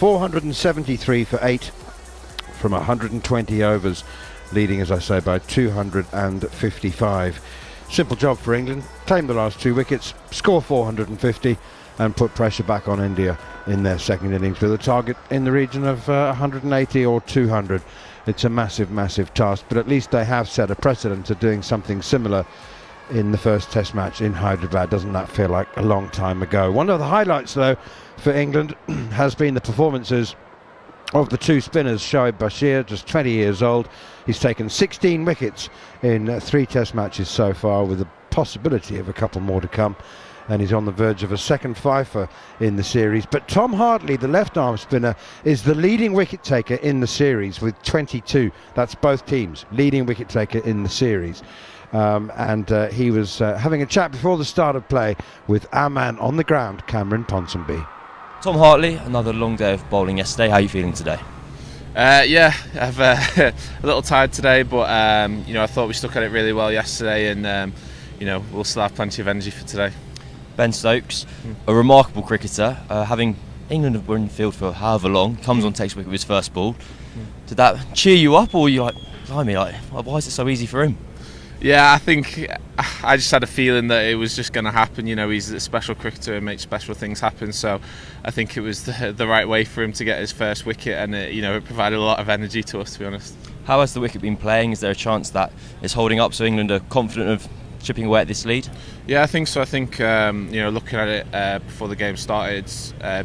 473 for 8 from 120 overs, leading, as I say, by 255. Simple job for England. Claim the last 2 wickets, score 450 and put pressure back on India in their second innings with a target in the region of 180 or 200. It's a massive, massive task, but at least they have set a precedent of doing something similar in the first Test match in Hyderabad. Doesn't that feel like a long time ago? One of the highlights, though, for England has been the performances of the 2 spinners. Shoaib Bashir, just 20 years old. He's taken 16 wickets in 3 Test matches so far, with the possibility of a couple more to come, and he's on the verge of a second fifer in the series. But Tom Hartley, the left-arm spinner, is the leading wicket taker in the series with 22. That's both teams, leading wicket taker in the series. He was having a chat before the start of play with our man on the ground, Cameron Ponsonby. Tom Hartley, another long day of bowling yesterday. How are you feeling today? Yeah, I've a little tired today, but I thought we stuck at it really well yesterday, and we'll still have plenty of energy for today. Ben Stokes, a remarkable cricketer, having England were in the field for however long, comes on, takes wicket with his first ball. Did that cheer you up, or were you like, blimey, why is it so easy for him? Yeah, I think I just had a feeling that it was just going to happen. He's a special cricketer and makes special things happen. So I think it was the right way for him to get his first wicket, and it provided a lot of energy to us, to be honest. How has the wicket been playing? Is there a chance that it's holding up so England are confident of chipping away at this lead? Yeah, I think so. I think looking at it before the game started,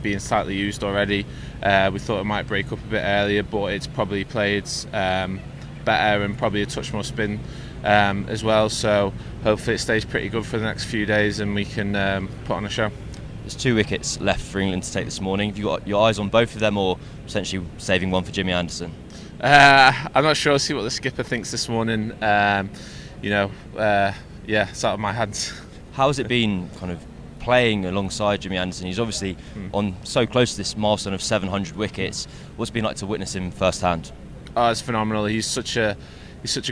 being slightly used already, we thought it might break up a bit earlier, but it's probably played better and probably a touch more spin as well, so hopefully it stays pretty good for the next few days and we can put on a show. There's 2 wickets left for England to take this morning. Have you got your eyes on both of them, or potentially saving one for Jimmy Anderson? I'm not sure. See what the skipper thinks this morning. It's out of my hands. How has it been kind of playing alongside Jimmy Anderson? He's obviously on so close to this milestone of 700 wickets. What's it been like to witness him firsthand? Oh, it's phenomenal. He's such a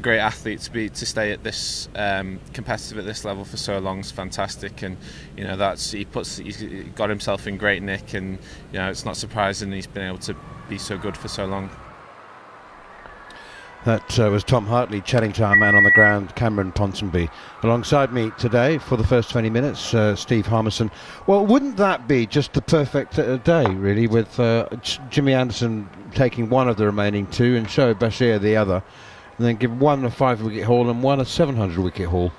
great athlete. To stay at this competitive at this level for so long is fantastic, and he's got himself in great nick, and it's not surprising he's been able to be so good for so long. That was Tom Hartley chatting to our man on the ground, Cameron Ponsonby. Alongside me today for the first 20 minutes, Steve Harmison. Well, wouldn't that be just the perfect day, really, with Jimmy Anderson taking one of the remaining 2 and Shoaib Bashir the other, and then give one a 5-wicket haul and one a 700-wicket haul?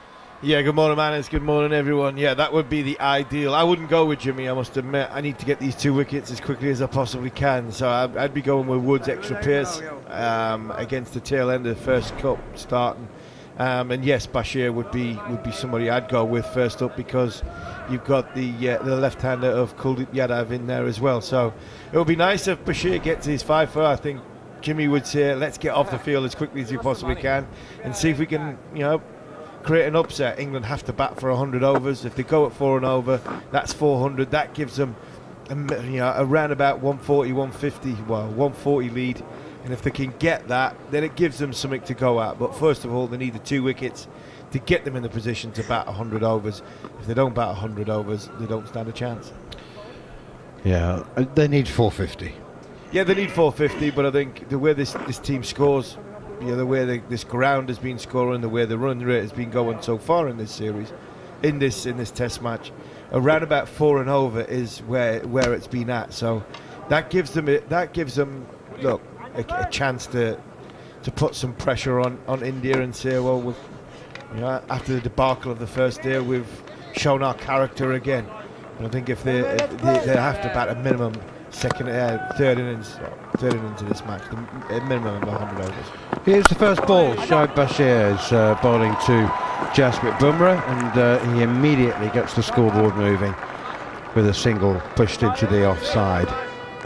Yeah, good morning, Manners. Good morning, everyone. Yeah, that would be the ideal. I wouldn't go with Jimmy, I must admit. I need to get these 2 wickets as quickly as I possibly can. So I'd be going with Woods extra pace against the tail end of the first cup starting. And yes, Bashir would be somebody I'd go with first up, because you've got the left-hander of Kuldeep Yadav in there as well. So it would be nice if Bashir gets his 5 I think Jimmy would say, let's get off the field as quickly as we possibly can and see if we can, create an upset. England have to bat for 100 overs. If they go at 4 and over, that's 400. That gives them around about 140, 150, 140 lead. And if they can get that, then it gives them something to go at. But first of all, they need the 2 wickets to get them in the position to bat 100 overs. If they don't bat 100 overs, they don't stand a chance. Yeah, they need 450. Yeah, they need 450, but I think the way this team scores, the way this ground has been scoring, the way the run rate has been going so far in this series, in this Test match, around about 4 and over is where it's been at. So that gives them look, a chance to put some pressure on India and say, well, after the debacle of the first day, we've shown our character again. And I think if they have to bat a minimum third innings of this match, a minimum of 100 overs. Here's the first ball. Shoaib Bashir is bowling to Jasprit Bumrah, and he immediately gets the scoreboard moving with a single pushed into the offside,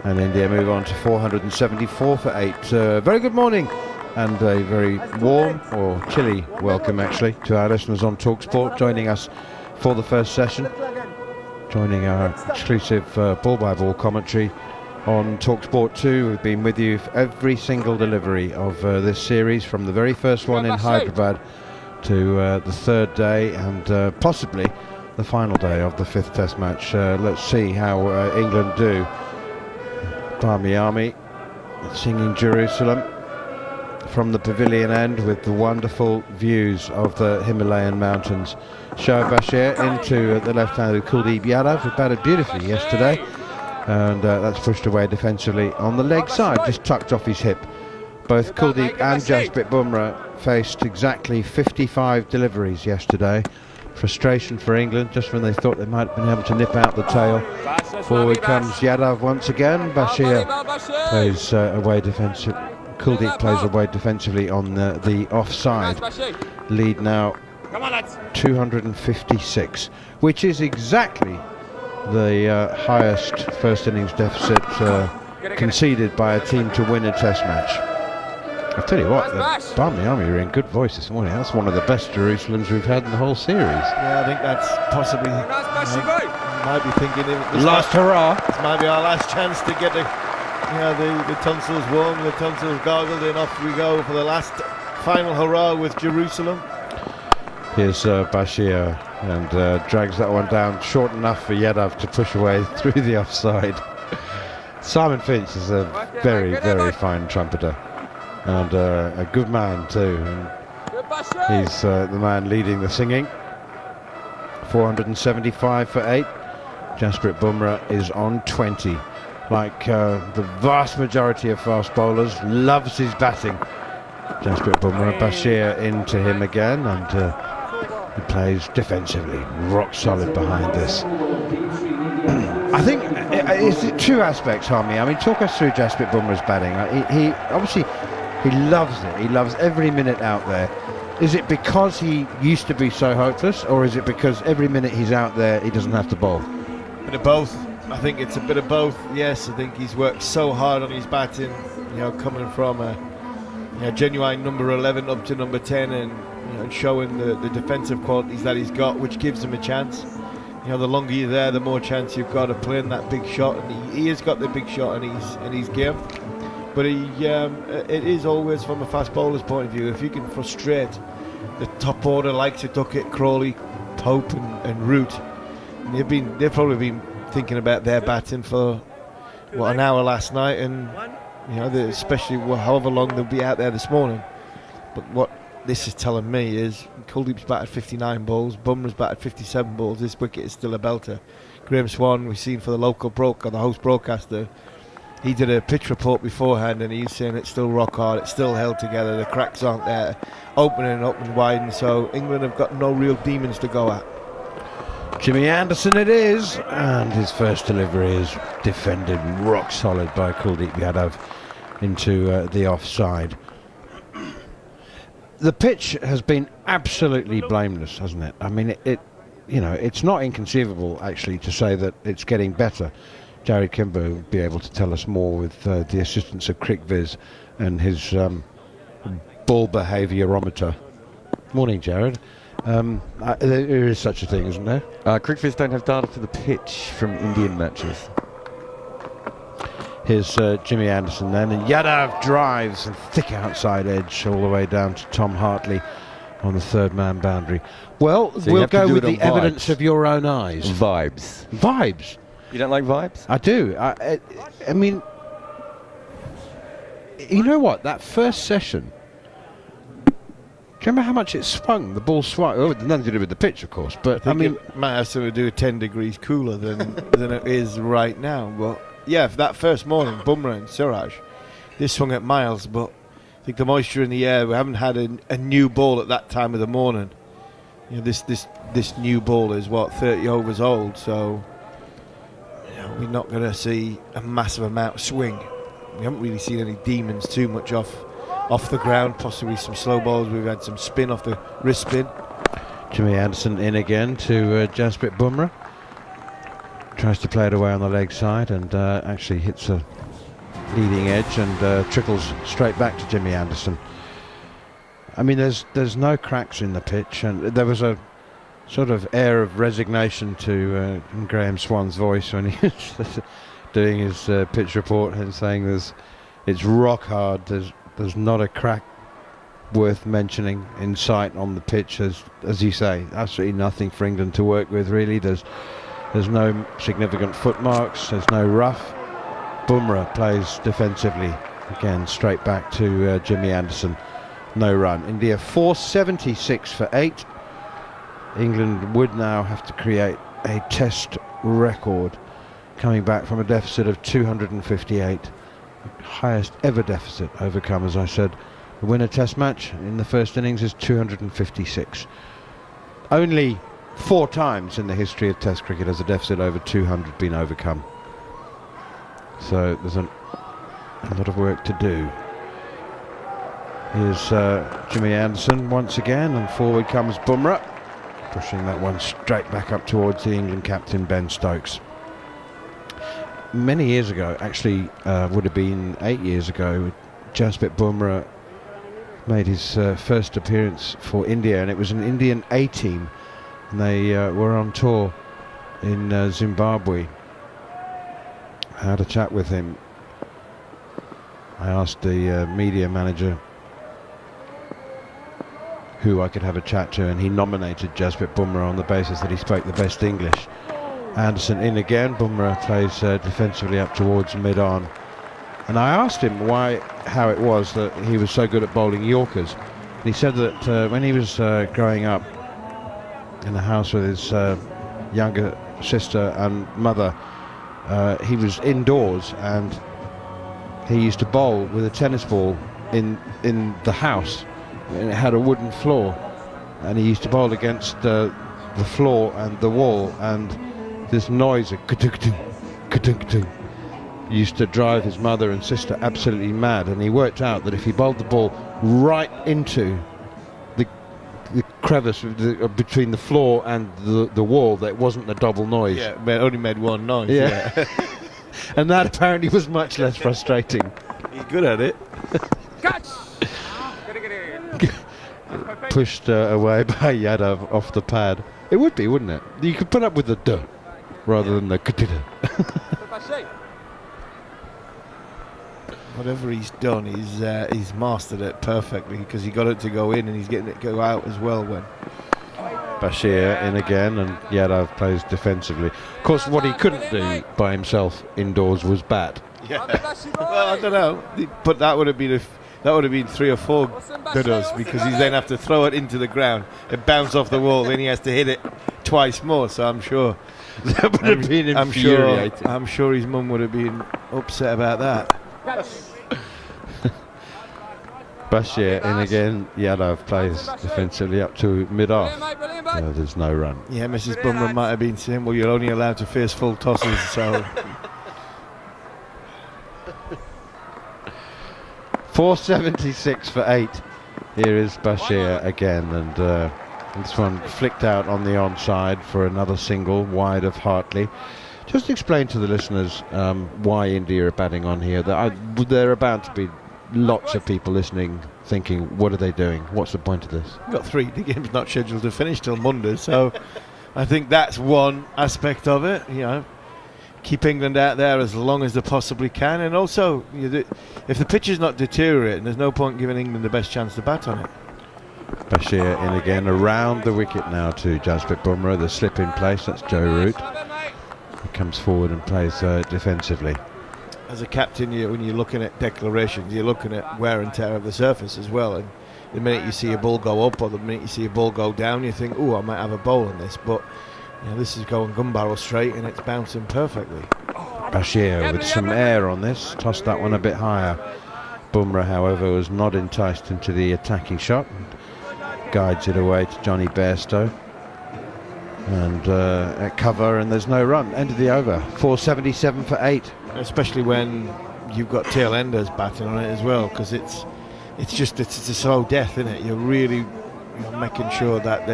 and India move on to 474 for 8. Very good morning and a very warm or chilly welcome actually to our listeners on talkSPORT, joining us for the first session, joining our exclusive ball-by-ball commentary on talkSPORT 2. We've been with you for every single delivery of this series, from the very first one in Hyderabad to the 3rd day and possibly the final day of the 5th Test match. Let's see how England do. Barmy Army singing Jerusalem from the pavilion end with the wonderful views of the Himalayan mountains. Shoaib Bashir into the left-handed Kuldeep Yadav, who batted beautifully yesterday, and that's pushed away defensively on the leg side, just tucked off his hip. Both Kuldeep and Jasprit Bumrah faced exactly 55 deliveries yesterday. Frustration for England just when they thought they might have been able to nip out the tail. Forward comes Yadav once again. Bashir plays away defensive. Kuldeep plays away defensively on the offside. Lead now 256, which is exactly the highest first innings deficit conceded by a team to win a test match. I'll tell you what, the Barmy Army are in good voice this morning. That's one of the best Jerusalems we've had in the whole series. Yeah, I think that's possibly, might be thinking this last hurrah. This might be our last chance to get the tonsils warm, the tonsils gargled, and off we go for the last final hurrah with Jerusalem. Here's Bashir, and drags that one down short enough for Yadav to push away through the offside. Simon Finch is a very, very fine trumpeter, and a good man too, and he's the man leading the singing. 475 for 8. Jasprit Bumrah is on 20. Like the vast majority of fast bowlers, loves his batting. Jasprit Bumrah, Bashir into him again, and he plays defensively, rock solid behind this. I think it's two aspects, Harmy. I mean, talk us through Jasprit Bumrah's batting. He obviously he loves it. He loves every minute out there. Is it because he used to be so hopeless, or is it because every minute he's out there he doesn't have to bowl? Bit of both. I think it's a bit of both. Yes, I think he's worked so hard on his batting. Coming from a genuine number 11 up to number 10, and showing the defensive qualities that he's got, which gives him a chance. The longer you're there, the more chance you've got of playing that big shot, and he has got the big shot in his game. But it is always from a fast bowler's point of view. If you can frustrate the top order likes of Duckett, Crawley, Pope, and Root, and they've probably been thinking about their batting for an hour last night, and especially however long they'll be out there this morning. But what this is telling me is Kuldeep's batted 59 balls, Bumrah's batted 57 balls. This wicket is still a belter. Graham Swan, we've seen for the local the host broadcaster, he did a pitch report beforehand, and he's saying it's still rock hard, it's still held together, the cracks aren't there, opening up and widen, so England have got no real demons to go at. Jimmy Anderson it is, and his first delivery is defended rock solid by Kuldeep Yadav into the offside. The pitch has been absolutely blameless, hasn't it? I mean, it's not inconceivable actually to say that it's getting better. Jarrod Kimber will be able to tell us more with the assistance of CricViz and his ball behaviourometer. Morning, Jarrod. There is such a thing, isn't there? CricViz don't have data for the pitch from Indian matches. Here's Jimmy Anderson then, and Yadav drives and thick outside edge all the way down to Tom Hartley on the third man boundary. Well, so we'll go with the evidence of your own eyes. Vibes. You don't like vibes? I do. I mean, you know what? That first session, do you remember how much it swung? The ball swung. Oh, nothing to do with the pitch, of course. But I mean, it might have to do with 10 degrees cooler than it is right now. But yeah, for that first morning, Bumrah and Siraj, they swung at miles. But I think the moisture in the air. We haven't had a new ball at that time of the morning. This new ball is 30 overs old. So we're not going to see a massive amount of swing. We haven't really seen any demons too much off the ground, possibly some slow balls. We've had some spin off the wrist spin. Jimmy Anderson in again to Jasprit Bumrah. Tries to play it away on the leg side, and actually hits a leading edge and trickles straight back to Jimmy Anderson. I mean, there's no cracks in the pitch, and there was a sort of air of resignation to Graham Swan's voice when he was doing his pitch report and saying it's rock hard. There's not a crack worth mentioning in sight on the pitch. As you say, absolutely nothing for England to work with really. There's no significant footmarks. There's no rough. Bumrah plays defensively. Again, straight back to Jimmy Anderson. No run. India 476 for 8. England would now have to create a test record, coming back from a deficit of 258. Highest ever deficit overcome, as I said. The winner test match in the first innings is 256. Only 4 times in the history of test cricket has a deficit over 200 been overcome. So there's a lot of work to do. Here's Jimmy Anderson once again, and forward comes Bumrah, pushing that one straight back up towards the England captain Ben Stokes. Many years ago, actually would have been 8 years ago, Jasprit Bumrah made his first appearance for India, and it was an Indian A team, and they were on tour in Zimbabwe. I had a chat with him. I asked the media manager who I could have a chat to, and he nominated Jasprit Bumrah on the basis that he spoke the best English. Anderson in again. Bumrah plays defensively up towards mid-on, and I asked him how it was that he was so good at bowling Yorkers. And he said that when he was growing up in the house with his younger sister and mother, he was indoors, and he used to bowl with a tennis ball in the house, and it had a wooden floor, and he used to bowl against the floor and the wall, and this noise of ka-tunk-tunk, ka-tunk-tunk used to drive his mother and sister absolutely mad. And he worked out that if he bowled the ball right into the crevice between the floor and the wall, that it wasn't a double noise. Yeah, it only made one noise. Yeah. And that apparently was much less frustrating. He's good at it. Pushed away by Yadav off the pad. It would be, wouldn't it? You could put up with the duh rather than the ka-tida. Whatever he's done, he's mastered it perfectly, because he got it to go in and he's getting it to go out as well. When Bashir in again, and Yadav plays defensively. Of course, what he couldn't do by himself indoors was bat. Yeah. Well, I don't know, but that would have been 3 or 4 dudders, because he's then have to throw it into the ground, it bounce off the wall, then he has to hit it twice more. So I'm sure That would have been infuriating. I'm sure his mum would have been upset about that. Bashir in again. Yadav plays defensively up to mid-off. There's no run. Yeah, Mrs. Bumrah might have been saying, well, you're only allowed to face full tosses, so... 476 for 8. Here is Bashir again, and this one flicked out on the onside for another single wide of Hartley. Just explain to the listeners why India are batting on here. There are bound to be lots of people listening thinking, what are they doing? What's the point of this? We've got 3. The game's not scheduled to finish till Monday, so I think that's one aspect of it. You know, keep England out there as long as they possibly can, and also, if the pitch is not deteriorating, there's no point giving England the best chance to bat on it. Bashir in again, around the wicket now to Jasprit Bumrah. The slip in place, that's Joe Root. He comes forward and plays defensively. As a captain, when you're looking at declarations, you're looking at wear and tear of the surface as well. And the minute you see a ball go up or the minute you see a ball go down, you think, oh, I might have a bowl on this. But this is going gun barrel straight and it's bouncing perfectly. Bashir with some air on this, tossed that one a bit higher. Bumrah, however, was not enticed into the attacking shot and guides it away to Johnny Bairstow. And at cover, and there's no run. End of the over. 477 for 8. Especially when you've got tail enders batting on it as well, because it's a slow death, isn't it? You're really making sure that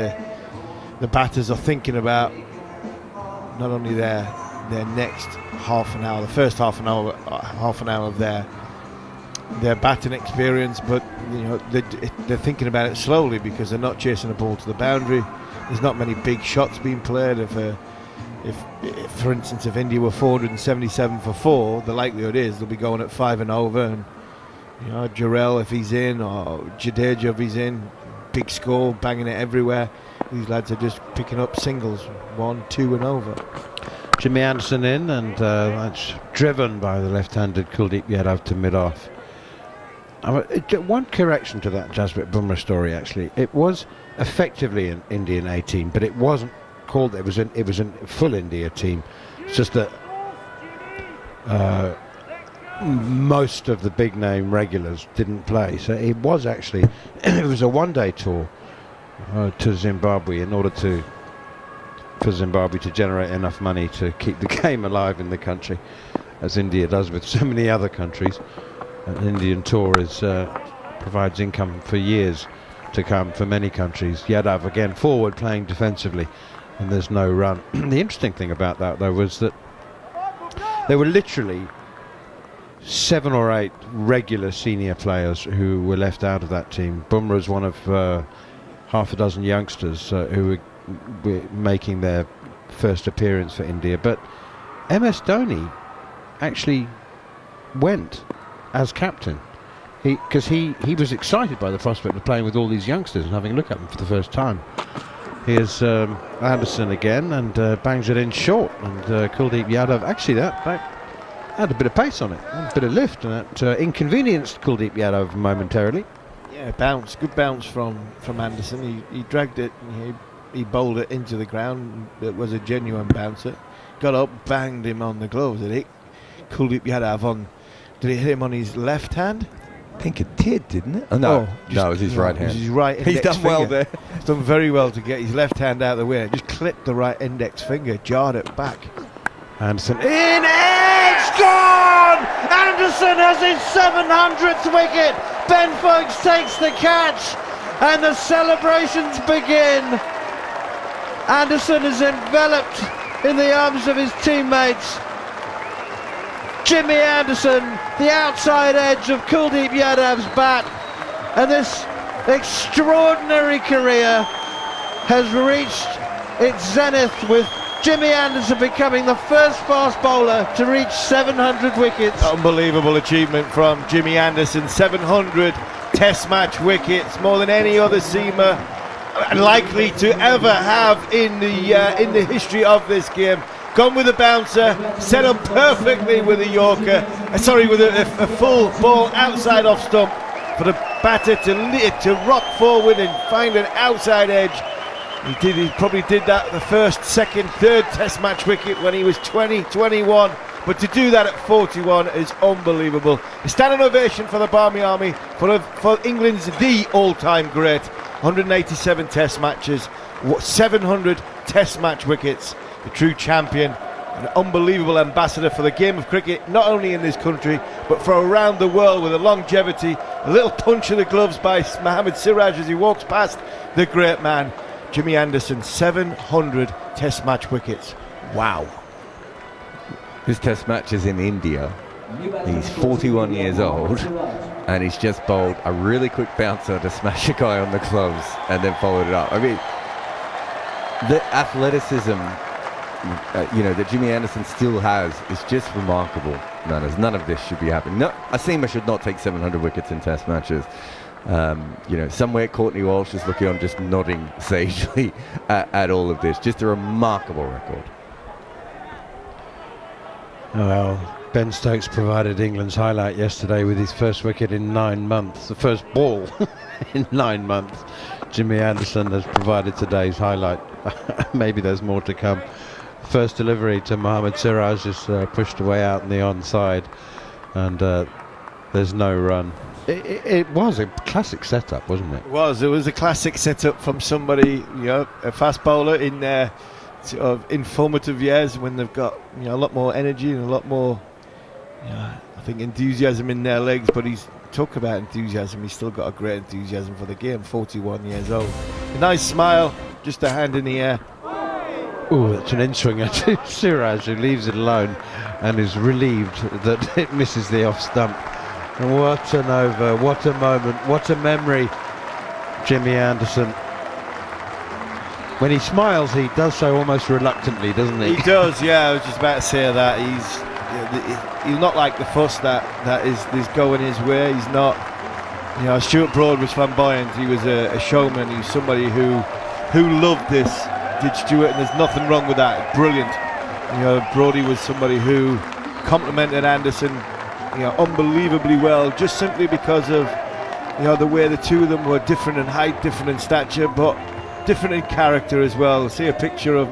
the batters are thinking about not only their next half an hour, the first half an hour of their batting experience, but they're thinking about it slowly, because they're not chasing the ball to the boundary. There's not many big shots being played. If for instance, if India were 477 for 4, the likelihood is they'll be going at 5 and over, and Jarrod, if he's in, or Jadeja if he's in, big score, banging it everywhere. These lads are just picking up singles, 1, 2 and over. Jimmy Anderson in, and that's driven by the left-handed Kuldeep Yadav to mid-off. One correction to that Jasprit Bumrah story, actually. It was effectively an Indian A team, but it wasn't called. It was a full India team. It's just that most of the big name regulars didn't play, so it was actually it was a one-day tour to Zimbabwe in order for Zimbabwe to generate enough money to keep the game alive in the country, as India does with so many other countries. An Indian tour provides income for years to come for many countries. Yadav again forward, playing defensively, and there's no run. The interesting thing about that, though, was that there were literally 7 or 8 regular senior players who were left out of that team. Bumrah's one of half a dozen youngsters who were making their first appearance for India, but MS Dhoni actually went as captain, because he was excited by the prospect of playing with all these youngsters and having a look at them for the first time. Here's Anderson again, and bangs it in short, and Kuldeep Yadav, actually that had a bit of pace on it, a bit of lift, and that inconvenienced Kuldeep Yadav momentarily. Yeah, good bounce from Anderson. He dragged it, and he bowled it into the ground. It was a genuine bouncer. Got up, banged him on the gloves. It hit Kuldeep Yadav on. Did it hit him on his left hand? I think it did, didn't it? Oh, no, it was his right hand. It was his right index He's done finger. well there. He's done very well to get his left hand out of the way. It just clipped the right index finger, jarred it back. Anderson in, edge gone! Anderson has his 700th wicket. Ben Foakes takes the catch, and the celebrations begin. Anderson is enveloped in the arms of his teammates. Jimmy Anderson, the outside edge of Kuldeep Yadav's bat, and this extraordinary career has reached its zenith, with Jimmy Anderson becoming the first fast bowler to reach 700 wickets. Unbelievable achievement from Jimmy Anderson. 700 test match wickets, more than any other seamer likely to ever have in the history of this game. Gone with a bouncer, set up perfectly with a Yorker, with a full ball outside off stump for the batter to rock forward and find an outside edge. He probably did that the first, second, third test match wicket when he was 20, 21, but to do that at 41 is unbelievable. A standing ovation for the Barmy Army, for England's the all-time great. 187 test matches, 700 test match wickets. The true champion, an unbelievable ambassador for the game of cricket, not only in this country but for around the world, with a longevity. A little punch of the gloves by Mohammad Siraj as he walks past the great man. Jimmy Anderson, 700 test match wickets. Wow. His test match is in India. He's 41 years old, and he's just bowled a really quick bouncer to smash a guy on the gloves and then followed it up. I mean, the athleticism that Jimmy Anderson still has is just remarkable. None of this should be happening. No, a seamer should not take 700 wickets in test matches. Somewhere Courtney Walsh is looking on, just nodding sagely at all of this. Just a remarkable record. Well, Ben Stokes provided England's highlight yesterday with his first wicket in 9 months, the first ball in 9 months. Jimmy Anderson has provided today's highlight. Maybe there's more to come. First delivery to Mohammad Siraj is pushed away out in the onside, and there's no run. It was a classic setup, wasn't it? It was a classic setup from somebody, a fast bowler in their sort of informative years, when they've got a lot more energy and a lot more, I think, enthusiasm in their legs. But talk about enthusiasm, he's still got a great enthusiasm for the game. 41 years old, a nice smile, just a hand in the air. Oh, that's an in-swinger to Siraj, who leaves it alone and is relieved that it misses the off stump. And what an over, what a moment, what a memory, Jimmy Anderson. When he smiles, he does so almost reluctantly, doesn't he? He does, yeah. I was just about to say that. He's not like the fuss that is going his way. He's not, Stuart Broad was flamboyant. He was a showman. He was somebody who loved this, did Stuart, and there's nothing wrong with that. Brilliant. Brodie was somebody who complemented Anderson, unbelievably well, just simply because of, the way the two of them were different in height, different in stature, but different in character as well. See a picture of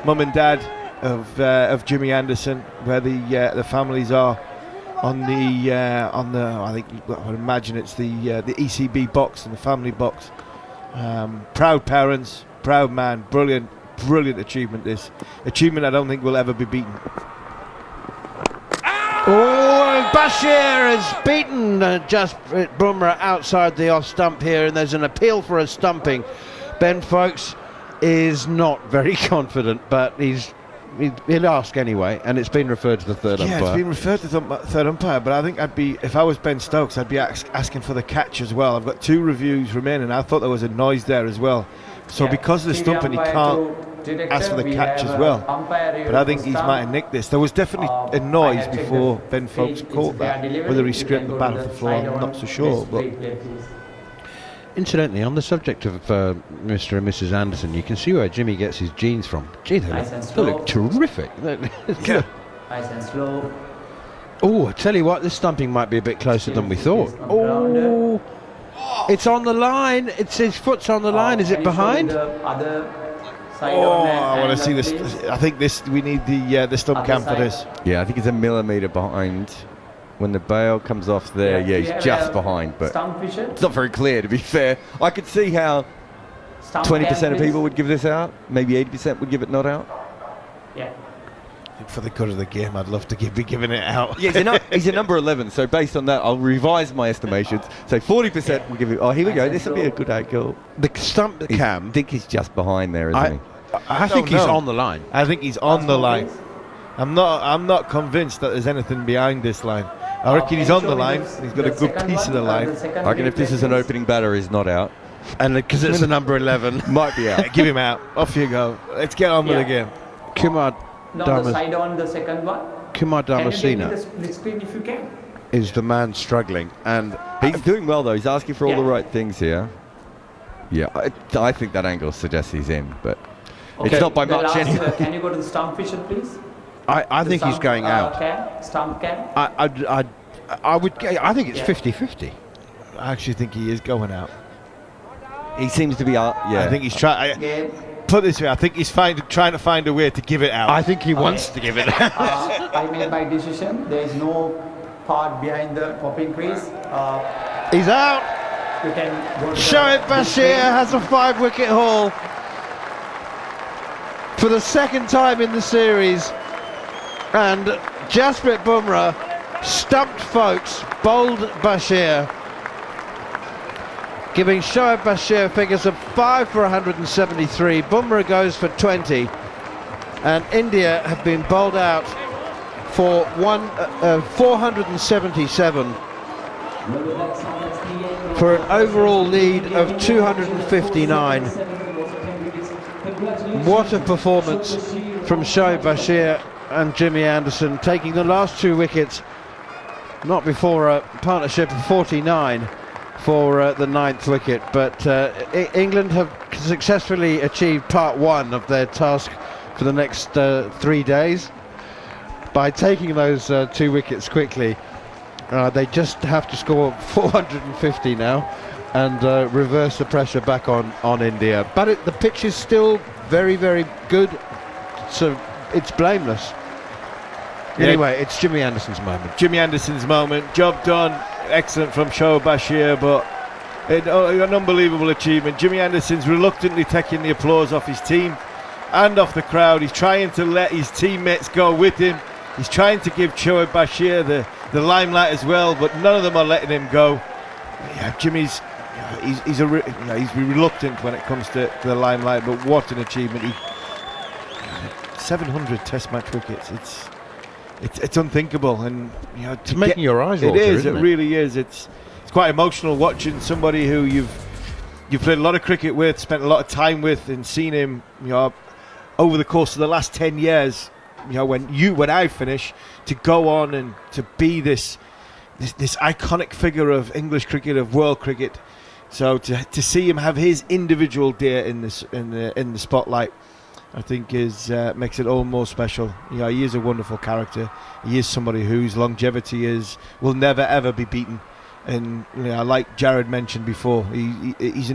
mum and dad of Jimmy Anderson, where the families are on the I think I would imagine it's the ECB box and the family box. Proud parents, proud man, brilliant achievement. This achievement I don't think will ever be beaten. Oh, Bashir has beaten Jasprit Bumrah outside the off stump here, and there's an appeal for a stumping. Ben Folkes is not very confident, but he'll ask anyway, and it's been referred to the third umpire. Yeah, it's been referred to the third umpire, but I think if I was Ben Stokes, I'd be asking for the catch as well. I've got 2 reviews remaining. I thought there was a noise there as well. So because of the stumping, he can't ask for the catch as well. But I think he's might have nicked this. There was definitely a noise before Ben Folkes caught that. Whether he scraped the bat off the floor, I'm not so sure. But incidentally, on the subject of Mr. and Mrs. Anderson, you can see where Jimmy gets his genes from. Gee, they look terrific. yeah. Nice and slow. Oh, I tell you what, this stumping might be a bit closer than we thought. Oh, it's on the line. It's his foot's on the line. Is it behind? I want to see this. I think we need the stump cam for this. Yeah, I think it's a millimetre behind. When the bail comes off there, he's just behind, but it's not very clear, to be fair. I could see how 20% of people would give this out, maybe 80% would give it not out. Yeah. I think for the good of the game, I'd love to be giving it out. Yeah, he's a number 11, so based on that, I'll revise my estimations. So 40% will give it. Oh, here we go. This will be a good angle. The stump cam. I think he's just behind there, isn't he? I think he's on the line. I think he's on the line. I'm not convinced that there's anything behind this line. I reckon he's on the line. He's got a good piece of the line. I reckon if this is an opening batter, he's not out. And because it's the number 11, might be out. Give him out. Off you go. Let's get on with the game. Kumar On the side on the second one. Kumar Can you take Damasina the split screen if you can? is the man struggling, and He's doing well, though. He's asking for all the right things here. Yeah, I think that angle suggests he's in, but it's not by much anyway. Can you go to the stump vision, please? I think he's going out. Stump cam. I think it's 50-50. I actually think he is going out. He seems to be out. Yeah, I think he's trying. Put it this way, I think he's trying to find a way to give it out. I think he wants to give it out. I made my decision. There is no part behind the popping crease. He's out. You can go to Shoaib Bashir has a 5-wicket haul for the second time in the series, and Jasprit Bumrah stumped Folkes, bowled Bashir, giving Shoaib Bashir figures of 5 for 173. Bumrah goes for 20, and India have been bowled out for 477 for an overall lead of 259. What a performance from Shoaib Bashir and Jimmy Anderson, taking the last 2 wickets, not before a partnership of 49 for the 9th wicket, but England have successfully achieved part 1 of their task for the next 3 days by taking those 2 wickets quickly. They just have to score 450 now and reverse the pressure back on India, but the pitch is still very, very good, so it's blameless. Anyway, it's Jimmy Anderson's moment. Jimmy Anderson's moment. Job done. Excellent from Shoaib Bashir, but an unbelievable achievement. Jimmy Anderson's reluctantly taking the applause off his team and off the crowd. He's trying to let his teammates go with him. He's trying to give Shoaib Bashir the limelight as well, but none of them are letting him go. Yeah, Jimmy's he's reluctant when it comes to the limelight, but what an achievement. 700 Test match wickets. It's unthinkable, and it's making your eyes water. It really is. It's quite emotional watching somebody who you've played a lot of cricket with, spent a lot of time with, and seen him over the course of the last 10 years. When I finish, to go on and to be this iconic figure of English cricket, of world cricket. So to see him have his individual day in the spotlight, I think makes it all more special. He is a wonderful character. He is somebody whose longevity will never ever be beaten. And like Jarrod mentioned before, he's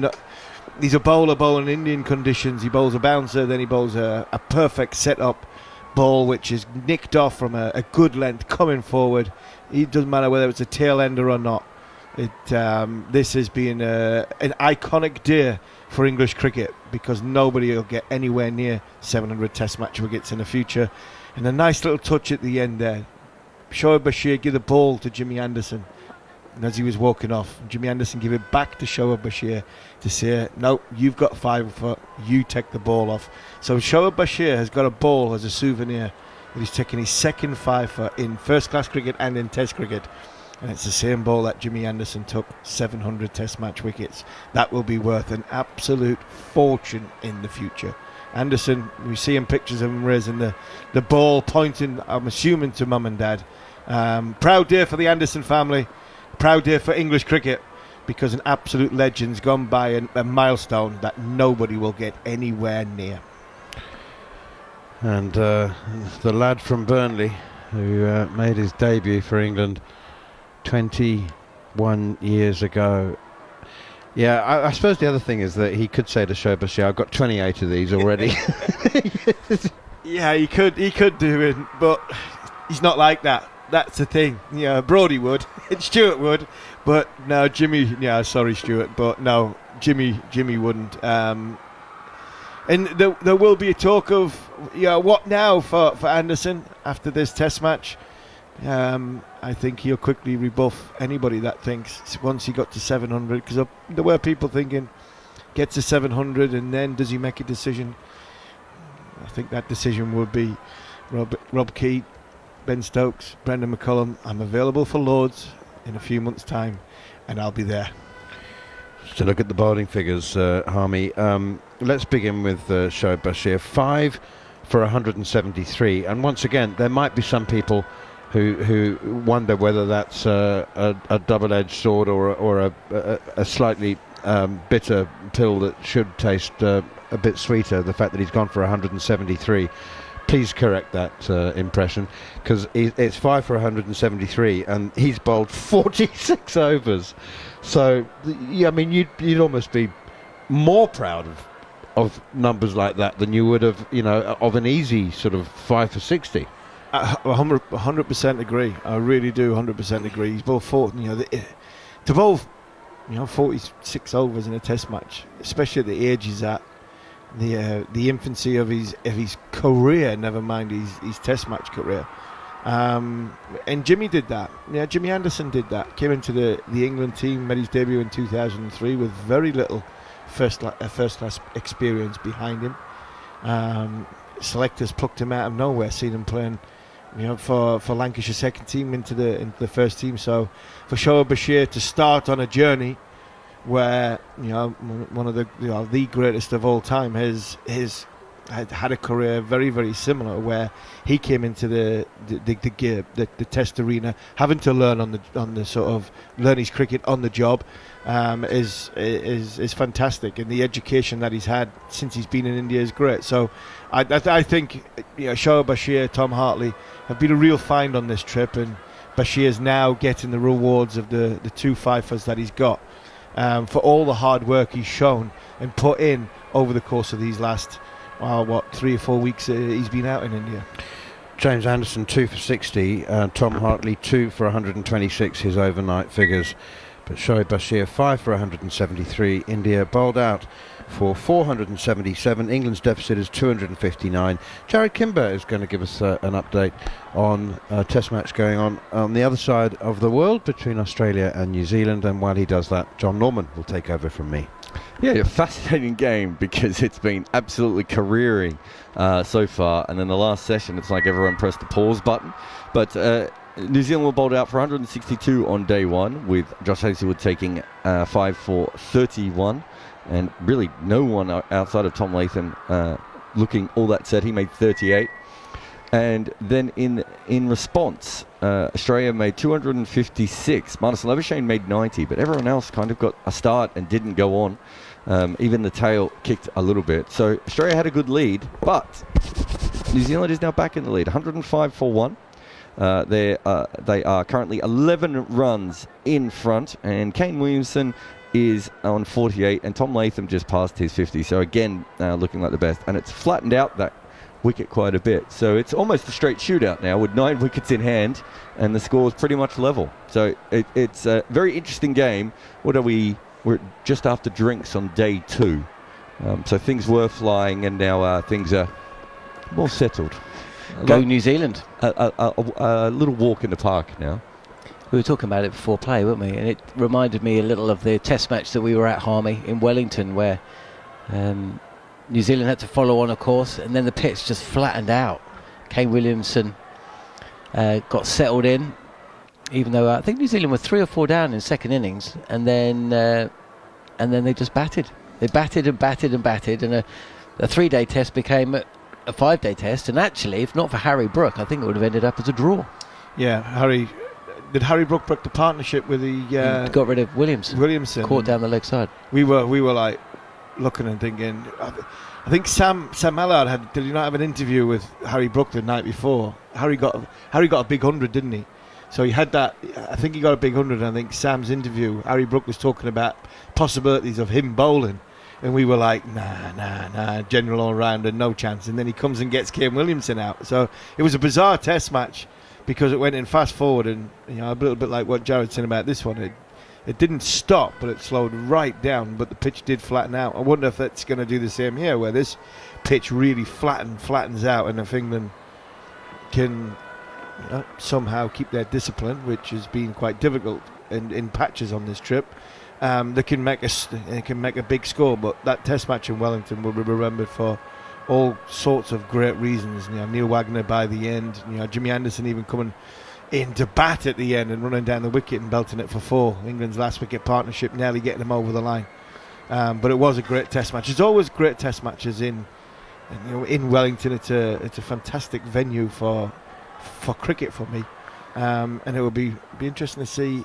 a bowler bowling in Indian conditions. He bowls a bouncer, then he bowls a perfect set-up ball which is nicked off from a good length coming forward. It doesn't matter whether it's a tail ender or not. This has been an iconic day for English cricket, because nobody will get anywhere near 700 Test match wickets in the future. And a nice little touch at the end there. Shoaib Bashir give the ball to Jimmy Anderson, and as he was walking off, Jimmy Anderson give it back to Shoaib Bashir to say, no, you've got 5 foot, you take the ball off. So Shoaib Bashir has got a ball as a souvenir that he's taking his second 5 foot in first class cricket and in Test cricket. And it's the same ball that Jimmy Anderson took 700 Test match wickets. That will be worth an absolute fortune in the future. Anderson, we see in pictures of him raising the ball, pointing, I'm assuming, to mum and dad. Proud day for the Anderson family. Proud day for English cricket, because an absolute legend's gone by a milestone that nobody will get anywhere near. And the lad from Burnley who made his debut for England 21 years ago. Yeah, I suppose the other thing is that he could say to Shoaib Bashir, I've got 28 of these already. Yeah, he could do it, but he's not like that. That's the thing. Brodie would, and Stuart would, but no, Jimmy. Yeah, sorry, Stuart, but no, Jimmy wouldn't. And there will be a talk of what now for Anderson after this Test match. I think he'll quickly rebuff anybody that thinks once he got to 700, because there were people thinking get to 700 and then does he make a decision. I think that decision would be Rob Key, Ben Stokes, Brendan McCullum. I'm available for Lords in a few months' time, and I'll be there. To look at the bowling figures, Harmy, let's begin with Shoaib Bashir. 5 for 173, and once again there might be some people who wonder whether that's a double-edged sword or a slightly bitter pill that should taste a bit sweeter, the fact that he's gone for 173. Please correct that impression, because it's 5 for 173 and he's bowled 46 overs. So, yeah, I mean, you'd almost be more proud of numbers like that than you would have, of an easy sort of 5 for 60. 100% agree. I really do 100% agree. He's bowled to bowl 46 overs in a Test match, especially at the age he's at, the infancy of his career, never mind his Test match career. And Jimmy did that. Yeah, Jimmy Anderson did that. Came into the England team, made his debut in 2003 with very little first class experience behind him. Selectors plucked him out of nowhere, seen him playing, for Lancashire second team into the first team. So for Shoaib Bashir to start on a journey where one of the greatest of all time had a career very, very similar, where he came into the Test arena having to learn on the sort of learn his cricket on the job, is fantastic, and the education that he's had since he's been in India is great. So I think Shoaib Bashir, Tom Hartley have been a real find on this trip, and Bashir's now getting the rewards of the 2 fifers that he's got for all the hard work he's shown and put in over the course of these last 3 or 4 weeks he's been out in India. James Anderson 2 for 60, Tom Hartley 2 for 126, his overnight figures. But Shoaib Bashir 5 for 173. India bowled out for 477. England's deficit is 259. Jarrod Kimber is going to give us an update on a Test match going on the other side of the world between Australia and New Zealand, and while he does that, John Norman will take over from me. Yeah, a fascinating game, because it's been absolutely careering so far, and in the last session it's like everyone pressed the pause button. But New Zealand were bowled out for 162 on day one, with Josh Hazlewood taking 5 for 31, and really no one outside of Tom Latham looking all that set. He made 38. And then in response, Australia made 256. Marnus Labuschagne made 90, but everyone else kind of got a start and didn't go on. Even the tail kicked a little bit. So Australia had a good lead, but New Zealand is now back in the lead, 105 for 1. They are currently 11 runs in front, and Kane Williamson is on 48, and Tom Latham just passed his 50. So again, looking like the best, and it's flattened out that wicket quite a bit. So it's almost a straight shootout now with 9 wickets in hand, and the score is pretty much level. So it's a very interesting game. What are we? We're just after drinks on day 2. So things were flying, and now things are more settled. Go New Zealand. A little walk in the park now. We were talking about it before play, weren't we? And it reminded me a little of the test match that we were at, Harmy, in Wellington, where New Zealand had to follow on a course, and then the pitch just flattened out. Kane Williamson got settled in, even though I think New Zealand were 3 or 4 down in second innings, and then they just batted. They batted and batted and batted, and a 3-day test became a 5-day test. And actually, if not for Harry Brook, I think it would have ended up as a draw. Yeah, Did Harry Brook break the partnership with the? Got rid of Williamson. Caught down the leg side. We were like looking and thinking. I think Sam Allard did he not have an interview with Harry Brook the night before? Harry got a big 100, didn't he? So he had that. I think he got a big 100. I think Sam's interview, Harry Brook was talking about possibilities of him bowling, and we were like, nah, general all rounder, no chance. And then he comes and gets Kane Williamson out. So it was a bizarre test match, because it went in fast forward, and a little bit like what Jarrod said about this one. It didn't stop, but it slowed right down, but the pitch did flatten out. I wonder if that's going to do the same here, where this pitch really flattens out, and if England can somehow keep their discipline, which has been quite difficult in patches on this trip, they can make a big score. But that test match in Wellington will be remembered for all sorts of great reasons. Neil Wagner by the end, Jimmy Anderson even coming in to bat at the end and running down the wicket and belting it for 4. England's last wicket partnership nearly getting them over the line. But it was a great test match. There's always great test matches in Wellington. It's a fantastic venue for cricket for me, and it will be interesting to see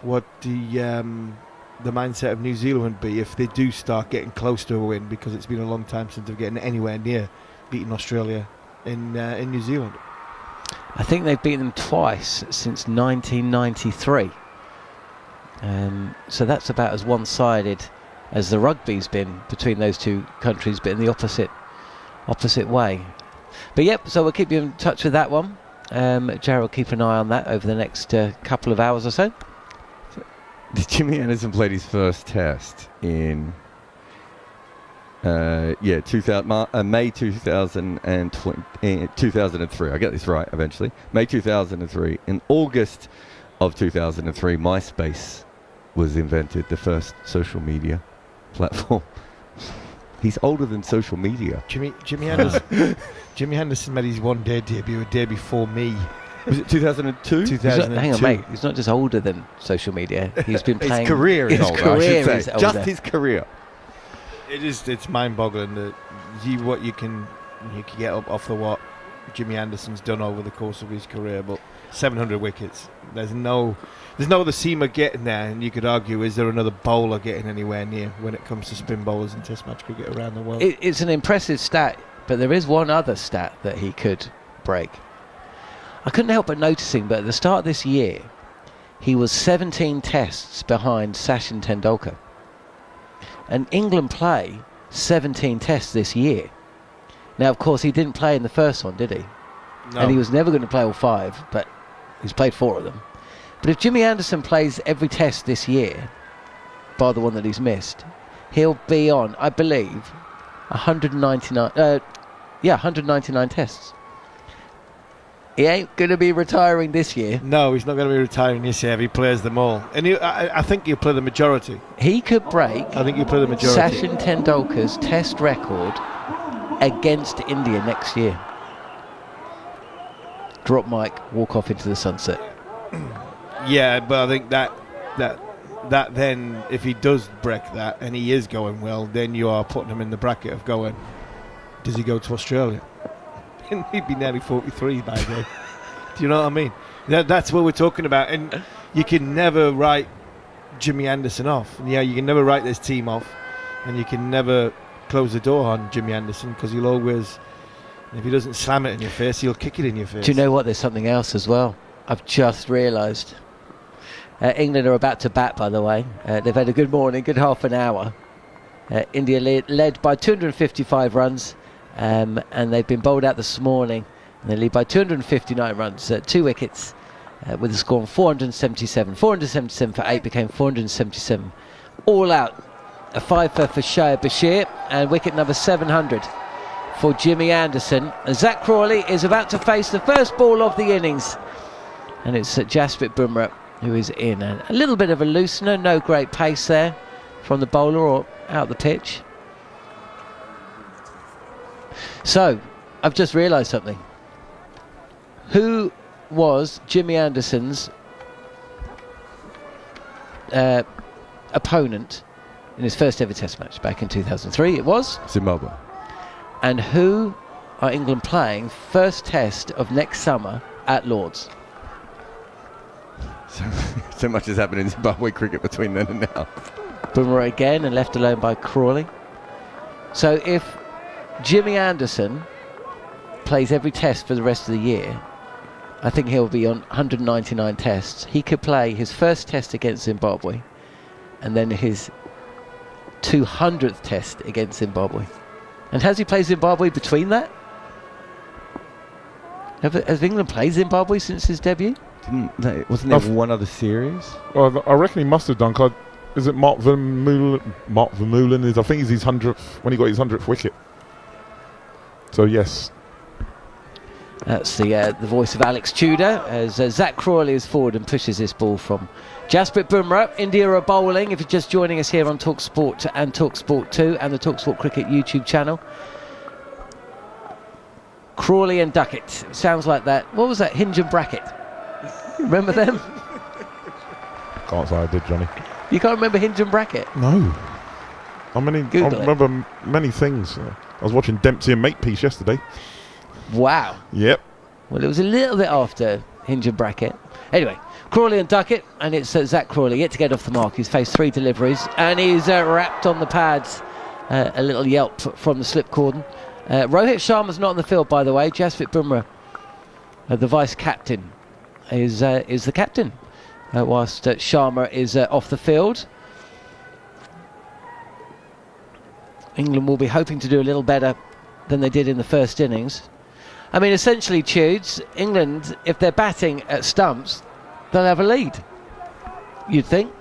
what the mindset of New Zealand would be if they do start getting close to a win, because it's been a long time since they've gotten anywhere near beating Australia in New Zealand. I think they've beaten them twice since 1993. So that's about as one-sided as the rugby's been between those two countries, but in the opposite way. But yep, so we'll keep you in touch with that one. Jarrod will keep an eye on that over the next couple of hours or so. Jimmy Anderson played his first test in May 2003. I get this right eventually. May 2003. In August of 2003, MySpace was invented, the first social media platform. He's older than social media. Jimmy Anderson. Jimmy Anderson made his one-day debut a day before me. Was it 2002? 2002. Hang on, mate. He's not just older than social media. He's been playing. His career is older, I should say. Just his career. It's mind-boggling that what you can get up off the what Jimmy Anderson's done over the course of his career. But 700 wickets. There's no other seamer getting there, and you could argue, is there another bowler getting anywhere near when it comes to spin bowlers in Test match cricket around the world? It's an impressive stat, but there is one other stat that he could break. I couldn't help but noticing, but at the start of this year, he was 17 tests behind Sachin Tendulkar. And England play 17 tests this year. Now, of course, he didn't play in the first one, did he? No. And he was never going to play all 5, but he's played 4 of them. But if Jimmy Anderson plays every test this year, bar the one that he's missed, he'll be on, I believe, 199 tests. He ain't going to be retiring this year. No, he's not going to be retiring this year if he plays them all. And I think he'll play the majority. He could break Sachin Tendulkar's test record against India next year. Drop mic, walk off into the sunset. Yeah, but I think that then, if he does break that and he is going well, then you are putting him in the bracket of going, does he go to Australia? And he'd be nearly 43 by then. Do you know what I mean? That's what we're talking about. And you can never write Jimmy Anderson off. Yeah, you can never write this team off. and you can never close the door on Jimmy Anderson, because he'll always, if he doesn't slam it in your face, he'll kick it in your face. Do you know what? There's something else as well. I've just realised. England are about to bat, by the way. They've had a good morning, good half an hour. India led by 255 runs, and they've been bowled out this morning. And they lead by 259 runs, 2 wickets, with a score of 477. 477 for 8 became 477. All out. A 5 for Shoaib Bashir, and wicket number 700 for Jimmy Anderson. And Zach Crawley is about to face the first ball of the innings. And it's Jasprit Bumrah who is in. And a little bit of a loosener, no great pace there from the bowler or out the pitch. So, I've just realised something. Who was Jimmy Anderson's opponent in his first ever Test match back in 2003? It was Zimbabwe. And who are England playing first Test of next summer at Lord's? So much has happened in Zimbabwe cricket between then and now. Bumrah again, and left alone by Crawley. So if Jimmy Anderson plays every Test for the rest of the year, I think he'll be on 199 tests. He could play his first Test against Zimbabwe and then his 200th Test against Zimbabwe. And has he played Zimbabwe between that? Has England played Zimbabwe since his debut? Wasn't there one other series? Well, I reckon he must have done. Cause is it Mark Vermeulen? Mark Vermeulen is, I think, is his 100th when he got his 100th wicket. So yes. That's the voice of Alex Tudor as Zach Crawley is forward and pushes this ball from Jasprit Bumrah. India are bowling. If you're just joining us here on talkSPORT and talkSPORT 2 and the talkSPORT Cricket YouTube channel. Crawley and Duckett. Sounds like that. What was that? Hinge and Bracket. Remember them? Can't say I did, Johnny. You can't remember Hinge and Bracket? No. I remember many things. I was watching Dempsey and Makepeace yesterday. Wow. Yep. Well, it was a little bit after Hinge and Bracket. Anyway, Crawley and Duckett, and it's Zach Crawley yet to get off the mark. He's faced 3 deliveries, and he's wrapped on the pads. A little yelp from the slip cordon. Rohit Sharma's not on the field, by the way. Jasprit Bumrah, the vice-captain, is the captain, whilst Sharma is off the field. England will be hoping to do a little better than they did in the first innings. I mean, essentially, Tudes, England, if they're batting at stumps, they'll have a lead. You'd think.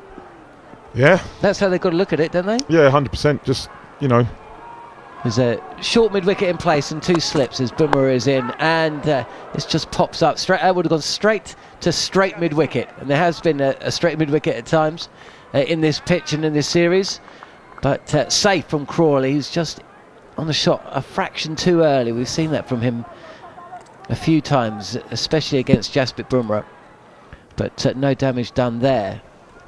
Yeah. That's how they've got to look at it, don't they? Yeah, 100%. Just, you know. There's a short mid-wicket in place and 2 slips as Bumrah is in, and this just pops up straight. I would have gone straight to straight mid-wicket, and there has been a straight mid-wicket at times in this pitch and in this series, but safe from Crawley, who's just on the shot a fraction too early. We've seen that from him a few times, especially against Jasprit Bumrah, but no damage done there.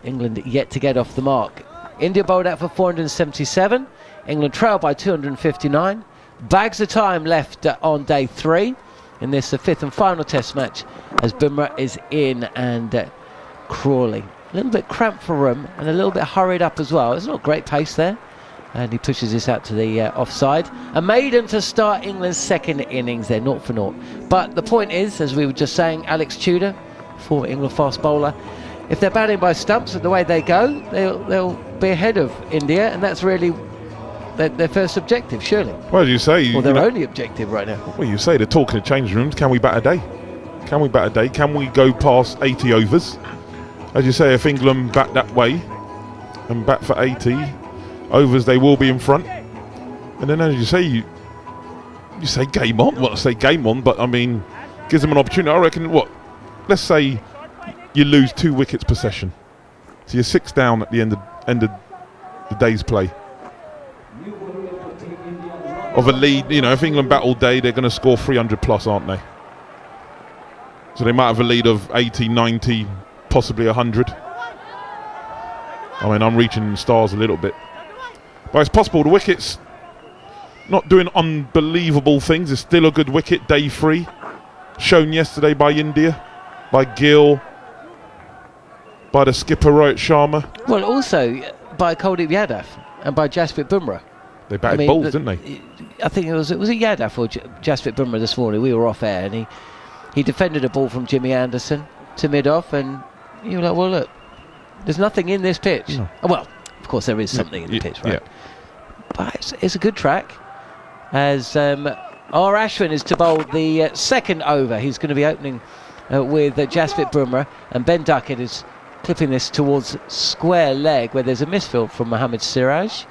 England yet to get off the mark. India bowled out for 477. England trail by 259. Bags of time left on day 3 in this 5th and final Test match as Bumrah is in, and Crawley a little bit cramped for room and a little bit hurried up as well. There's not great pace there, and he pushes this out to the offside. A maiden to start England's second innings there, 0 for 0. But the point is, as we were just saying, Alex Tudor, former England fast bowler, if they're batting by stumps at the way they go, they'll be ahead of India, and that's really their first objective, surely. Well, you say, or their only objective right now. Well, you say they're talking in the change rooms. Can we bat a day? Can we bat a day? Can we go past 80 overs? As you say, if England bat that way and bat for 80 overs, they will be in front. And then, as you say, you say game on. Well, I say game on, but I mean, gives them an opportunity. I reckon. What? Let's say you lose 2 wickets per session, so you're 6 down at the end of the day's play. Of a lead, you know, if England bat all day, they're going to score 300 plus, aren't they? So they might have a lead of 80, 90, possibly 100. I mean, I'm reaching stars a little bit. But it's possible. The wicket's not doing unbelievable things. It's still a good wicket, day 3. Shown yesterday by India, by Gill, by the skipper Rohit Sharma. Well, also by Kuldeep Yadav. and by Jasprit Bumrah. They batted balls, didn't they? I think it was a Yadav or Jasprit Bumrah this morning. We were off air, and he defended a ball from Jimmy Anderson to mid-off, and you were like, well, look, there's nothing in this pitch. No. Oh, well, of course there is something in the pitch, right? Yeah. But it's a good track. As R. Ashwin is to bowl the second over. He's going to be opening with Jasprit Bumrah, and Ben Duckett is clipping this towards square leg where there's a misfield from Mohammad Siraj,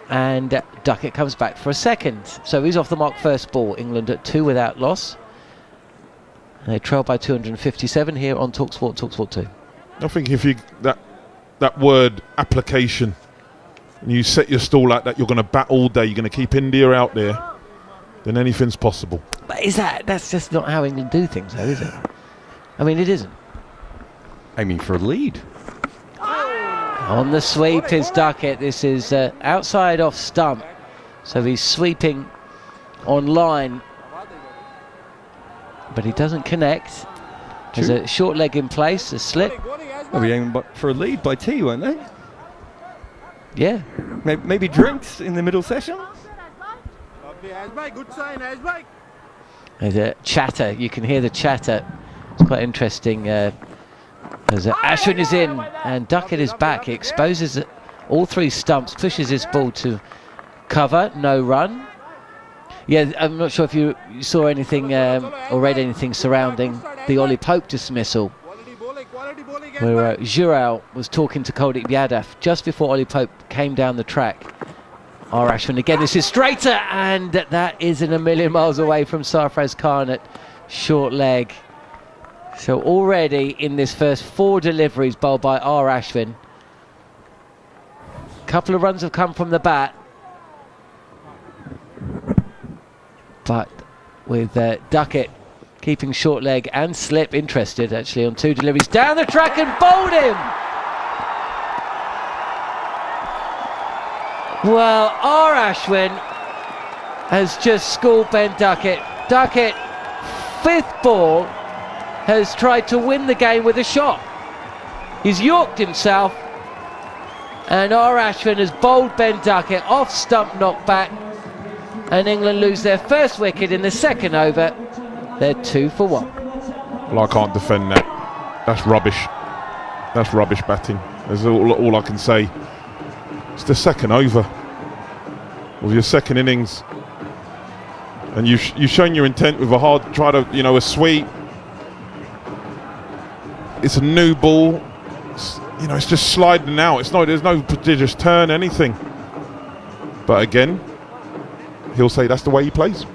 and Duckett comes back for a second. So he's off the mark first ball. England at 2 without loss. They trail by 257 here on talkSPORT, talkSPORT 2. I think if you that word application, and you set your stall like that, you're going to bat all day, you're going to keep India out there, then anything's possible. But that's just not how England do things, though, is it? I mean, it isn't. Aiming for a lead. On the sweep is Duckett. This is outside off stump, so he's sweeping on line, but he doesn't connect. There's a short leg in place, a slip. They'll be aiming for a lead by tea, won't they? Yeah. Maybe drinks in the middle session? There's a chatter. You can hear the chatter. It's quite interesting. As Ashwin is in and Duckett is back. He exposes all 3 stumps, pushes his ball to cover. No run. Yeah, I'm not sure if you saw anything or read anything surrounding the Ollie Pope dismissal, where Jarrod was talking to Kuldeep Yadav just before Ollie Pope came down the track. R. Ashwin again, this is straighter, and that isn't a million miles away from Sarfraz Khan at short leg. So already in this first 4 deliveries bowled by R. Ashwin, a couple of runs have come from the bat, but with Duckett keeping short leg and slip interested actually on 2 deliveries down the track and bowled him. Well, R. Ashwin has just schooled Ben Duckett. Duckett, 5th ball, has tried to win the game with a shot. He's yorked himself, and R. Ashwin has bowled Ben Duckett off stump knockback, and England lose their first wicket in the second over. They're 2 for 1. Well, I can't defend that. That's rubbish. That's rubbish batting. That's all I can say. It's the second over of your second innings, and you've shown your intent with a hard try to, a sweep. It's a new ball. It's just sliding out. There's no prodigious turn, anything. But again, he'll say that's the way he plays.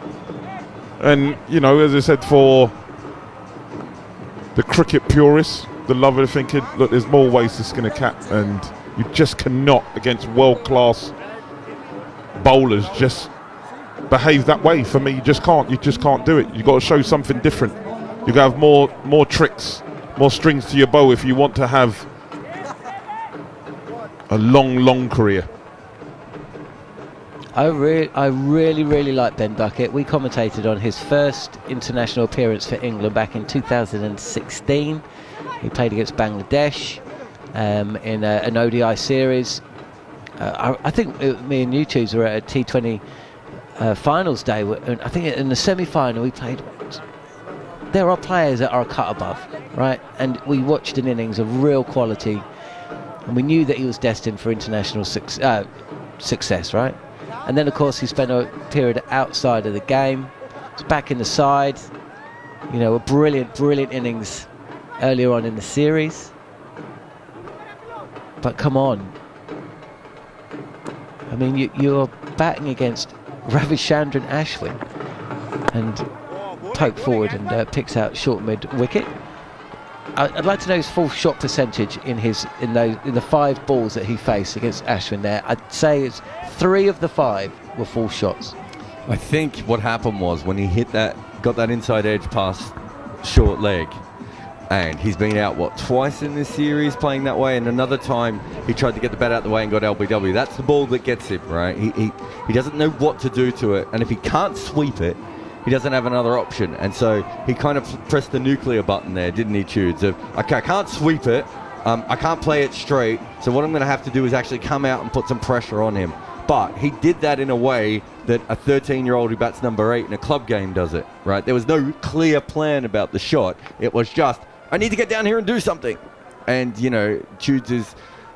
And as I said, for the cricket purists, the lover thinking, look, there's more ways to skin a cat, and you just cannot, against world-class bowlers, just behave that way. For me, you just can't do it. You've got to show something different. You've got to have more tricks, more strings to your bow if you want to have a long career. I really like Ben Duckett. We commentated on his first international appearance for England back in 2016. He played against Bangladesh in an ODI series. I think me and you two were at a T20 finals day. I think in the semi-final we played. There are players that are a cut above, right? And we watched an innings of real quality, and we knew that he was destined for international success, right? And then, of course, he spent a period outside of the game. He's back in the side. A brilliant innings earlier on in the series. But come on. I mean, you're batting against Ravichandran Ashwin, and Poke forward and picks out short mid wicket. I'd like to know his full shot percentage in the 5 balls that he faced against Ashwin there. I'd say it's 3 of the 5 were full shots. I think what happened was when he got that inside edge past short leg, and he's been out twice in this series playing that way, and another time he tried to get the bat out the way and got LBW. That's the ball that gets him, right? He doesn't know what to do to it, and if he can't sweep it, he doesn't have another option. And so he kind of pressed the nuclear button there, didn't he, Tudes? Okay, I can't sweep it, I can't play it straight, so what I'm going to have to do is actually come out and put some pressure on him. But he did that in a way that a 13-year-old who bats number 8 in a club game does it, right? There was no clear plan about the shot. It was just, I need to get down here and do something. And, you know, Tudes is,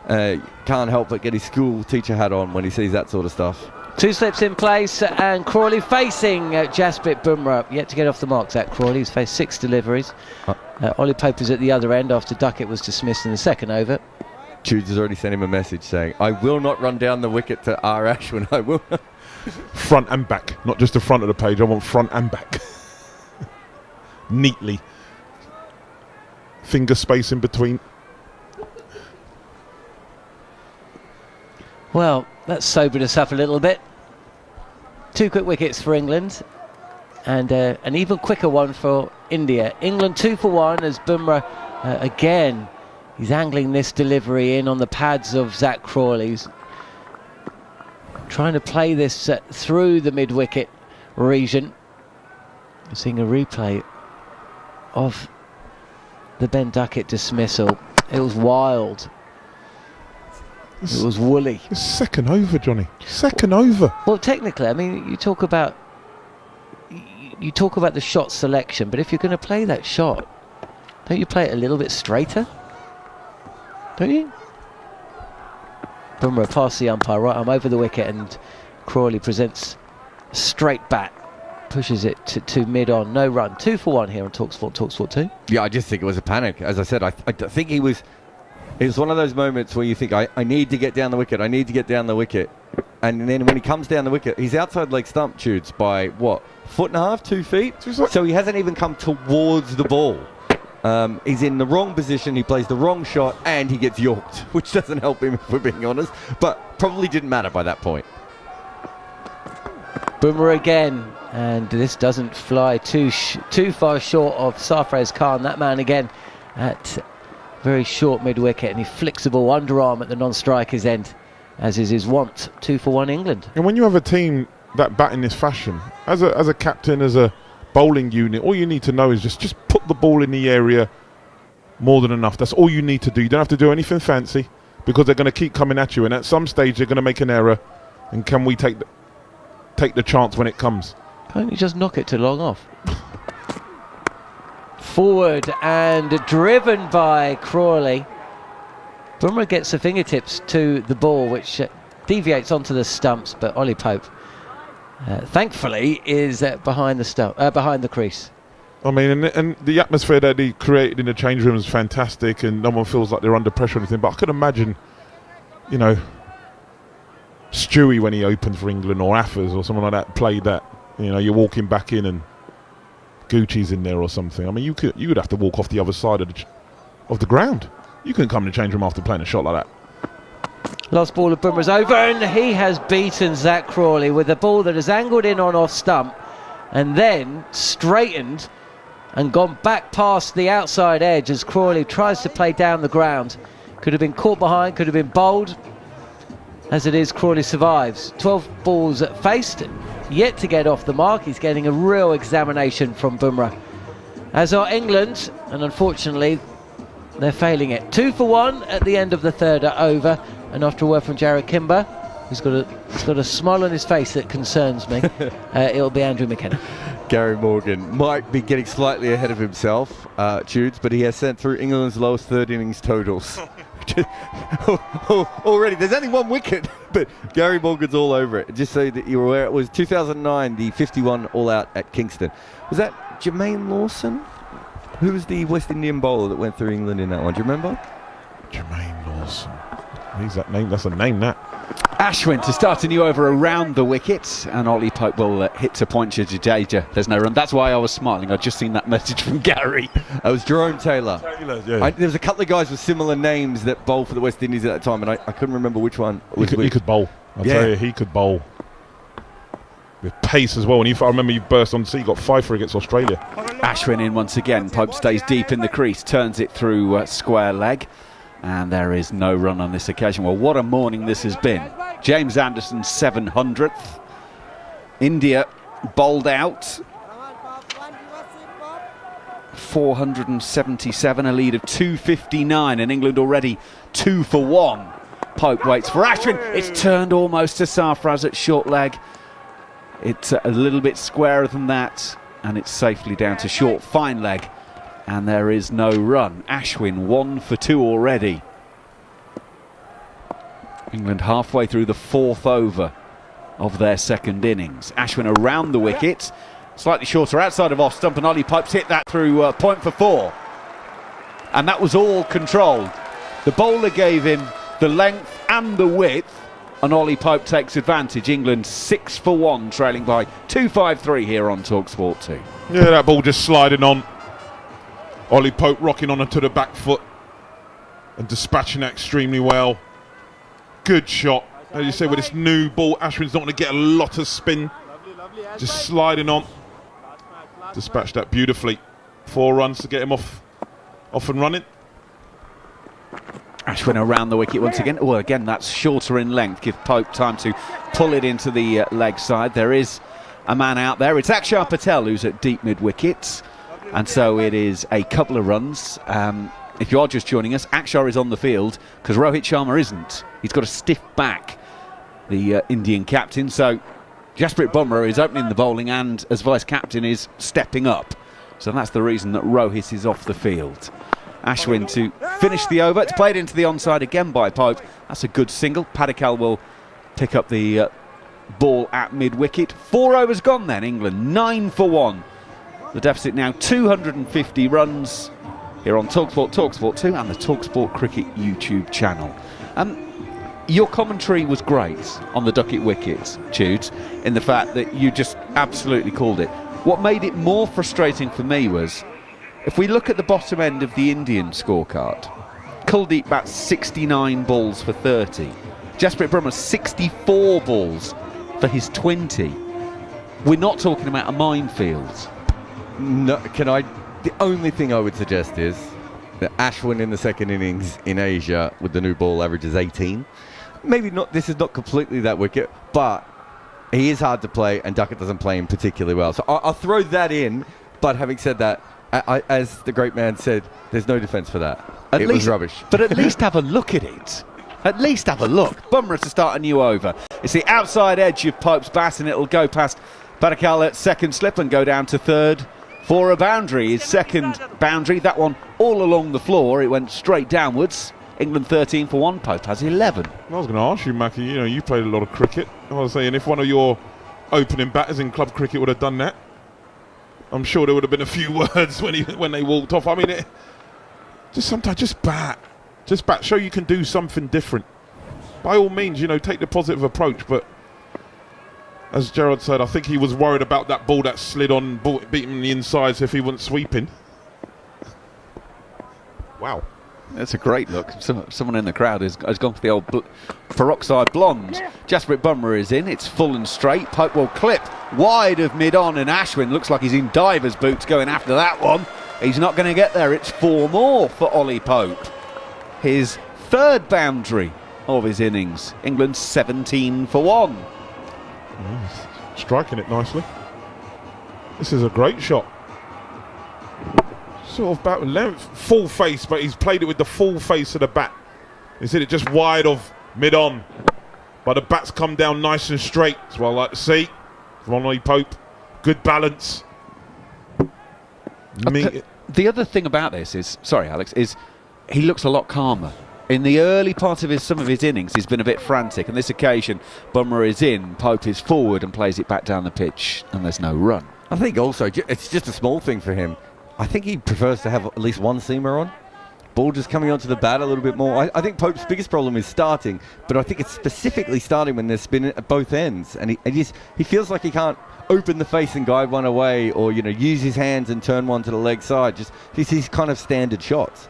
can't help but get his school teacher hat on when he sees that sort of stuff. 2 slips in place, and Crawley facing Jasprit Bumrah. Yet to get off the mark, Zach Crawley. He's faced 6 deliveries. Ollie Pope is at the other end after Duckett was dismissed in the second over. Tudes has already sent him a message saying, I will not run down the wicket to R. Ashwin. I will. Front and back, not just the front of the page. I want front and back. Neatly. Finger space in between. Well, that's sobered us up a little bit. 2 quick wickets for England, and an even quicker one for India. England 2 for 1 as Bumrah again. He's angling this delivery in on the pads of Zach Crawley. He's trying to play this through the mid-wicket region. We're seeing a replay of the Ben Duckett dismissal. It was wild. It was woolly. It's second over, Johnny. Second over. Well, technically, I mean, you talk about the shot selection, but if you're going to play that shot, don't you play it a little bit straighter? Don't you? Bumrah past the umpire, right arm over the wicket, and Crawley presents a straight bat, pushes it to mid-on, no run. 2 for 1 here on talkSPORT, talkSPORT 2. Yeah, I just think it was a panic. As I said, I think he was... It was one of those moments where you think, I need to get down the wicket, I need to get down the wicket. And then when he comes down the wicket, he's outside leg stump, Tudes, by, what, 1.5 feet, 2 feet? So he hasn't even come towards the ball. He's in the wrong position, he plays the wrong shot, and he gets yorked, which doesn't help him, if we're being honest, but probably didn't matter by that point. Bumrah again, and this doesn't fly too far short of Sarfraz Khan. That man again at very short mid-wicket, and he flicks the ball underarm at the non-striker's end, as is his wont. 2 for 1 England. And when you have a team that bat in this fashion, as a captain, as a bowling unit, all you need to know is just put the ball in the area more than enough. That's all you need to do. You don't have to do anything fancy, because they're going to keep coming at you, and at some stage they're going to make an error. And can we take the chance when it comes? Can't you just knock it to long off? Forward and driven by Crawley. Bumrah gets the fingertips to the ball, which deviates onto the stumps, but Ollie Pope thankfully is behind the crease. I mean, and the atmosphere that he created in the change room is fantastic, and no one feels like they're under pressure or anything. But I could imagine, you know, Stewie when he opened for England, or Affers or someone like that played that. You know, you're walking back in and Gucci's in there or something. I mean, you would have to walk off the other side of the ground. You couldn't come in the change room after playing a shot like that. Last ball of Bumrah's over, and he has beaten Zach Crawley with a ball that has angled in on off stump and then straightened and gone back past the outside edge as Crawley tries to play down the ground. Could have been caught behind, could have been bowled. As it is, Crawley survives. 12 balls faced, yet to get off the mark. He's getting a real examination from Bumrah, as are England, and unfortunately they're failing it. 2 for 1 at the end of the third over, and after a word from Jarrod Kimber, who's got a smile on his face that concerns me, it'll be Andrew McKenna. Gary Morgan might be getting slightly ahead of himself, Tudes, but he has sent through England's lowest third innings totals. Already, there's only 1 wicket, but Gary Morgan's all over it. Just so that you're aware, it was 2009, the 51 all-out at Kingston. Was that Jermaine Lawson? Who was the West Indian bowler that went through England in that one? Do you remember? Jermaine Lawson. Who's that name? That's a name, that. Ashwin to start a new over around the wicket, and Ollie Pope will hit to point to Jadeja. There's no run. That's why I was smiling. I'd just seen that message from Gary. It was Jerome Taylor. Yeah. There was a couple of guys with similar names that bowled for the West Indies at that time, and I couldn't remember which one. He could bowl. I'll tell you, he could bowl. With pace as well. And I remember you burst on, so you got 5 for against Australia. Ashwin in once again. Pope stays deep in the crease, turns it through square leg. And there is no run on this occasion. Well, what a morning this has been. James Anderson's 700th. India bowled out. 477, a lead of 259, and England already 2 for 1. Pope waits for Ashwin. It's turned almost to Sarfraz at short leg. It's a little bit squarer than that, and it's safely down to short fine leg, and there is no run. Ashwin 1 for 2 already. England halfway through the 4th over of their second innings. Ashwin around the wicket, slightly shorter outside of off stump, and Ollie Pope's hit that through point for 4. And that was all controlled. The bowler gave him the length and the width, and Ollie Pope takes advantage. England 6 for 1, trailing by 253 here on talkSPORT 2. Yeah, that ball just sliding on. Ollie Pope rocking on to the back foot and dispatching that extremely well. Good shot. As you say, with this new ball, Ashwin's not going to get a lot of spin. Just sliding on. Dispatched that beautifully. 4 runs to get him off and running. Ashwin around the wicket once again. Well, again, that's shorter in length. Give Pope time to pull it into the leg side. There is a man out there. It's Akshar Patel who's at deep mid-wickets. And so it is a couple of runs. If you are just joining us, Akshar is on the field because Rohit Sharma isn't. He's got a stiff back, the Indian captain. So Jasprit Bumrah is opening the bowling and, as vice-captain, is stepping up. So that's the reason that Rohit is off the field. Ashwin to finish the over. It's played into the onside again by Pope. That's a good single. Padikkal will pick up the ball at mid-wicket. 4 overs gone then, England 9 for 1. The deficit now 250 runs here on talkSPORT, talkSPORT 2 and the talkSPORT Cricket YouTube channel. Your commentary was great on the ducket wickets, Tudes, in the fact that you just absolutely called it. What made it more frustrating for me was, if we look at the bottom end of the Indian scorecard, Kuldeep bats 69 balls for 30. Jasprit Bumrah 64 balls for his 20. We're not talking about a minefield. No, the only thing I would suggest is that Ashwin in the second innings in Asia with the new ball averages 18. Maybe not. This is not completely that wicket, but he is hard to play, and Duckett doesn't play him particularly well. So I'll throw that in. But having said that, as the great man said, there's no defence for that. It was rubbish. But at least have a look at it. At least have a look. Bumrah to start a new over. It's the outside edge of Pope's bat, and it'll go past Padikkal at second slip and go down to third for a boundary. His second boundary, that one all along the floor. It went straight downwards. England 13 for 1. Pope has 11. I was going to ask you, Mackie, you played a lot of cricket. I was saying, if one of your opening batters in club cricket would have done that, I'm sure there would have been a few words when they walked off. I mean, just bat. Just bat. Show you can do something different. By all means, take the positive approach. But as Jarrod said, I think he was worried about that ball that slid on, beating the insides if he wasn't sweeping. Wow. That's a great look. Someone in the crowd has gone for the old peroxide blonde. Jasprit Bumrah is in. It's full and straight. Pope will clip wide of mid-on, and Ashwin looks like he's in diver's boots going after that one. He's not going to get there. It's 4 more for Ollie Pope. His third boundary of his innings. England 17 for 1. Striking it nicely. This is a great shot. Sort of bat length, full face, but he's played it with the full face of the bat. He's hit it just wide of mid-on, but the bat's come down nice and straight. That's what I like to see from Ollie Pope. Good balance. The other thing about this is, sorry Alex, is he looks a lot calmer. In the early part of some of his innings, he's been a bit frantic. On this occasion, Bumrah is in, Pope is forward and plays it back down the pitch, and there's no run. I think also, it's just a small thing for him. I think he prefers to have at least one seamer on. Ball just coming onto the bat a little bit more. I think Pope's biggest problem is starting, but I think it's specifically starting when there's spin at both ends. And he feels like he can't open the face and guide one away, or use his hands and turn one to the leg side. Just these kind of standard shots.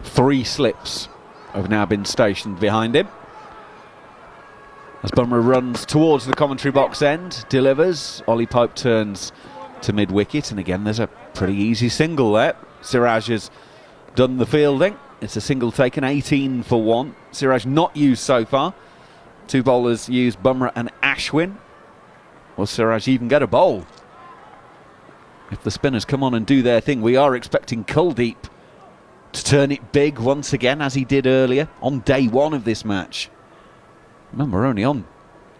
3 slips have now been stationed behind him. As Bumrah runs towards the commentary box end, delivers. Ollie Pope turns to mid-wicket, and again there's a pretty easy single there. Siraj has done the fielding. It's a single taken, 18 for 1. Siraj not used so far. 2 bowlers used, Bumrah and Ashwin. Will Siraj even get a bowl? If the spinners come on and do their thing, we are expecting Kuldeep to turn it big once again, as he did earlier on day 1 of this match. Remember, we're only on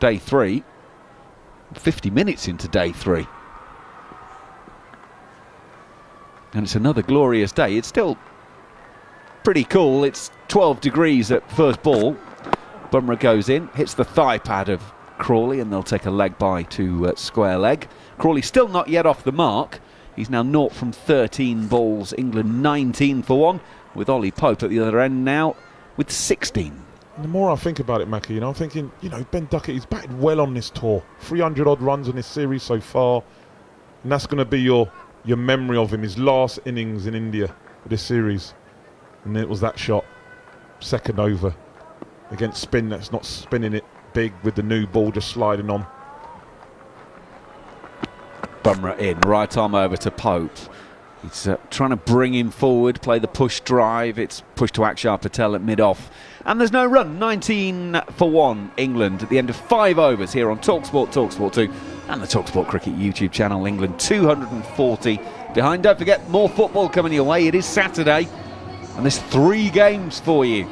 day 3, 50 minutes into day 3. And it's another glorious day. It's still pretty cool. It's 12 degrees at first ball. Bumrah goes in, hits the thigh pad of Crawley, and they'll take a leg bye to square leg. Crawley still not yet off the mark. He's now 0 from 13 balls. England 19 for 1, with Ollie Pope at the other end now with 16. The more I think about it, Mackie, I'm thinking, Ben Duckett, he's batted well on this tour. 300 odd runs in this series so far. And that's going to be your memory of him, his last innings in India for this series. And it was that shot, second over, against spin that's not spinning it big, with the new ball just sliding on. Bumrah in, right arm over to Pope. He's trying to bring him forward, play the push drive. It's pushed to Akshar Patel at mid-off. And there's no run. 19 for 1 England at the end of 5 overs here on talkSPORT, talkSPORT 2 and the talkSPORT Cricket YouTube channel. England 240 behind. Don't forget, more football coming your way. It is Saturday and there's 3 games for you.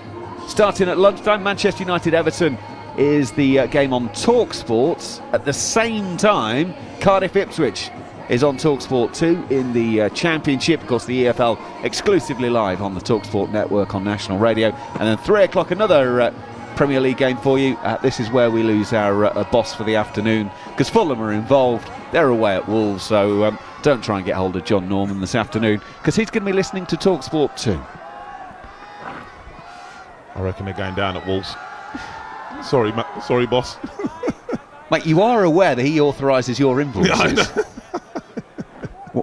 Starting at lunchtime, Manchester United Everton is the game on talkSPORT. At the same time, Cardiff Ipswich is on talkSPORT 2 in the Championship. Of course, the EFL exclusively live on the talkSPORT network on national radio. And then 3 o'clock, another Premier League game for you. This is where we lose our boss for the afternoon, because Fulham are involved. They're away at Wolves, so don't try and get hold of John Norman this afternoon, because he's going to be listening to talkSPORT 2. I reckon they're going down at Wolves. Sorry, boss. Mate, you are aware that he authorises your invoices. Yeah,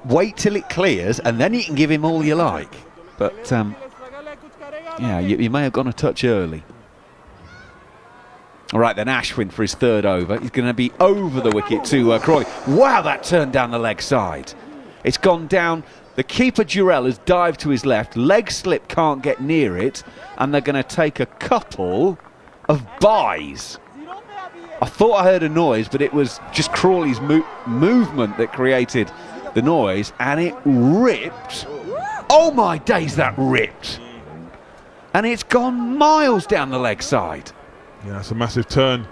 wait till it clears and then you can give him all you like. But, yeah, you may have gone a touch early. All right, then Ashwin for his 3rd over. He's going to be over the wicket to Crawley. Wow, that turned down the leg side. It's gone down. The keeper, Jarrod, has dived to his left. Leg slip, can't get near it. And they're going to take a couple of byes. I thought I heard a noise, but it was just Crawley's movement that created the noise, and it ripped. Oh my days, that ripped. And it's gone miles down the leg side. Yeah, that's a massive turn.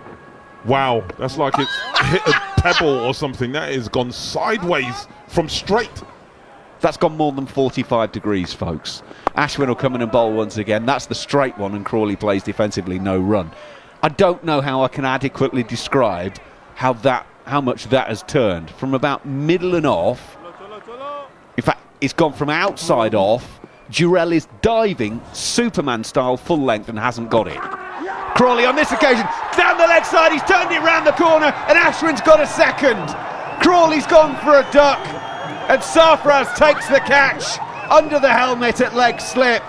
Wow, that's like it's hit a pebble or something. That has gone sideways from straight. That's gone more than 45 degrees, folks. Ashwin will come in and bowl once again. That's the straight one, and Crawley plays defensively, no run. I don't know how I can adequately describe how much that has turned from about middle and off. In fact, it's gone from outside off. Jarrod is diving Superman style full length and hasn't got it. Crawley on this occasion down the leg side, he's turned it round the corner and Ashwin's got a second. Crawley's gone for a duck and Sarfraz takes the catch under the helmet at leg slip.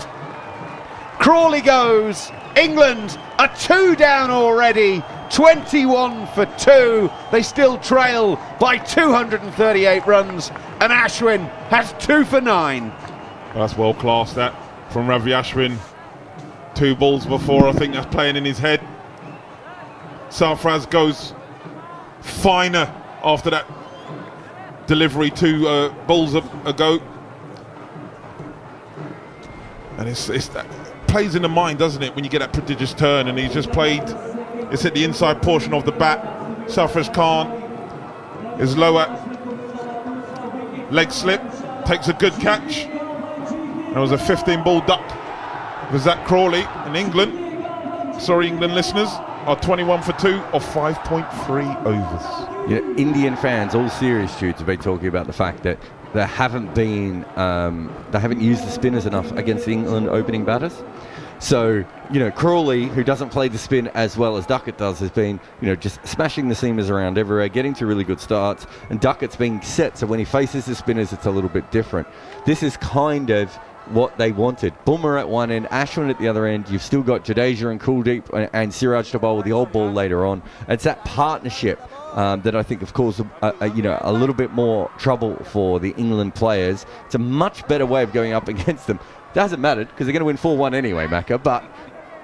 Crawley goes. England are 2 down already, 21 for 2. They still trail by 238 runs, and Ashwin has 2 for 9. Well, that's well class, that from Ravi Ashwin. 2 balls before, I think that's playing in his head. Sarfraz goes finer after that delivery 2 balls ago, and it's that plays in the mind, doesn't it, when you get that prodigious turn, and he's just played, it's hit the inside portion of the bat. Sarfraz Khan is lower, leg slip, takes a good catch. That was a 15-ball duck for Zach Crawley, and England listeners, are 21 for 2 of 5.3 overs. You know, Indian fans, all serious dudes, have been talking about the fact that they haven't used the spinners enough against the England opening batters. So, Crawley, who doesn't play the spin as well as Duckett does, has been, just smashing the seamers around everywhere, getting to really good starts, and Duckett's being set, so when he faces the spinners, it's a little bit different. This is kind of what they wanted. Bumrah at one end, Ashwin at the other end. You've still got Jadeja and Kuldeep and Siraj to bowl with the old ball later on. It's that partnership that I think have caused a little bit more trouble for the England players. It's a much better way of going up against them. Doesn't matter because they're going to win 4-1 anyway, Macca, but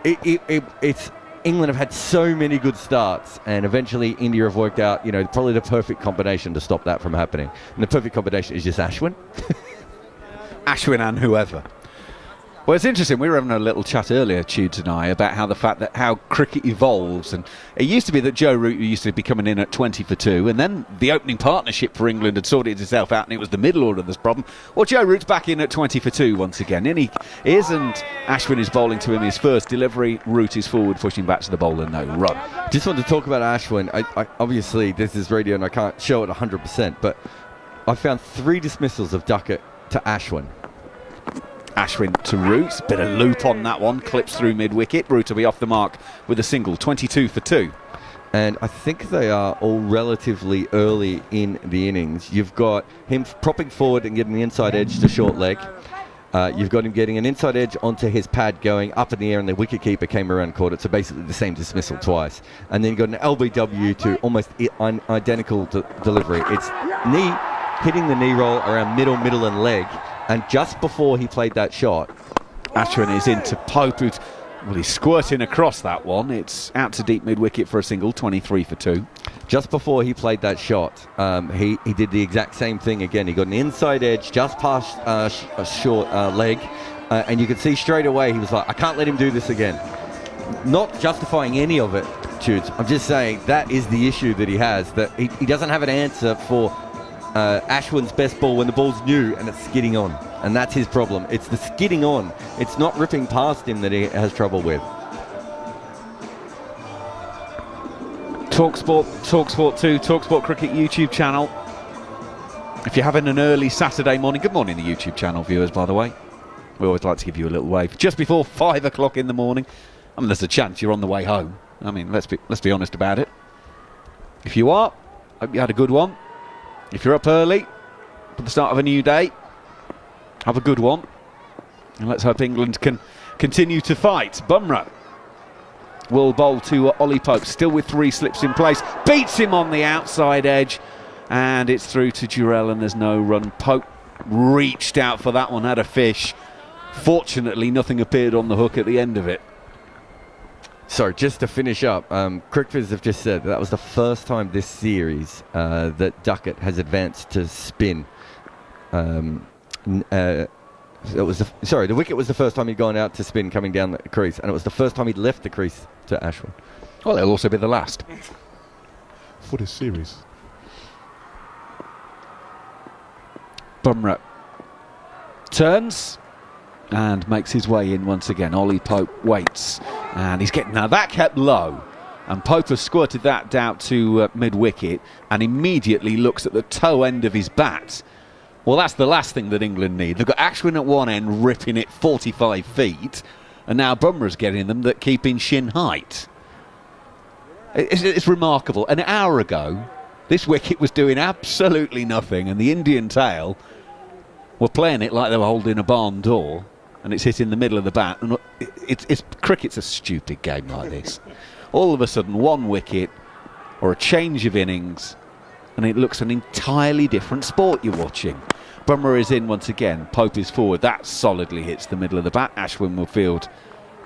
it's England have had so many good starts, and eventually India have worked out, you know, probably the perfect combination to stop that from happening. And the perfect combination is just Ashwin. Ashwin and whoever. Well, it's interesting. We were having a little chat earlier, Tudes and I, about how cricket evolves. And it used to be that Joe Root used to be coming in at 20 for 2, and then the opening partnership for England had sorted itself out, and it was the middle order that's problem. Well, Joe Root's back in at 20 for 2 once again. And he is, and Ashwin is bowling to him his first delivery. Root is forward, pushing back to the bowler, no run. Just want to talk about Ashwin. I obviously, this is radio and I can't show it 100%, but I found 3 dismissals of Duckett to Ashwin. Ashwin to Root, bit of loop on that one, clips through mid-wicket. Root will be off the mark with a single, 22 for 2. And I think they are all relatively early in the innings. You've got him propping forward and getting the inside edge to short leg. You've got him getting an inside edge onto his pad going up in the air, and the wicketkeeper came around and caught it. So basically the same dismissal twice. And then you've got an LBW to almost identical delivery. It's knee, hitting the knee roll around middle and leg. And just before he played that shot, Ashwin is into Pope, who's, well, he's squirting across that one. It's out to deep mid-wicket for a single, 23 for 2. Just before he played that shot, he did the exact same thing again. He got an inside edge just past a short leg, and you could see straight away he was like, I can't let him do this again. Not justifying any of it, Tudes. I'm just saying that is the issue that he has, that he doesn't have an answer for Ashwin's best ball when the ball's new and it's skidding on, and that's his problem. It's the skidding on. It's not ripping past him that he has trouble with. talkSPORT 2, talkSPORT Cricket YouTube channel. If you're having an early Saturday morning, good morning the YouTube channel viewers, by the way. We always like to give you a little wave just before 5 o'clock in the morning. I mean, there's a chance you're on the way home. I mean, let's be honest about it. If you are, hope you had a good one. If you're up early for the start of a new day, have a good one. And let's hope England can continue to fight. Bumrah will bowl to Ollie Pope, still with 3 slips in place. Beats him on the outside edge. And it's through to Jarrod, and there's no run. Pope reached out for that one, had a fish. Fortunately, nothing appeared on the hook at the end of it. So just to finish up, Cricketers have just said that was the first time this series that Duckett has advanced to spin. The wicket was the first time he'd gone out to spin coming down the crease, and it was the first time he'd left the crease to Ashwin. Well, it'll also be the last. For this series. Bumrah turns and makes his way in once again. Ollie Pope waits, and he's getting, now that kept low, and Pope has squirted that down to mid-wicket and immediately looks at the toe end of his bat. Well, that's the last thing that England need. They've got Ashwin at one end ripping it 45 feet, and now Bumrah's getting them that keep in shin height. It's remarkable. An hour ago, this wicket was doing absolutely nothing, and the Indian tail were playing it like they were holding a barn door, and it's hit in the middle of the bat. And cricket's a stupid game like this. All of a sudden, one wicket or a change of innings, and it looks an entirely different sport you're watching. Bumrah is in once again. Pope is forward. That solidly hits the middle of the bat. Ashwin will field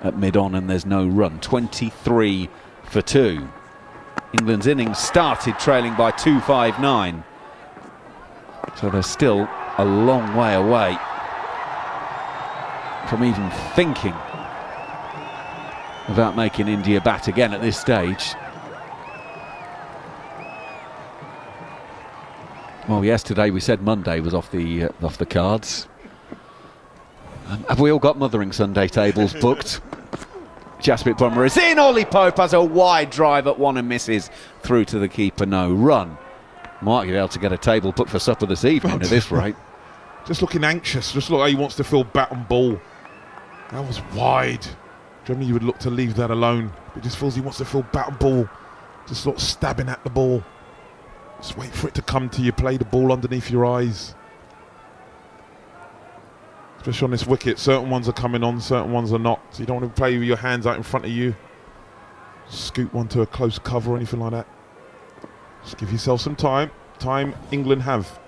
at mid-on, and there's no run. 23 for 2. England's innings started trailing by 259. So they're still a long way away from even thinking about making India bat again at this stage. Well, yesterday we said Monday was off the cards. Have we all got Mothering Sunday tables booked? Jasprit Bumrah is in. Ollie Pope has a wide drive at one and misses through to the keeper. No run. Might be able to get a table booked for supper this evening at this rate. Just looking anxious. Just look like he wants to fill bat and ball. That was wide. Generally you would look to leave that alone. It just feels he wants to fill bat and ball. Just sort of stabbing at the ball. Just wait for it to come to you. Play the ball underneath your eyes. Especially on this wicket. Certain ones are coming on, certain ones are not. So you don't want to play with your hands out in front of you. Scoot one to a close cover or anything like that. Just give yourself some time. Time England have.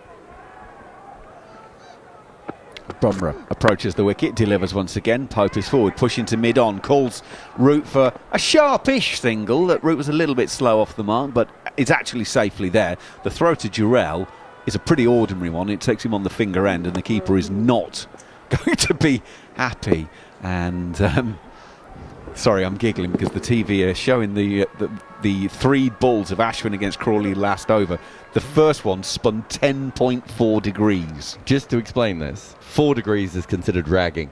Bumrah approaches the wicket, delivers once again. Pope is forward, pushing to mid-on, calls Root for a sharpish single. That Root was a little bit slow off the mark, but it's actually safely there. The throw to Jarrod is a pretty ordinary one. It takes him on the finger end, and the keeper is not going to be happy. And sorry, I'm giggling because the TV are showing the 3 balls of Ashwin against Crawley last over. The first one spun 10.4 degrees. Just to explain this, 4 degrees is considered ragging.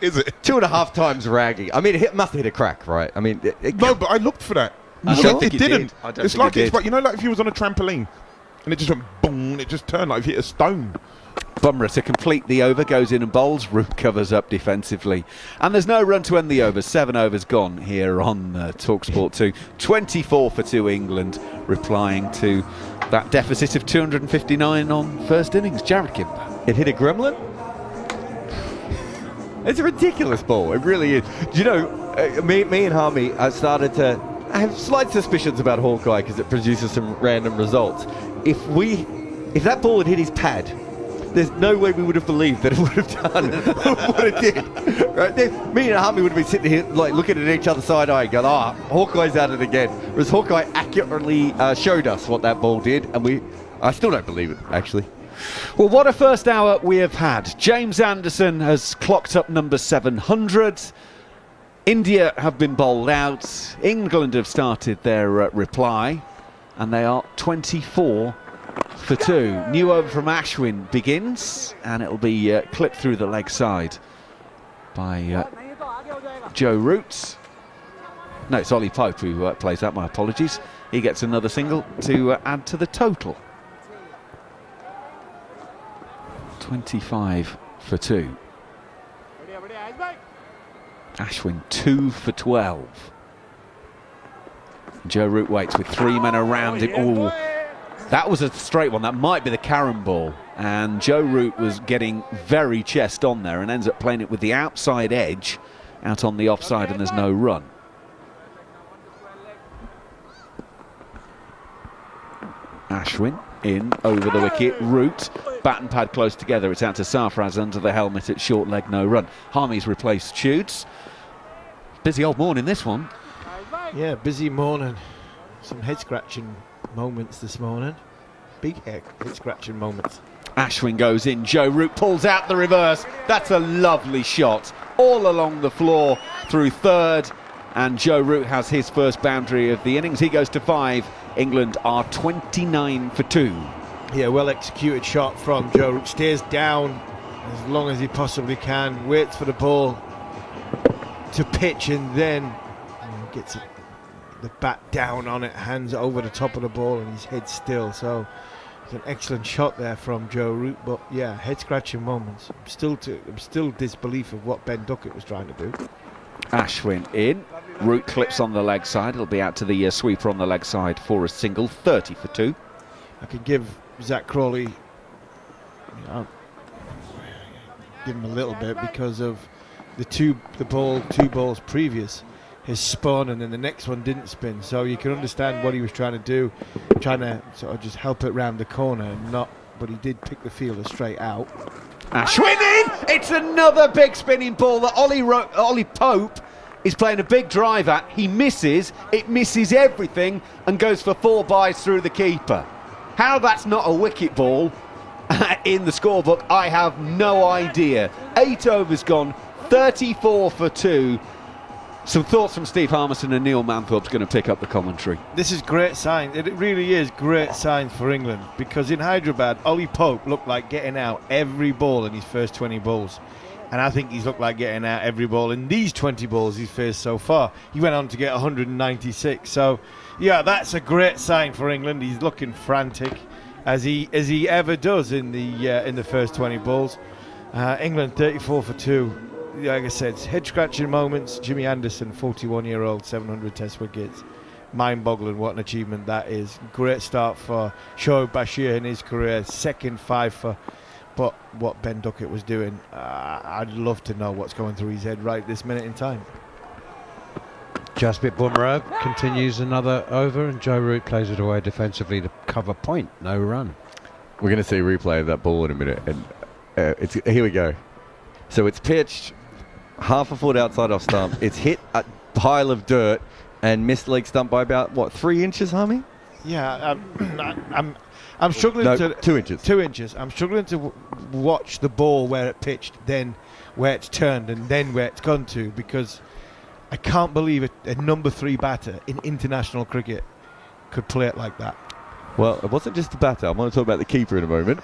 Is it? 2.5 times ragging. I mean, it must have hit a crack, right? I mean, No, but I looked for that. I don't think It it didn't. did. I don't It's think like it it's did. like, you know, like if you was on a trampoline and it just went boom, and it just turned like if you hit a stone. Bumrah to complete the over, goes in and bowls. Root covers up defensively. And there's no run to end the over. 7 overs gone here on talkSPORT 2. 24 for 2 England, replying to that deficit of 259 on first innings. Jarrod Kimber. it hit a gremlin. It's a ridiculous ball. It really is. Do you know, me and Harmy started to I have slight suspicions about Hawkeye because it produces some random results. If that ball had hit his pad, there's no way we would have believed that it would have done what it did. Right? Me and Harmy would have been sitting here like looking at each other side eye, going, Hawkeye's at it again. Whereas Hawkeye accurately showed us what that ball did, and I still don't believe it, actually. Well, what a first hour we have had. James Anderson has clocked up number 700. India have been bowled out. England have started their reply, and they are 24 for 2. New over from Ashwin begins, and it'll be clipped through the leg side by Joe Root. No, it's Ollie Pope who plays that, my apologies. He gets another single to add to the total. 25 for 2. Ashwin 2 for 12. Joe Root waits with 3 men around him. Oh, that was a straight one. That might be the Karen ball. And Joe Root was getting very chest on there and ends up playing it with the outside edge out on the offside, and there's no run. Ashwin in over the wicket. Root, bat and pad close together. It's out to Sarfraz under the helmet at short leg, no run. Harmy's replaced Shoots. Busy old morning this one. Yeah, busy morning. Some head scratching moments this morning. Big head scratching moments. Ashwin goes in. Joe Root pulls out the reverse. That's a lovely shot all along the floor through third, and Joe Root has his first boundary of the innings. He goes to 5. England are 29 for 2. Yeah, well executed shot from Joe Root. Stays down as long as he possibly can. Waits for the ball to pitch, and then gets the bat down on it, hands it over the top of the ball, and his head still. So it's an excellent shot there from Joe Root. But yeah, head scratching moments. I'm still disbelief of what Ben Duckett was trying to do. Ashwin in. Root clips on the leg side. It'll be out to the sweeper on the leg side for a single. 30 for 2. I could give Zach Crawley, give him a little bit because of the two balls previous. His spun, and then the next one didn't spin. So you can understand what he was trying to do, trying to sort of just help it round the corner, and not. But he did pick the fielder straight out. Ashwin in. It's another big spinning ball that Ollie Pope is playing a big drive at. He misses. It misses everything and goes for 4 byes through the keeper. How that's not a wicket ball in the scorebook, I have no idea. 8 overs gone, 34 for 2. Some thoughts from Steve Harmison, and Neil Manthorp's going to pick up the commentary. This is great sign. It really is great signs for England, because in Hyderabad, Ollie Pope looked like getting out every ball in his first 20 balls. And I think he's looked like getting out every ball in these 20 balls he's faced so far. He went on to get 196. So, yeah, that's a great sign for England. He's looking frantic, as he ever does in the first 20 balls. England 34 for 2. Like I said, head-scratching moments. Jimmy Anderson, 41-year-old, 700 test wickets. Mind-boggling what an achievement that is. Great start for Shoaib Bashir in his career. Second 5 for... But what Ben Duckett was doing, I'd love to know what's going through his head right this minute in time. Jasprit Bumrah continues another over, and Joe Root plays it away defensively to cover point. No run. We're going to see a replay of that ball in a minute, and here we go. So it's pitched half a foot outside off stump. It's hit a pile of dirt and missed leg stump by about, what, 3 inches, Harmy? Yeah, I'm struggling to 2 inches. 2 inches. I'm struggling to watch the ball where it pitched, then where it's turned, and then where it's gone to, because I can't believe a number 3 batter in international cricket could play it like that. Well, it wasn't just the batter. I want to talk about the keeper in a moment.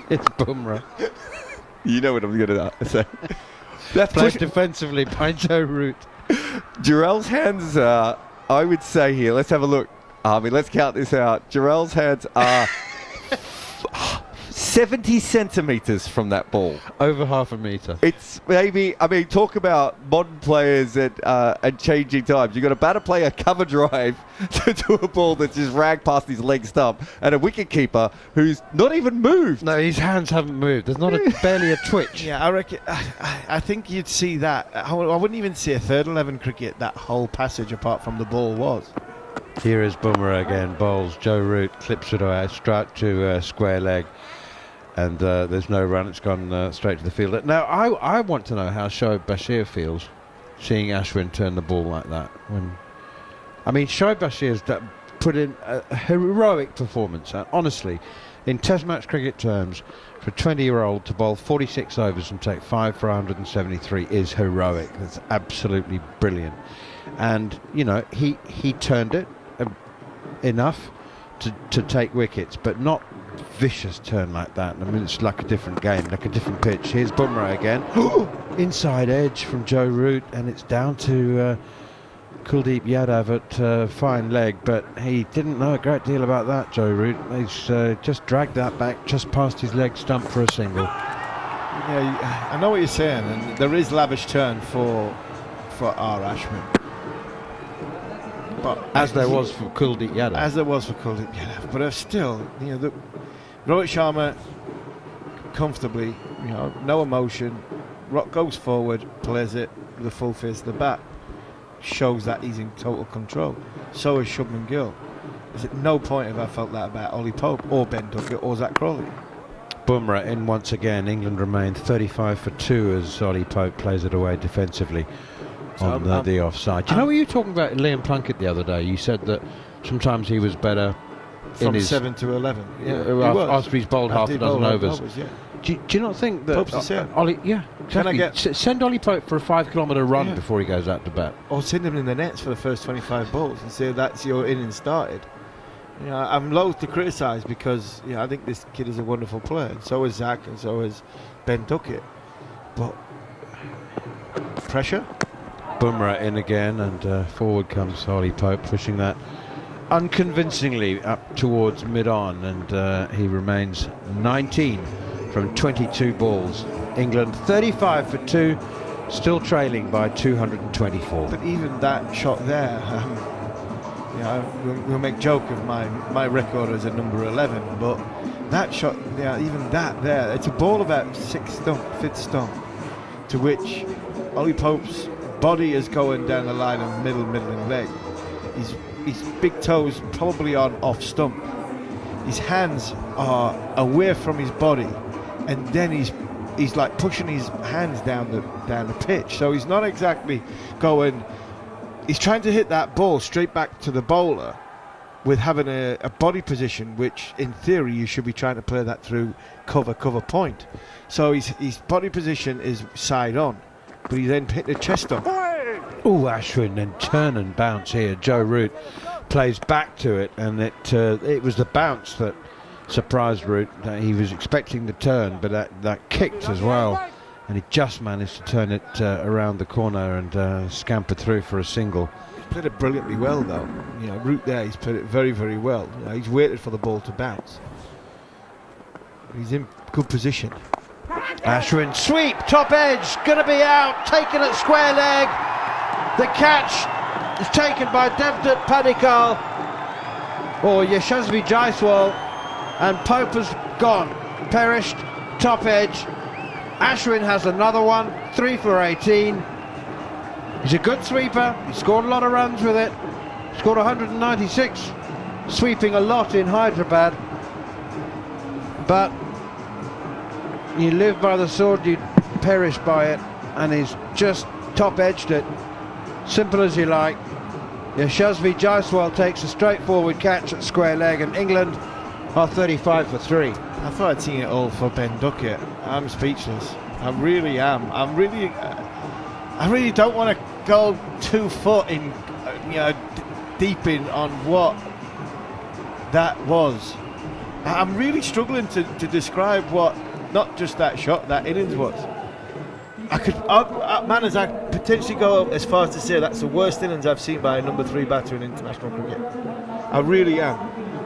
It's Bumrah. You know what I'm going to say. That's played defensively by Joe Root. Jarrell's hands are, I would say here, let's have a look. Let's count this out. Jarrell's hands are 70 centimetres from that ball. Over half a metre. It's maybe, talk about modern players and changing times. You've got a batter play a cover drive to a ball that just ragged past his leg stump, and a wicket keeper who's not even moved. No, his hands haven't moved. There's not barely a twitch. Yeah, I reckon. I think you'd see that. I wouldn't even see a third 11 cricket that whole passage apart from the ball was. Here is Bumrah again, bowls. Joe Root clips it away, straight to square leg, and there's no run. It's gone straight to the fielder. Now, I want to know how Shoaib Bashir feels seeing Ashwin turn the ball like that. Shoaib Bashir's put in a heroic performance. Honestly, in Test match cricket terms, for a 20-year-old to bowl 46 overs and take 5 for 173 is heroic. That's absolutely brilliant. And, he turned it enough to take wickets, but not vicious turn like that. It's like a different game, like a different pitch. Here's Bumrah again. Inside edge from Joe Root, and it's down to Kuldeep Yadav at fine leg, but he didn't know a great deal about that, Joe Root. He's just dragged that back just past his leg stump for a single. Yeah, I know what you're saying, and there is lavish turn for R. Ashwin. But as there was for Kuldeep Yadav. But still, Rohit Sharma comfortably, no emotion, goes forward, plays it with a full face of the bat, shows that he's in total control. So is Shubman Gill. There's at no point have I felt that about Ollie Pope or Ben Duckett or Zach Crawley. Bumrah in once again. England remain 35 for 2 as Ollie Pope plays it away defensively on the offside. Do you know what you were talking about Liam Plunkett the other day? You said that sometimes he was better from 7 to 11. After he's bowled half a dozen overs. Do you not think that Pope's the same. Ollie? Yeah, exactly. Send Ollie Pope for a 5-kilometre run before he goes out to bat, or send him in the nets for the first 25 balls and say that's your innings started. I'm loath to criticise because I think this kid is a wonderful player, and so is Zach, and so is Ben Duckett. But pressure. Bumrah in again, and forward comes Ollie Pope, pushing that unconvincingly up towards mid-on, and he remains 19 from 22 balls. England 35 for 2, still trailing by 224. But even that shot there, we'll make joke of my record as a number 11, but that shot, even that there, it's a ball about 5th stump, to which Ollie Pope's body is going down the line of middling leg. His big toes probably on off stump. His hands are away from his body, and then he's like pushing his hands down the pitch. So he's not exactly going. He's trying to hit that ball straight back to the bowler with having a body position, which in theory you should be trying to play that through cover point. So his body position is side on, but he then hit the chest on. Oh, Ashwin, then turn and bounce here. Joe Root plays back to it, and it was the bounce that surprised Root. He was expecting the turn, but that kicked as well, and he just managed to turn it around the corner and scamper through for a single. He's played it brilliantly well, though. Root there, he's played it very, very well. He's waited for the ball to bounce. He's in good position. Ashwin, sweep, top edge, gonna be out, taken at square leg. The catch is taken by Devdutt Padikkal or Yashasvi Jaiswal, and Pope has gone, perished, top edge. Ashwin has another one, 3 for 18. He's a good sweeper, he scored a lot of runs with it, scored 196, sweeping a lot in Hyderabad. but you live by the sword, you perish by it, and he's just top-edged it. Simple as you like. Yashasvi Jaiswal takes a straightforward catch at square leg, and England are 35 for 3. I thought I'd seen it all for Ben Duckett. I'm speechless. I really am. I really don't want to go 2 foot in, deep in on what that was. I'm really struggling to describe what, not just that shot, that innings was. I potentially go as far as to say that's the worst innings I've seen by a number 3 batter in international cricket. I really am.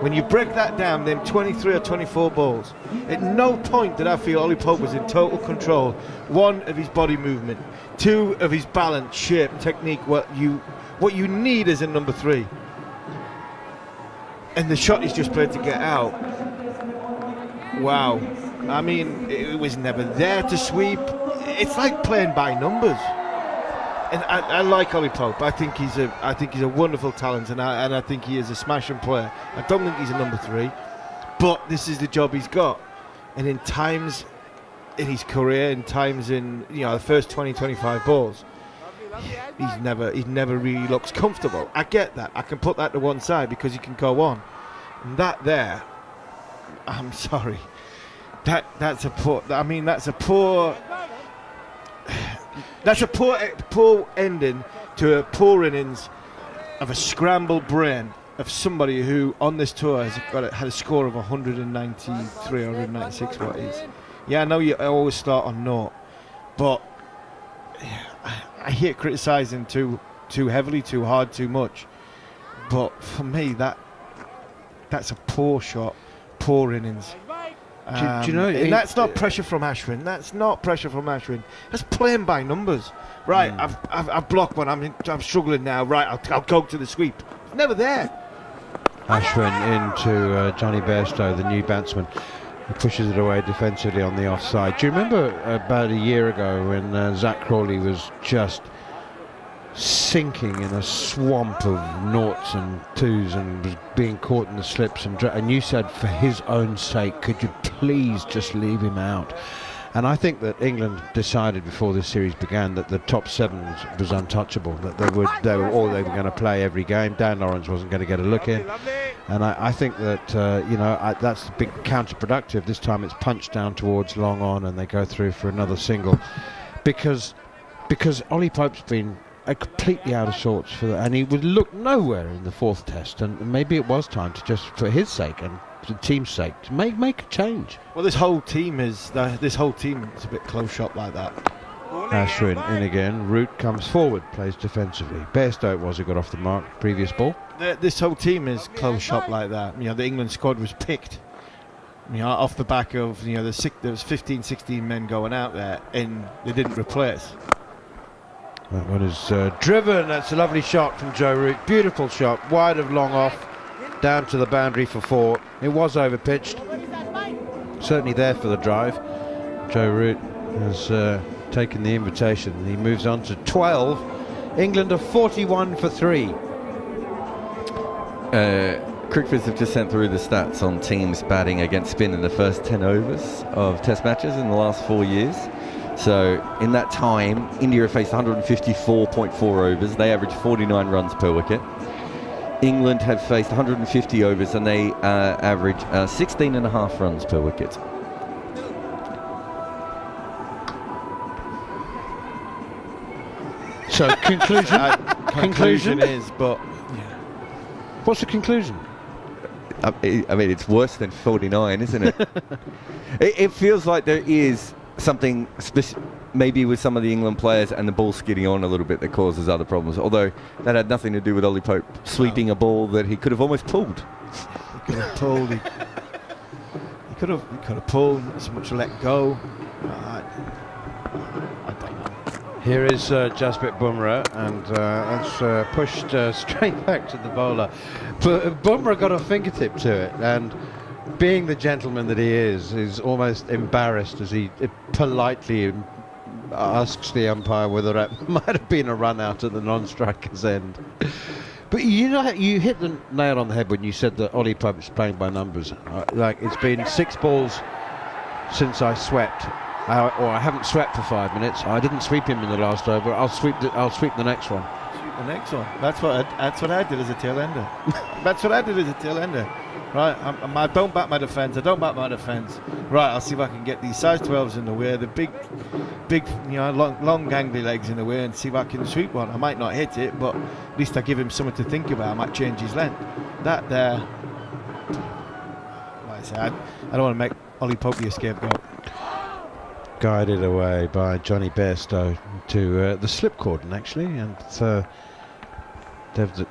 When you break that down, them 23 or 24 balls, at no point did I feel Ollie Pope was in total control. 1, of his body movement, 2, of his balance, shape, technique, what you need as a number 3. And the shot he's just played to get out. Wow. I mean, it was never there to sweep. It's like playing by numbers. And I like Ollie Pope. I think he's a wonderful talent, and I think he is a smashing player. I don't think he's a number 3, but this is the job he's got. And in times in his career, in times in the first 20-25 balls, he never really looks comfortable. I get that. I can put that to one side because he can go on. And that there, I'm sorry, that's a poor. I mean, that's a poor. That's a poor ending to a poor innings of a scrambled brain of somebody who on this tour had a score of 193 or 196, what it is. Yeah, I know you always start on naught, but I hate criticising too heavily, too hard, too much. But for me, that's a poor shot, poor innings. Do you know? And that's not pressure from Ashwin. That's not pressure from Ashwin. That's playing by numbers. Right, I've blocked one. I'm struggling now. Right, I'll go to the sweep. It's never there. Ashwin into Johnny Bairstow, the new batsman. He pushes it away defensively on the offside. Do you remember about a year ago when Zach Crawley was just sinking in a swamp of noughts and twos and was being caught in the slips, and you said, for his own sake, could you please just leave him out? And I think that England decided before this series began that the top 7 was untouchable, that they were going to play every game. Dan Lawrence wasn't going to get a look in, and I think that that's big counterproductive. This time it's punched down towards long on, and they go through for another single because Ollie Pope's been completely out of sorts for that, and he would look nowhere in the 4th test, and maybe it was time to just, for his sake and the team's sake, to make a change. Well, this whole team is a bit close shot like that. Ashwin in again. Root comes forward, plays defensively. Bairstow it was who got off the mark previous ball. This whole team is close shot like that. The England squad was picked off the back of there was 15-16 men going out there, and they didn't replace. That one is driven. That's a lovely shot from Joe Root. Beautiful shot, wide of long off, down to the boundary for 4. It was over pitched. Certainly there for the drive. Joe Root has taken the invitation. He moves on to 12. England are 41 for 3. Cricketers have just sent through the stats on teams batting against spin in the first 10 overs of Test matches in the last 4 years. So in that time, India have faced 154.4 overs. They average 49 runs per wicket. England have faced 150 overs, and they average 16.5 runs per wicket. So conclusion? Conclusion is, but what's the conclusion? I mean, it's worse than 49, isn't it? It feels like there is something maybe with some of the England players and the ball skidding on a little bit that causes other problems, although that had nothing to do with Ollie Pope sweeping a ball that he could have almost pulled. He could have pulled. He could have pulled. So much let go. I don't know. Here is Jasprit Bumrah, and that's pushed straight back to the bowler. But Bumrah got a fingertip to it, and being the gentleman that he is almost embarrassed as he politely asks the umpire whether that might have been a run out at the non-striker's end. But you know, you hit the nail on the head when you said that Ollie Pope is playing by numbers. Like, it's been 6 balls since I swept, or I haven't swept for 5 minutes. I didn't sweep him in the last over. I'll sweep the next one. Sweep the next one. That's what I did as a tail ender. That's what I did as a tail ender. Right, I don't back my defence. Right, I'll see if I can get these size 12s in the way, the big, long gangly legs in the way, and see if I can sweep one. I might not hit it, but at least I give him something to think about. I might change his length. That there, like I said, I don't want to make Ollie Pope be a scapegoat. Guided away by Johnny Bairstow to the slip cordon, actually, and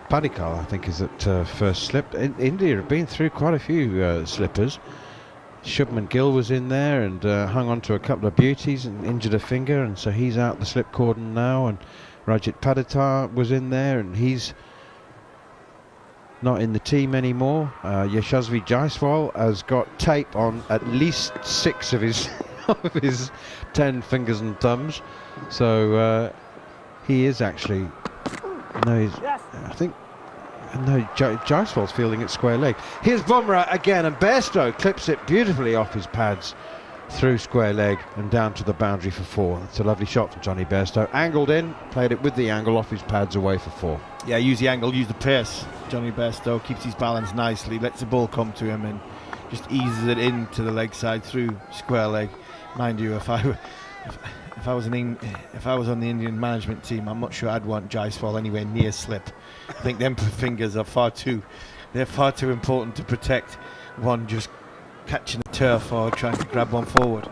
Batty, I think, is at first slip. India have been through quite a few slippers. Shubman Gill was in there and hung on to a couple of beauties and injured a finger, and so he's out the slip cordon now. And Rajat Paditar was in there, and he's not in the team anymore. Yashasvi Jaiswal has got tape on at least 6 of his of his 10 fingers and thumbs, so he is actually. No, Jaiswal's fielding it square leg. Here's Bumrah again, and Bairstow clips it beautifully off his pads through square leg and down to the boundary for 4. It's a lovely shot from Johnny Bairstow. Angled in, played it with the angle off his pads away for 4. Yeah, use the angle, use the pace. Johnny Bairstow keeps his balance nicely, lets the ball come to him, and just eases it into the leg side through square leg. Mind you, if I was on the Indian management team, I'm not sure I'd want Jaiswal anywhere near slip. I think them fingers are far too important to protect one just catching the turf or trying to grab one forward.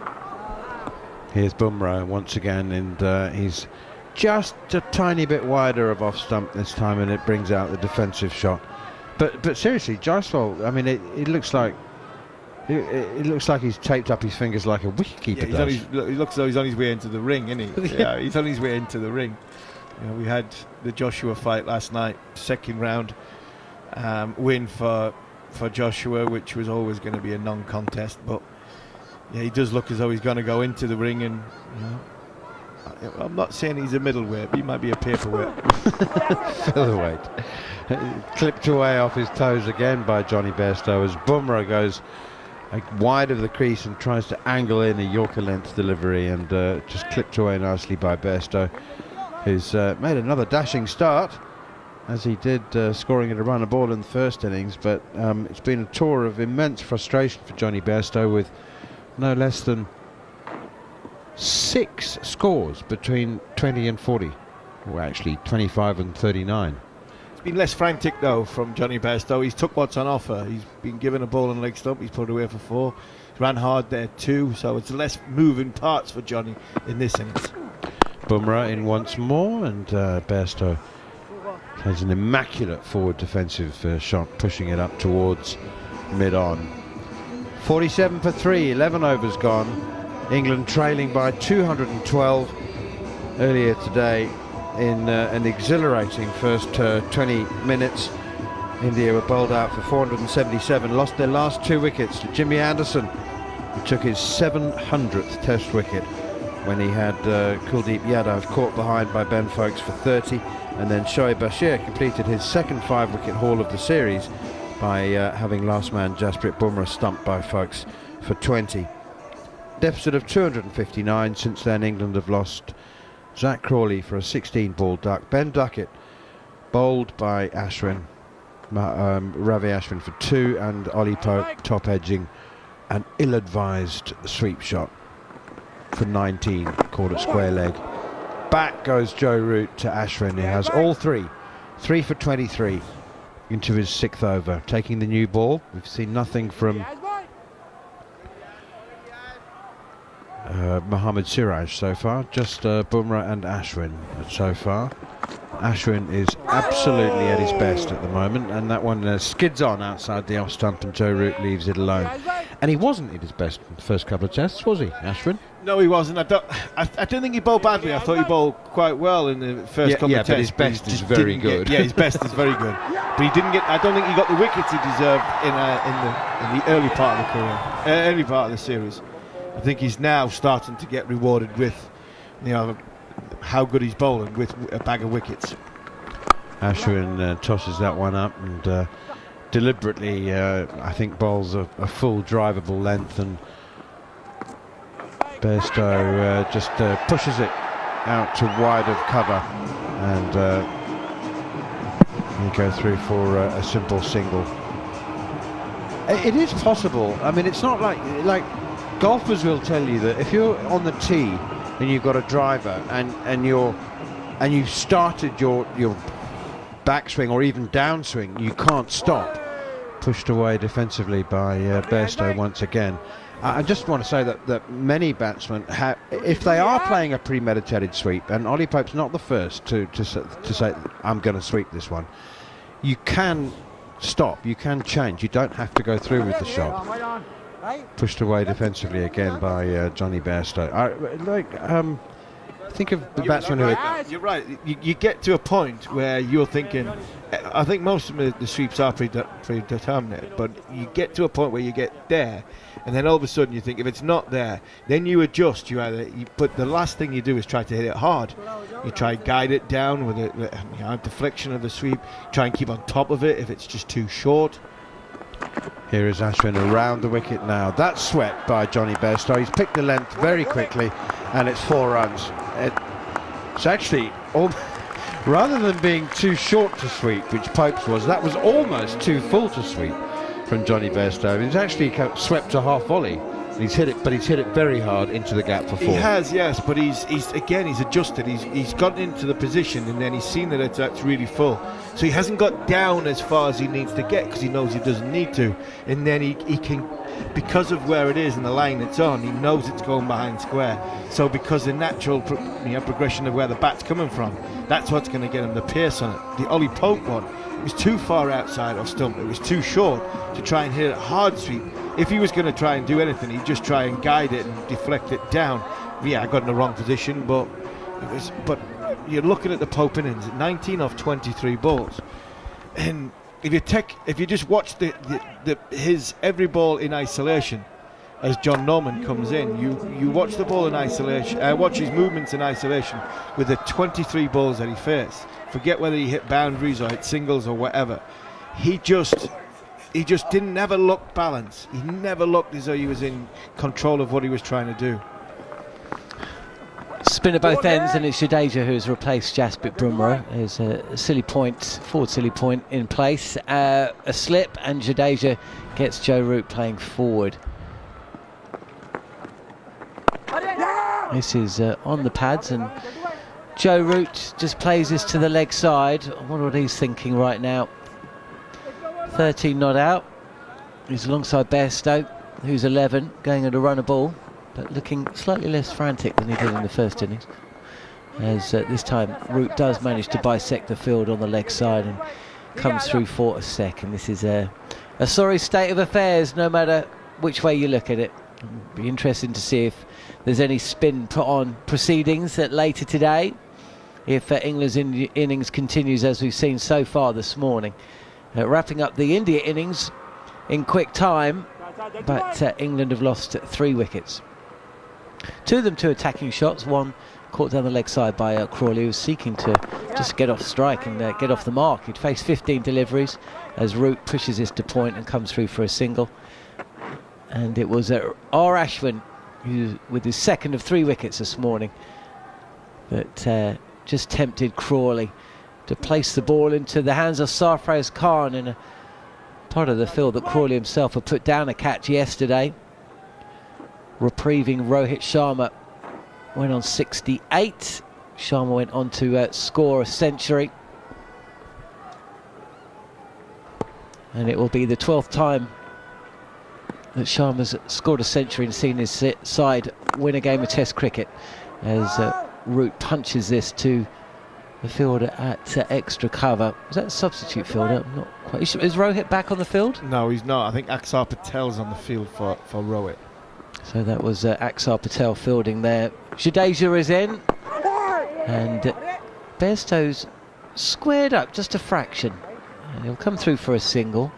Here's Bumrah once again, and he's just a tiny bit wider of off stump this time, and it brings out the defensive shot. But seriously, Jaiswal, I mean, it looks like. It looks like he's taped up his fingers like a wicketkeeper does. He looks as though he's on his way into the ring, isn't he? Yeah, he's on his way into the ring. You know, we had the Joshua fight last night, second round win for Joshua, which was always going to be a non-contest. But yeah, he does look as though he's going to go into the ring, and I'm not saying he's a middleweight, but he might be a paperweight. Featherweight. Clipped away off his toes again by Johnny Bairstow as Bumrah goes wide of the crease and tries to angle in a Yorker length delivery, and just clipped away nicely by Bairstow, who's made another dashing start, as he did scoring at a run a ball in the first innings. But it's been a tour of immense frustration for Johnny Bairstow, with no less than 6 scores between 20 and 40, or actually 25 and 39. Been less frantic though from Johnny Bairstow. He's took what's on offer. He's been given a ball and leg stump. He's put it away for 4. He's ran hard there too, so it's less moving parts for Johnny in this innings. Bumrah in once more, and Bairstow has an immaculate forward defensive shot, pushing it up towards mid-on. 47 for 3, 11 overs gone. England trailing by 212 earlier today. In an exhilarating first 20 minutes, India were bowled out for 477, lost their last 2 wickets to Jimmy Anderson, who took his 700th test wicket when he had Kuldeep Yadav caught behind by Ben Foakes for 30, and then Shoaib Bashir completed his second 5-wicket haul of the series by having last man Jasprit Bumrah stumped by Foakes for 20. Deficit of 259. Since then, England have lost Zach Crawley for a 16-ball duck. Ben Duckett bowled by Ashwin, Ravi Ashwin for 2, and Ollie Pope top edging an ill-advised sweep shot for 19, caught at square leg. Back goes Joe Root to Ashwin. He has all 3 for 23 into his 6th over. Taking the new ball, we've seen nothing from Mohammad Siraj so far, just Bumrah and Ashwin so far. Ashwin is absolutely at his best at the moment, and that one skids on outside the off stump, and Joe Root leaves it alone. And he wasn't at his best in the first couple of tests, was he, Ashwin? No, he wasn't. I don't think he bowled badly. I thought he bowled quite well in the first couple of tests. But his best is very good. His best is very good. But he didn't get. I don't think he got the wickets he deserved in the early part of the career, early part of the series. I think he's now starting to get rewarded with, how good he's bowling with a bag of wickets. Ashwin tosses that one up and deliberately, I think, bowls a full drivable length, and Bairstow just pushes it out to wide of cover, and you go through for a simple single. It is possible. I mean, it's not like golfers will tell you that if you're on the tee and you've got a driver and you've started your backswing or even downswing, you can't stop. Pushed away defensively by Bairstow once again. I just want to say that many batsmen have, if they are playing a premeditated sweep, and Ollie Pope's not the first to say I'm going to sweep this one, you can stop, you can change, you don't have to go through with the shot. Pushed away defensively again by Johnny Bairstow. Think of the batsmen who you're right. You get to a point where you're thinking, I think most of the sweeps are predetermined, but you get to a point where you get there, and then all of a sudden you think if it's not there, then you adjust. But the last thing you do is try to hit it hard. You try to guide it down with a deflection of the sweep. Try and keep on top of it if it's just too short. Here is Ashwin around the wicket now. That's swept by Johnny Bairstow. He's picked the length very quickly, and it's 4 runs. It's actually, rather than being too short to sweep, which Pope's was, that was almost too full to sweep from Johnny Bairstow. He's actually swept to half volley. He's hit it, but he's hit it very hard into the gap for 4. He has, yes, but he's adjusted. He's gotten into the position, and then he's seen that that's really full. So he hasn't got down as far as he needs to get because he knows he doesn't need to. And then he can, because of where it is and the line it's on, he knows it's going behind square. So because the natural progression of where the bat's coming from, that's what's going to get him the pierce on it. The Ollie Pope one, it was too far outside of stump. It was too short to try and hit it hard sweep. If he was going to try and do anything, he'd just try and guide it and deflect it down. Yeah, I got in the wrong position, but you're looking at the Pope innings, 19 off 23 balls, and if you just watch his every ball in isolation, as John Norman comes in, you watch the ball in isolation, watch his movements in isolation with the 23 balls that he faced. Forget whether he hit boundaries or hit singles or whatever. He just never looked balanced. He never looked as though he was in control of what he was trying to do. Spin at both ends, and it's Jadeja who has replaced Jasprit Bumrah. There's a silly point, forward silly point in place. A slip, and Jadeja gets Joe Root playing forward. This is on the pads, and Joe Root just plays this to the leg side. I wonder what he's thinking right now. 13 not out. He's alongside Bairstow, who's 11, going at a runner ball, but looking slightly less frantic than he did in the first innings. As this time Root does manage to bisect the field on the leg side and comes through for a second. This is a sorry state of affairs, no matter which way you look at it. It'll be interesting to see if there's any spin put on proceedings later today, if England's innings continues as we've seen so far this morning. Wrapping up the India innings in quick time, but England have lost 3 wickets. 2 of them to attacking shots, one caught down the leg side by Crawley, who was seeking to just get off strike and get off the mark. He'd faced 15 deliveries as Root pushes this to point and comes through for a single. And it was R. Ashwin, who with his second of 3 wickets this morning, that just tempted Crawley to place the ball into the hands of Sarfraz Khan in a part of the field that Crawley himself had put down a catch yesterday. Reprieving Rohit Sharma went on 68. Sharma went on to score a century. And it will be the 12th time that Sharma's scored a century and seen his side win a game of Test cricket, as Root punches this to the fielder at extra cover. Was that a substitute fielder? I'm not quite sure. Is Rohit back on the field? No, he's not. I think Axar Patel's on the field for Rohit. So that was Axar Patel fielding there. Jadeja is in, and Bairstow's squared up just a fraction. And he'll come through for a single.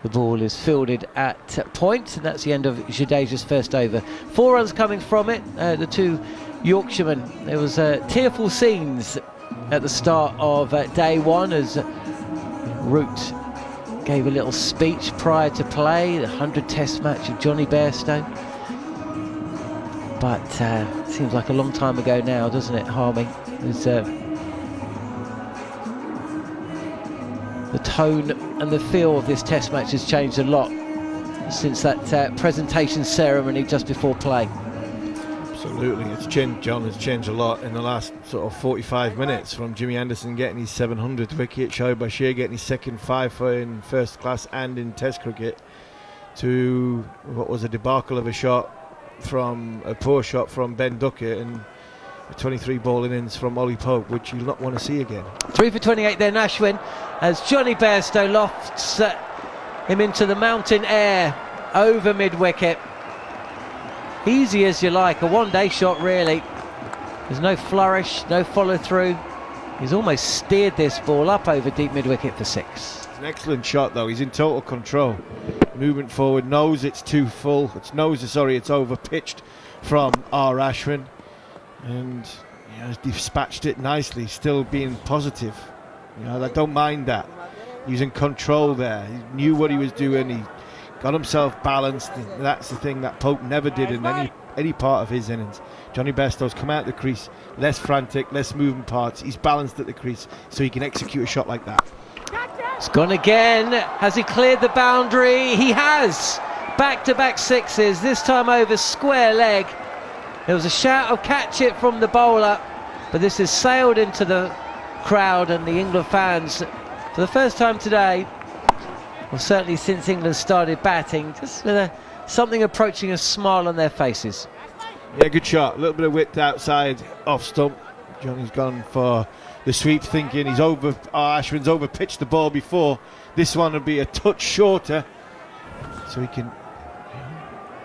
The ball is fielded at point, and that's the end of Jadeja's first over. 4 runs coming from it. The 2 Yorkshiremen. There was tearful scenes at the start of day one as Root gave a little speech prior to play, the 100 Test match of Johnny Bairstow. But seems like a long time ago now, doesn't it, Harmy? The tone and the feel of this Test match has changed a lot since that presentation ceremony just before play. Absolutely, it's changed, John. It's changed a lot in the last sort of 45 minutes, from Jimmy Anderson getting his 700th wicket, Shoaib Bashir getting his second fifer in first class and in Test cricket, to what was a debacle of a poor shot from Ben Duckett, and a 23 ball innings from Ollie Pope, which you'll not want to see again. 3 for 28 then, Ashwin, as Johnny Bairstow lofts him into the mountain air over mid-wicket. Easy as you like, a one-day shot really. There's no flourish, no follow-through. He's almost steered this ball up over deep mid-wicket for 6. It's an excellent shot though, he's in total control. Movement forward, knows it's too full, it's over-pitched from R. Ashwin. And has dispatched it nicely, still being positive. I don't mind that. He's in control there. He knew what he was doing. He got himself balanced. And that's the thing that Pope never did in any part of his innings. Johnny Bairstow's come out the crease, less frantic, less moving parts. He's balanced at the crease, so he can execute a shot like that. It's gone again. Has he cleared the boundary? He has. Back-to-back sixes, this time over square leg. There was a shout of catch it from the bowler, but this has sailed into the crowd and the England fans for the first time today, well certainly since England started batting, just with something approaching a smile on their faces. Yeah, good shot, a little bit of width outside off stump. Johnny's gone for the sweep, thinking Ashwin's over pitched the ball before. This one will be a touch shorter, so he can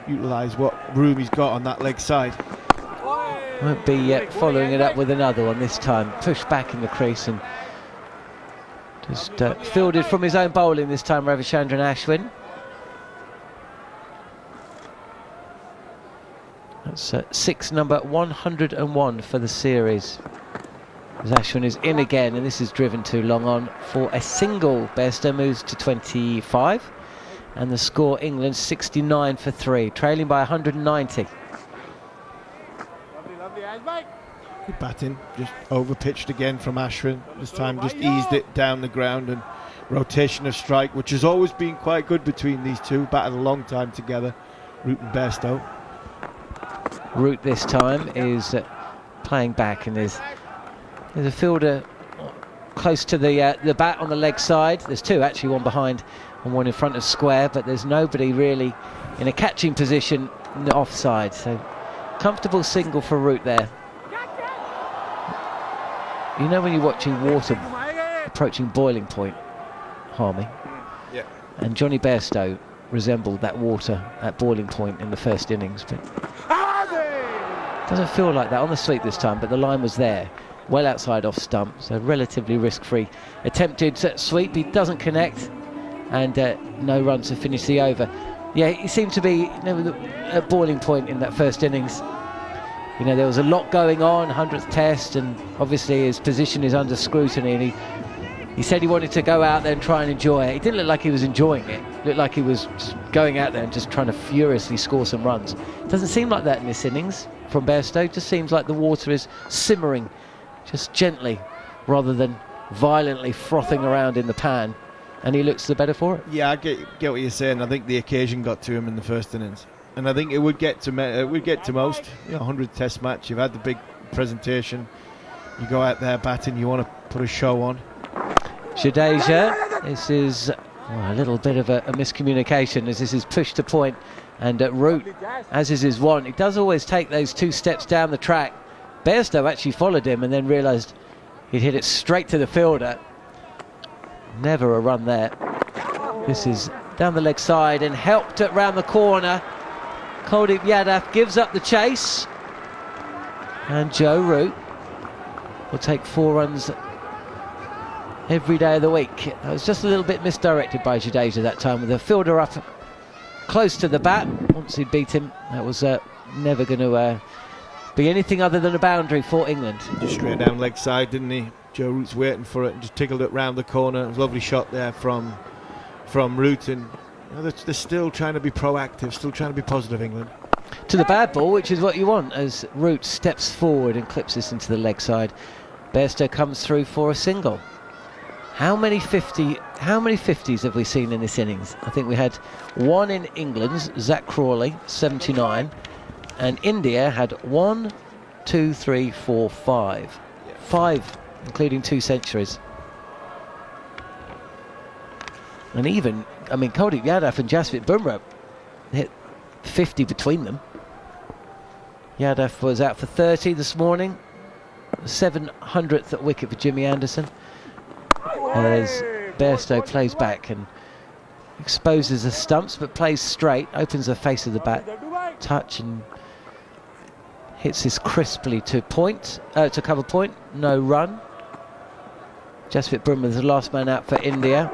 utilise what room he's got on that leg side. Won't be following it up with another one this time. Pushed back in the crease and just fielded from his own bowling this time, Ravichandran Ashwin. That's six number 101 for the series. As Ashwin is in again, and this is driven too long on for a single. Bairstow moves to 25. And the score, England 69 for 3, trailing by 190. Good batting, just over-pitched again from Ashwin. This time just eased it down the ground, and rotation of strike, which has always been quite good between these two. Batted a long time together, Root and Bairstow. Root this time is playing back, and there's a fielder close to the bat on the leg side. There's two actually, one behind and one in front of square, but there's nobody really in a catching position in the offside, so comfortable single for Root there. You know when you're watching water approaching boiling point, Harmy? Yeah. And Johnny Bairstow resembled that water at boiling point in the first innings, but doesn't feel like that on the sweep this time, but the line was there, well outside off stump, so relatively risk-free. Attempted sweep, he doesn't connect, and no runs to finish the over. Yeah, he seemed to be at boiling point in that first innings. You know, there was a lot going on, 100th test, and obviously his position is under scrutiny, and he said he wanted to go out there and try and enjoy it. He didn't look like he was enjoying it. It looked like he was just going out there and just trying to furiously score some runs. It doesn't seem like that in this innings from Bairstow. It just seems like the water is simmering just gently rather than violently frothing around in the pan, and he looks the better for it. Yeah, I get what you're saying. I think the occasion got to him in the first innings, and I think it would get to most. 100th test match, you've had the big presentation, you go out there batting, you want to put a show on. Jadeja, this is a little bit of a miscommunication as this is pushed to point, and Root, as is his want, he does always take those 2 steps down the track. Bairstow actually followed him and then realised he'd hit it straight to the fielder. Never a run there. This is down the leg side and helped it round the corner. Kuldeep Yadav gives up the chase, and Joe Root will take 4 runs every day of the week. That was just a little bit misdirected by Jadeja that time, with the fielder up close to the bat. Once he beat him, that was never going to be anything other than a boundary for England. Just straight down leg side, didn't he? Joe Root's waiting for it and just tickled it round the corner. It was a lovely shot there from Root, and they're still trying to be proactive, still trying to be positive, England. To the bad ball, which is what you want, as Root steps forward and clips this into the leg side. Bairstow comes through for a single. How many 50s have we seen in this innings? I think we had one in England's, Zach Crawley, 79, and India had 1, 2, 3, 4, 5. 5, including 2 centuries. And even, I mean, Kuldeep Yadav and Jasprit Bumrah hit 50 between them. Yadav was out for 30 this morning. 700th at wicket for Jimmy Anderson. As Bairstow plays back and exposes the stumps, but plays straight, opens the face of the bat, touch, and hits this crisply to cover point. No run. Jasprit Bumrah, the last man out for India,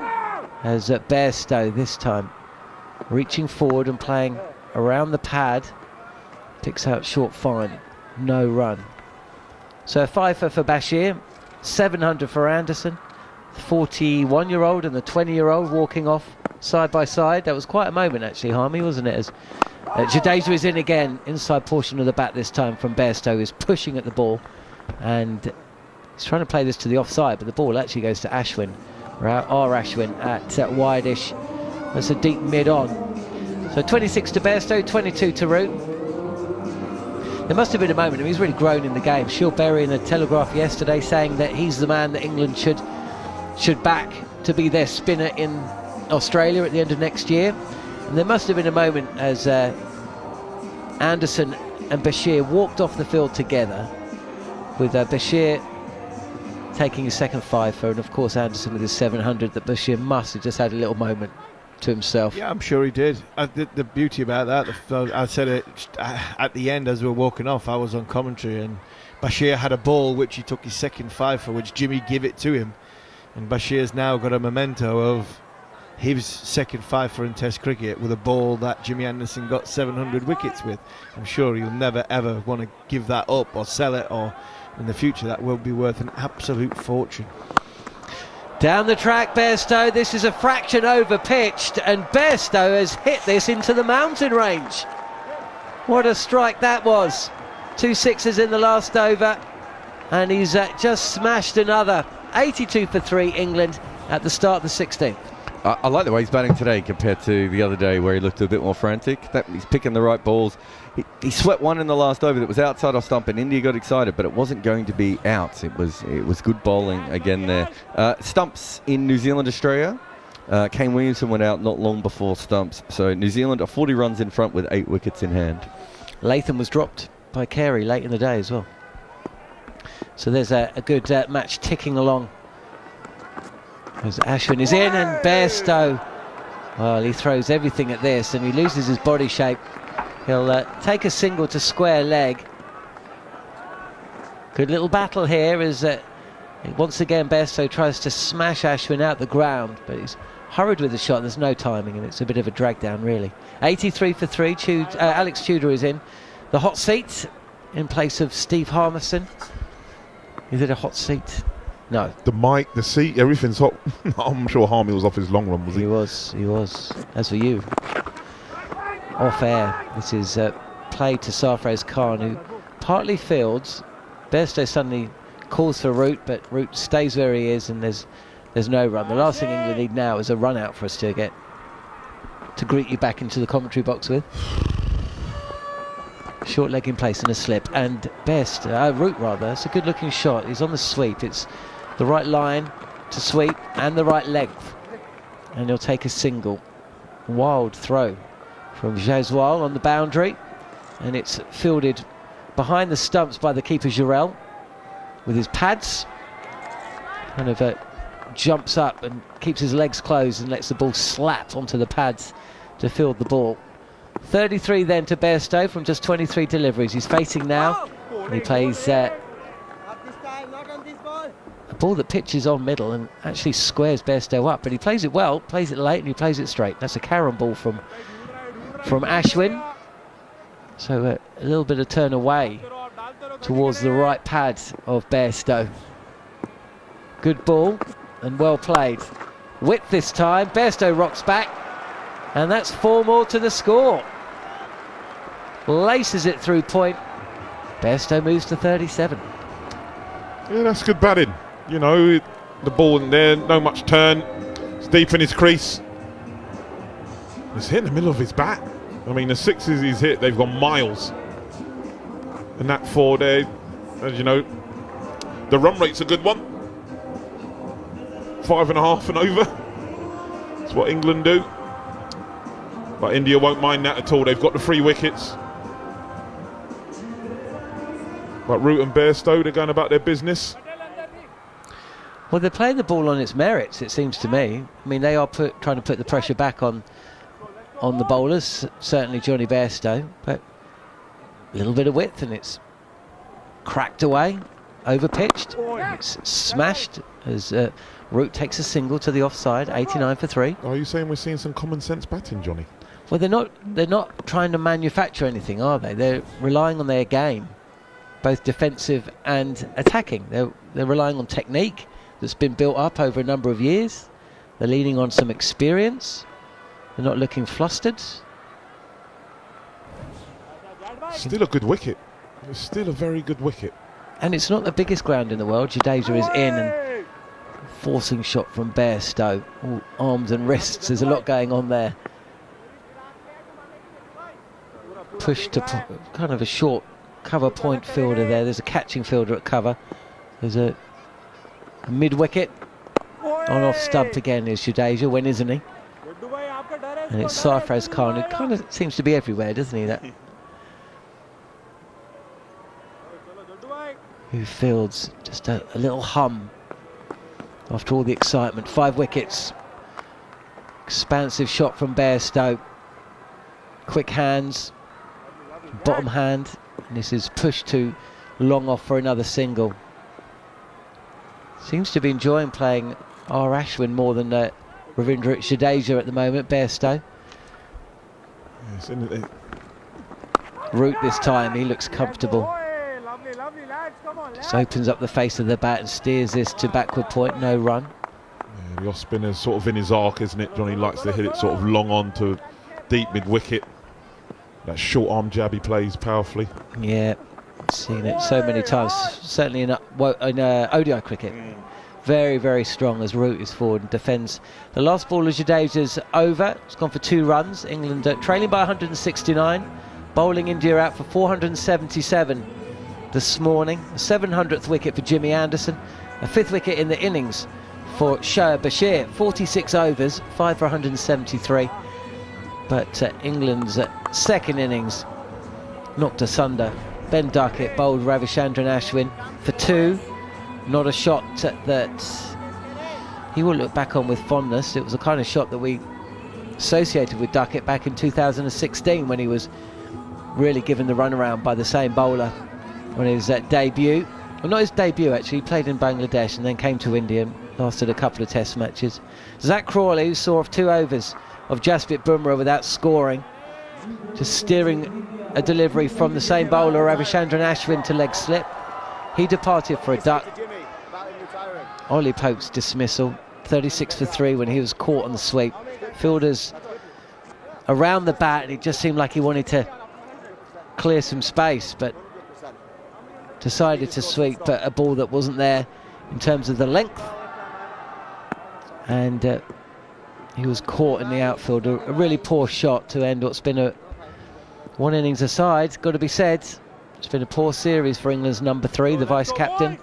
as Bairstow this time reaching forward and playing around the pad, picks out short fine. No run. So a 5 for Bashir, 700 for Anderson. 41-year-old and the 20-year-old walking off side by side. That was quite a moment actually, Harmy, wasn't it? As Jadeja is in again, inside portion of the bat this time from Bairstow, is pushing at the ball, and he's trying to play this to the offside, but the ball actually goes to Ashwin, Ashwin at wide-ish. That's a deep mid-on. So 26 to Bairstow, 22 to Root. There must have been a moment, I mean, he's really grown in the game. Shiel Berry in the Telegraph yesterday saying that he's the man that England should back to be their spinner in Australia at the end of next year. And there must have been a moment as Anderson and Bashir walked off the field together, with Bashir taking his second 5-fer, and of course Anderson with his 700, that Bashir must have just had a little moment to himself. Yeah, I'm sure he did. The beauty about that, I said it at the end as we were walking off, I was on commentary, and Bashir had a ball which he took his second 5-fer, which Jimmy gave it to him. And Bashir's now got a memento of his second 5-fer in Test cricket with a ball that Jimmy Anderson got 700 wickets with. I'm sure he'll never ever want to give that up or sell it, or in the future that will be worth an absolute fortune. Down the track, Bairstow. This is a fraction over pitched, and Bairstow has hit this into the mountain range. What a strike that was. 2 6s in the last over, and he's just smashed another. 82 for 3 England at the start of the 16th. I like the way he's batting today compared to the other day where he looked a bit more frantic. He's picking the right balls. He swept one in the last over that was outside off stump, and India got excited, but it wasn't going to be out. It was good bowling again there. Stumps in New Zealand, Australia. Kane Williamson went out not long before stumps. So New Zealand are 40 runs in front with 8 wickets in hand. Latham was dropped by Carey late in the day as well. So there's a good match ticking along. As Ashwin is in, and Bairstow, well, he throws everything at this, and he loses his body shape. He'll take a single to square leg. Good little battle here as once again Bairstow tries to smash Ashwin out the ground, but he's hurried with the shot. There's no timing, and it's a bit of a drag down really. 83 for 3. Alex Tudor is in the hot seat in place of Steve Harmison. Is it a hot seat? No. The mic, the seat, everything's hot. I'm sure Harmy was off his long run, was he? He was. As for you, off air, this is played to Sarfraz Khan, who partly fields. Bairstow suddenly calls for Root, but Root stays where he is, and there's no run. The last thing England need now is a run out for us to get to greet you back into the commentary box with. Short leg in place and a slip, and Root rather. It's a good looking shot. He's on the sweep. It's the right line to sweep and the right length, and he'll take a single. Wild throw from Jaswal on the boundary, and it's fielded behind the stumps by the keeper Jarrod with his pads. Kind of jumps up and keeps his legs closed and lets the ball slap onto the pads to field the ball. 33 then to Bairstow from just 23 deliveries. He's facing now, and he plays a ball that pitches on middle and actually squares Bairstow up, but he plays it well, plays it late, and he plays it straight. That's a carom ball from Ashwin. So a little bit of turn away towards the right pad of Bairstow. Good ball and well played. Width this time. Bairstow rocks back, and that's 4 more to the score. Laces it through point. Bairstow moves to 37. Yeah, that's good batting. You know, the ball in there, no much turn. It's deep in his crease. It's hit in the middle of his bat. I mean, the 6s he's hit, they've gone miles. And that 4 there, as you know, the run rate's a good one. 5.5 and over. That's what England do. But India won't mind that at all. They've got the 3 wickets. But Root and Bairstow, they're going about their business. Well, they're playing the ball on its merits, it seems to me. I mean, they are trying to put the pressure back on the bowlers, certainly Johnny Bairstow, but a little bit of width and it's cracked away, over-pitched, it's smashed as Root takes a single to the offside, 89 for 3. Are you saying we're seeing some common sense batting, Johnny? Well, they're not trying to manufacture anything, are they? They're relying on their game, both defensive and attacking. They're relying on technique that's been built up over a number of years. They're leaning on some experience. They're not looking flustered. Still a good wicket. It's still a very good wicket. And it's not the biggest ground in the world. Jadeja is in and forcing shot from Bairstow. All arms and wrists. There's a lot going on there. Push to kind of a short cover point fielder there. There's a catching fielder at cover. There's a mid-wicket. On off stump again is Jadeja. When isn't he? And it's Sarfraz Khan, who kind of seems to be everywhere, doesn't he? That who fields just a little hum after all the excitement. 5 wickets. Expansive shot from Bairstow. Quick hands. Bottom hand. And this is pushed to long off for another single. Seems to be enjoying playing R. Ashwin more than Ravindra Jadeja at the moment. Bairstow. Yes, isn't it? Root this time, he looks comfortable. Just opens up the face of the bat and steers this to backward point, no run. Yeah, the off spinner's sort of in his arc, isn't it? Johnny likes to hit it sort of long on to deep mid-wicket. That short arm jab he plays powerfully. Yeah, seen it so many times, certainly in ODI cricket. Very, very strong as Root is forward and defends. The last ball of Jadeja's over. It's gone for 2 runs. England trailing by 169. Bowling India out for 477 this morning. A 700th wicket for Jimmy Anderson. A 5th wicket in the innings for Shoaib Bashir. 46 overs, 5 for 173. But England's second innings knocked asunder. Ben Duckett bowled Ravichandran Ashwin for 2. Not a shot that he will look back on with fondness. It was the kind of shot that we associated with Duckett back in 2016 when he was really given the runaround by the same bowler on his debut. Well, not his debut actually, he played in Bangladesh and then came to India and lasted a couple of test matches. Zach Crawley, who saw off 2 overs of Jasprit Bumrah without scoring, just steering a delivery from the same bowler, Ravichandran Ashwin, to leg slip. He departed for a duck. Ollie Pope's dismissal, 36 for 3 when he was caught on the sweep. Fielders around the bat and it just seemed like he wanted to clear some space, but decided to sweep a ball that wasn't there in terms of the length. And he was caught in the outfield. A really poor shot to end what's been a 1 innings aside, got to be said. It's been a poor series for England's number 3, the vice-captain.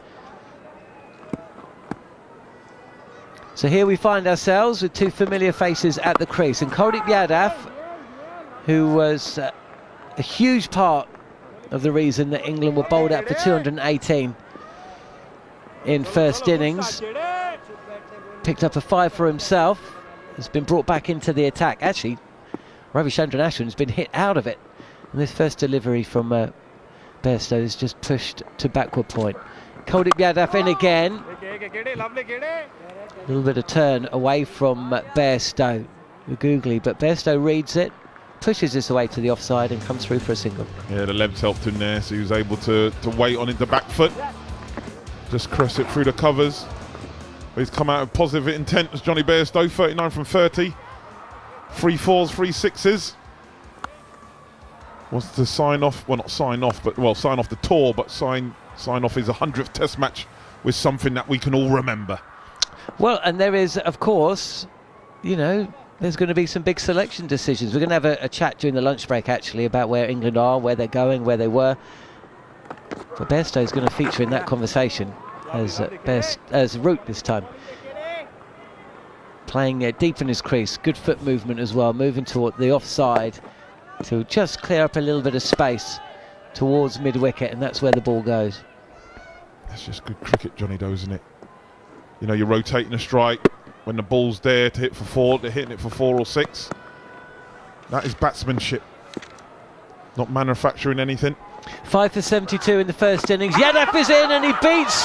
So here we find ourselves with 2 familiar faces at the crease. And Kuldeep Yadav, who was a huge part of the reason that England were bowled out for 218 in first innings. Picked up a 5 for himself. Has been brought back into the attack. Actually, Ravichandran Ashwin has been hit out of it. And this first delivery from Bairstow is just pushed to backward point. Kuldeep Yadav in again. A little bit of turn away from Bairstow. Googly, but Bairstow reads it, pushes this away to the offside and comes through for a single. Yeah, the legs helped him there, so he was able to wait on it the back foot. Just cross it through the covers. He's come out of positive intent as Johnny Bairstow, 39 from 30. 3 4s, 3 6s. Wants to sign off, well, not sign off, but well, sign off the tour, but sign off his 100th Test match with something that we can all remember. Well, and there is, of course, you know, there's going to be some big selection decisions. We're going to have a chat during the lunch break, actually, about where England are, where they're going, where they were. But Bairstow is going to feature in that conversation as Root this time. Playing deep in his crease, good foot movement as well, moving toward the offside to just clear up a little bit of space towards mid-wicket, and that's where the ball goes. That's just good cricket, Johnny Doe, isn't it? You know, you're rotating a strike when the ball's there to hit for 4, they're hitting it for 4 or 6. That is batsmanship, not manufacturing anything. 5 for 72 in the first innings. Yadav is in and he beats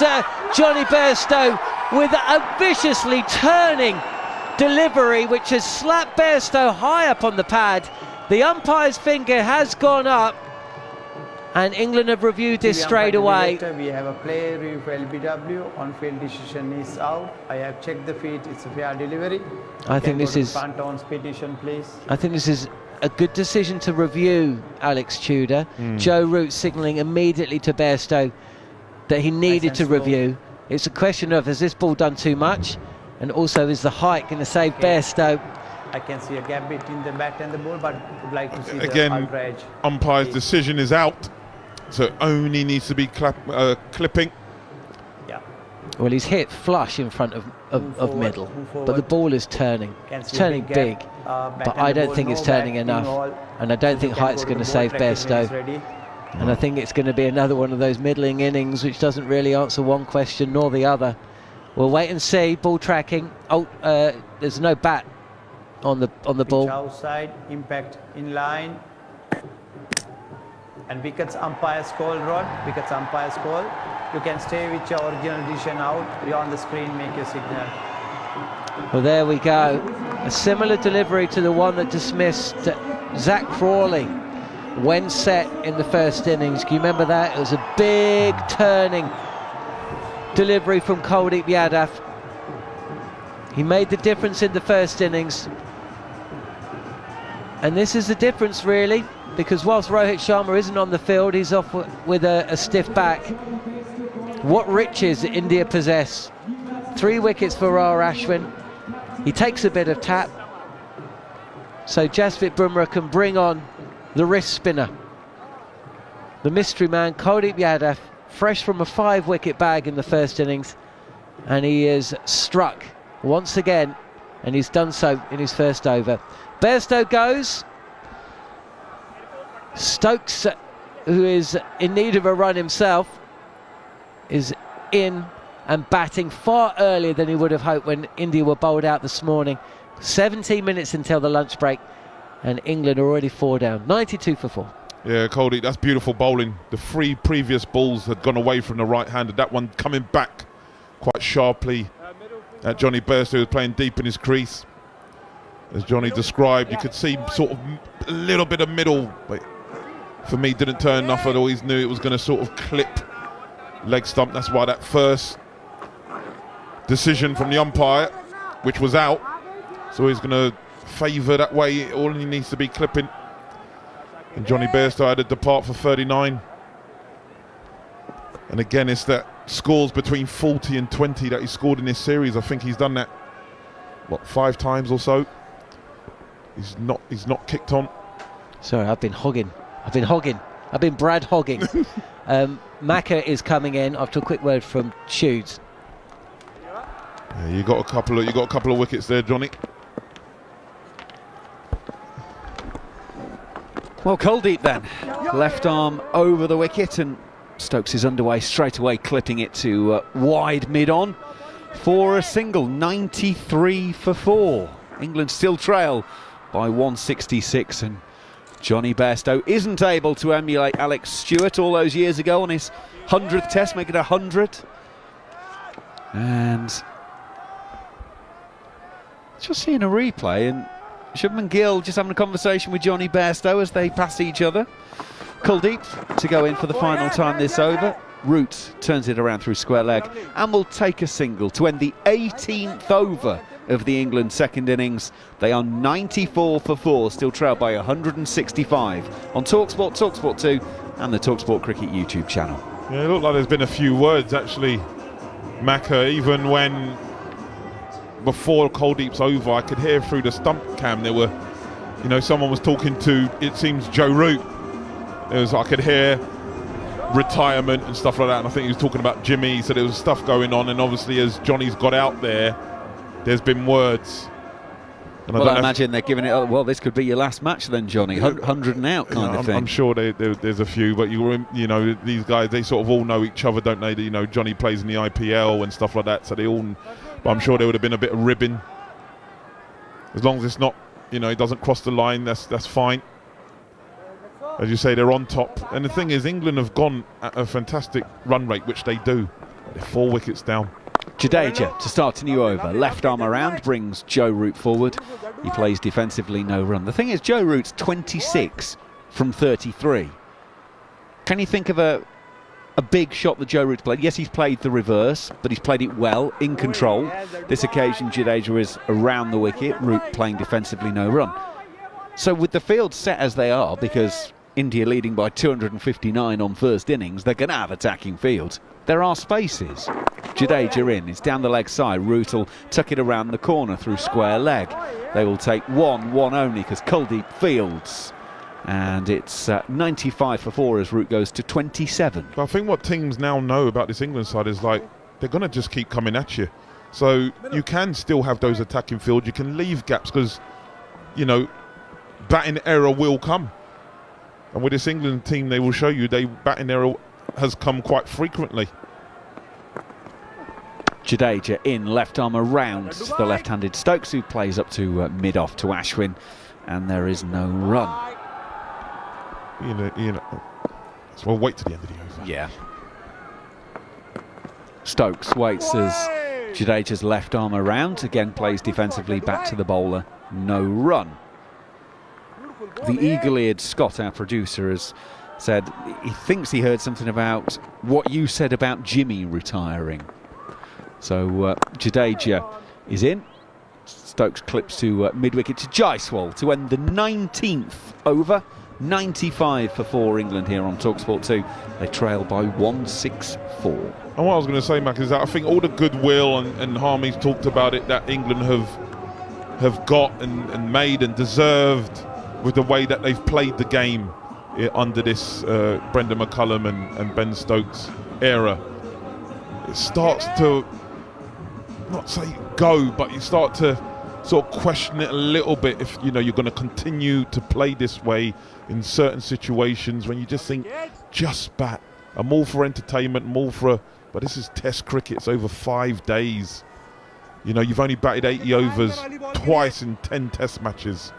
Johnny Bairstow with a viciously turning delivery which has slapped Bairstow high up on the pad. The umpire's finger has gone up and England have reviewed this straight away. We have a play review for LBW. On-field decision is out. I have checked the feet. It's a fair delivery. I think this is Panton's petition, please. I think this is a good decision to review, Alex Tudor. Joe Root signalling immediately to Bairstow that he needed to review. It's a question of, has this ball done too much? And also, is the height going to save Bairstow? I can see a gap between the bat and the ball, but would like to see again, the ultra edge. Umpire's decision is out, so it only needs to be clipping. Yeah. Well, he's hit flush in front of middle, but the ball is turning. It's turning big, but I don't think it's turning enough, and I don't think height's going to save Bairstow. And I think it's going to be another one of those middling innings which doesn't really answer one question nor the other. We'll wait and see. Ball tracking. Oh, there's no bat on the ball. Outside, impact in line, and wickets umpire's call, Rod. Wickets umpire's call. You can stay with your original decision out. You're on the screen, make your signal. Well, there we go. A similar delivery to the one that dismissed Zach Crawley when set in the first innings. Can you remember that? It was a big turning delivery from Kuldeep Yadav. He made the difference in the first innings. And this is the difference, really, because whilst Rohit Sharma isn't on the field, he's off with a stiff back. What riches India possess. 3 wickets for R. Ashwin. He takes a bit of tap. So Jasprit Bumrah can bring on the wrist spinner. The mystery man, Kuldeep Yadav, fresh from a 5-wicket bag in the first innings. And he is struck once again, and he's done so in his first over. Bairstow goes. Stokes, who is in need of a run himself, is in and batting far earlier than he would have hoped when India were bowled out this morning. 17 minutes until the lunch break, and England are already 4 down. 92 for 4. Yeah, Kuldeep, that's beautiful bowling. The 3 previous balls had gone away from the right-hander. That one coming back quite sharply at Johnny Bairstow, who was playing deep in his crease. As Johnny described, you could see sort of a little bit of middle, but for me didn't turn enough. I always knew it was going to sort of clip leg stump. That's why that first decision from the umpire, which was out, so he's going to favour that way. All he needs to be clipping. And Johnny Bairstow had to depart for 39. And again, it's that scores between 40 and 20 that he scored in this series. I think he's done that, what, 5 times or so. He's not kicked on. Sorry, I've been hogging. I've been Brad hogging. Macca is coming in after a quick word from Shoots. Yeah, you got a couple of wickets there, Johnny. Well, Kuldeep then, left arm over the wicket, and Stokes is underway straight away, clipping it to wide mid-on for a single. 93 for 4. England still trail by 166, and Johnny Bairstow isn't able to emulate Alex Stewart all those years ago on his 100th test, make it 100. And just seeing a replay, and Shubman Gill just having a conversation with Johnny Bairstow as they pass each other. Kuldeep to go in for the final time this over. Root turns it around through square leg and will take a single to end the 18th over of the England second innings. They are 94 for 4, still trailed by 165 on talkSPORT, talkSPORT 2 and the talkSPORT Cricket YouTube channel. Yeah, it looked like there's been a few words actually, Macca, even when before Kuldeep's over, I could hear through the stump cam there were, you know, someone was talking to, it seems, Joe Root. I could hear retirement and stuff like that, and I think he was talking about Jimmy, so there was stuff going on, and obviously as Johnny's got out there's been words. And well, I imagine they're giving it, well, this could be your last match then, Johnny, 100 and out kind of thing. I'm sure there's a few, but you know, these guys, they sort of all know each other, don't they? You know, Johnny plays in the IPL and stuff like that, so they all, but I'm sure there would have been a bit of ribbing. As long as it's not, you know, it doesn't cross the line, that's fine. As you say, they're on top. And the thing is, England have gone at a fantastic run rate, which they do. They're 4 wickets down. Jadeja to start a new over. Left arm around, brings Joe Root forward. He plays defensively, no run. The thing is, Joe Root's 26 from 33. Can you think of a big shot that Joe Root's played? Yes, he's played the reverse, but he's played it well, in control. This occasion, Jadeja is around the wicket. Root playing defensively, no run. So with the field set as they are, because India leading by 259 on first innings, they're going to have attacking fields. There are spaces. Jadeja in, it's down the leg side. Root will tuck it around the corner through square leg. They will take one only, because Kuldeep fields. And it's 95 for 4 as Root goes to 27. But I think what teams now know about this England side is, like, they're going to just keep coming at you. So you can still have those attacking fields. You can leave gaps because, you know, batting error will come. And with this England team, they will show you batting error has come quite frequently. Jadeja in, left arm around the left-handed Stokes, who plays up to mid-off to Ashwin, and there is no run. You know, so we'll wait to the end of the over. Yeah. Stokes waits as Jadeja's left arm around, again plays defensively back to the bowler, no run. The eagle-eared Scott, our producer, has said he thinks he heard something about what you said about Jimmy retiring. So Jadeja is in. Stokes clips to mid-wicket to Jaiswal to end the 19th over. 95 for 4 England here on talkSPORT 2. They trail by 164. And what I was going to say, Mac, is that I think all the goodwill and Harmy's talked about it that England have got and made and deserved with the way that they've played the game under this Brendan McCullum and Ben Stokes era. It starts to, not say go, but you start to sort of question it a little bit if, you know, you're going to continue to play this way in certain situations when you just think, just bat. I'm all for entertainment, I'm all for but this is Test cricket, it's over 5 days. You know, you've only batted 80 overs twice in 10 Test matches.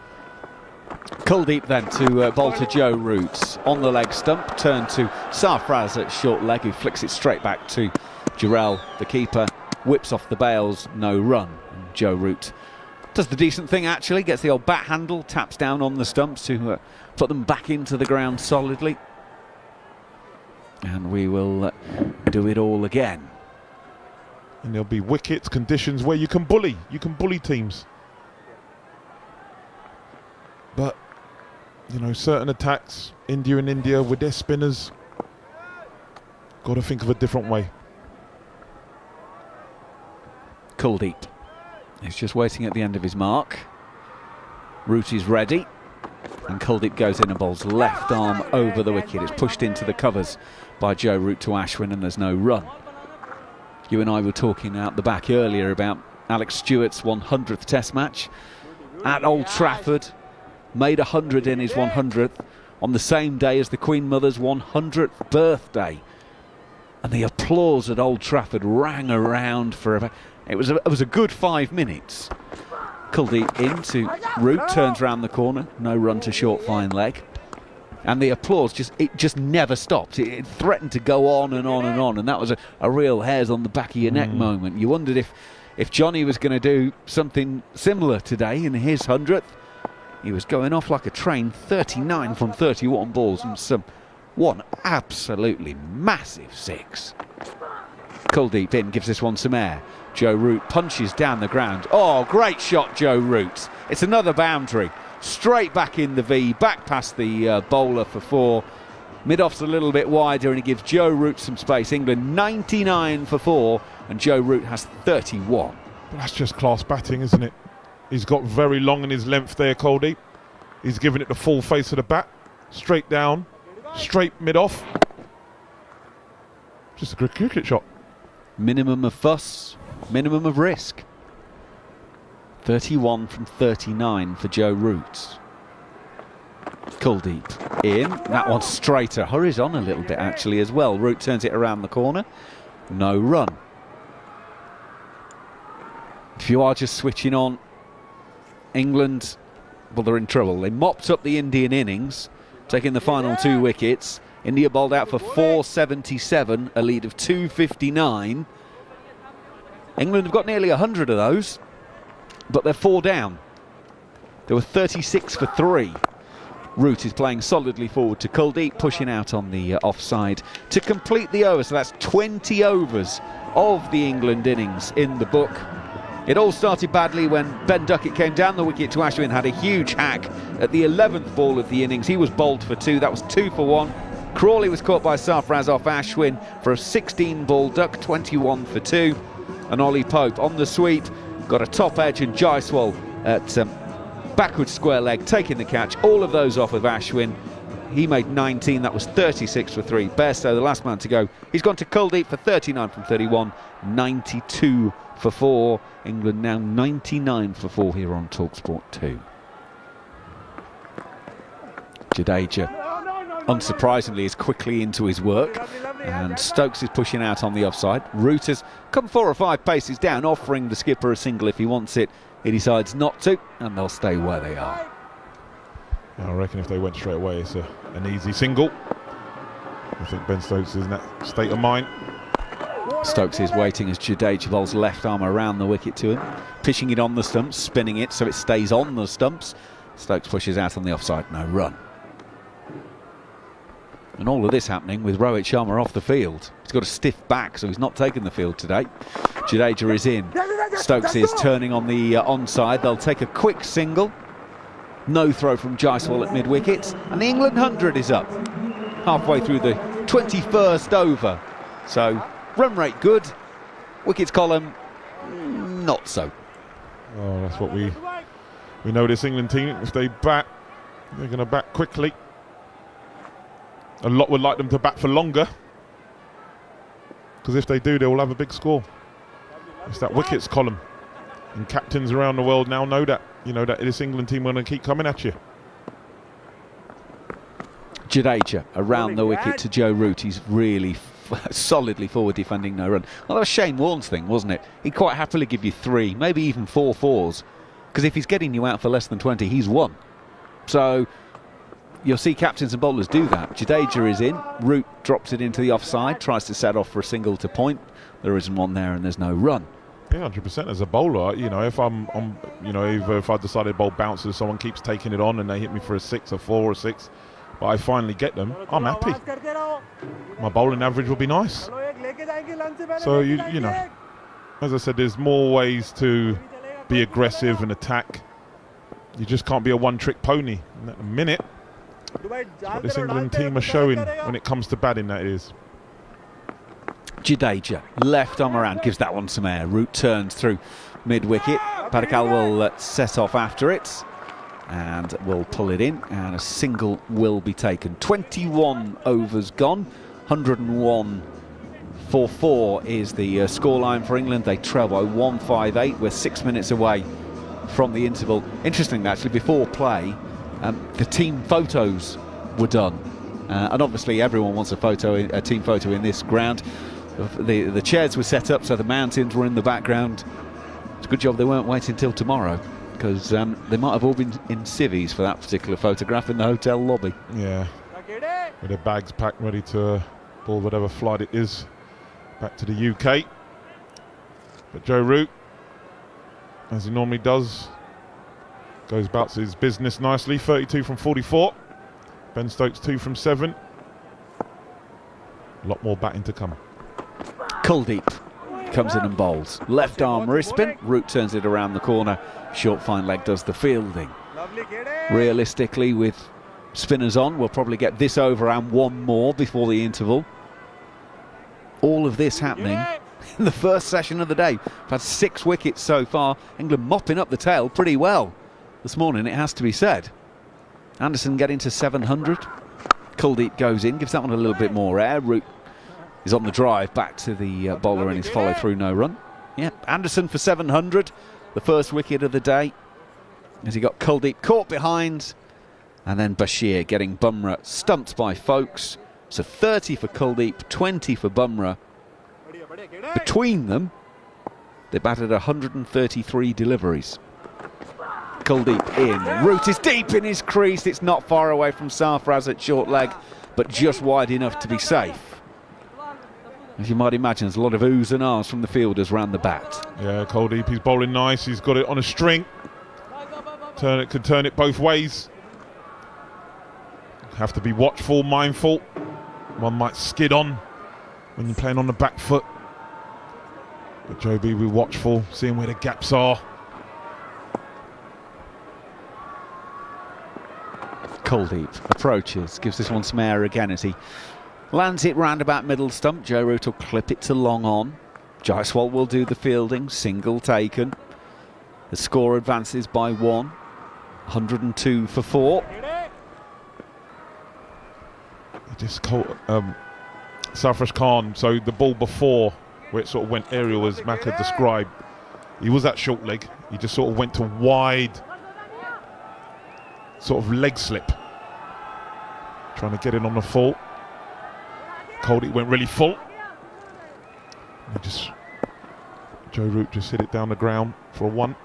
Kuldeep then to bowl to Joe Root on the leg stump, turn to Sarfraz at short leg, who flicks it straight back to Jarrod, the keeper, whips off the bails, no run. And Joe Root does the decent thing, actually, gets the old bat handle, taps down on the stumps to put them back into the ground solidly. And we will do it all again. And there'll be wickets, conditions where you can bully teams. But, you know, certain attacks, India with their spinners, got to think of a different way. Kuldeep is just waiting at the end of his mark. Root is ready, and Kuldeep goes in and bowls left arm over the wicket. It's pushed into the covers by Joe Root to Ashwin, and there's no run. You and I were talking out the back earlier about Alex Stewart's 100th Test match at Old Trafford. Made 100 in his 100th on the same day as the Queen Mother's 100th birthday. And the applause at Old Trafford rang around for it was a good 5 minutes. Kuldeep into Root, turns round the corner, no run to short fine leg. And the applause just never stopped. It threatened to go on and on and on, and that was a real hairs on the back of your neck moment. You wondered if Johnny was going to do something similar today in his 100th. He was going off like a train, 39 from 31 balls, and some One absolutely massive 6. Kuldeep in, gives this one some air. Joe Root punches down the ground. Oh, great shot, Joe Root. It's another boundary. Straight back in the V, back past the bowler for 4. Mid-off's a little bit wider and it gives Joe Root some space. England 99 for 4 and Joe Root has 31. But that's just class batting, isn't it? He's got very long in his length there, Kuldeep. He's giving it the full face of the bat. Straight down, straight mid-off. Just a good cricket shot. Minimum of fuss, minimum of risk. 31 from 39 for Joe Root. Kuldeep in, that one straighter, hurries on a little bit actually as well. Root turns it around the corner, no run. If you are just switching on, England, well, they're in trouble. They mopped up the Indian innings, taking the final 2 wickets. India bowled out for 477, a lead of 259. England have got nearly 100 of those, but they're 4 down. There were 36 for 3. Root is playing solidly forward to Kuldeep, pushing out on the offside to complete the over. So that's 20 overs of the England innings in the book. It all started badly when Ben Duckett came down the wicket to Ashwin, had a huge hack at the 11th ball of the innings. He was bowled for 2, that was 2 for 1. Crawley was caught by Sarfraz off Ashwin for a 16-ball duck, 21 for 2. And Ollie Pope on the sweep got a top edge and Jaiswal at backward square leg taking the catch. All of those off of Ashwin. He made 19, that was 36 for 3. Bairstow, the last man to go. He's gone to Kuldeep for 39 from 31, 92 for 4. England now 99 for 4 here on talkSPORT 2. Jadeja, unsurprisingly, is quickly into his work, and Stokes is pushing out on the offside. Root has come 4 or 5 paces down, offering the skipper a single if he wants it. He decides not to, and they'll stay where they are. I reckon if they went straight away, it's an easy single. I think Ben Stokes is in that state of mind. Stokes is waiting as Jadeja bowls left arm around the wicket to him, pitching it on the stumps, spinning it so it stays on the stumps. Stokes pushes out on the offside, no run. And all of this happening with Rohit Sharma off the field. He's got a stiff back, so he's not taken the field today. Jadeja is in. Stokes is turning on the onside. They'll take a quick single. No throw from Jaiswal at mid-wicket. And the England 100 is up. Halfway through the 21st over. So, run rate good. Wickets column, not so. Oh, that's what we know this England team. If they bat, they're going to bat quickly. A lot would like them to bat for longer, because if they do, they will have a big score. It's that wickets column, and captains around the world now know that. You know that this England team are going to keep coming at you. Jadeja around the wicket to Joe Root. He's really solidly forward defending, no run. Well, that was Shane Warne's thing, wasn't it? He'd quite happily give you 3, maybe even 4 fours, because if he's getting you out for less than 20, he's won. So you'll see captains and bowlers do that. Jadeja is in. Root drops it into the offside, tries to set off for a single to point. There isn't one there, and there's no run. Yeah, 100%. As a bowler, you know, if I'm you know, if I decided to bowl bouncers, someone keeps taking it on and they hit me for a 6 or 4 or 6, but I finally get them, I'm happy. My bowling average will be nice. So you know, as I said, there's more ways to be aggressive and attack. You just can't be a one-trick pony. And at the minute, that's what this England team are showing when it comes to batting, that is. Jadeja, left arm around, gives that one some air. Root turns through mid-wicket. Padikal will set off after it and will pull it in, and a single will be taken. 21 overs gone, 101 for 4 is the scoreline for England. They trail by 158. We're 6 minutes away from the interval. Interesting, actually, before play, the team photos were done. And obviously everyone wants a team photo in this ground. The chairs were set up so the mountains were in the background. It's a good job they weren't waiting until tomorrow, because they might have all been in civvies for that particular photograph in the hotel lobby. Yeah, with their bags packed ready to board whatever flight it is back to the UK. But Joe Root, as he normally does, goes about his business nicely. 32 from 44. Ben Stokes 2 from 7. A lot more batting to come. Kuldeep comes in and bowls. Left arm wrist spin. Root turns it around the corner. Short fine leg does the fielding. Realistically, with spinners on, we'll probably get this over and one more before the interval. All of this happening in the first session of the day. We've had 6 wickets so far. England mopping up the tail pretty well this morning, it has to be said. Anderson getting to 700. Kuldeep goes in, gives that one a little bit more air. Root is on the drive back to the bowler in his follow through, no run. Yeah, Anderson for 700, the first wicket of the day, as he got Kuldeep caught behind, and then Bashir getting Bumrah stumped by Folkes. So 30 for Kuldeep, 20 for Bumrah. Between them, they batted 133 deliveries. Kuldeep in, Root is deep in his crease. It's not far away from Sarfraz at short leg, but just wide enough to be safe. As you might imagine, there's a lot of oohs and ahs from the fielders round the bat. Yeah, Kuldeep, he's bowling nice. He's got it on a string. Could turn it both ways. Have to be watchful, mindful. One might skid on when you're playing on the back foot. But Joe B, we're watchful, seeing where the gaps are. Kuldeep approaches, gives this one some air again as he lands it round about middle stump. Joe Root will clip it to long on. Jaiswal will do the fielding, single taken. The score advances by 1, 102 for 4. Just Sarfraz Khan, so the ball before where it sort of went aerial, as Mac had described, he was at short leg. He just sort of went to wide sort of leg slip, trying to get it on the full. Kuldeep went really full. Joe Root just hit it down the ground for a 1.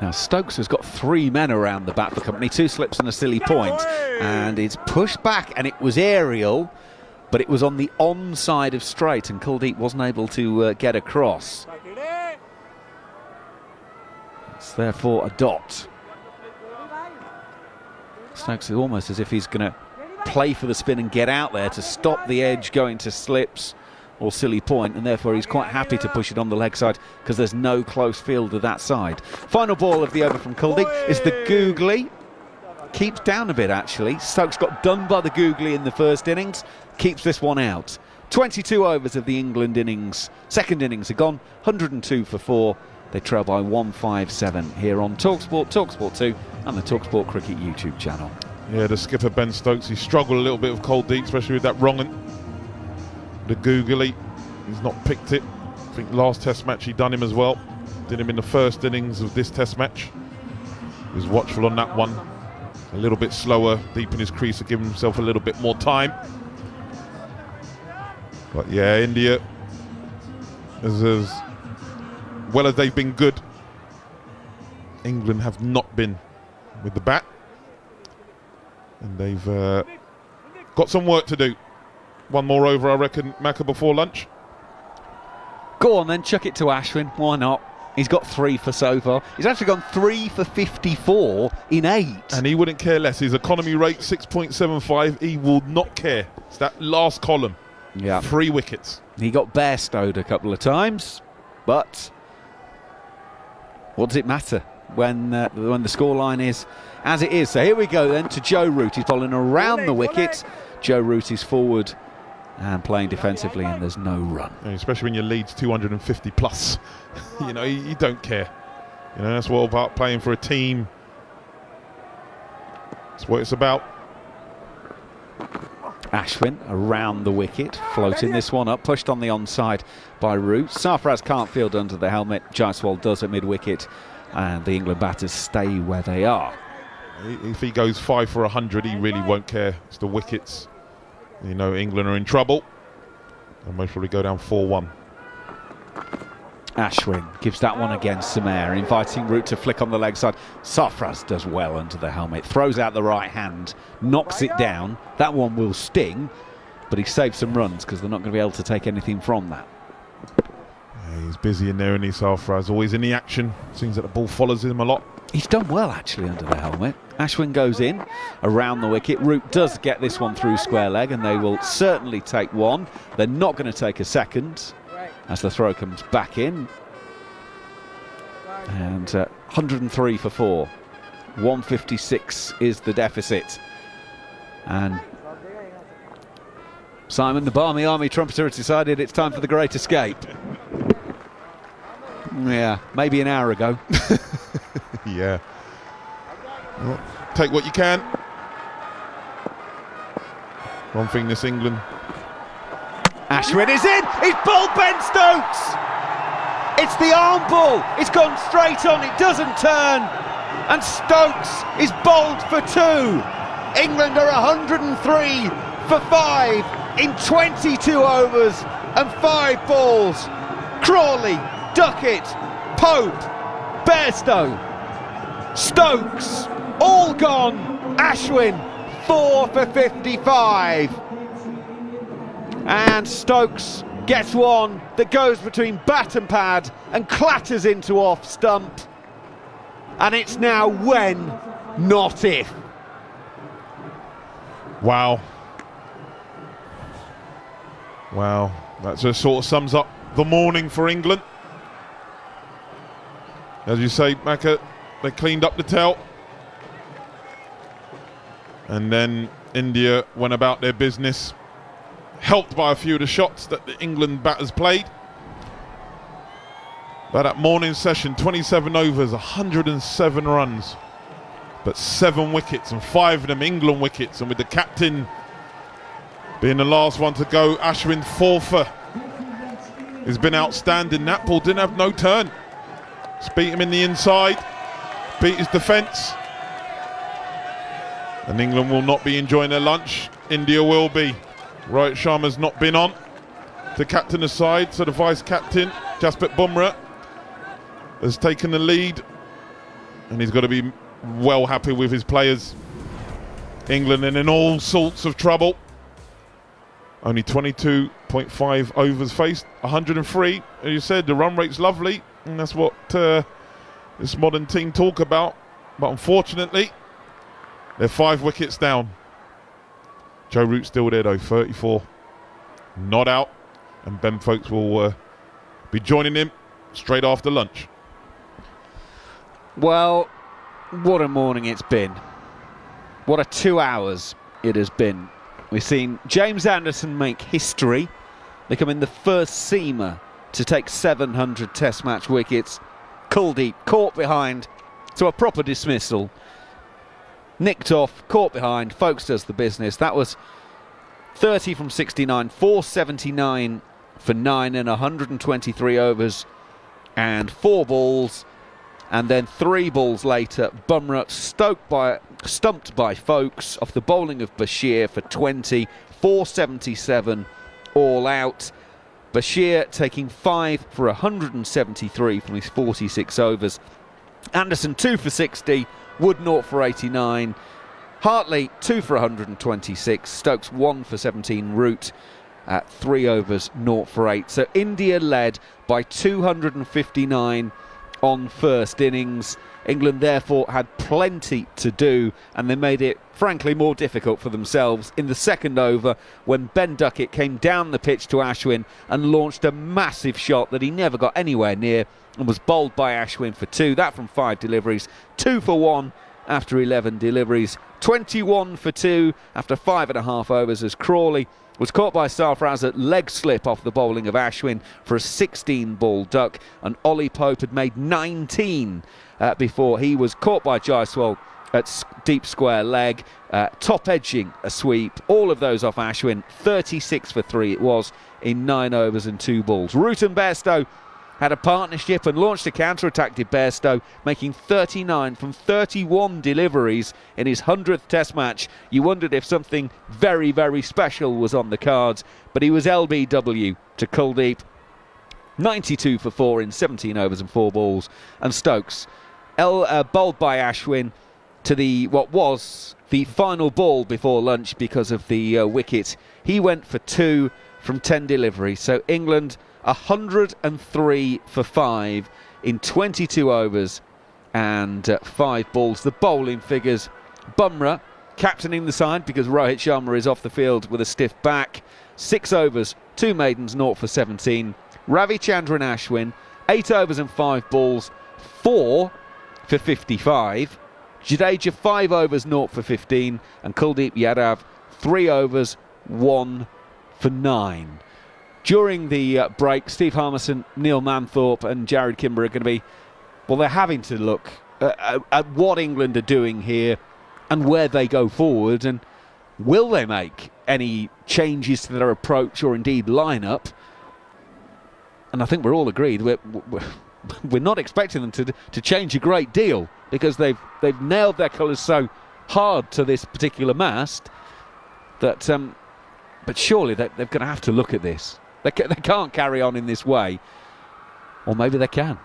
Now Stokes has got 3 men around the bat for company, 2 slips and a silly point, and it's pushed back, and it was aerial, but it was on the on side of straight, and Kuldeep wasn't able to get across. It's therefore a dot. Stokes is almost as if he's going to play for the spin and get out there to stop the edge going to slips or silly point, and therefore he's quite happy to push it on the leg side because there's no close fielder that side. Final ball of the over from Kuldeep is the googly. Keeps down a bit actually. Stokes got done by the googly in the first innings, keeps this one out. 22 overs of the England innings. Second innings are gone, 102 for 4. They trail by 157 here on talkSPORT, talkSPORT 2 and the talkSPORT Cricket YouTube channel. Yeah, the skipper Ben Stokes, he struggled a little bit with Kuldeep, especially with that wrong one. The googly, he's not picked it. I think last test match he done him as well. Did him in the first innings of this test match. He was watchful on that one. A little bit slower, deep in his crease to give himself a little bit more time. But yeah, India, as well as they've been good, England have not been with the bat. And they've got some work to do. One more over, I reckon, Macca, before lunch. Go on then, chuck it to Ashwin. Why not? He's got 3 for so far. He's actually gone 3 for 54 in 8. And he wouldn't care less. His economy rate, 6.75. He will not care. It's that last column. Yeah. 3 wickets. He got Bairstowed a couple of times, but what does it matter when the scoreline is as it is? So here we go then to Joe Root. He's bowling around the wicket. Joe Root is forward and playing defensively, and there's no run. And especially when your lead's 250 plus. You know, you don't care. You know, that's what about playing for a team. That's what it's about. Ashwin around the wicket, floating this one up, pushed on the onside by Root. Sarfraz can't field under the helmet. Jaiswal does at mid-wicket, and the England batters stay where they are. If he goes 5 for 100, he really won't care. It's the wickets. You know, England are in trouble. They'll most probably go down 4-1. Ashwin gives that one again some air, inviting Root to flick on the leg side. Sarfraz does well under the helmet, throws out the right hand, knocks it down. That one will sting, but he saves some runs because they're not going to be able to take anything from that. Yeah, he's busy in there, and he's Sarfraz always in the action. Seems that the ball follows him a lot. He's done well actually under the helmet. Ashwin goes in around the wicket. Root does get this one through square leg, and they will certainly take one. They're not going to take a second as the throw comes back in. And 103 for 4. 156 is the deficit. And Simon, the Barmy Army trumpeter, has decided it's time for the great escape. Yeah, maybe an hour ago. Yeah. Well, take what you can. One thing this England. Ashwin is in! He's bowled Ben Stokes! It's the arm ball! It's gone straight on, it doesn't turn! And Stokes is bowled for 2! England are 103 for 5 in 22 overs and 5 balls. Crawley, Duckett, Pope, Bairstow, Stokes, all gone. Ashwin, 4 for 55. And Stokes gets one that goes between bat and pad and clatters into off stump. And it's now when, not if. Wow. Wow. That just sort of sums up the morning for England. As you say, Macca, they cleaned up the tail. And then India went about their business, helped by a few of the shots that the England batters played. But that morning session, 27 overs, 107 runs, but 7 wickets, and 5 of them England wickets, and with the captain being the last one to go, Ashwin 4 for. He's been outstanding. That ball didn't have no turn. Just beat him in the inside, beat his defence. And England will not be enjoying their lunch. India will be. Rohit Sharma's not been on to captain the side, so the vice-captain, Jasprit Bumrah, has taken the lead. And he's got to be well happy with his players. England in all sorts of trouble. Only 22.5 overs faced, 103. As you said, the run rate's lovely, and that's what this modern team talk about. But unfortunately, they're 5 wickets down. Joe Root's still there though, 34. Not out, and Ben Folkes will be joining him straight after lunch. Well, what a morning it's been. What a 2 hours it has been. We've seen James Anderson make history, becoming the first seamer to take 700 Test match wickets. Kuldeep caught behind to a proper dismissal. Nicked off, caught behind, Folkes does the business. That was 30 from 69, 479 for 9 in 123 overs and 4 balls. And then 3 balls later, Bumrah stumped by Folkes off the bowling of Bashir for 20, 477 all out. Bashir taking 5 for 173 from his 46 overs. Anderson 2 for 60, Wood 0 for 89, Hartley 2 for 126, Stokes 1 for 17, Root at 3 overs 0 for 8. So India led by 259 on first innings. England therefore had plenty to do, and they made it frankly more difficult for themselves in the second over when Ben Duckett came down the pitch to Ashwin and launched a massive shot that he never got anywhere near and was bowled by Ashwin for 2. That from 5 deliveries, 2 for 1 after 11 deliveries, 21 for 2 after 5.5 overs as Crawley was caught by Sarfraz at leg slip off the bowling of Ashwin for a 16-ball duck, and Ollie Pope had made 19 before he was caught by Jaiswal at deep square leg, top edging a sweep. All of those off Ashwin. 36 for 3 it was in 9 overs and 2 balls. Root and Bairstow had a partnership and launched a counter-attack, did Bairstow, making 39 from 31 deliveries in his 100th Test match. You wondered if something very, very special was on the cards, but he was LBW to Kuldeep. 92 for 4 in 17 overs and 4 balls. And Stokes, bowled by Ashwin to what was the final ball before lunch because of the wicket. He went for 2 from 10 deliveries. So England 103 for 5 in 22 overs and 5 balls. The bowling figures: Bumrah captaining the side because Rohit Sharma is off the field with a stiff back. 6 overs, 2 maidens, 0 for 17. Ravichandran Ashwin, 8 overs and 5 balls, 4 for 55. Jadeja, 5 overs, 0 for 15. And Kuldeep Yadav, 3 overs, 1 for 9. During the break, Steve Harmison, Neil Manthorp and Jarrod Kimber are going to be, well, they're having to look at what England are doing here and where they go forward, and will they make any changes to their approach or indeed lineup. And I think we're all agreed we're not expecting them to change a great deal, because they've nailed their colours so hard to this particular mast that but surely they're going to have to look at this. They can't carry on in this way, or maybe they can.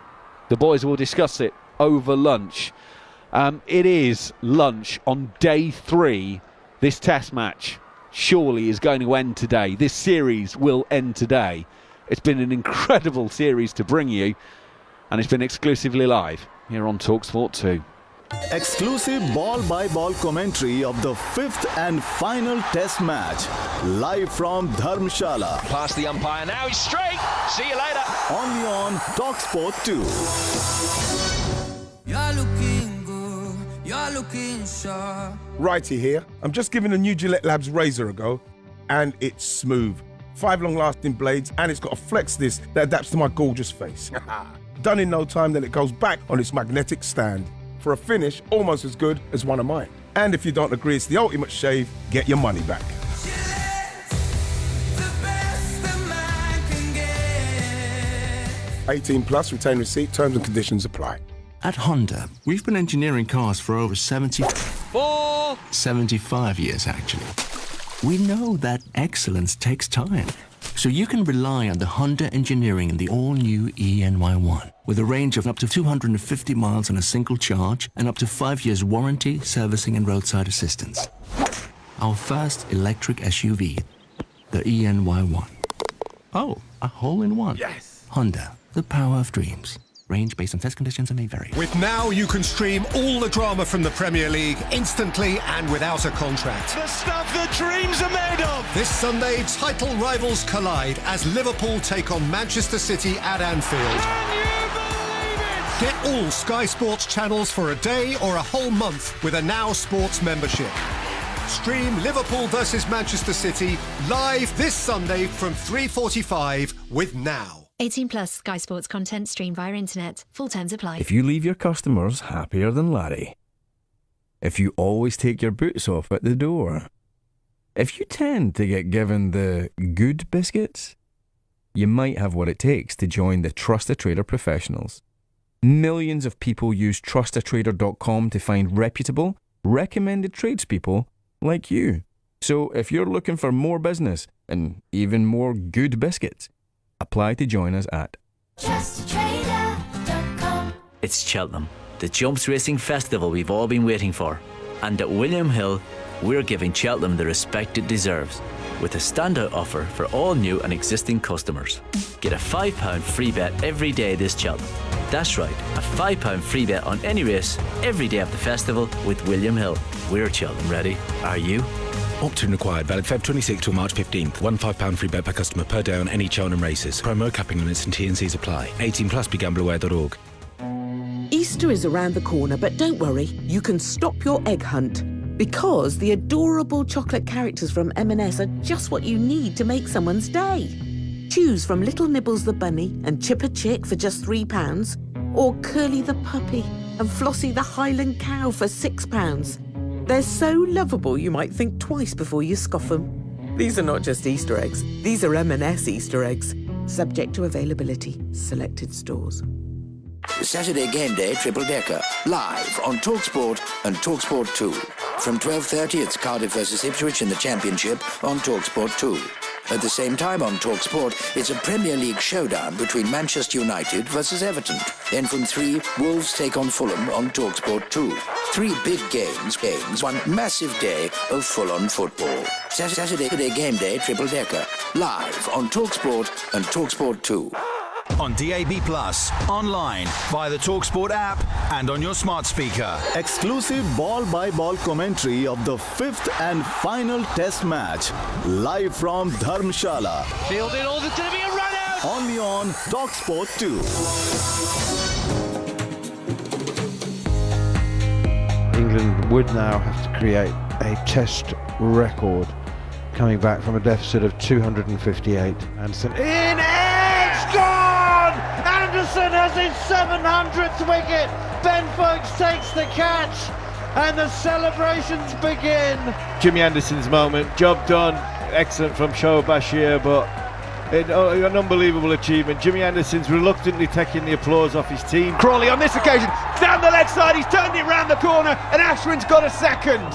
The boys will discuss it over lunch. It is lunch on day 3. This test match surely is going to end today. This series will end today. It's been an incredible series to bring you, and it's been exclusively live here on talkSPORT 2. Exclusive ball-by-ball commentary of the 5th and final test match, live from Dharamshala. Past the umpire now, he's straight. See you later. Only on talkSPORT 2. You're looking good, you're looking sharp. Righty here. I'm just giving the new Gillette Labs razor a go, and it's smooth. 5 long-lasting blades, and it's got a flex disc that adapts to my gorgeous face. Done in no time, then it goes back on its magnetic stand for a finish almost as good as one of mine. And if you don't agree it's the ultimate shave, get your money back. The best a man can get. 18 plus, retain receipt, terms and conditions apply. At Honda, we've been engineering cars for over 75 years, actually. We know that excellence takes time. So you can rely on the Honda engineering in the all-new ENY1 with a range of up to 250 miles on a single charge and up to 5 years warranty, servicing and roadside assistance. Our first electric SUV, the ENY1. Oh, a hole-in-one. Yes! Honda, the power of dreams. Range based on test conditions and may vary. With Now, you can stream all the drama from the Premier League instantly and without a contract. The stuff that dreams are made of. This Sunday, title rivals collide as Liverpool take on Manchester City at Anfield. Get all Sky Sports channels for a day or a whole month with a Now Sports membership. Stream Liverpool versus Manchester City live this Sunday from 3:45 with Now. 18 plus Sky Sports content streamed via internet. Full terms apply. If you leave your customers happier than Larry. If you always take your boots off at the door. If you tend to get given the good biscuits, you might have what it takes to join the Trust-A-Trader professionals. Millions of people use trustatrader.com to find reputable, recommended tradespeople like you. So if you're looking for more business and even more good biscuits, apply to join us at trustatrader.com. It's Cheltenham, the Jumps Racing Festival we've all been waiting for. And at William Hill, we're giving Cheltenham the respect it deserves with a standout offer for all new and existing customers. Get a £5 free bet every day this Cheltenham. That's right, a £5 free bet on any race every day of the festival with William Hill. We're Cheltenham ready. Are you? Opt-in required. Valid Feb 26 till March 15th. One £5 free bet per customer per day on any Cheltenham races. Promo capping limits and T&Cs apply. 18 plus. BeGambleAware.org. Easter is around the corner, but don't worry. You can stop your egg hunt. Because the adorable chocolate characters from M&S are just what you need to make someone's day. Choose from Little Nibbles the bunny and Chipper Chick for just £3, or Curly the puppy and Flossie the Highland cow for £6. They're so lovable you might think twice before you scoff them. These are not just Easter eggs, these are M&S Easter eggs. Subject to availability, selected stores. Saturday Game Day Triple Decker, live on talkSPORT and talkSPORT 2. From 12:30 it's Cardiff versus Ipswich in the Championship on talkSPORT 2. At the same time on talkSPORT, it's a Premier League showdown between Manchester United versus Everton. Then from 3, Wolves take on Fulham on talkSPORT 2. 3 big games, one massive day of full-on football. Saturday game day triple-decker, live on talkSPORT and talkSPORT 2. On DAB+, online, via the talkSPORT app and on your smart speaker. Exclusive ball-by-ball commentary of the 5th and final test match. Live from Dharamshala. Fielded, or there's going to be a run out! Only on talkSPORT 2. England would now have to create a test record, coming back from a deficit of 258. Anderson in edge, gone! Anderson has his 700th wicket. Ben Foakes takes the catch, and the celebrations begin. Jimmy Anderson's moment, job done, excellent from Shoaib Bashir, but an unbelievable achievement. Jimmy Anderson's reluctantly taking the applause off his team. Crawley on this occasion, down the leg side, he's turned it round the corner, and Ashwin's got a second.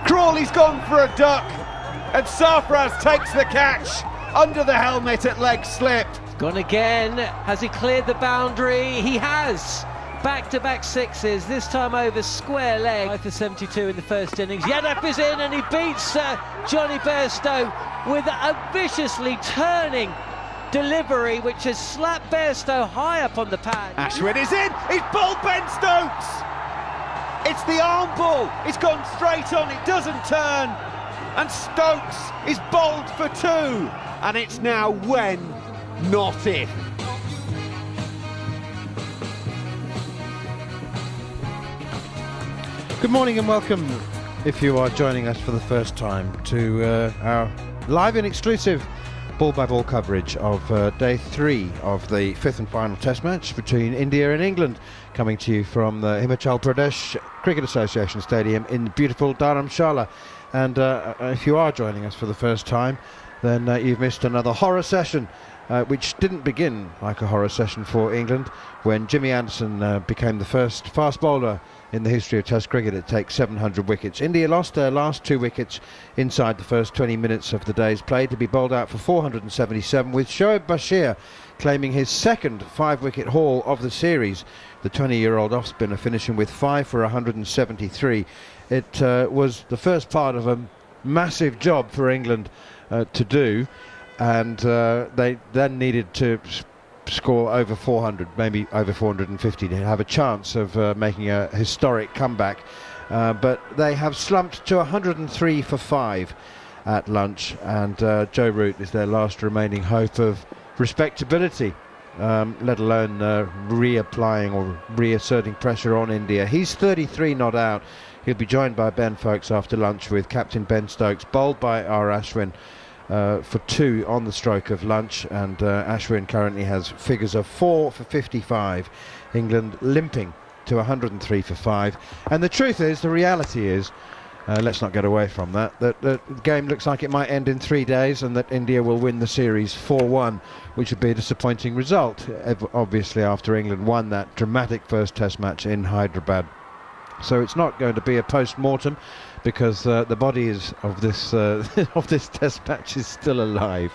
Crawley's gone for a duck, and Sarfraz takes the catch under the helmet at leg slip. Gone again. Has he cleared the boundary? He has. Back-to-back sixes, this time over square leg. 5 for 72 in the first innings. Yadav is in and he beats Johnny Bairstow with a viciously turning delivery which has slapped Bairstow high up on the pad. Ashwin is in. He's bowled Ben Stokes. It's the arm ball. It's gone straight on. It doesn't turn. And Stokes is bowled for 2. And it's now when, not if. Good morning and welcome, if you are joining us for the first time, to our live and exclusive ball-by-ball coverage of day 3 of the 5th and final test match between India and England, coming to you from the Himachal Pradesh Cricket Association Stadium in beautiful Dharamshala. And if you are joining us for the first time, then you've missed another horror session, which didn't begin like a horror session for England when Jimmy Anderson became the first fast bowler in the history of Test cricket to take 700 wickets. India lost their last 2 wickets inside the first 20 minutes of the day's play to be bowled out for 477, with Shoaib Bashir claiming his second 5-wicket haul of the series. The 20-year-old off-spinner finishing with 5 for 173. It was the first part of a massive job for England to do, and they then needed to score over 400, maybe over 450 to have a chance of making a historic comeback, but they have slumped to 103 for 5 at lunch, and Joe Root is their last remaining hope of respectability, let alone reapplying or reasserting pressure on India. He's 33 not out. He'll be joined by Ben Foakes after lunch with captain Ben Stokes, bowled by R. Ashwin for 2 on the stroke of lunch, and Ashwin currently has figures of 4 for 55. England limping to 103 for 5. And the truth is, the reality is, let's not get away from that the game looks like it might end in 3 days, and that India will win the series 4-1, which would be a disappointing result, obviously, after England won that dramatic first test match in Hyderabad. So it's not going to be a post-mortem, because the body of this test match is still alive,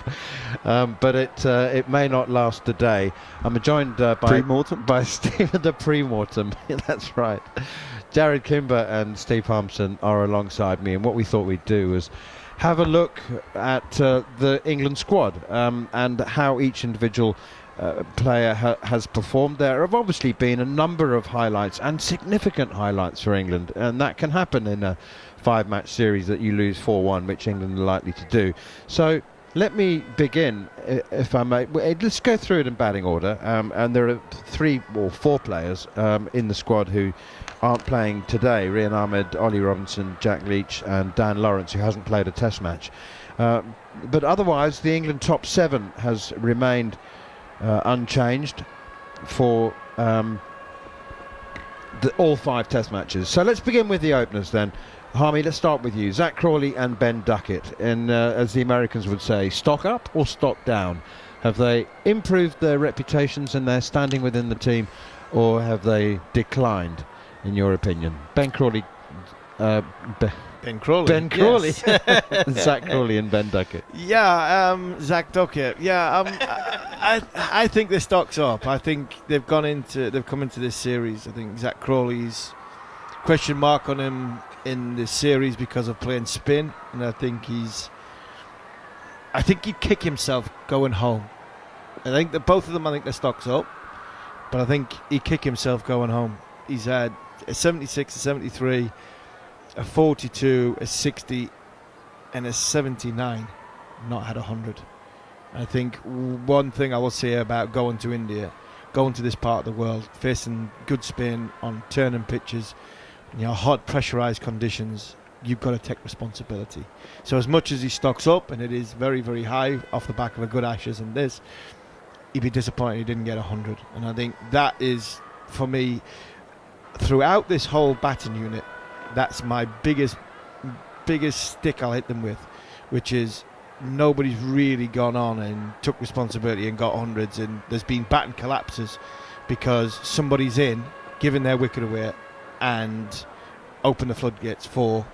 but it may not last a day. I'm joined by Stephen the pre-mortem. That's right. Jarrod, Kimber and Steve Harmison are alongside me, and what we thought we'd do was have a look at the England squad and how each individual player has performed. There have obviously been a number of highlights, and significant highlights for England, and that can happen in a 5-match series that you lose 4-1, which England are likely to do. So let me begin, if I may. Let's go through it in batting order, and there are 3 or 4 players in the squad who aren't playing today: Rian Ahmed, Ollie Robinson, Jack Leach and Dan Lawrence, who hasn't played a test match. But otherwise, the England top 7 has remained unchanged for all 5 test matches. So let's begin with the openers then. Harmy, let's start with you. Zach Crawley and Ben Duckett, and as the Americans would say, stock up or stock down? Have they improved their reputations and their standing within the team, or have they declined, in your opinion? Ben Crawley, Ben Crawley. Ben Crawley. Yes. Zach Crawley and Ben Duckett. Yeah, Zach Duckett. Yeah, I think their stock's up. I think they've come into this series. I think Zach Crawley's question mark on him in this series because of playing spin, and I think he'd kick himself going home. I think that both of them, I think their stock's up, but I think he'd kick himself going home. He's had a 76, a 73, a 42, a 60, and a 79. Not had 100. I think one thing I will say about going to India, going to this part of the world, facing good spin on turning pitches, hot pressurised conditions, you've got to take responsibility. So as much as he stocks up, and it is very, very high off the back of a good Ashes and this, he'd be disappointed he didn't get 100. And I think that is, for me, throughout this whole batting unit, that's my biggest stick I'll hit them with, which is nobody's really gone on and took responsibility and got hundreds, and there's been batting collapses because somebody's in, giving their wicket away, and open the floodgates for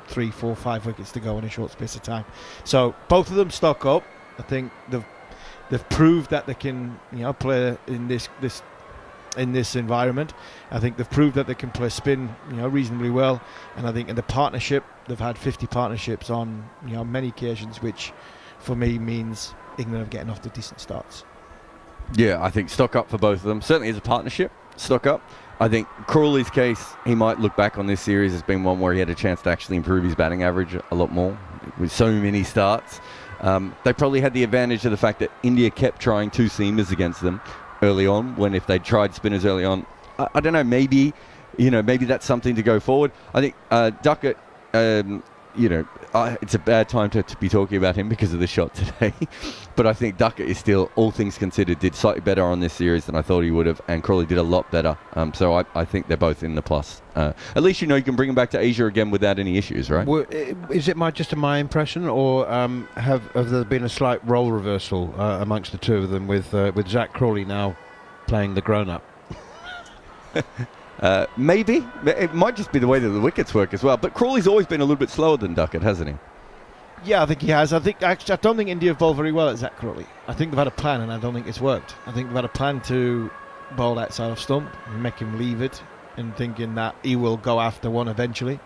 3, 4, 5 wickets to go in a short space of time. So both of them stock up. I think they've proved that they can play in this environment. I think they've proved that they can play spin reasonably well, and I think in the partnership they've had 50 partnerships on many occasions, which for me means England are getting off to decent starts. Yeah, I think stock up for both of them. Certainly as a partnership, stock up. I think Crawley's case, he might look back on this series as being one where he had a chance to actually improve his batting average a lot more with so many starts. They probably had the advantage of the fact that India kept trying two seamers against them early on, when if they tried spinners early on, I don't know, maybe that's something to go forward. I think Duckett, it's a bad time to be talking about him because of the shot today. But I think Duckett is still, all things considered, did slightly better on this series than I thought he would have, and Crawley did a lot better. So I think they're both in the plus. At least you can bring him back to Asia again without any issues, right? Well, is it just my impression, or have there been a slight role reversal amongst the two of them, with Zach Crawley now playing the grown-up? Maybe. It might just be the way that the wickets work as well. But Crawley's always been a little bit slower than Duckett, hasn't he? Yeah, I think he has. I don't think India have bowled very well at Zach Crawley. I think they've had a plan, and I don't think it's worked. I think they've had a plan to bowl outside of stump and make him leave it, and thinking that he will go after one eventually.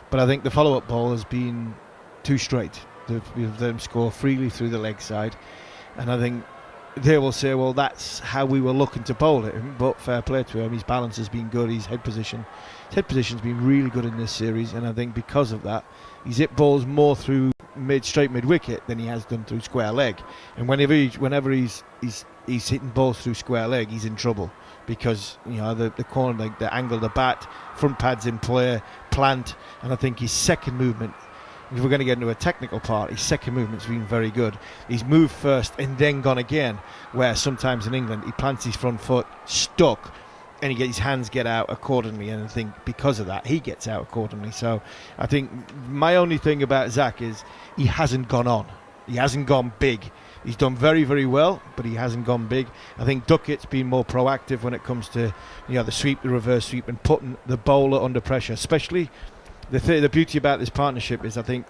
But I think the follow-up ball has been too straight. They've let him score freely through the leg side, and I think they will say, well, that's how we were looking to bowl at him, but fair play to him. His balance has been good. His head position's been really good in this series, and I think because of that, he's hit balls more through straight mid wicket than he has done through square leg. And whenever he's hitting balls through square leg, he's in trouble, because the corner, like the angle of the bat, front pads in play, plant, and I think his second movement, if we're going to get into a technical part, his second movement's been very good. He's moved first and then gone again, where sometimes in England he plants his front foot stuck and his hands get out accordingly, and I think because of that he gets out accordingly. So I think my only thing about Zach is he hasn't gone on. He hasn't gone big. He's done very, very well, but he hasn't gone big. I think Duckett's been more proactive when it comes to the sweep, the reverse sweep, and putting the bowler under pressure. Especially the beauty about this partnership is I think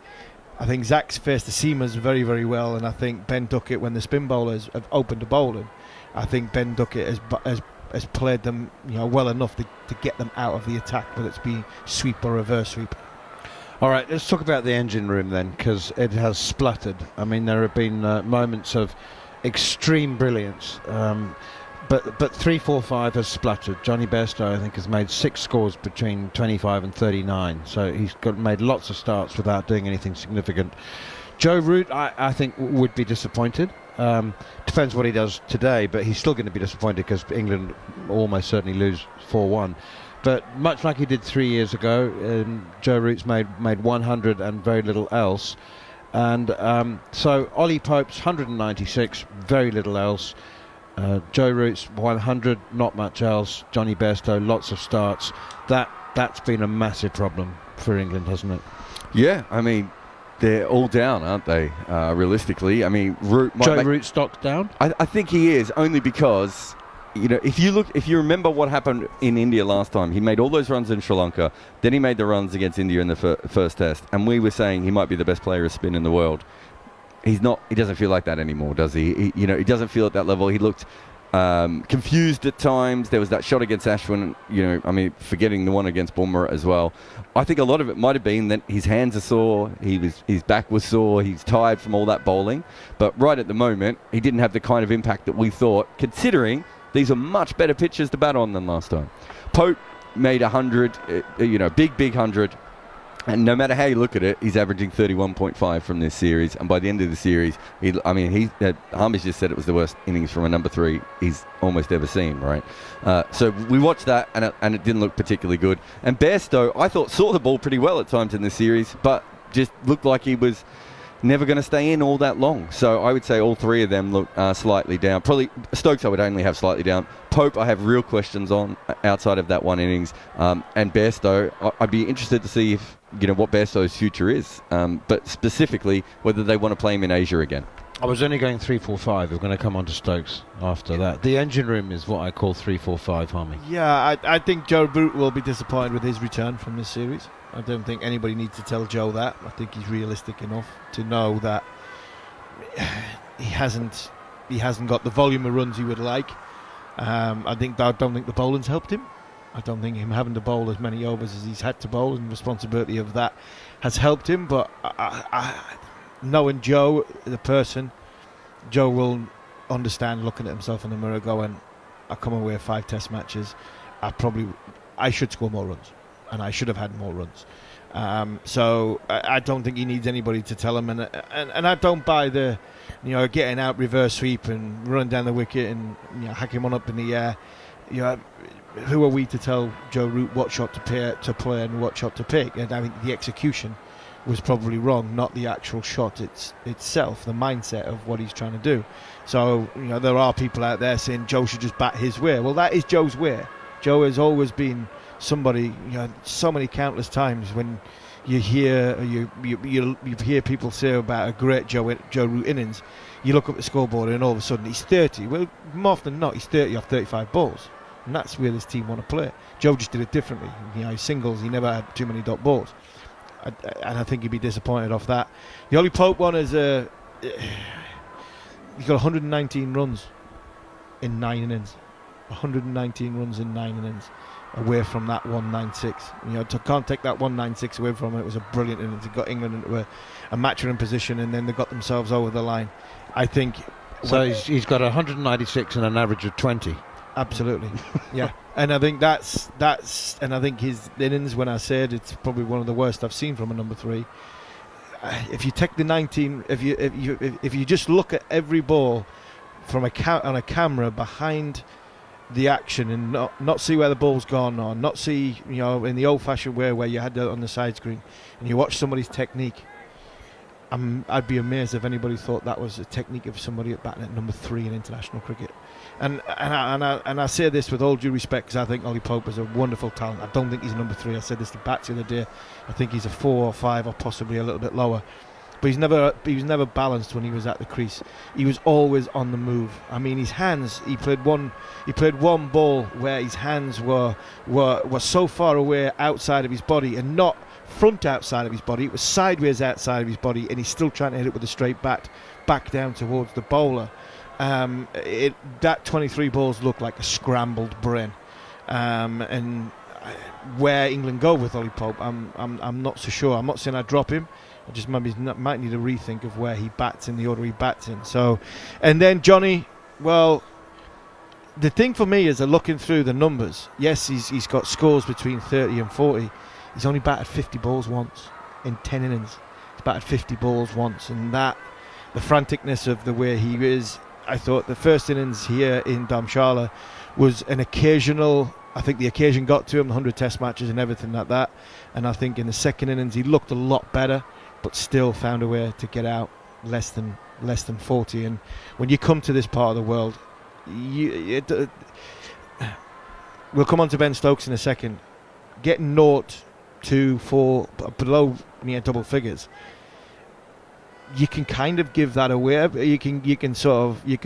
Zach's faced the seamers very, very well, and I think Ben Duckett, when the spin bowlers have opened to bowl him, I think Ben Duckett has played them well enough to get them out of the attack, whether it's been sweep or reverse sweep. All right, let's talk about the engine room then, because it has spluttered. I mean, there have been moments of extreme brilliance, but 3, 4, 5 has spluttered. Johnny Bairstow, I think, has made 6 scores between 25 and 39, so he's made lots of starts without doing anything significant. Joe Root, I think, would be disappointed. Depends what he does today, but he's still going to be disappointed because England almost certainly lose 4-1. But much like he did 3 years ago, Joe Root's made 100 and very little else. And so Ollie Pope's 196, very little else. Joe Root's 100, not much else. Johnny Bairstow, lots of starts. That's been a massive problem for England, hasn't it? Yeah, I mean, they're all down, aren't they? Realistically, I mean, Joe Root stock's down. I think he is, only because if you remember what happened in India last time, he made all those runs in Sri Lanka, then he made the runs against India in the first test, and we were saying he might be the best player of spin in the world. He's not. He doesn't feel like that anymore, does he? He doesn't feel at that level. He looked confused at times. There was that shot against Ashwin, forgetting the one against Bumrah as well. I think a lot of it might have been that his hands are sore, his back was sore, he's tired from all that bowling. But right at the moment, he didn't have the kind of impact that we thought, considering these are much better pitches to bat on than last time. Pope made 100, big 100. And no matter how you look at it, he's averaging 31.5 from this series. And by the end of the series, Harmison just said it was the worst innings from a number 3 he's almost ever seen, right? So we watched that, and it didn't look particularly good. And Bairstow, I thought, saw the ball pretty well at times in this series, but just looked like he was never going to stay in all that long. So I would say all 3 of them look slightly down. Probably Stokes I would only have slightly down. Pope I have real questions on outside of that one innings. And Bairstow, I'd be interested to see if what Bairstow's future is, but specifically whether they want to play him in Asia again. I was only going 3-4-5. We're going to come on to Stokes after that. The engine room is what I call 3-4-5, Harmy. Yeah, I think Joe Root will be disappointed with his return from this series. I don't think anybody needs to tell Joe that. I think he's realistic enough to know that he hasn't got the volume of runs he would like. I don't think the bowling's helped him. I don't think him having to bowl as many overs as he's had to bowl, and the responsibility of that has helped him. But knowing Joe, the person, Joe will understand looking at himself in the mirror going, I come away with 5 test matches. I should score more runs, and I should have had more runs. So I don't think he needs anybody to tell him. And I don't buy the, getting out reverse sweep and run down the wicket and hacking one up in the air. Who are we to tell Joe Root what shot to play and what shot to pick? And I think the execution was probably wrong, not the actual shot itself, the mindset of what he's trying to do. So there are people out there saying Joe should just bat his way. Well, that is Joe's way. Joe has always been somebody. So many countless times when you hear people say about a great Joe Root innings, you look up the scoreboard and all of a sudden he's 30. Well, more often than not, he's 30 off 35 balls. And that's where this team want to play. Joe just did it differently. He singles, he never had too many dot balls. And I think he'd be disappointed off that. The Ollie Pope one is he's got 119 runs in 9 innings. 119 runs in 9 innings away from that 196. Can't take that 196 away from him. It was a brilliant innings. He got England into a match-winning position, and then they got themselves over the line. I think. So he's got 196 and an average of 20. Absolutely, yeah, and I think that's, and I think his innings, when I said it's probably one of the worst I've seen from a number 3. If you take the 19, if you just look at every ball from on a camera behind the action and not see where the ball's gone, or not see in the old-fashioned way where you had that on the side screen, and you watch somebody's technique, I'd be amazed if anybody thought that was a technique of somebody batting at number 3 in international cricket. And I say this with all due respect, because I think Ollie Pope is a wonderful talent. I don't think he's a number 3. I said this to Batty the other day. I think he's a 4 or 5 or possibly a little bit lower. But he was never balanced when he was at the crease. He was always on the move. I mean, his hands. He played one ball where his hands were so far away outside of his body, and not front outside of his body. It was sideways outside of his body, and he's still trying to hit it with a straight bat back down towards the bowler. That 23 balls looked like a scrambled brain, and where England go with Ollie Pope, I'm not so sure. I'm not saying I'd drop him. I just might need a rethink of where he bats in the order he bats in. So, and then Johnny, well, the thing for me is looking through the numbers. Yes, he's got scores between 30 and 40. He's only batted 50 balls once in 10 innings. He's batted 50 balls once, and that the franticness of the way he is. I thought the first innings here in Dharamshala was an occasional. I think the occasion got to him, 100 test matches and everything like that. And I think in the second innings he looked a lot better, but still found a way to get out less than 40. And when you come to this part of the world, we'll come on to Ben Stokes in a second. Getting 0, 2, 4 below near double figures. you can kind of give that away. You can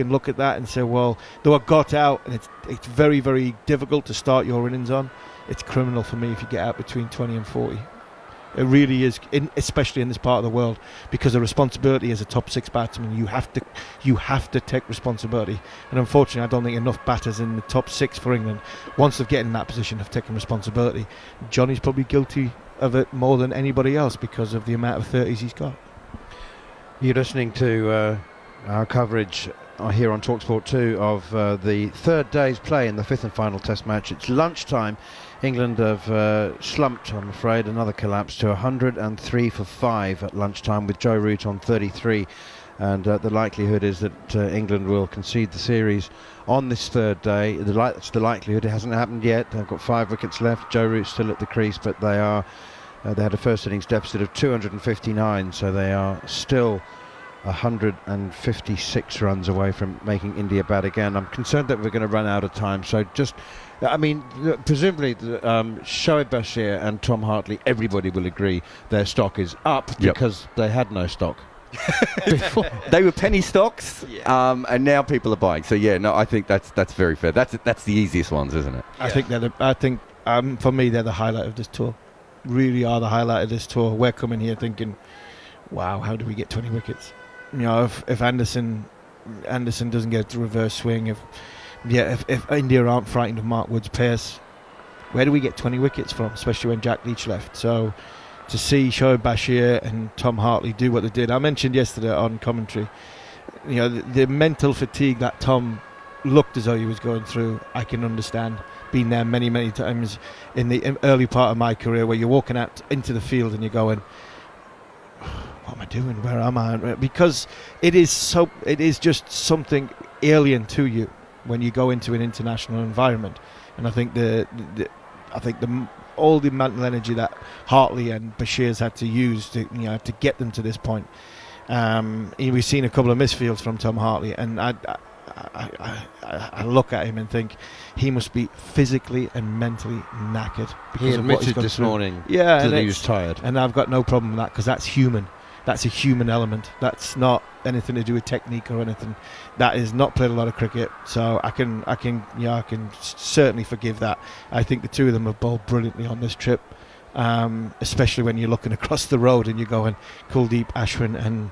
look at that and say, well, they were got out, and it's very, very difficult to start your innings on. It's criminal for me if you get out between 20 and 40. It really is, especially in this part of the world, because the responsibility as a top six batsman, you have to take responsibility. And unfortunately, I don't think enough batters in the top six for England, once they've get in that position, have taken responsibility. Johnny's probably guilty of it more than anybody else because of the amount of 30s he's got. You're listening to our coverage here on talkSPORT 2 of the third day's play in the fifth and final Test match. It's lunchtime. England have slumped, I'm afraid. Another collapse to 103 for 5 at lunchtime, with Joe Root on 33. And the likelihood is that England will concede the series on this third day. That's the likelihood. It hasn't happened yet. They've got 5 wickets left. Joe Root's still at the crease, but they had a first innings deficit of 259, so they are still 156 runs away from making India bat again. I'm concerned that we're going to run out of time, so presumably Shoaib Bashir and Tom Hartley, everybody will agree their stock is up because they had no stock. They were penny stocks, and now people are buying. So I think that's very fair. That's the easiest ones, isn't it? I think for me they're the highlight of this tour. Really are the highlight of this tour. We're coming here thinking, wow, how do we get 20 wickets? If Anderson doesn't get the reverse swing, if India aren't frightened of Mark Wood's pace, where do we get 20 wickets from, especially when Jack Leach left? So to see Shoaib Bashir and Tom Hartley do what they did, I mentioned yesterday on commentary, the mental fatigue that Tom looked as though he was going through, I can understand. Been there many, many times in the early part of my career, where you're walking out into the field and you're going, what am I doing? Where am I? Because it is just something alien to you when you go into an international environment. And I think all the mental energy that Hartley and Bashir's had to use to get them to this point. We've seen a couple of misfields from Tom Hartley, and I look at him and think he must be physically and mentally knackered. He admitted this morning that he was tired. And I've got no problem with that, because that's human. That's a human element. That's not anything to do with technique or anything. That is not played a lot of cricket, so I can certainly forgive that. I think the two of them have bowled brilliantly on this trip, especially when you're looking across the road and you're going Kuldeep, Ashwin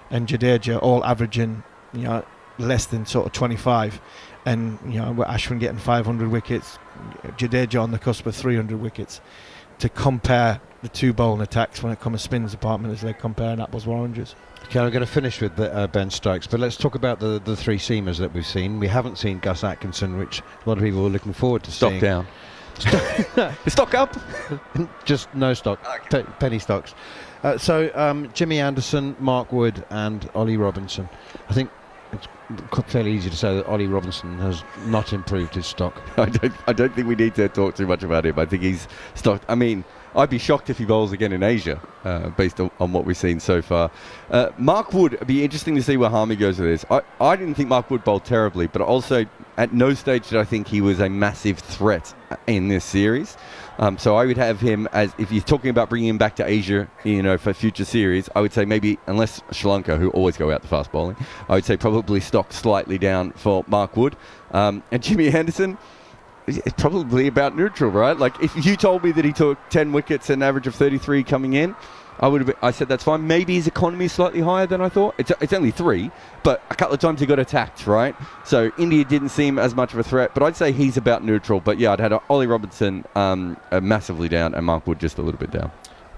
and Jadeja all averaging less than sort of 25, and Ashwin getting 500 wickets, Jadeja on the cusp of 300 wickets. To compare the two bowling attacks when it comes to spins department is like comparing apples with oranges. Okay, I'm going to finish with Ben Stokes, but let's talk about the three seamers that we've seen. We haven't seen Gus Atkinson, which a lot of people were looking forward to seeing. Stock down. Stock up? Just no stock. Okay. Penny stocks. So Jimmy Anderson, Mark Wood and Ollie Robinson. I think it's fairly easy to say that Ollie Robinson has not improved his stock. I don't think we need to talk too much about him. I think he's stocked. I mean, I'd be shocked if he bowls again in Asia, based on what we've seen so far. Mark Wood, it'd be interesting to see where Harmy goes with this. I didn't think Mark Wood bowled terribly, but also at no stage did I think he was a massive threat in this series. So I would have him as, if you're talking about bringing him back to Asia, for future series, I would say maybe, unless Sri Lanka, who always go out the fast bowling, I would say probably stock slightly down for Mark Wood. And Jimmy Anderson, it's probably about neutral, right? Like, if you told me that he took 10 wickets and an average of 33 coming in, I said that's fine. Maybe his economy is slightly higher than I thought. It's only 3, but a couple of times he got attacked, right? So India didn't seem as much of a threat, but I'd say he's about neutral. But yeah, I'd had Ollie Robinson massively down and Mark Wood just a little bit down.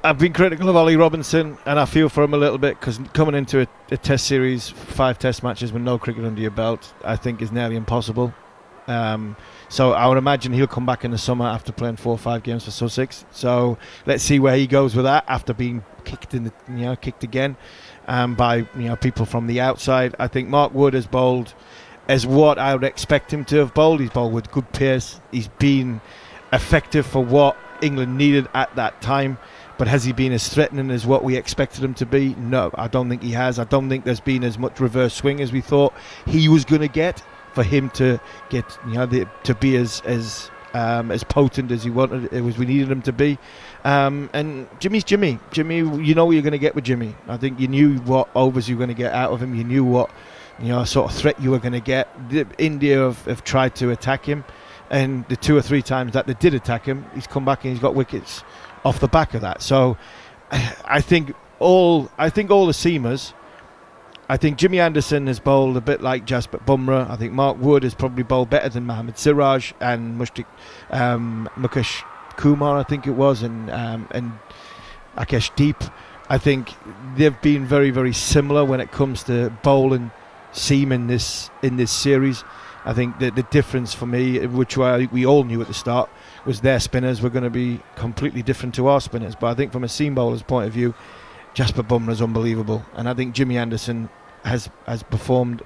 I've been critical of Ollie Robinson, and I feel for him a little bit, because coming into a test series, 5 test matches with no cricket under your belt, I think is nearly impossible. So I would imagine he'll come back in the summer after playing 4 or 5 games for Sussex. So let's see where he goes with that after being kicked again by people from the outside. I think Mark Wood has bowled as what I would expect him to have bowled. He's bowled with good pace. He's been effective for what England needed at that time. But has he been as threatening as what we expected him to be? No, I don't think he has. I don't think there's been as much reverse swing as we thought he was going to get, for him to get, to be as as potent as we needed him to be. And Jimmy's Jimmy. Jimmy, you know what you're going to get with Jimmy. I think you knew what overs you were going to get out of him. You knew what sort of threat you were going to get. India have tried to attack him, and the 2 or 3 times that they did attack him, he's come back and he's got wickets off the back of that. So I think all the seamers. I think Jimmy Anderson has bowled a bit like Jasprit Bumrah. I think Mark Wood has probably bowled better than Mohammad Siraj and Mukesh Kumar, I think it was, and Akesh Deep. I think they've been very, very similar when it comes to bowling seam in this series. I think the difference for me, which I think we all knew at the start, was their spinners were going to be completely different to our spinners. But I think from a seam bowler's point of view, Jasprit Bumrah is unbelievable, and I think Jimmy Anderson has performed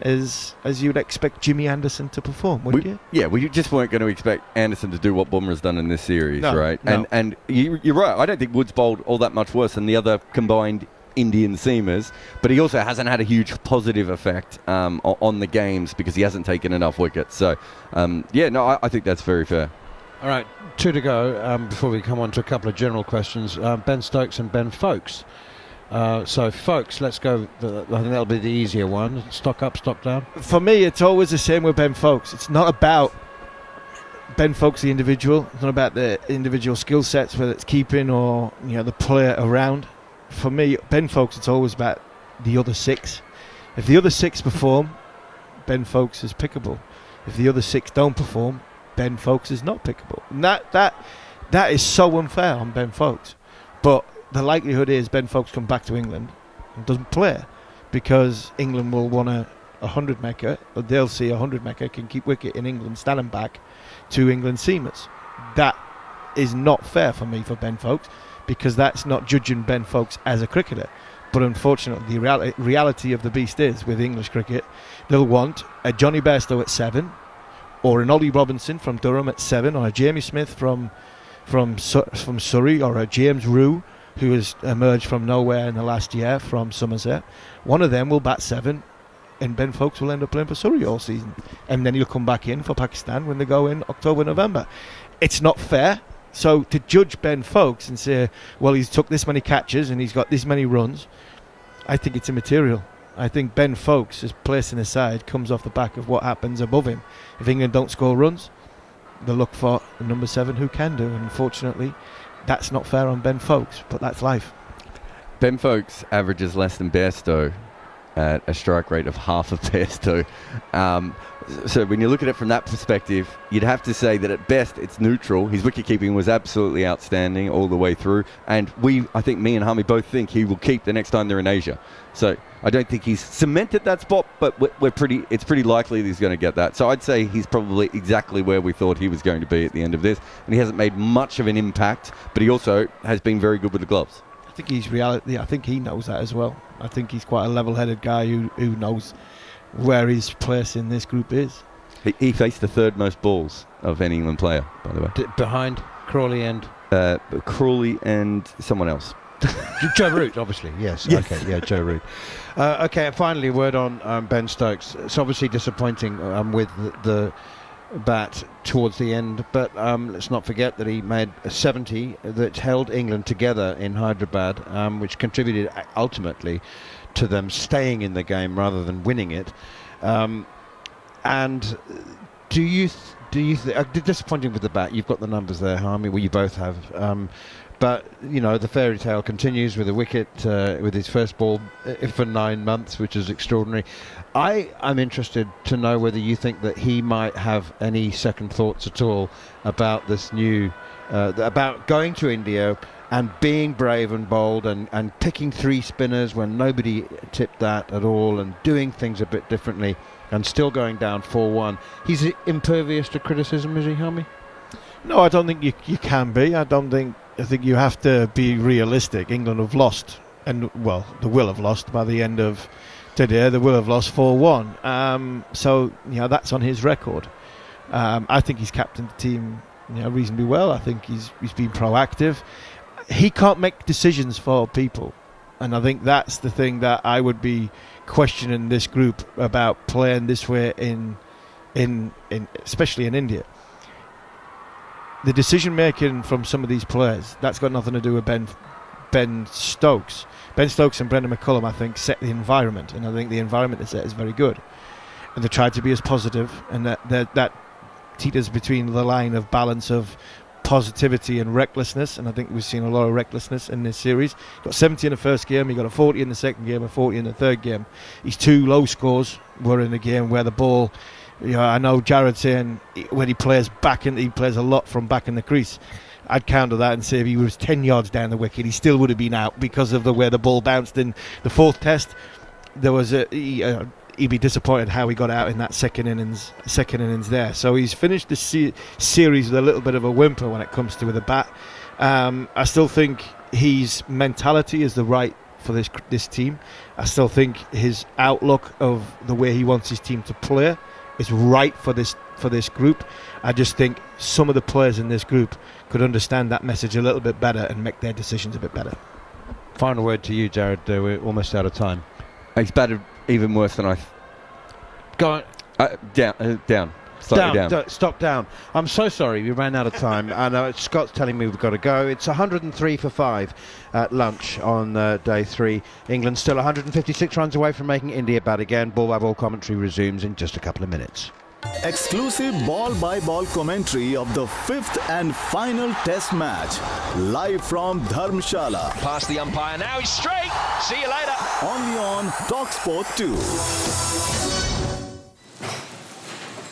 as you'd expect Jimmy Anderson to perform, wouldn't you? Yeah, we just weren't going to expect Anderson to do what Bumrah's done in this series, right? No. And you're right. I don't think Wood's bowled all that much worse than the other combined Indian seamers, but he also hasn't had a huge positive effect on the games because he hasn't taken enough wickets. So, I think that's very fair. All right, 2 to go before we come on to a couple of general questions. Ben Stokes and Ben Folkes. So, Folkes, let's go. I think that'll be the easier one. Stock up, stock down. For me, it's always the same with Ben Folkes. It's not about Ben Folkes, the individual. It's not about the individual skill sets, whether it's keeping or the player around. For me, Ben Folkes, it's always about the other 6. If the other 6 perform, Ben Folkes is pickable. If the other 6 don't perform, Ben Folkes is not pickable. And that is so unfair on Ben Folkes. But the likelihood is Ben Folkes come back to England and doesn't play because England will want a 100 mecker, but they'll see a 100 mecker can keep wicket in England, standing back to England seamers. That is not fair for me for Ben Folkes because that's not judging Ben Folkes as a cricketer. But unfortunately, the reality of the beast is with English cricket, they'll want a Johnny Bairstow at 7, or an Ollie Robinson from Durham at 7, or a Jamie Smith from Surrey, or a James Rue, who has emerged from nowhere in the last year from Somerset. One of them will bat 7, and Ben Folkes will end up playing for Surrey all season. And then he'll come back in for Pakistan when they go in October, November. It's not fair. So to judge Ben Folkes and say, well, he's took this many catches and he's got this many runs, I think it's immaterial. I think Ben Folkes, his place in the side, comes off the back of what happens above him. If England don't score runs, they'll look for the number 7 who can do. And unfortunately, that's not fair on Ben Folkes, but that's life. Ben Folkes averages less than Bairstow at a strike rate of half of Bairstow. So when you look at it from that perspective, you'd have to say that at best it's neutral. His wicket-keeping was absolutely outstanding all the way through. And I think me and Harmy both think he will keep the next time they're in Asia. So I don't think he's cemented that spot, but it's pretty likely that he's going to get that. So I'd say he's probably exactly where we thought he was going to be at the end of this. And he hasn't made much of an impact, but he also has been very good with the gloves. I think he's reality. I think he knows that as well. I think he's quite a level-headed guy who knows where his place in this group is. He faced the 3rd most balls of any England player, by the way. Behind Crawley and someone else. Joe Root, obviously, yes. Okay, yeah, Joe Root. Okay, finally, a word on Ben Stokes. It's obviously disappointing with the bat towards the end, but let's not forget that he made a 70 that held England together in Hyderabad, which contributed ultimately to them staying in the game rather than winning it. And do you disappointing with the bat? You've got the numbers there, Harmy. Well, you both have. But, the fairy tale continues with a wicket with his first ball for 9 months, which is extraordinary. I'm interested to know whether you think that he might have any second thoughts at all about this new, about going to India and being brave and bold and picking 3 spinners when nobody tipped that at all and doing things a bit differently and still going down 4-1. He's impervious to criticism, is he, Harmy? No, I don't think you can be. I think you have to be realistic. England have lost, and they will have lost by the end of today. They will have lost 4-1. So that's on his record. I think he's captained the team reasonably well. I think he's been proactive. He can't make decisions for people, and I think that's the thing that I would be questioning this group about playing this way in especially in India. the decision making from some of these players, that's got nothing to do with Ben Stokes. Ben Stokes and Brendan McCullum, I think, set the environment, and I think the environment they set is very good. And they tried to be as positive, and that teeters between the line of balance of positivity and recklessness, and I think we've seen a lot of recklessness in this series. He got 70 in the first game, he got a 40 in the second game, a 40 in the third game. His 2 low scores were in the game where the ball, I know Jarrod saying when he plays he plays a lot from back in the crease. I'd counter that and say if he was 10 yards down the wicket, he still would have been out because of the way the ball bounced in the fourth test. There was he'd be disappointed how he got out in that second innings there. So he's finished the series with a little bit of a whimper when it comes to with a bat. I still think his mentality is the right for this team. I still think his outlook of the way he wants his team to play is right for this group. I just think some of the players in this group could understand that message a little bit better and make their decisions a bit better. Final word to you, Jarrod. We're almost out of time. He's batted even worse than I. Go on. Down. Slightly down. Stop down. I'm so sorry. We ran out of time. And Scott's telling me we've got to go. It's 103 for 5 at lunch on day 3. England still 156 runs away from making India bat again. Ball-by-ball commentary resumes in just a couple of minutes. Exclusive ball-by-ball commentary of the 5th and final test match. Live from Dharamshala. Past the umpire now, he's straight. See you later. Only on talkSPORT 2.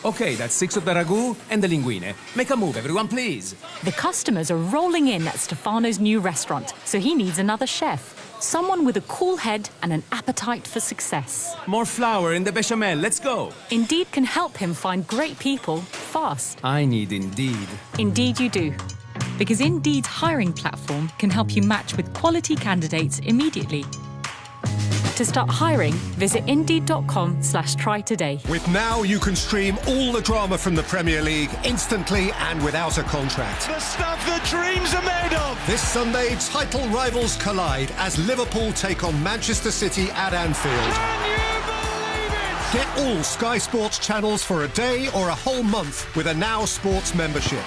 Okay, that's 6 of the ragu and the linguine. Make a move, everyone, please. The customers are rolling in at Stefano's new restaurant, so he needs another chef. Someone with a cool head and an appetite for success. More flour in the bechamel, let's go. Indeed can help him find great people fast. I need Indeed. Indeed you do. Because Indeed's hiring platform can help you match with quality candidates immediately. To start hiring, visit Indeed.com/try today. With Now, you can stream all the drama from the Premier League instantly and without a contract. The stuff that dreams are made of. This Sunday, title rivals collide as Liverpool take on Manchester City at Anfield. Can you believe it? Get all Sky Sports channels for a day or a whole month with a Now Sports membership.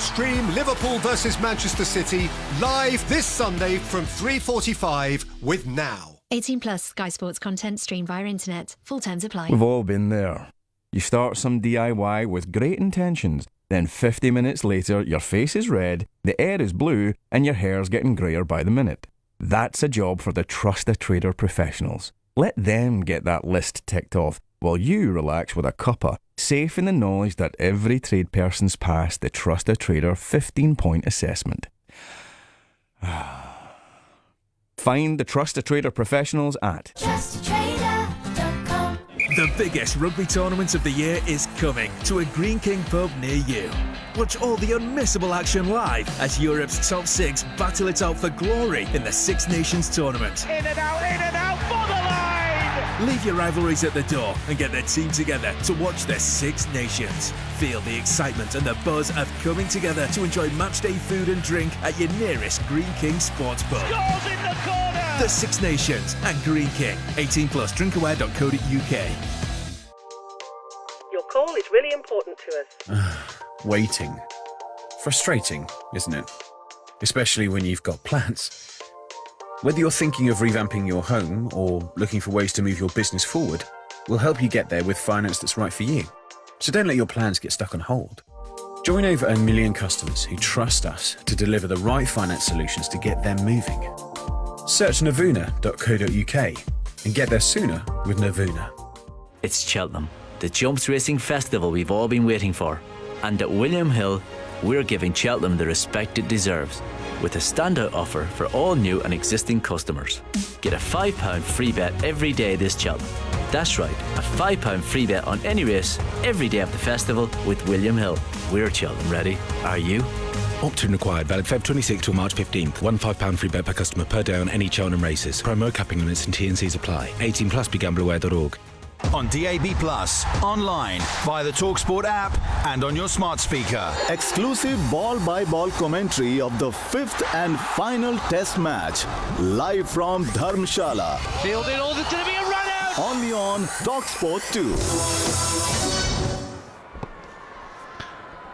Stream Liverpool versus Manchester City live this Sunday from 3:45 with Now. 18 plus Sky Sports content streamed via internet. Full terms apply. We've all been there. You start some DIY with great intentions, then 50 minutes later your face is red, the air is blue and your hair's getting greyer by the minute. That's a job for the Trust a Trader professionals. Let them get that list ticked off while you relax with a cuppa, safe in the knowledge that every trade person's passed the Trust a Trader 15-point assessment. Find the Trust a Trader professionals at TrustATrader.com. The biggest rugby tournament of the year is coming to a Green King pub near you. Watch all the unmissable action live as Europe's top 6 battle it out for glory in the Six Nations tournament. In and out for the line! Leave your rivalries at the door and get their team together to watch the Six Nations. Feel the excitement and the buzz of coming together to enjoy matchday food and drink at your nearest Green King sports pub. Scores in the corner! The Six Nations and Green King. 18 plus drinkaware.co.uk. Your call is really important to us. Waiting. Frustrating, isn't it? Especially when you've got plans. Whether you're thinking of revamping your home or looking for ways to move your business forward, we'll help you get there with finance that's right for you. So don't let your plans get stuck on hold. Join over 1 million customers who trust us to deliver the right finance solutions to get them moving. Search navuna.co.uk and get there sooner with Navuna. It's Cheltenham, the jumps racing festival we've all been waiting for. And at William Hill, we're giving Cheltenham the respect it deserves with a standout offer for all new and existing customers. Get a £5 free bet every day this Cheltenham. That's right, a £5 free bet on any race every day of the festival with William Hill. We're Cheltenham ready. Are you? Opt-in required. Valid Feb 26 till March 15th. One £5 free bet per customer per day on any Cheltenham races. Promo capping limits and T&Cs apply. 18 plus. BeGambleAware.org. On DAB+, online, via the talkSPORT app and on your smart speaker. Exclusive ball-by-ball commentary of the 5th and final test match. Live from Dharamshala. Fielding, oh, there's going to be a run out! Only on talkSPORT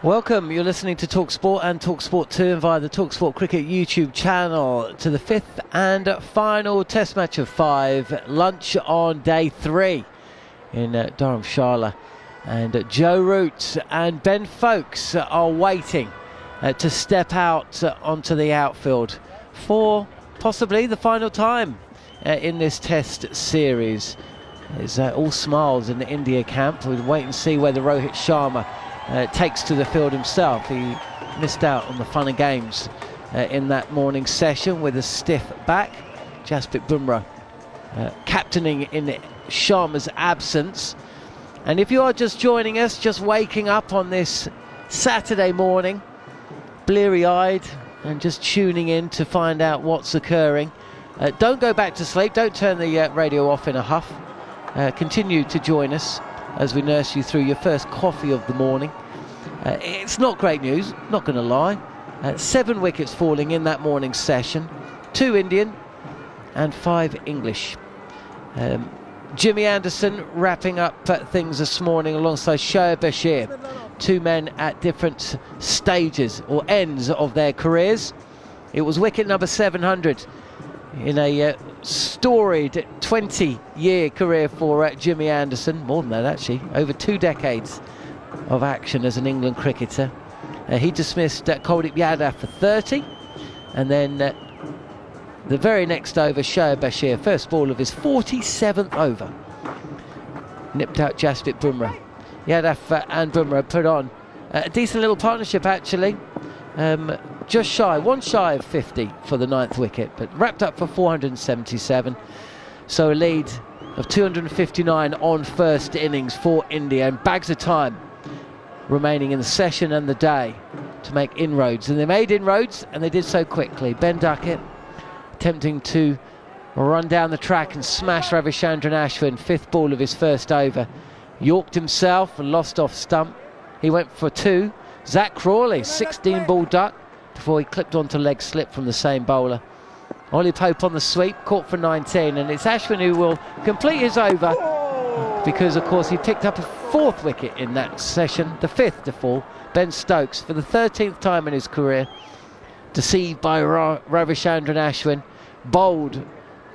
2. Welcome, you're listening to talkSPORT and talkSPORT 2 and via the talkSPORT Cricket YouTube channel to the 5th and final test match of 5, lunch on day 3 in Dharamshala. And Joe Root and Ben Foakes are waiting to step out onto the outfield for possibly the final time in this test series. It's all smiles in the India camp. We'll wait and see whether Rohit Sharma takes to the field himself. He missed out on the fun and games in that morning session with a stiff back. Jasprit Bumrah captaining in Sharma's absence. And if you are just joining us, just waking up on this Saturday morning, bleary-eyed and just tuning in to find out what's occurring, don't go back to sleep, don't turn the radio off in a huff. Continue to join us as we nurse you through your first coffee of the morning. It's not great news, not going to lie. 7 wickets falling in that morning session, 2 Indian and 5 English. Jimmy Anderson wrapping up things this morning alongside Shoaib Bashir. 2 men at different stages or ends of their careers. It was wicket number 700 in a storied 20-year career for Jimmy Anderson. More than that, actually. Over 2 decades of action as an England cricketer. He dismissed Kuldeep Yadav for 30. And then the very next over, Shoaib Bashir, first ball of his 47th over, nipped out Jasprit Bumrah. Yadav and Bumrah put on a decent little partnership, actually. Just shy, one shy of 50 for the 9th wicket, but wrapped up for 477. So a lead of 259 on first innings for India, and bags of time remaining in the session and the day to make inroads. And they made inroads, and they did so quickly. Ben Duckett attempting to run down the track and smash Ravichandran Ashwin, 5th ball of his first over. Yorked himself and lost off stump. He went for 2. Zach Crawley, 16-ball duck, before he clipped onto leg slip from the same bowler. Ollie Pope on the sweep, caught for 19, and it's Ashwin who will complete his over because, of course, he picked up a 4th wicket in that session, the 5th to fall. Ben Stokes, for the 13th time in his career, deceived by Ravichandran Ashwin, bowled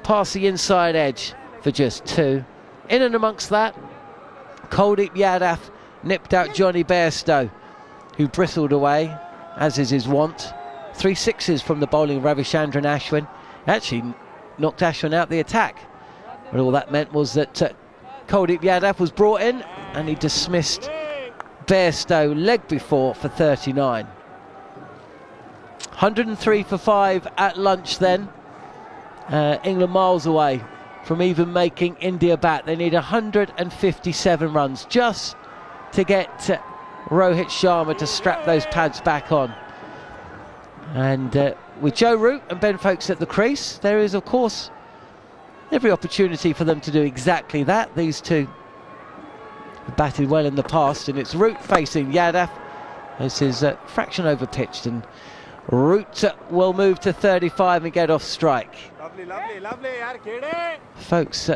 past the inside edge for just 2. In and amongst that, Kuldeep Yadav nipped out Johnny Bairstow, who bristled away, as is his wont. 3 sixes from the bowling of Ravichandran Ashwin. Actually knocked Ashwin out the attack. But all that meant was that Kuldeep Yadav was brought in, and he dismissed Bairstow leg before for 39. 103 for 5 at lunch then. England miles away from even making India bat. They need 157 runs just to get Rohit Sharma to strap those pads back on. And with Joe Root and Ben Foakes at the crease, there is, of course, every opportunity for them to do exactly that. These two have batted well in the past, and it's Root facing Yadav. This is fraction over pitched, and Root will move to 35 and get off strike. Foakes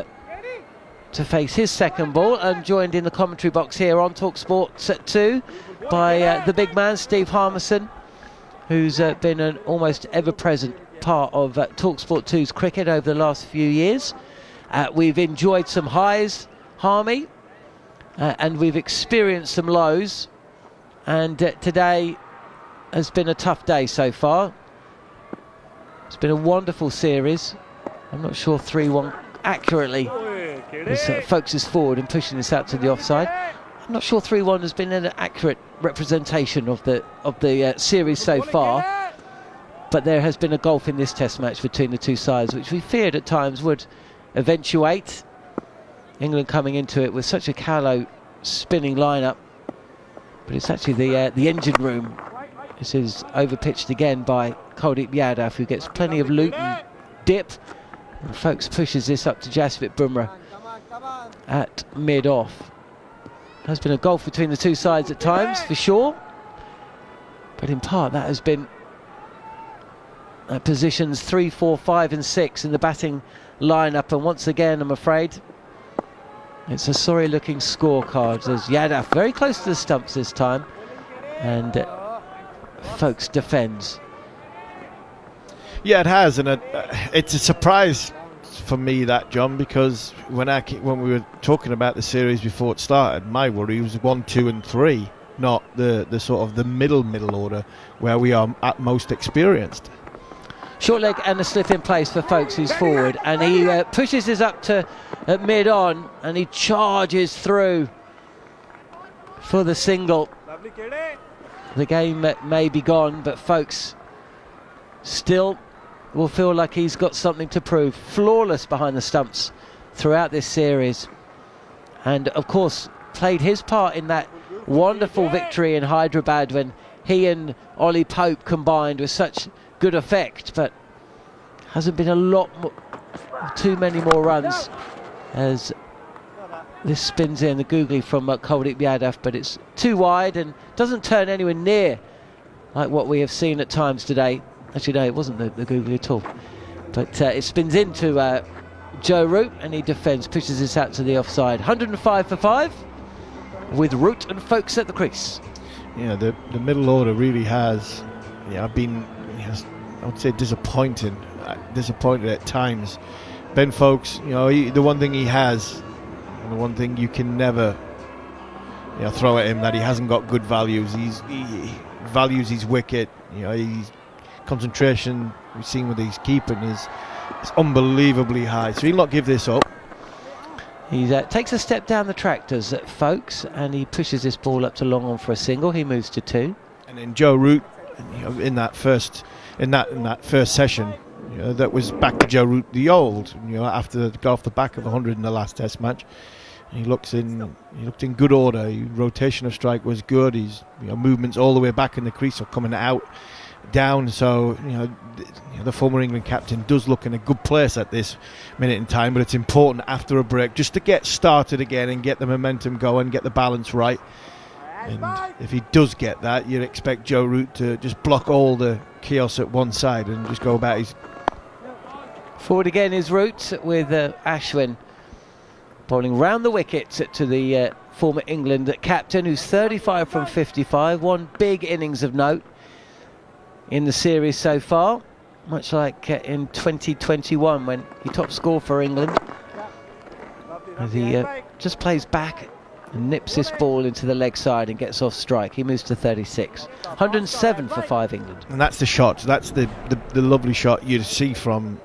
to face his second ball, and joined in the commentary box here on talkSPORT 2 by the big man Steve Harmison, who's been an almost ever-present part of talkSPORT 2's cricket over the last few years. We've enjoyed some highs, Harmy, and we've experienced some lows, and today has been a tough day so far. It's been a wonderful series. I'm not sure 3-1 accurately focuses forward and pushing this out to the offside. I'm not sure 3-1 has been an accurate representation of the series so far, but there has been a gulf in this test match between the two sides, which we feared at times would eventuate. England coming into it with such a callow spinning lineup, but it's actually the engine room. This is overpitched again by Kuldeep Yadav, who gets plenty of loop and dip, and Foakes pushes this up to Jasprit Bumrah at mid-off. There's been a gulf between the two sides at times, for sure, but in part that has been positions 3, 4, 5 and 6 in the batting lineup, and once again I'm afraid it's a sorry looking scorecard as Yadav very close to the stumps this time, and Folks defends. Yeah, it has, and it's a surprise for me, that, John, because when we were talking about the series before it started, my worry was 1, 2 and 3, not the sort of the middle order where we are at most experienced. Short leg and a slip in place for Folks, who's forward, and he pushes this up to mid-on, and he charges through for the single. The game may be gone, but Folks still will feel like he's got something to prove. Flawless behind the stumps throughout this series, and of course played his part in that wonderful victory in Hyderabad when he and Ollie Pope combined with such good effect, but hasn't been a lot more, too many more runs as this spins in the googly from Kuldeep Yadav, but it's too wide and doesn't turn anywhere near like what we have seen at times today. Actually, no, it wasn't the googly at all, but it spins into Joe Root, and he defends, pushes this out to the offside. 105 for 5 with Root and Folks at the crease. Yeah, the middle order really has, been, I would say, disappointed at times. Ben Folks, the one thing he has, and the one thing you can never throw at him, that he hasn't got good values. He values his wicket. His concentration, we've seen with his keeping, is unbelievably high. So he'll not give this up. He takes a step down the track, does Folks, and he pushes this ball up to long on for a single. He moves to 2. And then Joe Root, in that first session, that was back to Joe Root the old. After got off the back of 100 in the last Test match, he looked in good order. Rotation of strike was good. His movements all the way back in the crease are coming out down. So the former England captain does look in a good place at this minute in time. But it's important after a break just to get started again and get the momentum going, get the balance right. And if he does get that, you'd expect Joe Root to just block all the chaos at one side and just go about his... Forward again is Root with Ashwin bowling round the wicket to the former England captain, who's 35 from 55. One big innings of note in the series so far, much like in 2021 when he top scored for England. As he just plays back and nips this ball into the leg side and gets off strike. He moves to 36. 107 for 5 England. And that's the shot. That's the lovely shot you'd see from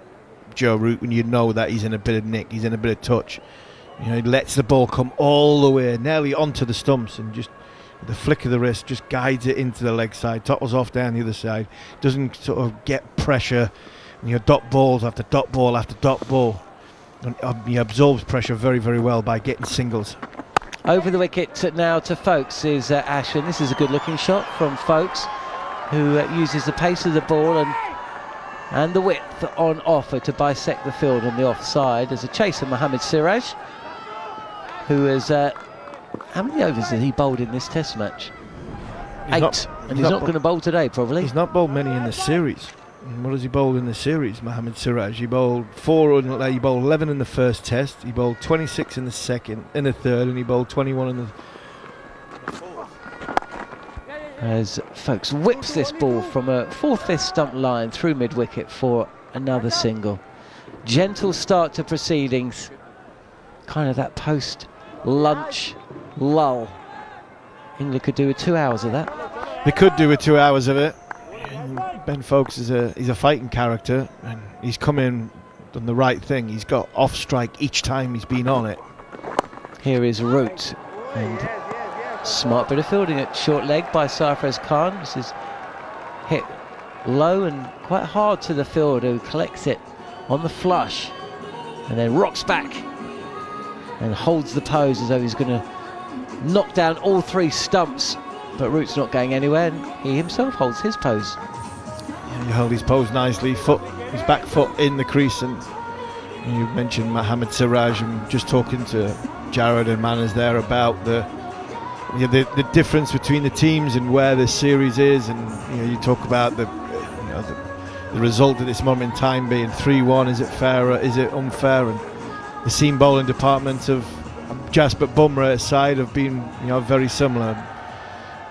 Joe Root when you know that he's in a bit of nick, he's in a bit of touch. He lets the ball come all the way, nearly onto the stumps, and just with the flick of the wrist, just guides it into the leg side, topples off down the other side, doesn't sort of get pressure, dot balls after dot ball after dot ball. And he absorbs pressure very, very well by getting singles. Over the wicket now to Folks is Ashwin. This is a good looking shot from Folks, who uses the pace of the ball and the width on offer to bisect the field on the offside. There's a chaser, Mohammad Siraj, who has how many overs has he bowled in this Test match? 8, and he's not going to bowl today, probably. He's not bowled many in the series. And what has he bowled in the series, Mohammad Siraj? He bowled 4, he bowled 11 in the first Test, he bowled 26 in the second, in the third, and he bowled 21 in the as Folks whips this ball from a 4/5 stump line through mid-wicket for another single. Gentle start to proceedings, kind of that post-lunch lull. England could do with 2 hours of that. They could do with 2 hours of it. Ben Folks he's a fighting character, and he's come in, done the right thing. He's got off strike each time he's been on it. Here is Root, and smart bit of fielding at short leg by Sarfraz Khan. This is hit low and quite hard to the fielder, who collects it on the flush and then rocks back and holds the pose as though he's going to knock down all 3 stumps. But Root's not going anywhere, and he himself holds his pose. Yeah, he held his pose nicely, his back foot in the crease. And you mentioned Mohammad Siraj, and just talking to Jarrod and Manners there about the difference between the teams and where this series is, and you talk about the result at this moment in time being 3-1. Is it fair or is it unfair? And the seam bowling department of Jasprit Bumrah's side have been very similar.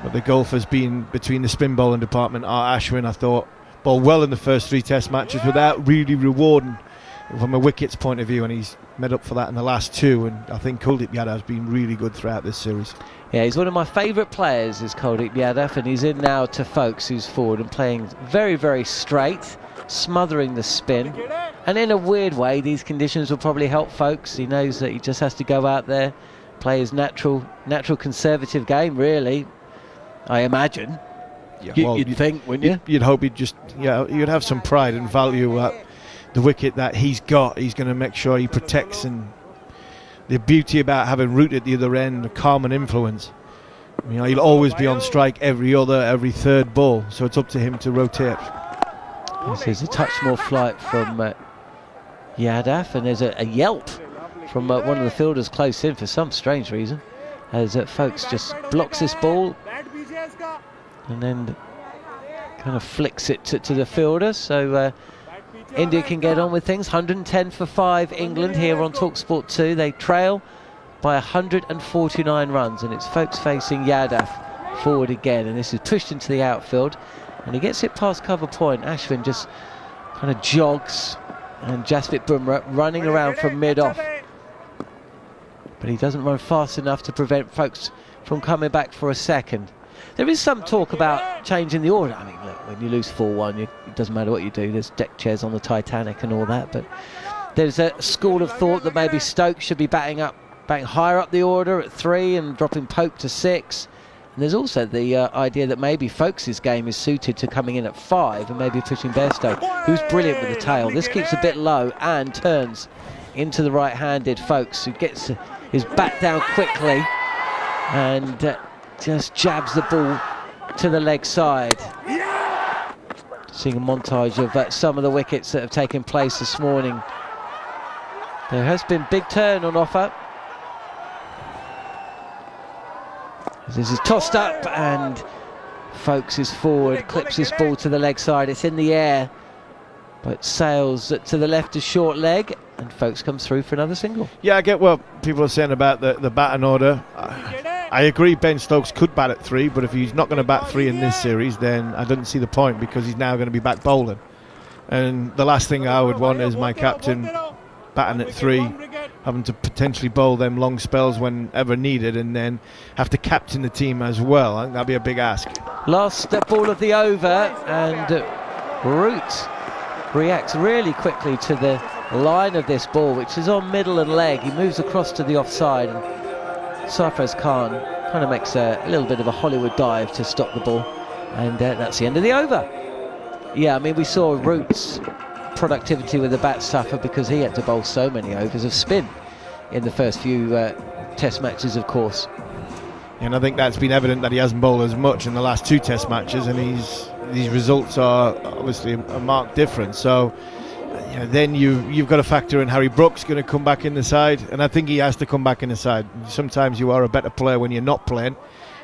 But the gulf has been between the spin bowling department. Ashwin, I thought, bowled well in the first 3 test matches without really rewarding from a wickets point of view, and he's made up for that in the last 2, and I think Kuldeep Yadav has been really good throughout this series. Yeah, he's one of my favourite players, is Kuldeep Yadav, and he's in now to Folkes, who's forward and playing very, very straight, smothering the spin. And in a weird way, these conditions will probably help Folkes. He knows that he just has to go out there, play his natural conservative game, really, I imagine. Yeah, you'd think, wouldn't you? You'd hope he'd just, you'd have some pride and value at the wicket that he's got. He's going to make sure he protects, and the beauty about having Root at the other end, a calm and influence. He'll always be on strike every 3rd ball, so it's up to him to rotate. This is a touch more flight from Yadav, and there's a yelp from one of the fielders close in for some strange reason, as Folkes just blocks this ball and then kind of flicks it to the fielder. So India can get on with things. 110 for 5 England here on talkSPORT 2. They trail by 149 runs, and it's Folkes facing Yadav forward again, and this is pushed into the outfield, and he gets it past cover point. Ashwin just kind of jogs, and Jasprit Bumrah running around from mid-off, but he doesn't run fast enough to prevent Folkes from coming back for a second. There is some talk about changing the order. I mean, look, when you lose 4-1, it doesn't matter what you do. There's deck chairs on the Titanic and all that, but there's a school of thought that maybe Stokes should be batting higher up the order at 3 and dropping Pope to 6. And there's also the idea that maybe Folkes' game is suited to coming in at 5 and maybe pushing Bairstow, who's brilliant with the tail. This keeps a bit low and turns into the right-handed Folkes, who gets his bat down quickly and just jabs the ball to the leg side. Seeing a montage of some of the wickets that have taken place this morning. There has been big turn on offer. This is tossed up, and Folkes is forward, clips this ball to the leg side. It's in the air, but sails to the left, a short leg, and Folkes comes through for another single. Yeah, I get what people are saying about the batting order. I agree Ben Stokes could bat at 3, but if he's not going to bat 3 in this series, then I don't see the point, because he's now going to be back bowling. And the last thing I would want is my captain batting at 3, having to potentially bowl them long spells whenever needed, and then have to captain the team as well. I think that'd be a big ask. Last ball of the over, and Root reacts really quickly to the line of this ball, which is on middle and leg. He moves across to the offside, and Sarfraz Khan kind of makes a little bit of a Hollywood dive to stop the ball, and that's the end of the over. Yeah, I mean, we saw Root's productivity with the bat suffer because he had to bowl so many overs of spin in the first few test matches, of course. And I think that's been evident that he hasn't bowled as much in the last 2 test matches, and these results are obviously a marked difference. So then you've got to factor in Harry Brook's going to come back in the side, and I think he has to come back in the side. Sometimes you are a better player when you're not playing,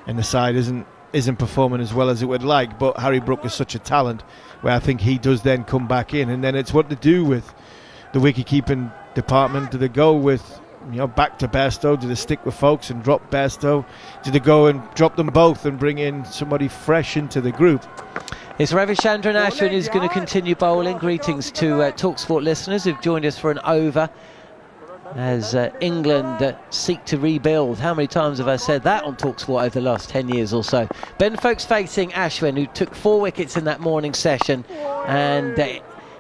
and the side isn't performing as well as it would like. But Harry Brook is such a talent, where I think he does then come back in, and then it's what to do with the wicket-keeping department. Do they go with back to Bairstow? Do they stick with Folkes and drop Bairstow? Do they go and drop them both and bring in somebody fresh into the group? It's Ravichandran Ashwin who's going to continue bowling. Greetings to talkSPORT listeners who've joined us for an over as England seek to rebuild. How many times have I said that on talkSPORT over the last 10 years or so? Ben Folkes facing Ashwin, who took 4 wickets in that morning session, and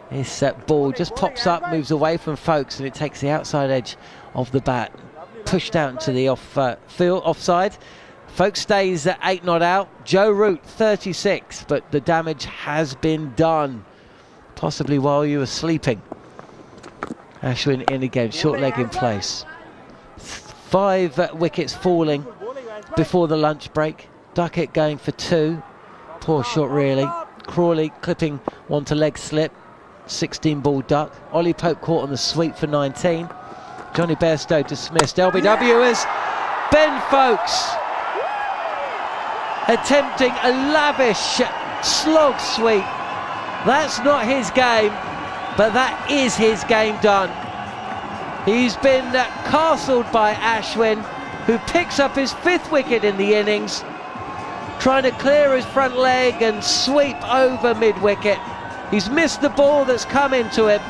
this ball just pops up, moves away from Folkes, and it takes the outside edge of the bat, pushed out into the offside. Folkes stays at 8 not out. Joe Root 36, but the damage has been done, possibly while you were sleeping. Ashwin in again, short leg in place. 5 wickets falling before the lunch break. Duckett going for 2. Poor shot really. Crawley clipping one to leg slip. 16 ball duck. Ollie Pope caught on the sweep for 19. Johnny Bairstow dismissed. LBW is Ben Folkes attempting a lavish slog sweep. That's not his game, but that is his game done. He's been castled by Ashwin, who picks up his 5th wicket in the innings. trying to clear his front leg and sweep over mid-wicket. He's missed the ball that's come into him,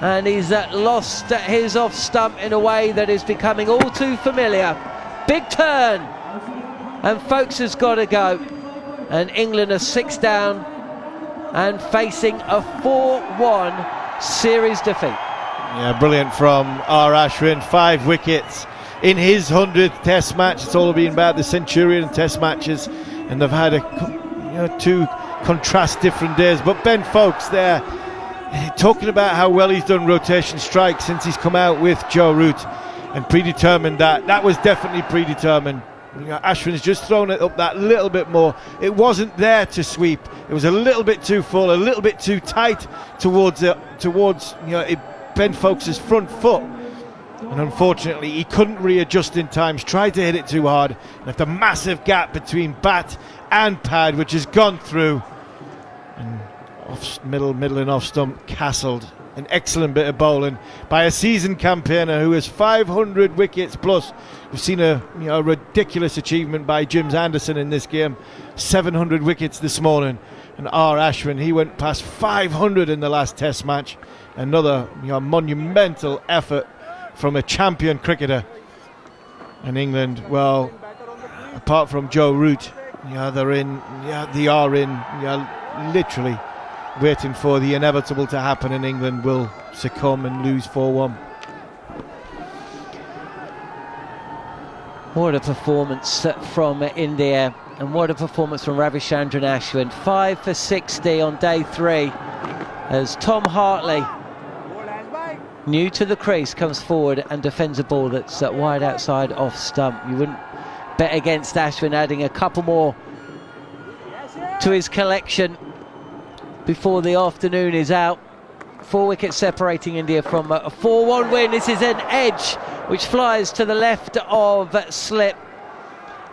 and he's lost his off stump in a way that is becoming all too familiar. Big turn, and Folkes has got to go, and England are 6 down and facing a 4-1 series defeat. Yeah, brilliant from R. Ashwin. 5 wickets in his 100th Test match. It's all been about the Centurion Test matches, and they've had two contrast different days. But Ben Folkes there, talking about how well he's done rotation strikes since he's come out with Joe Root, and predetermined that was definitely predetermined. Ashwin's just thrown it up that little bit more. It wasn't there to sweep. It was a little bit too full, a little bit too tight towards Ben Folkes' front foot. And unfortunately, he couldn't readjust in time. He's tried to hit it too hard. Left a massive gap between bat and pad, which has gone through. And off middle and off stump, castled. An excellent bit of bowling by a seasoned campaigner who has 500 wickets plus. We've seen a ridiculous achievement by James Anderson in this game, 700 wickets this morning. And R. Ashwin, he went past 500 in the last Test match. Another monumental effort from a champion cricketer. And England, well, apart from Joe Root, they are in literally waiting for the inevitable to happen, and England will succumb and lose 4-1. What a performance from India, and what a performance from Ravichandran Ashwin. 5 for 60 on day 3 as Tom Hartley, new to the crease, comes forward and defends a ball that's wide outside off stump. You wouldn't bet against Ashwin adding a couple more to his collection before the afternoon is out. 4 wickets separating India from a 4-1 win. This is an edge which flies to the left of slip.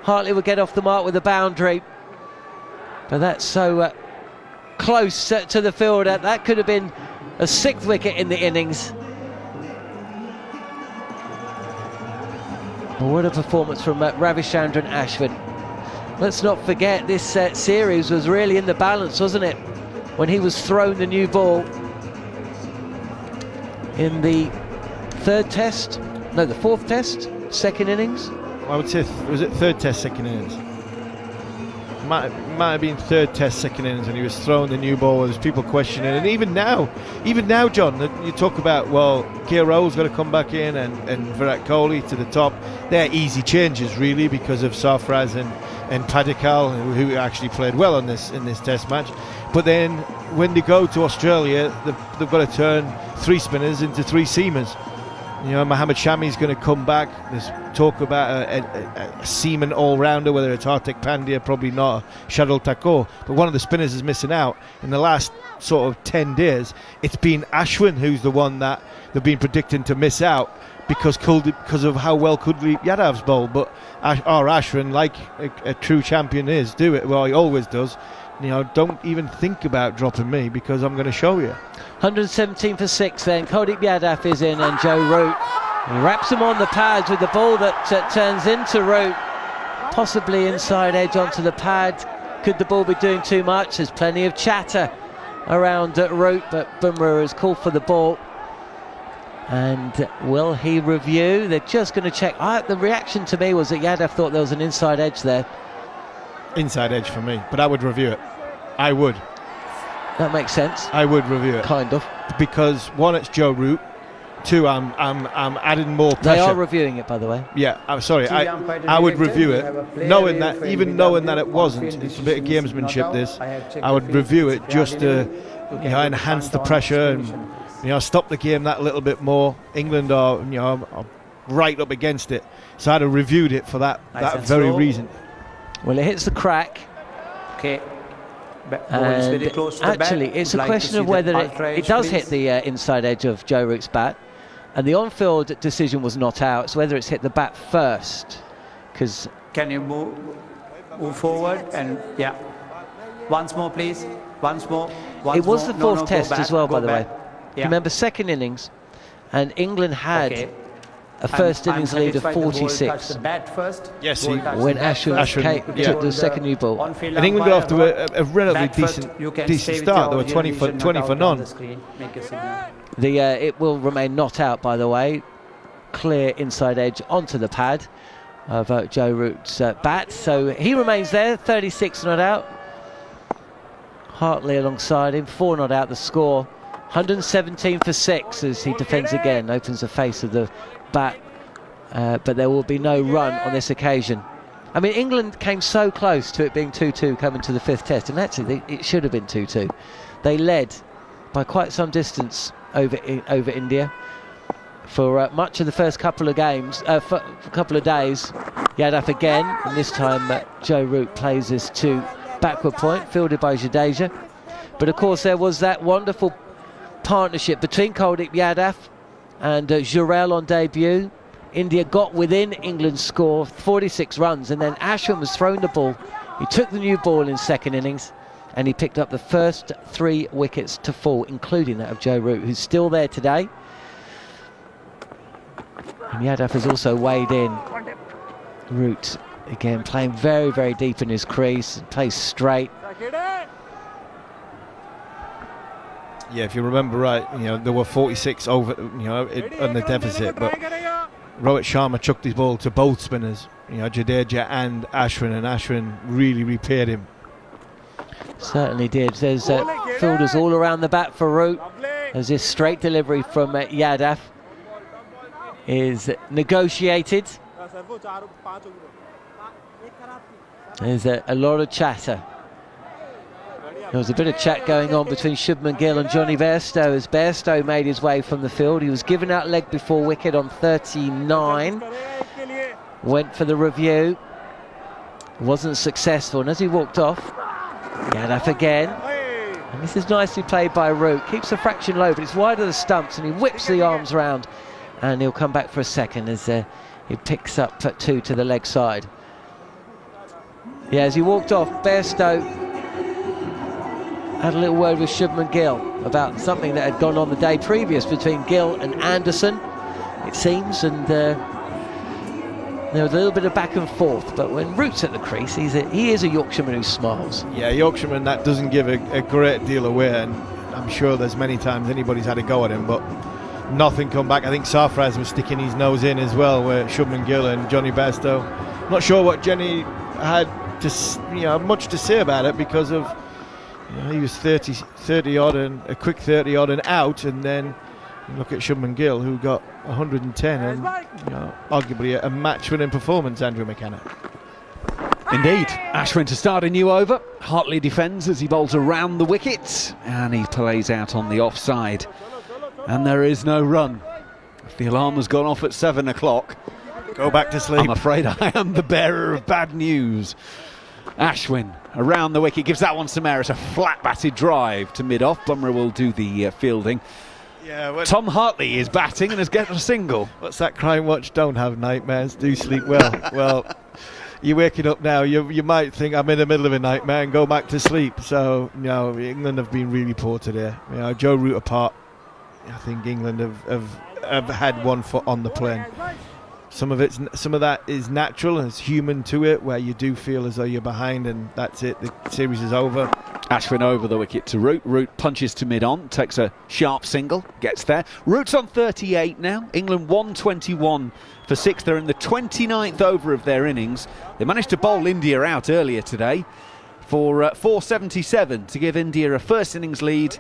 Hartley will get off the mark with a boundary, but that's so close to the fielder. That could have been a 6th wicket in the innings. What a performance from Ravichandran Ashwin. Let's not forget this series was really in the balance, wasn't it? When he was thrown the new ball in the 4th Test, 2nd innings. I would say, was it 3rd Test, 2nd innings? Might have been 3rd Test, 2nd innings when he was throwing the new ball. There's people questioning, and even now, John, you talk about, well, KL Rahul's got to come back in, and Virat Kohli to the top. They're easy changes, really, because of Sarfraz and Padikkal, who actually played well in this Test match. But then when they go to Australia, they've got to turn 3 spinners into 3 seamers. Mohammad Shami's going to come back. There's talk about a seaman all-rounder, whether it's Hardik Pandya, probably not, Shardul Thakur. But one of the spinners is missing out. In the last sort of 10 days, it's been Ashwin who's the one that they've been predicting to miss out because of how well Kuldeep Yadav's bowled. But R. Ashwin, like a true champion is, do it. Well, he always does. Don't even think about dropping me because I'm going to show you. 117 for 6 then. Kuldeep Yadav is in, and Joe Root wraps him on the pads with the ball that turns into Root. Possibly inside edge onto the pad. Could the ball be doing too much? There's plenty of chatter around Root, but Bumrah has called for the ball. And will he review? They're just going to check. The reaction to me was that Yadav thought there was an inside edge there. Inside edge for me, but I would review it. I would. That makes sense. I would review it. Kind of. Because 1, it's Joe Root. 2, I'm adding more pressure. They are reviewing it, by the way. Yeah, I'm sorry. I would review it, knowing that it wasn't. It's a bit of gamesmanship. This, I would review it just to enhance the pressure and stop the game that little bit more. England are right up against it, so I'd have reviewed it for that very reason. Well, it hits the crack. Okay. And actually, it's a question of whether it does hit the inside edge of Joe Root's bat, and the on-field decision was not out. It's whether it's hit the bat first. Because can you move forward and once more, please. Once more. It was the 4th Test as well, by the way. Yeah. Remember, 2nd innings, and England had a first I'm innings lead of satisfied the ball 46. touched the bat first. Yes, Ball he- touched When the bat Ashwin first. took the second new ball. On-field And England got off umpire, to a relatively bat first. You can decent stay with start. They your were 20 for, vision, not 20 out for on none. the screen. Make a signal. It will remain not out, by the way. Clear inside edge onto the pad of Joe Root's bat. So he remains there, 36 not out. Hartley alongside him, 4 not out the score. 117 for 6 as he defends again, opens the face of the bat. But there will be no run on this occasion. I mean, England came so close to it being 2-2 coming to the 5th test, and actually it should have been 2-2. They led by quite some distance over India for much of the first couple of games, for a couple of days. Yadav again, and this time Joe Root plays this to backward point, fielded by Jadeja. But of course there was that wonderful partnership between Kuldeep Yadav and Jarrod on debut. India got within England's score, 46 runs, and then Ashwin was thrown the ball. He took the new ball in second innings, and he picked up the first 3 wickets to fall, including that of Joe Root, who's still there today. And Yadav has also weighed in. Root, again, playing very, very deep in his crease, plays straight. Yeah, if you remember right, there were 46 over, on the deficit, but Rohit Sharma chucked his ball to both spinners, Jadeja and Ashwin really repaired him. Certainly did. There's fielders all around the bat for Root, as this straight delivery from Yadav is negotiated. There's a lot of chatter. There was a bit of chat going on between Shubman Gill and Johnny Bairstow as Bairstow made his way from the field. He was given out leg before wicket on 39. Went for the review. Wasn't successful, and as he walked off, Yadav again. And this is nicely played by Root. Keeps the fraction low, but it's wide of the stumps, and he whips the arms round. And he'll come back for a second as he picks up 2 to the leg side. Yeah, as he walked off, Bairstow had a little word with Shubman Gill about something that had gone on the day previous between Gill and Anderson, it seems, and there was a little bit of back and forth. But when Root's at the crease, he is a Yorkshireman who smiles. Yeah, Yorkshireman, that doesn't give a great deal away, and I'm sure there's many times anybody's had a go at him, but nothing come back. I think Sarfraz was sticking his nose in as well, where Shubman Gill and Johnny Bairstow. Not sure what Jenny had to, much to say about it, because of he was 30 odd and a quick 30 odd and out, and then you look at Shubman Gill, who got 110 and arguably a match-winning performance. Andrew McKenna. Indeed, Ashwin to start a new over. Hartley defends as he bowls around the wicket, and he plays out on the offside. And there is no run. If the alarm has gone off at 7 o'clock, go back to sleep. I'm afraid I am the bearer of bad news. Ashwin around the wicket, gives that one some air. It's a flat batted drive to mid-off. Bumrah will do the fielding. Yeah, Tom Hartley is batting and has got a single. What's that crime watch? Don't have nightmares, do sleep well. Well, you're waking up now, you might think I'm in the middle of a nightmare and go back to sleep. So, England have been really poor today. Joe Root apart, I think England have had one foot on the plane. Some of that is natural and it's human to it, where you do feel as though you're behind and that's it, the series is over. Ashwin over the wicket to Root. Root punches to mid-on, takes a sharp single, gets there. Root's on 38 now. England 121 for 6. They're in the 29th over of their innings. They managed to bowl India out earlier today for 477 to give India a first innings lead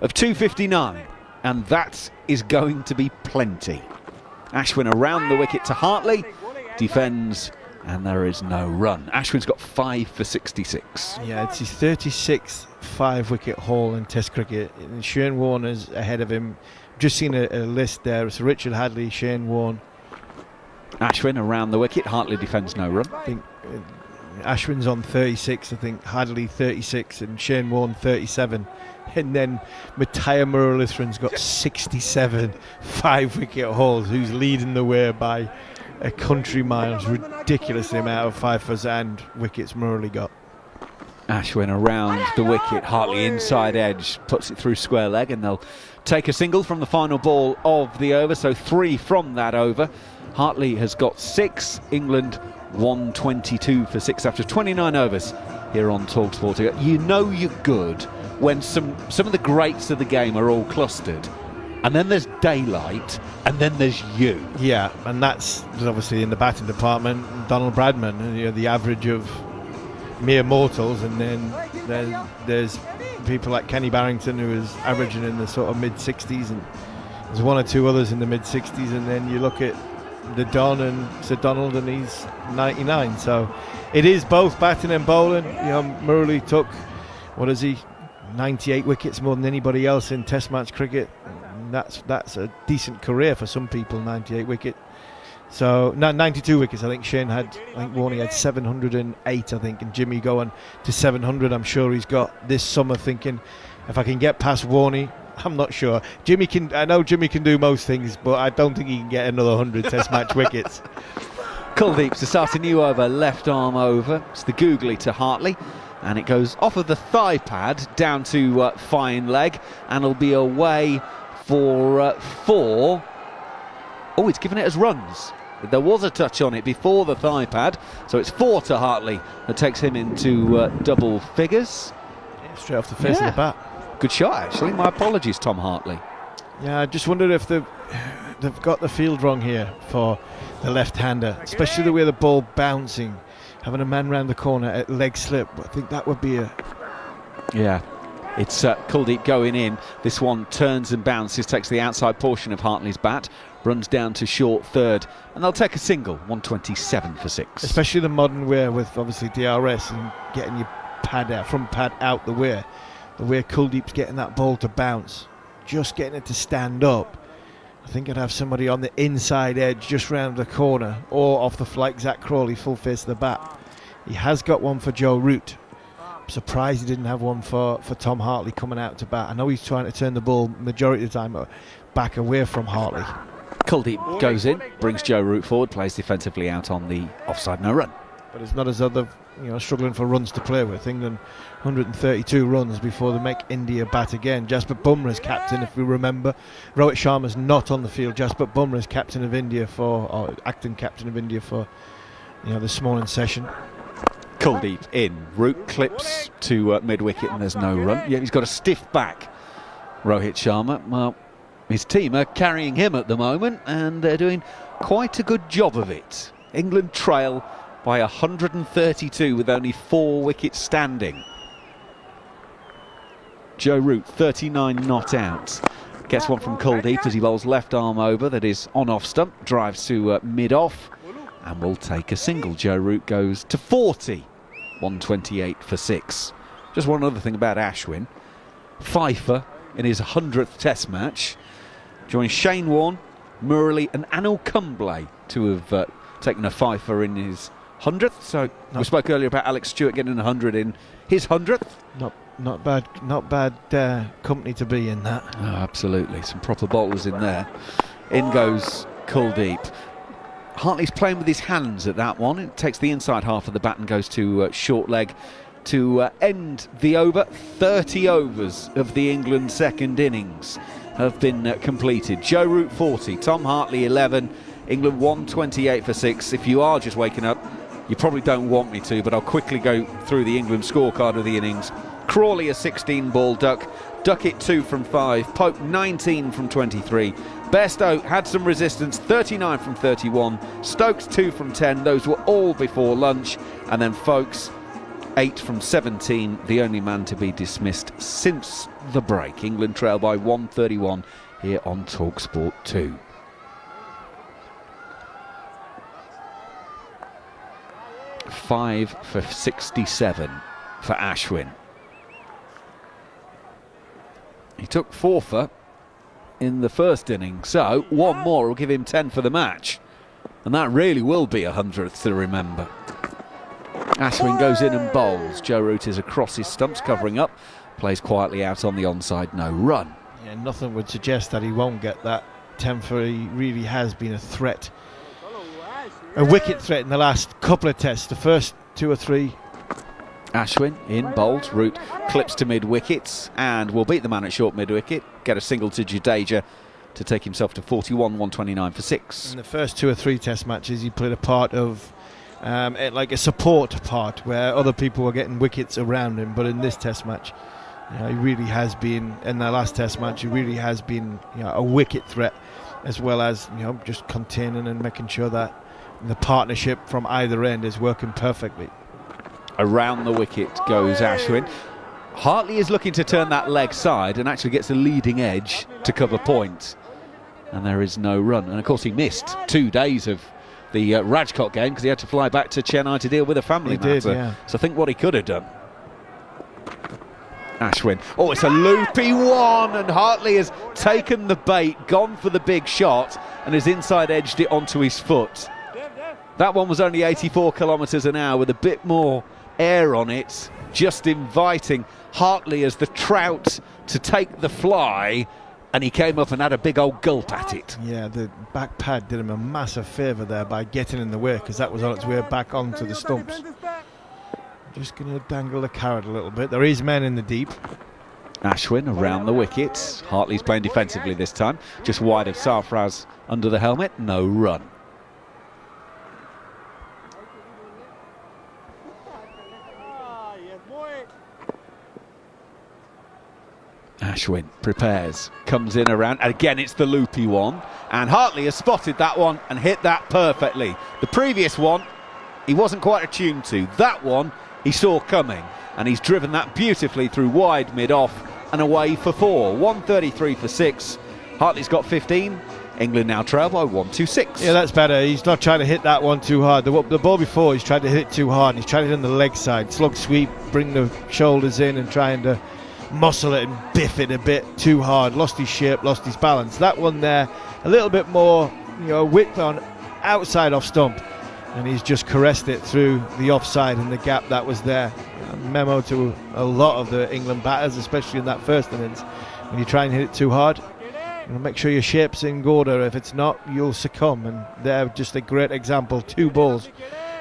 of 259, and that is going to be plenty. Ashwin around the wicket to Hartley, defends, and there is no run. Ashwin's got 5 for 66. Yeah, it's his 36th 5-wicket haul in Test cricket. And Shane Warner's ahead of him. Just seen a list there. It's Richard Hadley, Shane Warne. Ashwin around the wicket. Hartley defends, no run. I think Ashwin's on 36. I think Hadley 36 and Shane Warne 37. And then Matthias Muralitharan's got 67 5-wicket hauls, who's leading the way by a country mile. It's ridiculous the amount of 5-fers and wickets Murali got. Ashwin around the wicket, Hartley inside edge, puts it through square leg, and they'll take a single from the final ball of the over. So 3 from that over. Hartley has got 6, England 122 for 6 after 29 overs here on talkSPORT. You know you're good when some of the greats of the game are all clustered, and then there's daylight, and then there's you. Yeah, and that's obviously in the batting department, Donald Bradman, the average of mere mortals, and then there's people like Kenny Barrington, who is averaging in the sort of mid-60s, and there's 1 or 2 others in the mid-60s, and then you look at the Don and Sir Donald, and he's 99. So it is both batting and bowling. Murali took, 98 wickets, more than anybody else in Test match cricket. And that's a decent career for some people, 98 wicket. So 92 wickets. I think Shane had, Warney had 708, I think, and Jimmy going to 700. I'm sure he's got this summer thinking, if I can get past Warney, I'm not sure. I know Jimmy can do most things, but I don't think he can get another 100 Test match wickets. Kuldeep to start a new over, left arm over. It's the googly to Hartley, and it goes off of the thigh pad down to fine leg, and it'll be away for 4. Oh, it's given it as runs. There was a touch on it before the thigh pad, so it's 4 to Hartley. That takes him into double figures. Yeah, straight off the face of the bat. Good shot, actually. My apologies, Tom Hartley. Yeah, I just wondered if they've got the field wrong here for the left-hander, especially the way the ball bouncing, having a man round the corner at leg slip. I think that would be a... Yeah, it's Kuldeep going in. This one turns and bounces, takes the outside portion of Hartley's bat, runs down to short third, and they'll take a single, 127 for 6. Especially the modern way with obviously DRS and getting your pad out, front pad out the way Kuldeep's getting that ball to bounce, just getting it to stand up. I think I'd have somebody on the inside edge just round the corner, or off the flank, Zach Crawley, full face of the bat. He has got one for Joe Root. I'm surprised he didn't have one for Tom Hartley coming out to bat. I know he's trying to turn the ball majority of the time back away from Hartley. Kuldeep goes in, brings Joe Root forward, plays defensively out on the offside no run. But it's not as though they're struggling for runs to play with. England 132 runs before they make India bat again. Jasprit Bumrah's captain, if we remember. Rohit Sharma's not on the field. Jasprit Bumrah's captain of India or acting captain of India for this morning session. Kuldeep in. Root clips to mid-wicket and there's no run. Yeah, he's got a stiff back, Rohit Sharma. Well, his team are carrying him at the moment, and they're doing quite a good job of it. England trail by 132 with only 4 wickets standing. Joe Root, 39 not out. Gets one from Kuldeep as he bowls left arm over, that is on off stump, drives to mid-off, and will take a single. Joe Root goes to 40, 128 for 6. Just one other thing about Ashwin. Fifer in his 100th Test match joins Shane Warne, Murali and Anil Kumble to have taken a fifer in his 100th. So we spoke earlier about Alex Stewart getting 100 in his 100th. Not bad company to be in that. Oh, absolutely, some proper bowlers in there. In goes Kuldeep. Hartley's playing with his hands at that one. It takes the inside half of the bat and goes to short leg to end the over. 30 overs of the England second innings have been completed. Joe Root 40, Tom Hartley 11, England 128 for 6. If you are just waking up, you probably don't want me to, but I'll quickly go through the England scorecard of the innings. Crawley a 16 ball duck, Duckett 2 from 5, Pope 19 from 23, Bairstow had some resistance, 39 from 31, Stokes 2 from 10, those were all before lunch, and then Folkes 8 from 17, the only man to be dismissed since the break. England trail by 131 here on talkSPORT 2. Five for 67 for Ashwin. He took 4 for in the first inning, so one more will give him 10 for the match, and that really will be 100th to remember. Ashwin goes in and bowls. Joe Root is across his stumps, covering up, plays quietly out on the onside, no run. Yeah, nothing would suggest that he won't get that 10 for. He really has been a threat, a wicket threat in the last couple of tests, the first 2 or 3. Ashwin in, bowls, Root clips to mid-wickets and will beat the man at short mid-wicket, get a single to Jadeja to take himself to 41, 129 for 6. In the first 2 or 3 Test matches, he played a part of like a support part where other people were getting wickets around him. But in this Test match, he really has been, in the last Test match, he really has been a wicket threat, as well as just containing and making sure that the partnership from either end is working perfectly. Around the wicket goes Ashwin. Hartley is looking to turn that leg side and actually gets a leading edge to cover point. And there is no run. And of course he missed 2 days of the Rajkot game because he had to fly back to Chennai to deal with a family matter. Did, yeah. So think what he could have done. Ashwin. Oh, it's a loopy one, and Hartley has taken the bait, gone for the big shot, and has inside edged it onto his foot. That one was only 84 kilometres an hour with a bit more air on it, just inviting Hartley as the trout to take the fly, and he came up and had a big old gulp at it. Yeah, the back pad did him a massive favour there by getting in the way, because that was on its way back onto the stumps. Just going to dangle the carrot a little bit. There is men in the deep. Ashwin around the wicket. Hartley's playing defensively this time, just wide of Sarfraz under the helmet. No run. Ashwin prepares, comes in around, and again it's the loopy one, and Hartley has spotted that one and hit that perfectly. The previous one he wasn't quite attuned to. That one he saw coming, and he's driven that beautifully through wide mid-off and away for 4. 133 for 6. Hartley's got 15. England now trail by 126. Yeah, that's better. He's not trying to hit that one too hard. The ball before, he's tried to hit it too hard. He's trying to hit it on the leg side. Slug sweep, bring the shoulders in and trying to muscle it and biff it a bit too hard. Lost his shape, lost his balance. That one there, a little bit more, width on outside off stump. And he's just caressed it through the offside and the gap that was there. A memo to a lot of the England batters, especially in that first innings. When you try and hit it too hard, make sure your shape's in order. If it's not, you'll succumb. And they're just a great example. 2 balls.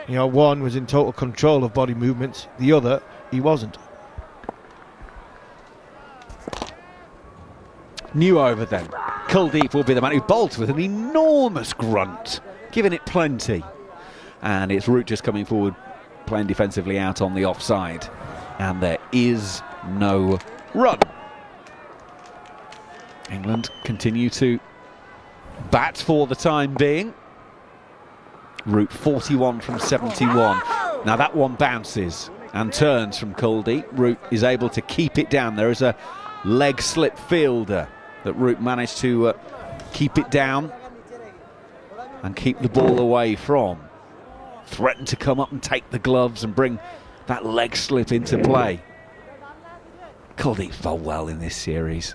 One was in total control of body movements. The other, he wasn't. New over then. Kuldeep will be the man who bowls with an enormous grunt, giving it plenty. And it's Root just coming forward, playing defensively out on the offside. And there is no run. England continue to bat for the time being. Root 41 from 71. Now that one bounces and turns from Kuldeep. Root is able to keep it down. There is a leg slip fielder that Root managed to keep it down and keep the ball away from. Threatened to come up and take the gloves and bring that leg slip into play. Kuldeep's bowled well in this series.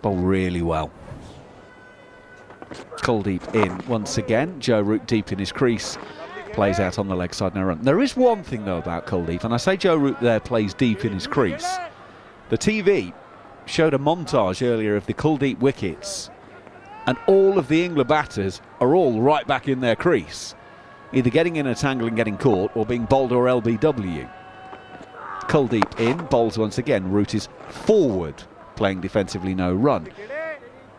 Bowled really well. Kuldeep in once again. Joe Root deep in his crease. Plays out on the leg side, no run. There is one thing though about Kuldeep, and I say Joe Root there plays deep in his crease. The TV showed a montage earlier of the Kuldeep wickets, and all of the England batters are all right back in their crease, either getting in a tangle and getting caught or being bowled or LBW. Kuldeep in, bowls once again. Root is forward, playing defensively, no run.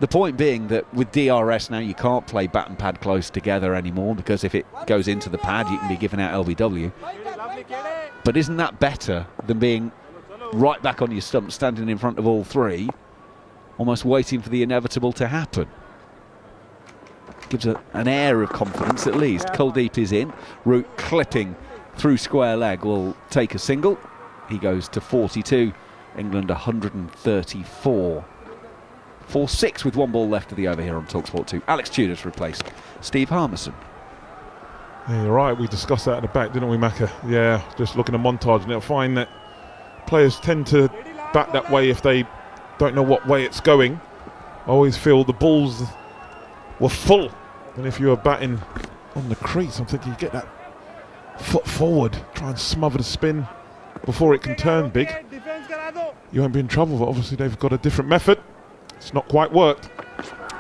The point being that with DRS now you can't play bat and pad close together anymore, because if it goes into the pad you can be given out LBW. But isn't that better than being right back on your stump, standing in front of all 3, almost waiting for the inevitable to happen? Gives an air of confidence at least. Kuldeep is in. Root clipping through square leg will take a single. He goes to 42. England 134. 4-6 with 1 ball left of the over here on talkSPORT 2. Alex Tudor's replaced Steve Harmison. Yeah, you're right. We discussed that at the back, didn't we, Macca? Yeah, just looking at montage, and you'll find that players tend to bat that way if they don't know what way it's going. I always feel the balls were full, and if you were batting on the crease, I'm thinking you get that foot forward, try and smother the spin before it can turn big. You won't be in trouble, but obviously they've got a different method. It's not quite worked.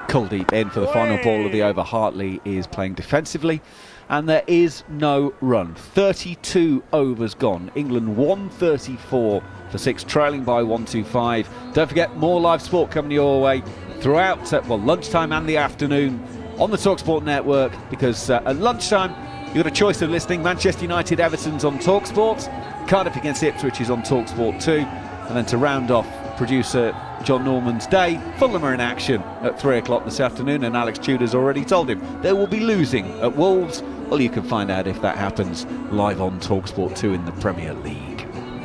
Kuldeep in for the final ball of the over. Hartley is playing defensively, and there is no run. 32 overs gone. England 134 for 6, trailing by 125. Don't forget, more live sport coming your way through throughout, lunchtime and the afternoon on the talkSPORT network, because at lunchtime you've got a choice of listening. Manchester United Everton's on talkSPORT, Cardiff against Ipswich is on talkSPORT 2, and then to round off producer John Norman's day, Fulham are in action at 3 o'clock this afternoon, and Alex Tudor's already told him they will be losing at Wolves. Well, you can find out if that happens live on talkSPORT 2 in the Premier League.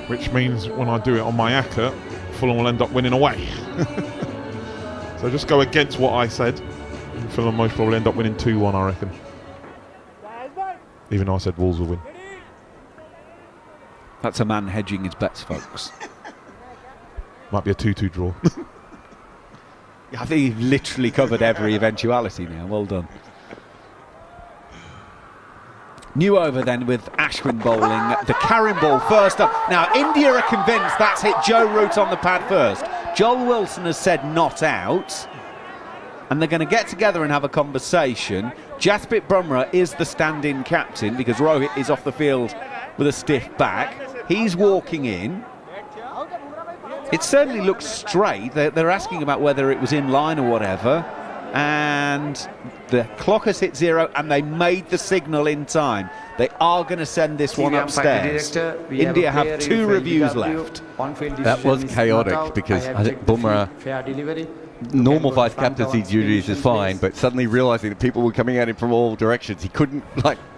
Which means when I do it on my ACCA, Fulham will end up winning away. So just go against what I said. Fulham most probably end up winning 2-1, I reckon. Even though I said Wolves will win. That's a man hedging his bets, folks. Might be a 2-2 draw. I think you've literally covered every eventuality now. Well done. New over then with Ashwin bowling the carrying ball first up. Now India are convinced that's hit Joe Root on the pad first. Joel Wilson has said not out, and they're going to get together and have a conversation. Jasprit Bumrah is the stand-in captain because Rohit is off the field with a stiff back. He's walking in. It certainly looks straight. They're asking about whether it was in line or whatever. And the clock has hit 0, and they made the signal in time. They are going to send this one upstairs. India have 2 reviews left. That was chaotic because I think Bumrah, normal vice captaincy duties is fine, but suddenly realising that people were coming at him from all directions, he couldn't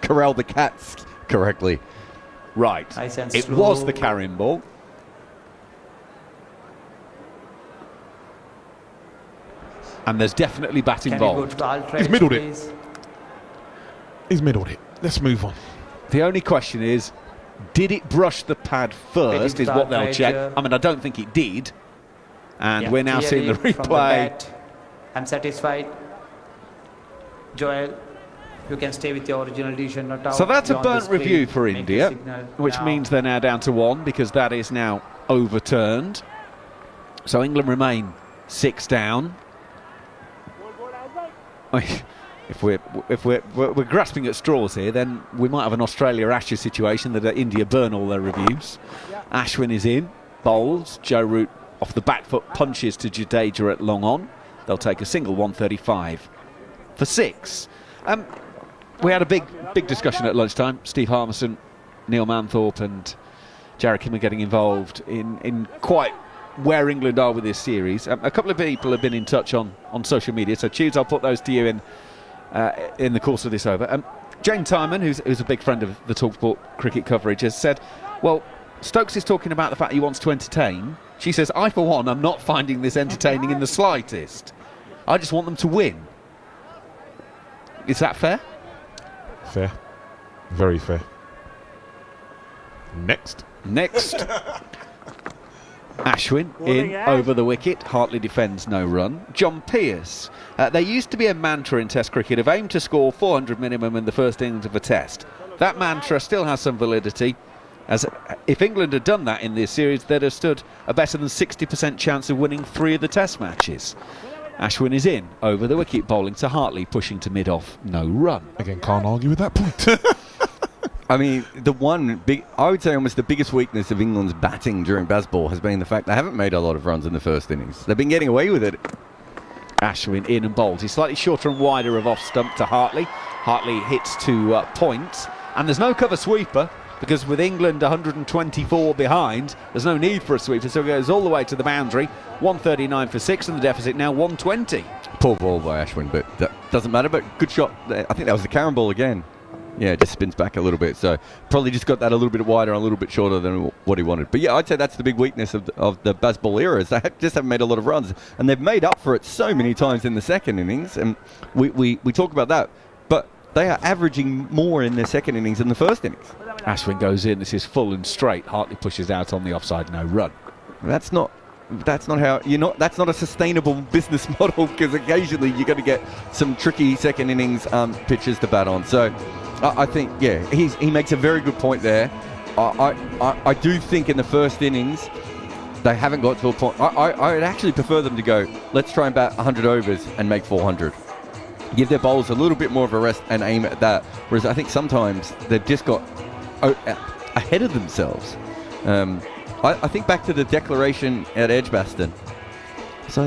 corral the cats correctly. Right. It was the carrying ball. And there's definitely bat involved. He's middled it. He's middled it. Let's move on. The only question is, did it brush the pad first, is what they'll check. I mean, I don't think it did. And we're now seeing the replay. I'm satisfied. Joel, you can stay with your original decision. Not out. So that's a Beyond burnt the screen. review for Make India, a signal which now. means they're now down to 1 because that is now overturned. So England remain 6 down. If we're grasping at straws here, then we might have an Australia-Ashes situation that India burn all their reviews. Ashwin is in, bowls. Joe Root off the back foot punches to Jadeja at long on. They'll take a single, 135 for 6. We had a big discussion at lunchtime. Steve Harmison, Neil Manthorp and Jarrod Kimber getting involved in quite where England are with this series. A couple of people have been in touch on social media, so Tudes, I'll put those to you in the course of this over. Jane Timon, who's a big friend of the talkSPORT cricket coverage, has said, well, Stokes is talking about the fact he wants to entertain. She says, I for one am not finding this entertaining in the slightest. I just want them to win. Is that fair? Fair. Very fair. Next. Ashwin in over the wicket. Hartley defends, no run. John Pearce. There used to be a mantra in Test cricket of aim to score 400 minimum in the first innings of a Test. That mantra still has some validity, as if England had done that in this series, they'd have stood a better than 60% chance of winning 3 of the Test matches. Ashwin is in over the wicket, bowling to Hartley, pushing to mid-off, no run. Again, can't argue with that point. I mean, I would say almost the biggest weakness of England's batting during Bazball has been the fact they haven't made a lot of runs in the first innings. They've been getting away with it. Ashwin in and bowls. He's slightly shorter and wider of off stump to Hartley. Hartley hits to point, and there's no cover sweeper because with England 124 behind, there's no need for a sweeper, so it goes all the way to the boundary. 139 for 6, and the deficit now 120. Poor ball by Ashwin, but that doesn't matter. But good shot. I think that was the carry ball again. Yeah, it just spins back a little bit. So probably just got that a little bit wider and a little bit shorter than what he wanted. But yeah, I'd say that's the big weakness of the Bazball era, is they just haven't made a lot of runs. And they've made up for it so many times in the second innings. And we talk about that. But they are averaging more in their second innings than the first innings. Ashwin goes in. This is full and straight. Hartley pushes out on the offside, no run. That's not how that's not a sustainable business model, because occasionally you're going to get some tricky second innings pitches to bat on. So I think, yeah, he makes a very good point there. I do think in the first innings they haven't got to a point. I would actually prefer them to go, let's try and bat 100 overs and make 400. Give their bowlers a little bit more of a rest and aim at that. Whereas I think sometimes they've just got ahead of themselves. I think back to the declaration at Edgbaston. So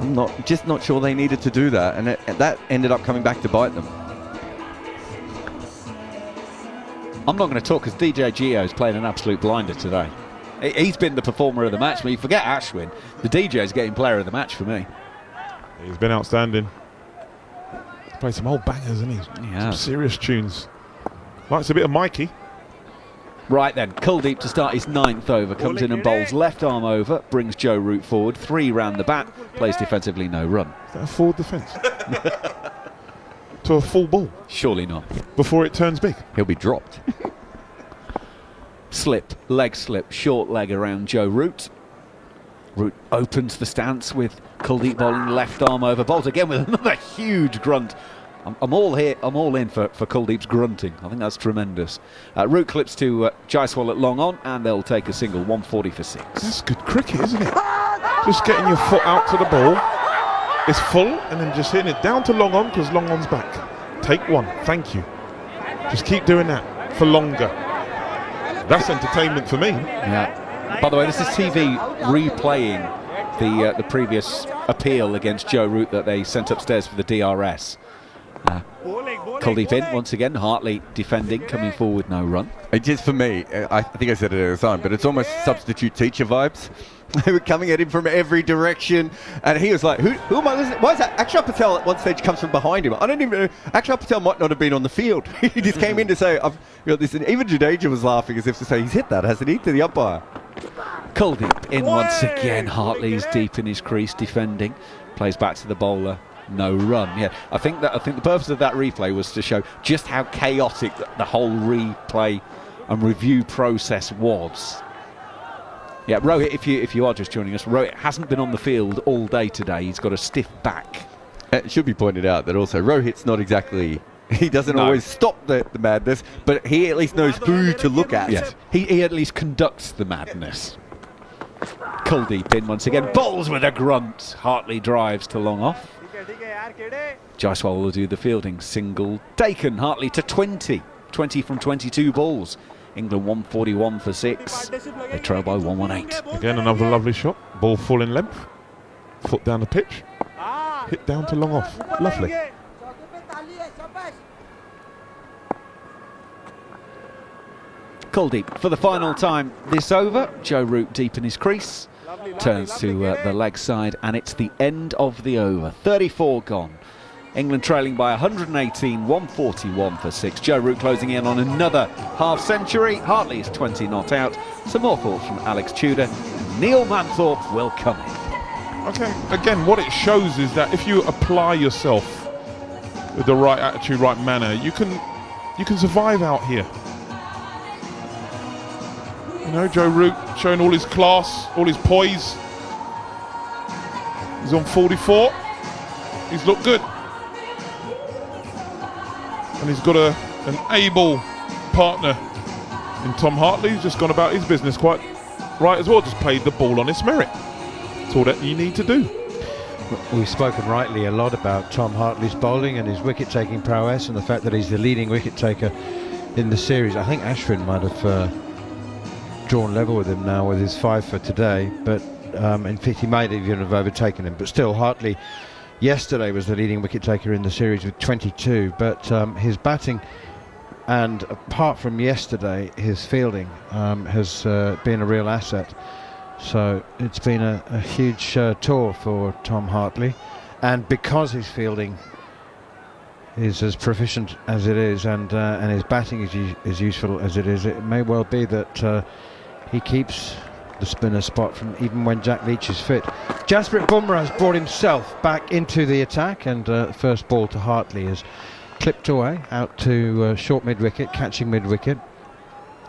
I'm just not sure they needed to do that, and that ended up coming back to bite them. I'm not going to talk because DJ Gio's playing an absolute blinder today. He's been the performer of the match. I mean, forget Ashwin. The DJ's getting player of the match for me. He's been outstanding. He's played some old bangers, hasn't he? Yeah. Some serious tunes. Likes a bit of Mikey. Right then, Kuldeep to start his 9th over. Comes in and bowls left arm over. Brings Joe Root forward. 3 round the bat. Plays defensively, no run. Is that a forward defence? To a full ball? Surely not. Before it turns big? He'll be dropped. Slip, leg slip, short leg around Joe Root. Root opens the stance with Kuldeep bowling left arm over. Bowls again with another huge grunt. I'm all here. I'm all in for Kuldeep's grunting. I think that's tremendous. Root clips to Jaiswal at long on, and they'll take a single. 140 for 6. That's good cricket, isn't it? Just getting your foot out to the ball. It's full, and then just hitting it down to long on because long on's back. Take one. Thank you. Just keep doing that for longer. That's entertainment for me. Yeah. By the way, this is TV replaying the previous appeal against Joe Root that they sent upstairs for the DRS. Kuldeep in once again. Hartley defending, coming forward, no run. It just, for me, I think I said it at the time, but it's almost substitute teacher vibes. They were coming at him from every direction, and he was like, who am I listening? Why is that? Akshar Patel at one stage comes from behind him. I don't even know. Akshar Patel might not have been on the field. He just came in to say, I've got this. And even Jadeja was laughing as if to say, he's hit that, hasn't he, to the umpire. Kuldeep in once again. Hartley's deep in his crease defending. Plays back to the bowler. No run. Yeah, I think the purpose of that replay was to show just how chaotic the whole replay and review process was. Yeah, Rohit, if you are just joining us, Rohit hasn't been on the field all day today. He's got a stiff back. It should be pointed out that also Rohit's not exactly. He doesn't always stop the madness, but he at least knows who to look at. Yes, he at least conducts the madness. Kuldeep in once again. Bowls with a grunt. Hartley drives to long off. Jaiswal will do the fielding. Single taken. Hartley to 20. 20 from 22 balls. England 141 for 6. They trail by 118. Again, another lovely shot. Ball full in length. Foot down the pitch. Hit down to long off. Lovely. Kuldeep for the final time this over. Joe Root deep in his crease. Turns to the leg side, and it's the end of the over. 34 gone. England trailing by 118, 141 for 6. Joe Root closing in on another half century. Hartley is 20 not out. Some more thoughts from Alex Tudor. Neil Manthorp will come in. Okay, again, what it shows is that if you apply yourself with the right attitude, right manner, you can survive out here. You know, Joe Root showing all his class, all his poise. He's on 44. He's looked good. And he's got an able partner in Tom Hartley. He's just gone about his business quite right as well. Just played the ball on its merit. That's all that you need to do. We've spoken rightly a lot about Tom Hartley's bowling and his wicket-taking prowess and the fact that he's the leading wicket-taker in the series. I think Ashwin might have drawn level with him now with his 5 for today, but in fact he might even have overtaken him. But still, Hartley yesterday was the leading wicket-taker in the series with 22, but his batting and, apart from yesterday, his fielding has been a real asset. So it's been a huge tour for Tom Hartley, and because his fielding is as proficient as it is and his batting is as useful as it is, it may well be that he keeps the spinner spot from even when Jack Leach is fit. Jasprit Bumrah has brought himself back into the attack, and first ball to Hartley is clipped away out to short mid-wicket, catching mid-wicket.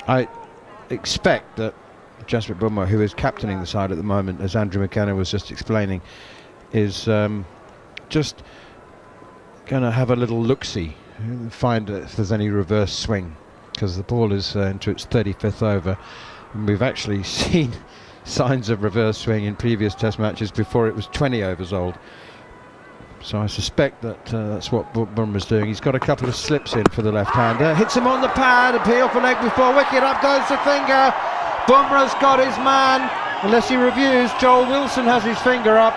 I expect that Jasprit Bumrah, who is captaining the side at the moment, as Andrew McKenna was just explaining, is just going to have a little look-see, find if there's any reverse swing, because the ball is into its 35th over. And we've actually seen signs of reverse swing in previous test matches before it was 20 overs old. So I suspect that that's what Bumrah's doing. He's got a couple of slips in for the left-hander. Hits him on the pad, appeal for leg before wicket, up goes the finger. Bumrah's got his man. Unless he reviews, Joel Wilson has his finger up.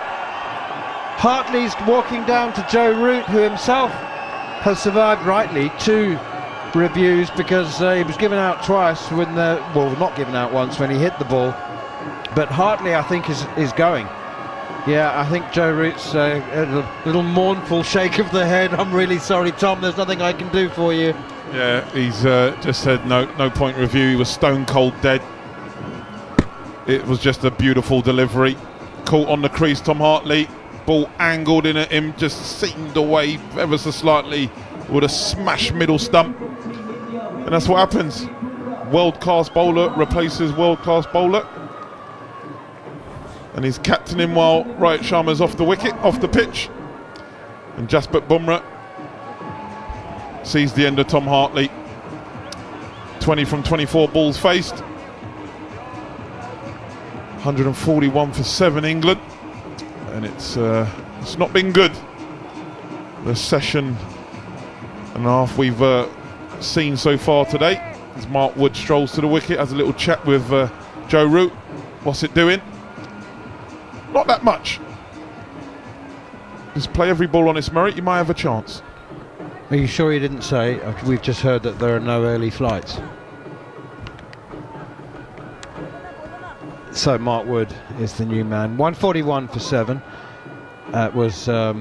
Hartley's walking down to Joe Root, who himself has survived rightly 2 reviews because he was given out twice when not given out once when he hit the ball. But Hartley, I think, is going. Yeah, I think Joe Root's a little mournful shake of the head. I'm really sorry, Tom. There's nothing I can do for you. Yeah, he's just said no point review. He was stone cold dead. It was just a beautiful delivery. Caught on the crease, Tom Hartley. Ball angled in at him, just seamed away ever so slightly with a smash middle stump. And that's what happens. World-class bowler replaces world-class bowler. And he's captaining while Rohit Sharma's off the wicket, off the pitch. And Jasprit Bumrah sees the end of Tom Hartley. 20 from 24 balls faced. 141 for 7 England. And it's not been good. The session and a half we've seen so far today. As Mark Wood strolls to the wicket, has a little chat with Joe Root. What's it doing? Not that much. Just play every ball on its merit, you might have a chance. Are you sure you didn't say, we've just heard that there are no early flights? So Mark Wood is the new man. 141 for 7. Was I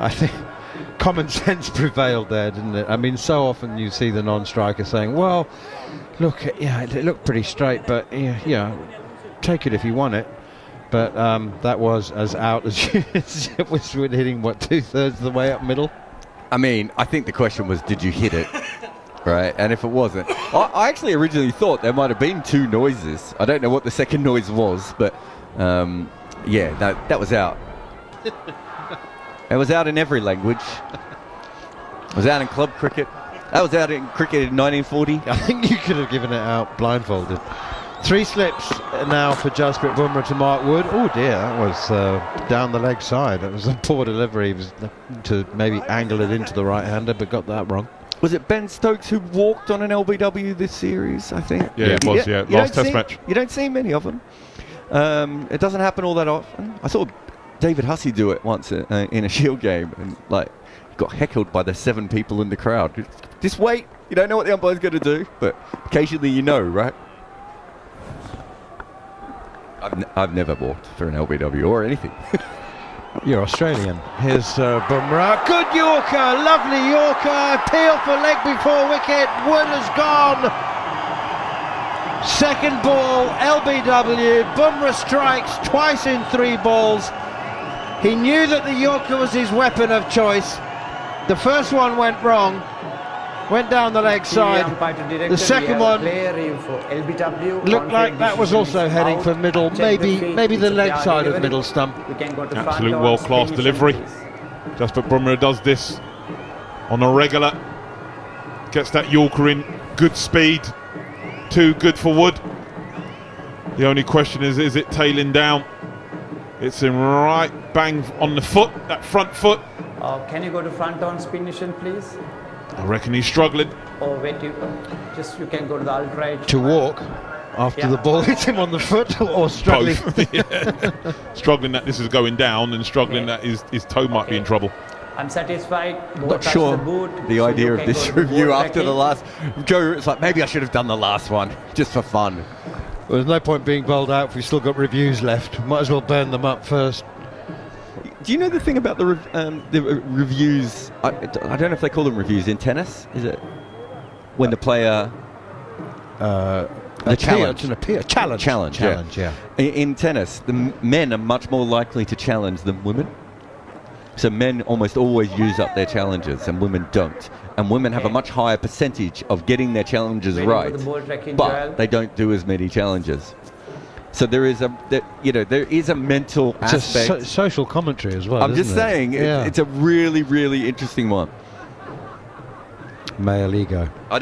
think common sense prevailed there, didn't it? I mean, so often you see the non-striker saying, well, look, yeah, it looked pretty straight, but yeah, take it if you want it. But that was as out as it was hitting, what, 2/3 of the way up middle? I mean, I think the question was, did you hit it? Right, and if it wasn't, I actually originally thought there might have been 2 noises. I don't know what the second noise was, but yeah, that was out. It was out in every language. It was out in club cricket. That was out in cricket in 1940. I think you could have given it out blindfolded. 3 slips now for Jasprit Bumrah to Mark Wood. Oh dear, that was down the leg side. It was a poor delivery. He was to maybe angle it into the right-hander, but got that wrong. Was it Ben Stokes who walked on an LBW this series, I think? Yeah, it was, yeah. Last test match. You don't see many of them. It doesn't happen all that often. I saw David Hussey do it once in a Shield game, and like got heckled by the 7 people in the crowd. Just wait. You don't know what the umpire's going to do, but occasionally you know, right? I've never walked for an LBW or anything. You're Australian. Here's Bumrah. Good Yorker, lovely Yorker. Peel for leg before wicket. Wood has gone. Second ball, LBW. Bumrah strikes twice in 3 balls. He knew that the Yorker was his weapon of choice. The first one went wrong. Went down the leg side. The second one looked like that was also heading for middle, maybe the leg side of middle stump. Absolute world-class delivery. Jasprit Bumrah does this on a regular. Gets that Yorker in good speed. Too good for Wood. The only question is it tailing down? It's in right bang on the foot, that front foot. Can you go to front on spin mission, please? I reckon he's struggling. Or wait, you can go to the ultra edge. To walk after the ball hits him on the foot, or struggling. Struggling that this is going down, and struggling that his toe might be in trouble. I'm satisfied. Not sure the idea of this review after the last. Joe, it's like, maybe I should have done the last one just for fun. Well, there's no point being bowled out if we've still got reviews left. Might as well burn them up first. Do you know the thing about the reviews? I don't know if they call them reviews in tennis. Is it when the player the challenge? Challenge. Yeah. In tennis, the men are much more likely to challenge than women. So men almost always use up their challenges, and women don't. And women have a much higher percentage of getting their challenges right, but they don't do as many challenges. So there is a mental aspect. It's a social commentary as well. I'm just saying, it's a really, really interesting one. Male ego. I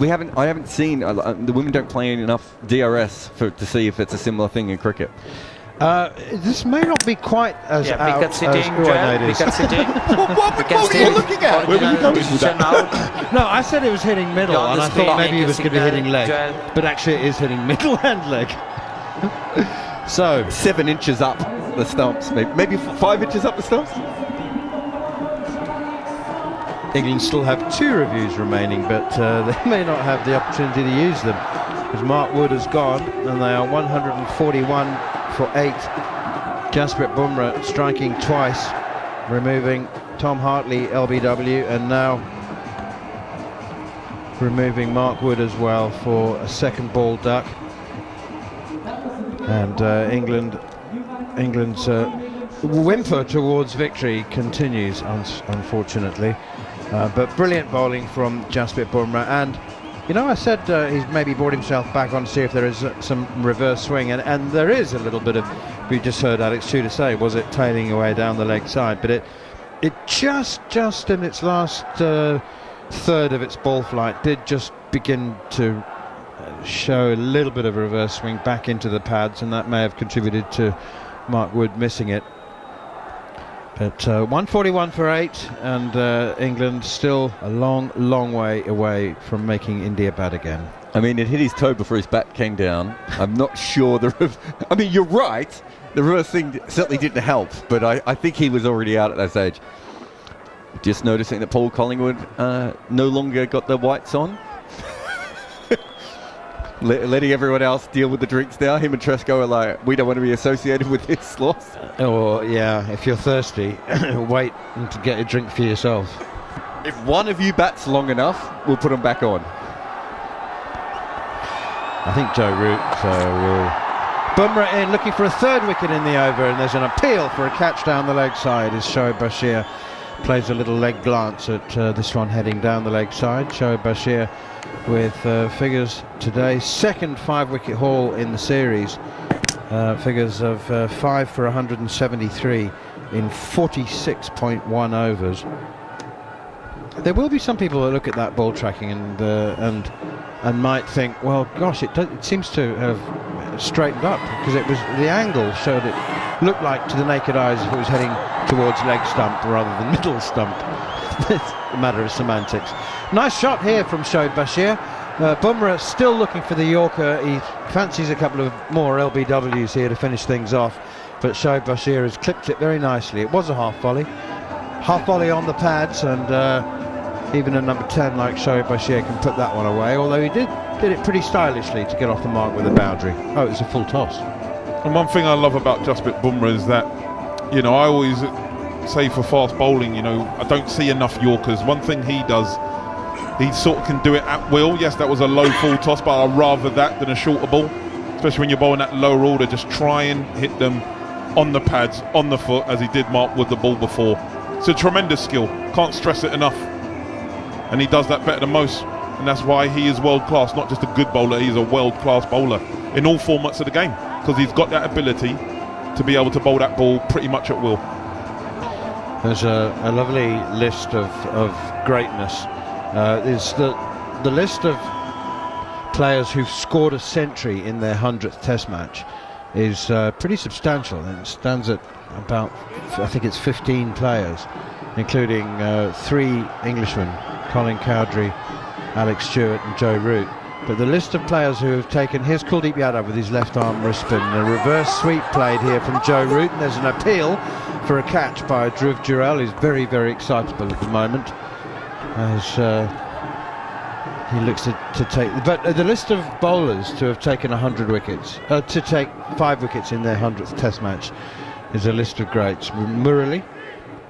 haven't seen. The women don't play enough DRS to see if it's a similar thing in cricket. This may not be quite as out as Wicket sitting. What are you looking at? Where were you going with that? No, I said it was hitting middle, and I thought maybe it was going to be hitting leg, but actually it is hitting middle and leg. So 7 inches up. up the stumps, maybe 5 inches up the stumps. England still have 2 reviews remaining, but they may not have the opportunity to use them, because Mark Wood has gone, and they are 141 for 8. Jasprit Bumrah striking twice, removing Tom Hartley, LBW, and now removing Mark Wood as well for a second ball duck. And England's whimper towards victory continues, unfortunately. But brilliant bowling from Jasprit Bumrah, and you know, I said he's maybe brought himself back on to see if there is some reverse swing, and there is a little bit of. We just heard Alex Tudor say, was it tailing away down the leg side? But it just in its last third of its ball flight did just begin to show a little bit of a reverse swing back into the pads, and that may have contributed to Mark Wood missing it. But 141 for 8, and England still a long way away from making India bat again. I mean, it hit his toe before his bat came down. I'm not sure I mean, you're right. The reverse thing certainly didn't help, but I think he was already out at that stage. Just noticing that Paul Collingwood no longer got the whites on. Letting everyone else deal with the drinks now. Him and Tresco are like, we don't want to be associated with this loss. Or, yeah, if you're thirsty, wait to get a drink for yourself. If one of you bats long enough, we'll put them back on. I think Joe Root will. Bumrah in, looking for a third wicket in the over, and there's an appeal for a catch down the leg side as Shoaib Bashir plays a little leg glance at this one heading down the leg side. Shoaib Bashir with figures today, second 5-wicket haul in the series, figures of 5 for 173 in 46.1 overs. There will be some people that look at that ball tracking and might think, well, gosh, it seems to have straightened up, because it was the angle showed it looked like to the naked eyes if it was heading towards leg stump rather than middle stump. It's a matter of semantics. Nice shot here from Shoaib Bashir. Bumrah still looking for the Yorker. He fancies a couple of more LBWs here to finish things off, but Shoaib Bashir has clipped it very nicely. It was a half volley on the pads, and even a number 10 like Shoaib Bashir can put that one away, although he did it pretty stylishly to get off the mark with a boundary. Oh, it was a full toss. And one thing I love about Jasprit Bumrah is that, you know, I always say for fast bowling, you know, I don't see enough Yorkers. One thing he does, he sort of can do it at will. Yes, that was a low full toss, but I'd rather that than a shorter ball, especially when you're bowling that lower order. Just try and hit them on the pads, on the foot, as he did Mark with the ball before. It's a tremendous skill, can't stress it enough, and he does that better than most, and that's why he is world class. Not just a good bowler, he's a world class bowler in all formats of the game, because he's got that ability to be able to bowl that ball pretty much at will. There's a lovely list of greatness. Is the list of players who've scored a century in their 100th Test match is pretty substantial, and it stands at about, I think it's 15 players, including 3 Englishmen, Colin Cowdrey, Alex Stewart and Joe Root. But the list of players who have taken, here's Kuldeep Yadav with his left arm wrist spin, a reverse sweep played here from Joe Root, and there's an appeal for a catch by Dhruv Jurel. He's very, very excitable at the moment as he looks to take, but the list of bowlers to have taken 100 wickets, to take 5 wickets in their 100th Test match is a list of greats. Murali,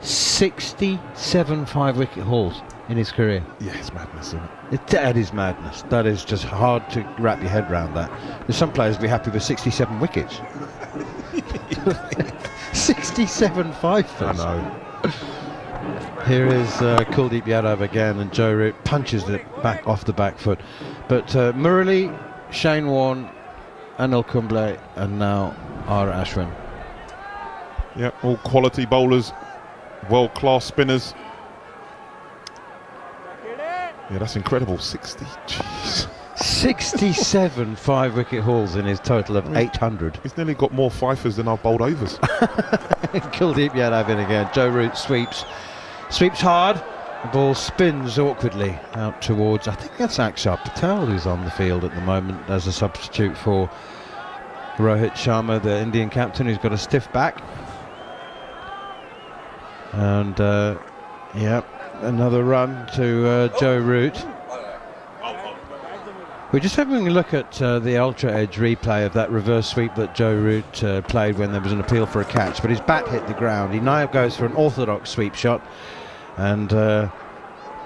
67 5-wicket hauls in his career. Yeah, it's madness, isn't it? That is madness. That is just hard to wrap your head around that. There's some players be happy with 67 wickets. 67 fifers. I know. Here is Kuldeep Yadav again, and Joe Root punches it back off the back foot. But Murali, Shane Warne, Anil Kumble, and now R. Ashwin. Yeah, all quality bowlers, world-class spinners. Yeah, that's incredible. 60. Jeez. 67 5-wicket hauls in his total of 800. He's nearly got more fifers than I've bowled overs. Kuldeep Yadav in again. Joe Root sweeps hard. The ball spins awkwardly out towards, I think that's Akshar Patel, who's on the field at the moment as a substitute for Rohit Sharma, the Indian captain, who's got a stiff back. And another run to Joe Root. We're just having a look at the Ultra Edge replay of that reverse sweep that Joe Root played when there was an appeal for a catch, but his bat hit the ground. He now goes for an orthodox sweep shot and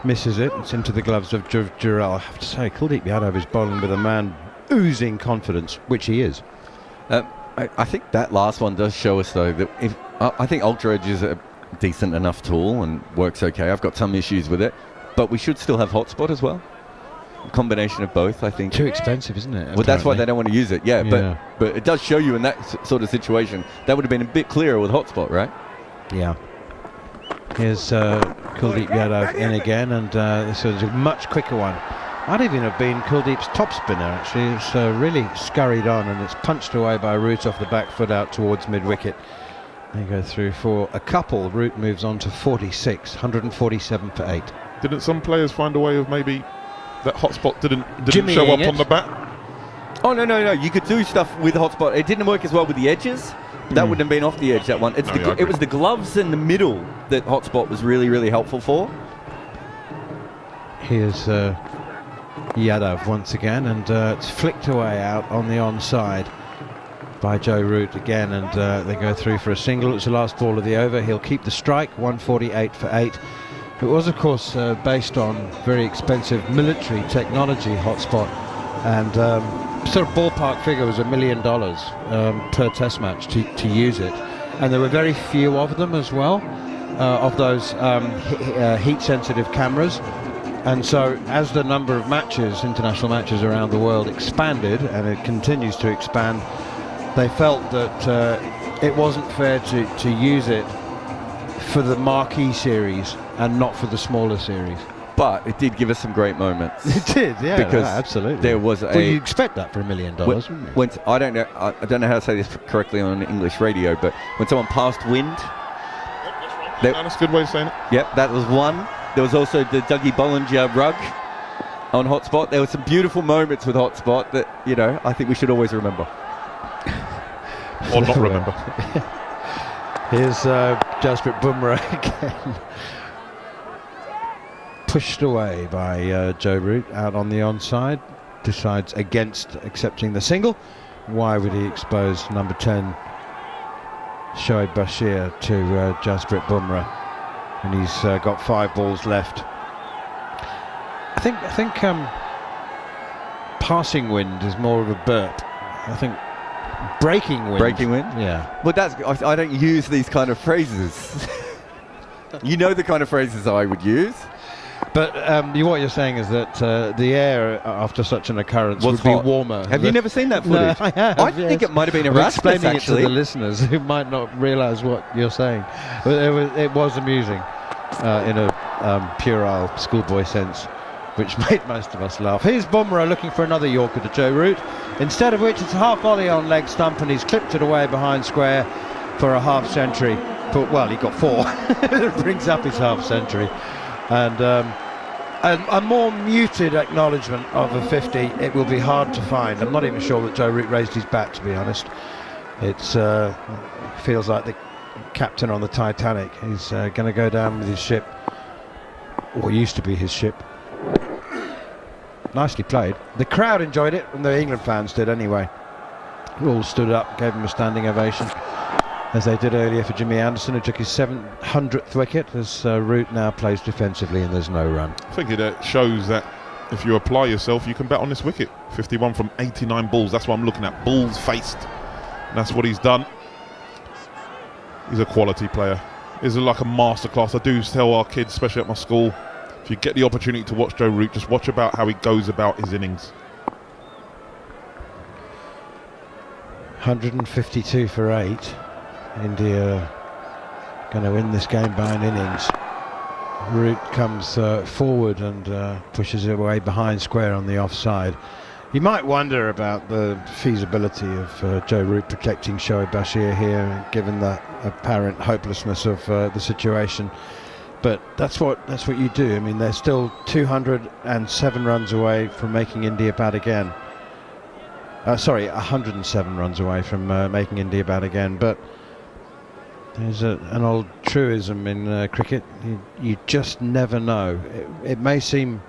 misses it. It's into the gloves of Jarrod. I have to say, Kuldeep Yadav is bowling with a man oozing confidence, which he is. I think that last one does show us, though, that I think Ultra Edge is a decent enough tool and works okay. I've got some issues with it, but we should still have hotspot as well. A combination of both, I think. Too expensive, isn't it? Well, that's why they don't want to use it. Yeah. But it does show you in that sort of situation. That would have been a bit clearer with hotspot, right? Yeah. Here's Kuldeep Yadav in again, and this is a much quicker one. Might even have been Kuldeep's top spinner, actually. It's really scurried on, and it's punched away by Root off the back foot out towards mid-wicket. They go through for a couple. Root moves on to 46, 147 for 8. Didn't some players find a way of maybe that hotspot didn't show up on the bat? Oh, no. You could do stuff with hotspot. It didn't work as well with the edges. That wouldn't have been off the edge, that one. It was the gloves in the middle that hotspot was really, really helpful for. Here's Yadav once again, and it's flicked away out on the onside by Joe Root again, and they go through for a single. It's the last ball of the over. He'll keep the strike, 148 for 8. It was, of course, based on very expensive military technology hotspot, and sort of ballpark figure was $1 million per test match to use it, and there were very few of them as well, of those heat-sensitive cameras. And so as the number of matches, international matches around the world expanded, and it continues to expand, they felt that it wasn't fair to use it for the marquee series and not for the smaller series. But it did give us some great moments. It did, yeah, because absolutely. There was well, you expect that for $1 million, wouldn't you? I don't know how to say this correctly on English radio, but when someone passed wind, That's a good way of saying it. Yep, that was one. There was also the Dougie Bollinger rug on hotspot. There were some beautiful moments with hotspot that, I think we should always remember. Or not remember. Here's Jasprit Bumrah again. Pushed away by Joe Root out on the onside. Decides against accepting the single. Why would he expose number 10 Shoaib Bashir to Jasprit Bumrah? And he's got 5 balls left. I think passing wind is more of a burp. I think breaking wind. Breaking wind? Yeah. But I don't use these kind of phrases. You know the kind of phrases I would use. But what you're saying is that the air after such an occurrence would be warmer. Have you never seen that footage? No, I have. I think it might have been Erasmus, explaining actually. it to the listeners who might not realise what you're saying. But it was amusing in a puerile schoolboy sense, which made most of us laugh. Here's Bumrah looking for another Yorker to Joe Root, instead of which it's a half volley on leg stump, and he's clipped it away behind square for a half century. But, well, he got 4. It brings up his half century. And a more muted acknowledgement of a 50, it will be hard to find. I'm not even sure that Joe Root raised his bat, to be honest. It feels like the captain on the Titanic. He's going to go down with his ship, or used to be his ship. Nicely played. The crowd enjoyed it, and the England fans did anyway. All stood up, gave him a standing ovation, as they did earlier for Jimmy Anderson, who took his 700th wicket, as Root now plays defensively and there's no run. I think it shows that if you apply yourself, you can bet on this wicket. 51 from 89 balls, that's what I'm looking at. Balls faced. That's what he's done. He's a quality player. He's like a masterclass. I do tell our kids, especially at my school, if you get the opportunity to watch Joe Root, just watch about how he goes about his innings. 152 for 8. India going to win this game by an innings. Root comes forward and pushes it away behind square on the offside. You might wonder about the feasibility of Joe Root protecting Shoaib Bashir here, given the apparent hopelessness of the situation. But that's what you do. I mean, they're still 207 runs away from making India bat again. 107 runs away from making India bat again. But there's an old truism in cricket. You just never know. It may seem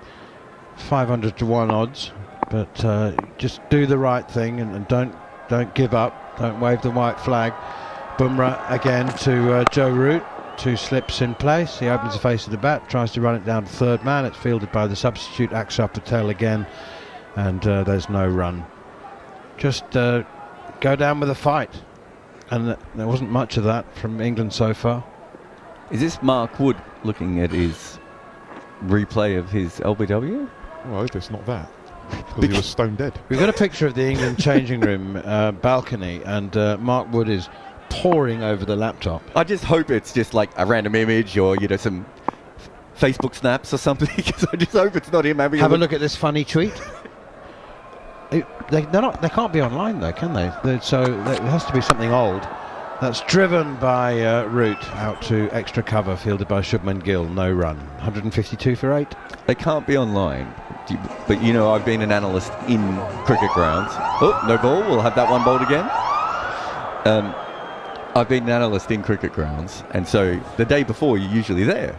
500 to 1 odds, but just do the right thing and don't give up. Don't wave the white flag. Bumrah again to Jarrod. 2 slips in place. He opens the face of the bat, tries to run it down to third man. It's fielded by the substitute Akshar Patel again, and there's no run. Just go down with a fight. And there wasn't much of that from England so far. Is this Mark Wood looking at his replay of his LBW? Well, I hope it's not that, because he was stone dead. We've got a picture of the England changing room balcony, and Mark Wood is poring over the laptop. I just hope it's just like a random image or, some Facebook snaps or something, because I just hope it's not him having Have a look at this funny tweet. They can't be online though, can they? So it has to be something old. That's driven by Root out to extra cover, fielded by Shubman Gill. No run. 152 for 8. They can't be online. But I've been an analyst in cricket grounds. Oh, no ball. We'll have that one bowled again. I've been an analyst in cricket grounds, and so the day before you're usually there,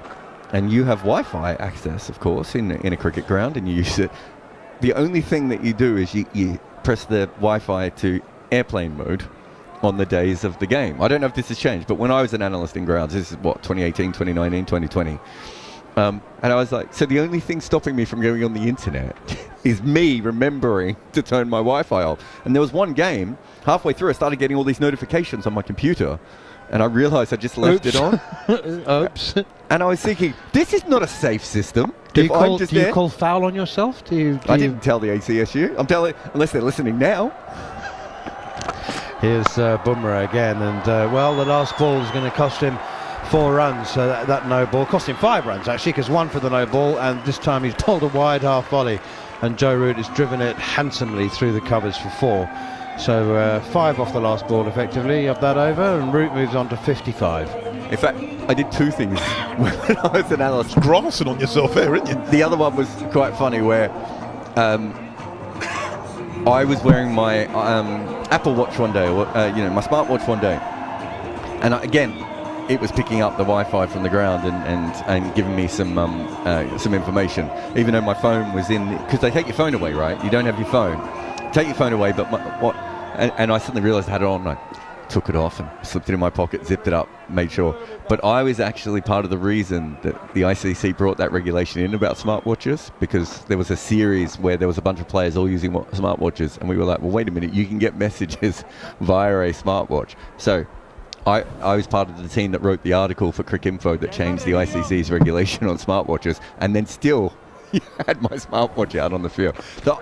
and you have Wi-Fi access, of course, in a cricket ground, and you use it. The only thing that you do is you press the Wi-Fi to airplane mode on the days of the game. I don't know if this has changed, but when I was an analyst in grounds, this is 2018, 2019, 2020. And I was like, so the only thing stopping me from going on the internet is me remembering to turn my Wi-Fi off. And there was one game, halfway through I started getting all these notifications on my computer, and I realised I just left it on. Oops. And I was thinking, this is not a safe system. Do you call foul on yourself? I didn't tell the ACSU. I'm telling, unless they're listening now. Here's Bumrah again, and the last ball is going to cost him 4 runs. So that no ball cost him 5 runs actually, because 1 for the no ball, and this time he's pulled a wide half volley, and Jarrod has driven it handsomely through the covers for 4. So 5 off the last ball effectively of that over, and Root moves on to 55. In fact, I did 2 things when I was an analyst. Grassing on yourself there, isn't you? The other one was quite funny, where I was wearing my Apple Watch one day, or my smartwatch one day, and again, it was picking up the Wi-Fi from the ground and giving me some information, even though my phone was in, because they take your phone away, right? You don't have your phone. Take your phone away, but and I suddenly realised I had it on. And I took it off and slipped it in my pocket, zipped it up, made sure. But I was actually part of the reason that the ICC brought that regulation in about smartwatches, because there was a series where there was a bunch of players all using smartwatches, and we were like, well, wait a minute, you can get messages via a smartwatch. So I was part of the team that wrote the article for Cricinfo that changed the ICC's regulation on smartwatches, and then still had my smartwatch out on the field. So,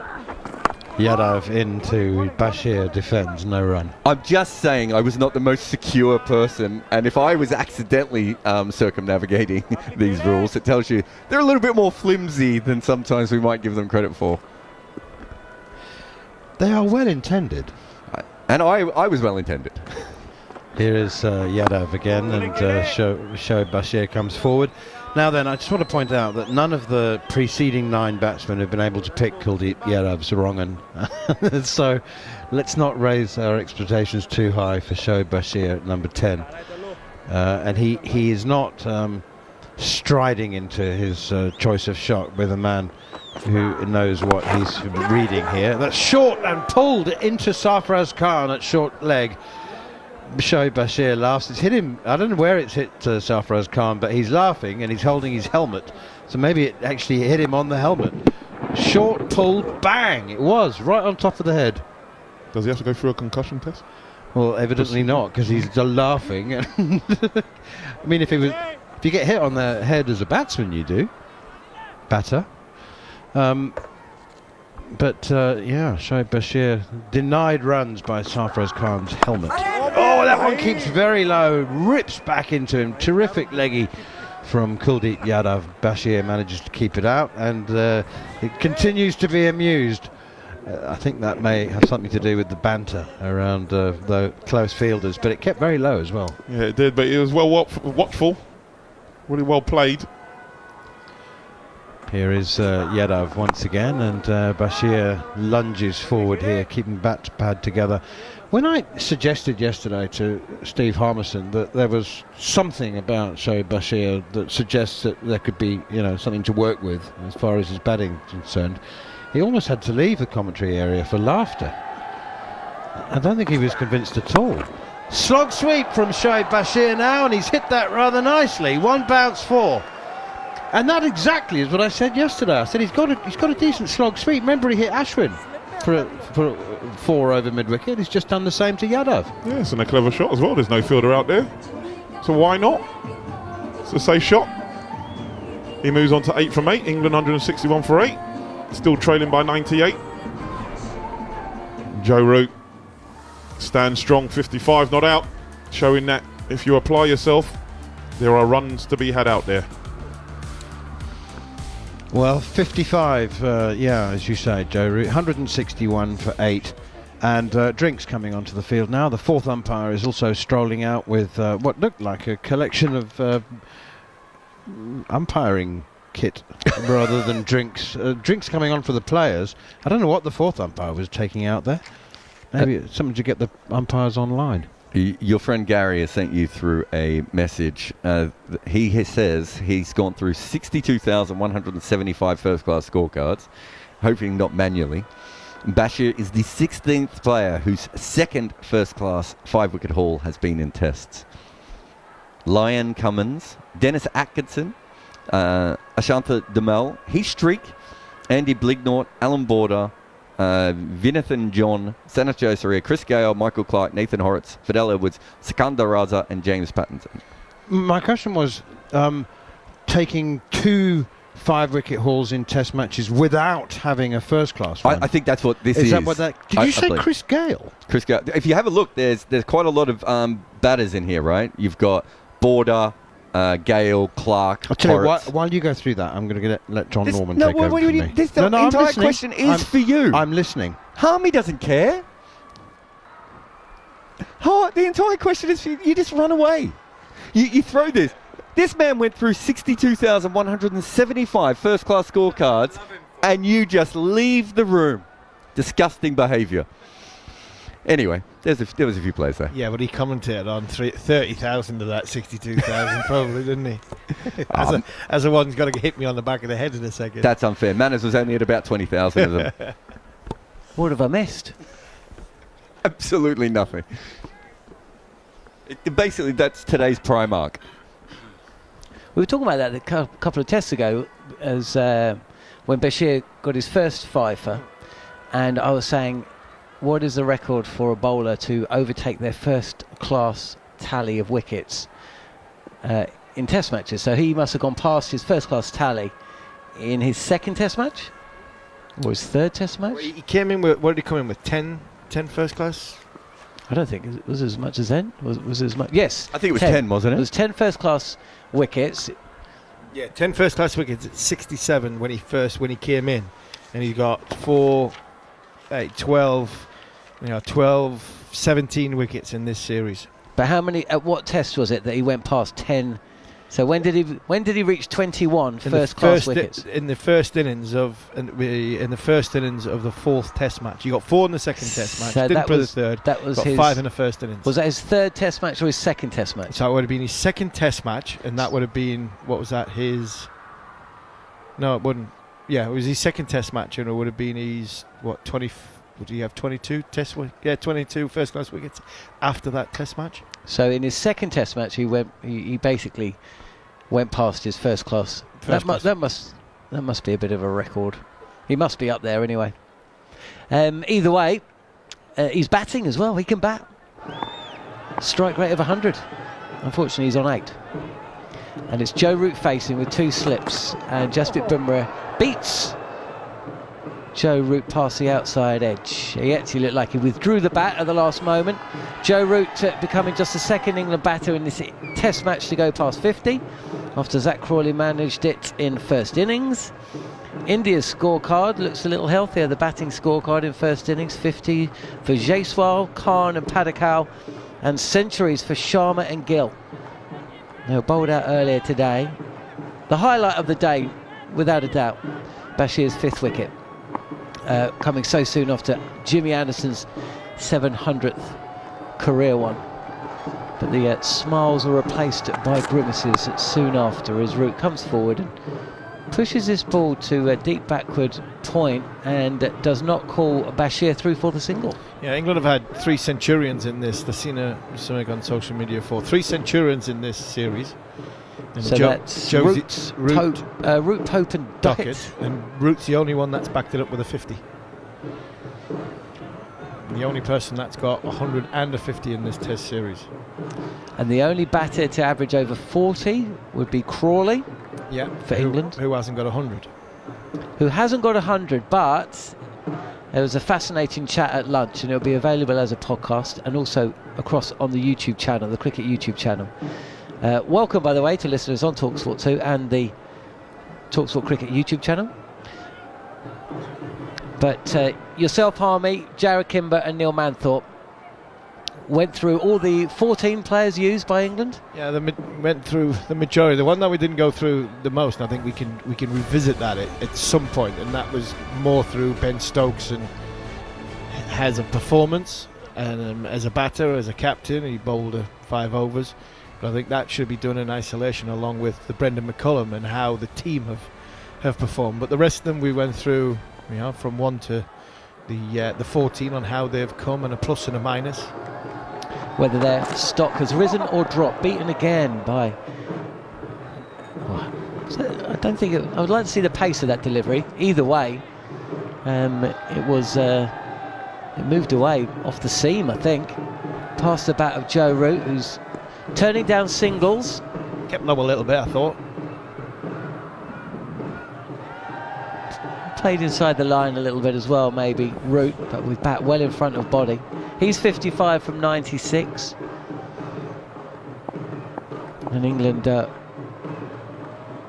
Yadav into Bashir, defends, no run. I'm just saying I was not the most secure person, and if I was accidentally circumnavigating these rules, it tells you they're a little bit more flimsy than sometimes we might give them credit for. They are well intended. And I was well intended. Here is Yadav again, and Shoaib Bashir comes forward. Now then, I just want to point out that none of the preceding 9 batsmen have been able to pick Kuldeep Yadav's wrong, and so let's not raise our expectations too high for Shoaib Bashir at number 10. And he is not striding into his choice of shot with a man who knows what he's reading here. That's short and pulled into Sarfaraz Khan at short leg. Shoaib Bashir laughs. It's hit him. I don't know where it's hit Sarfaraz Khan, but he's laughing and he's holding his helmet. So maybe it actually hit him on the helmet. Short pull, bang! It was right on top of the head. Does he have to go through a concussion test? Well, evidently not, because he's laughing. I mean, if you get hit on the head as a batsman, you do. Batter. But Shoaib Bashir denied runs by Sarfaraz Khan's helmet. Oh, that one keeps very low, rips back into him. Terrific leggy from Kuldeep Yadav. Bashir manages to keep it out, and it continues to be amused. I think that may have something to do with the banter around the close fielders, but it kept very low as well. Yeah, it did, but it was well watchful, really well played. Here is Jarrod once again, and Bashir lunges forward here, keeping bat to pad together. When I suggested yesterday to Steve Harmison that there was something about Shoaib Bashir that suggests that there could be, something to work with as far as his batting is concerned, he almost had to leave the commentary area for laughter. I don't think he was convinced at all. Slog sweep from Shoaib Bashir now, and he's hit that rather nicely. 1 bounce 4. And that exactly is what I said yesterday. I said he's got a decent slog sweep. Remember, he hit Ashwin for 4 over mid-wicket. He's just done the same to Jarrod. Yes, and a clever shot as well. There's no fielder out there, so why not? It's a safe shot. He moves on to 8 from 8. England 161 for 8. Still trailing by 98. Joe Root stands strong, 55 not out, showing that if you apply yourself, there are runs to be had out there. Well, 55, as you say, Joe Root, 161 for 8. And Drinks coming onto the field now. The fourth umpire is also strolling out with what looked like a collection of umpiring kit rather than drinks. Drinks coming on for the players. I don't know what the fourth umpire was taking out there. Maybe it's something to get the umpires online. Your friend Gary has sent you through a message. He says he's gone through 62,175 first-class scorecards, hoping not manually. Bashir is the 16th player whose second first-class 5-wicket haul has been in tests. Lyon Cummins, Dennis Atkinson, Ashanta Demel, Heath Streak, Andy Blignort, Alan Border, Vinathan John, Sanath Joseph, Chris Gale, Michael Clark, Nathan Horitz, Fidel Edwards, Sikandar Raza and James Pattinson. My question was taking 2 5-wicket hauls in test matches without having a first-class one. I think that's what this is. Is that what that... Did you say Chris Gale? Chris Gale. If you have a look, there's quite a lot of batters in here, right? You've got Border, Gale, Clark, I'll tell Horitz. you, while you go through that, I'm going to let John Norman take over from me. The entire question is for you. I'm listening. Harmy doesn't care. The entire question is for you. You just run away. You throw this. This man went through 62,175 first-class scorecards, and you just leave the room. Disgusting behaviour. Anyway, there was a few players there. Yeah, but he commented on 30,000 of that 62,000 probably, didn't he? as a one's got to hit me on the back of the head in a second. That's unfair. Manners was only at about 20,000 of them. What have I missed? Absolutely nothing. Basically, that's today's Primark. We were talking about that a couple of tests ago, as when Bashir got his first fifer, and I was saying, what is the record for a bowler to overtake their first-class tally of wickets in test matches? So he must have gone past his first-class tally in his second test match, or his third test match. He came in with, what did he come in with? 10 first-class. I don't think it was as much as then. Was as much? Yes, I think it was 10, wasn't it? It was 10 first-class wickets. Yeah, 10 first-class wickets at 67 when he came in, and he got 4, 8, 12, 17 wickets in this series. But how many? At what test was it that he went past 10? So when did he reach 21 first-class wickets? In the first innings of the fourth test match. You got 4 in the second test match. So didn't play the third. That was got his 5 in the first innings. Was that his third test match or his second test match? So it would have been his second test match, and that would have been, what was that? No, it wouldn't. Yeah, it was his second test match, and it would have been his 20. Would he have 22 test? Yeah, 22 first-class wickets after that test match. So in his second test match, he basically went past his first-class. That must be a bit of a record. He must be up there anyway. Either way, he's batting as well. He can bat. Strike rate of 100. Unfortunately, he's on 8. And it's Joe Root facing with 2 slips, and Jasprit Bumrah beats Joe Root past the outside edge. He actually looked like he withdrew the bat at the last moment. Joe Root becoming just the second England batter in this test match to go past 50, after Zach Crawley managed it in first innings. India's scorecard looks a little healthier. The batting scorecard in first innings, 50 for Jaiswal, Khan and Padakal, and centuries for Sharma and Gill. They were bowled out earlier today. The highlight of the day without a doubt, Bashir's 5th wicket, coming so soon after Jimmy Anderson's 700th career one. But the smiles were replaced by grimaces soon after as Root comes forward and pushes this ball to a deep backward point and does not call Bashir through for the single. Yeah, England have had 3 centurions in this. I've seen something on social media for 3 centurions in this series. And So that's Root, Pope and Duckett. And Root's the only one that's backed it up with a 50. The only person that's got 100 and a 50 in this Test series. And the only batter to average over 40 would be Crawley, for England. Who hasn't got 100. Who hasn't got 100, but there was a fascinating chat at lunch, and it'll be available as a podcast and also across on the YouTube channel, the Cricket YouTube channel. Welcome, by the way, to listeners on talkSPORT 2 and the talkSPORT Cricket YouTube channel. But yourself, Harmy, Jarrod, Kimber and Neil Manthorp went through all the 14 players used by England. Yeah, went through the majority. The one that we didn't go through the most, and I think we can revisit that at some point, and that was more through Ben Stokes and has a performance, and as a batter, as a captain, he bowled 5 overs. But I think that should be done in isolation, along with the Brendan McCullum and how the team have performed. But the rest of them we went through, from 1 to the 14 on how they've come, and a plus and a minus. Whether their stock has risen or dropped, beaten again by... I don't think... I would like to see the pace of that delivery. Either way, it was... it moved away off the seam, I think. Past the bat of Joe Root, who's turning down singles. Kept low a little bit, I thought. Played inside the line a little bit as well, maybe, Root, but with bat well in front of body. He's 55 from 96. And England,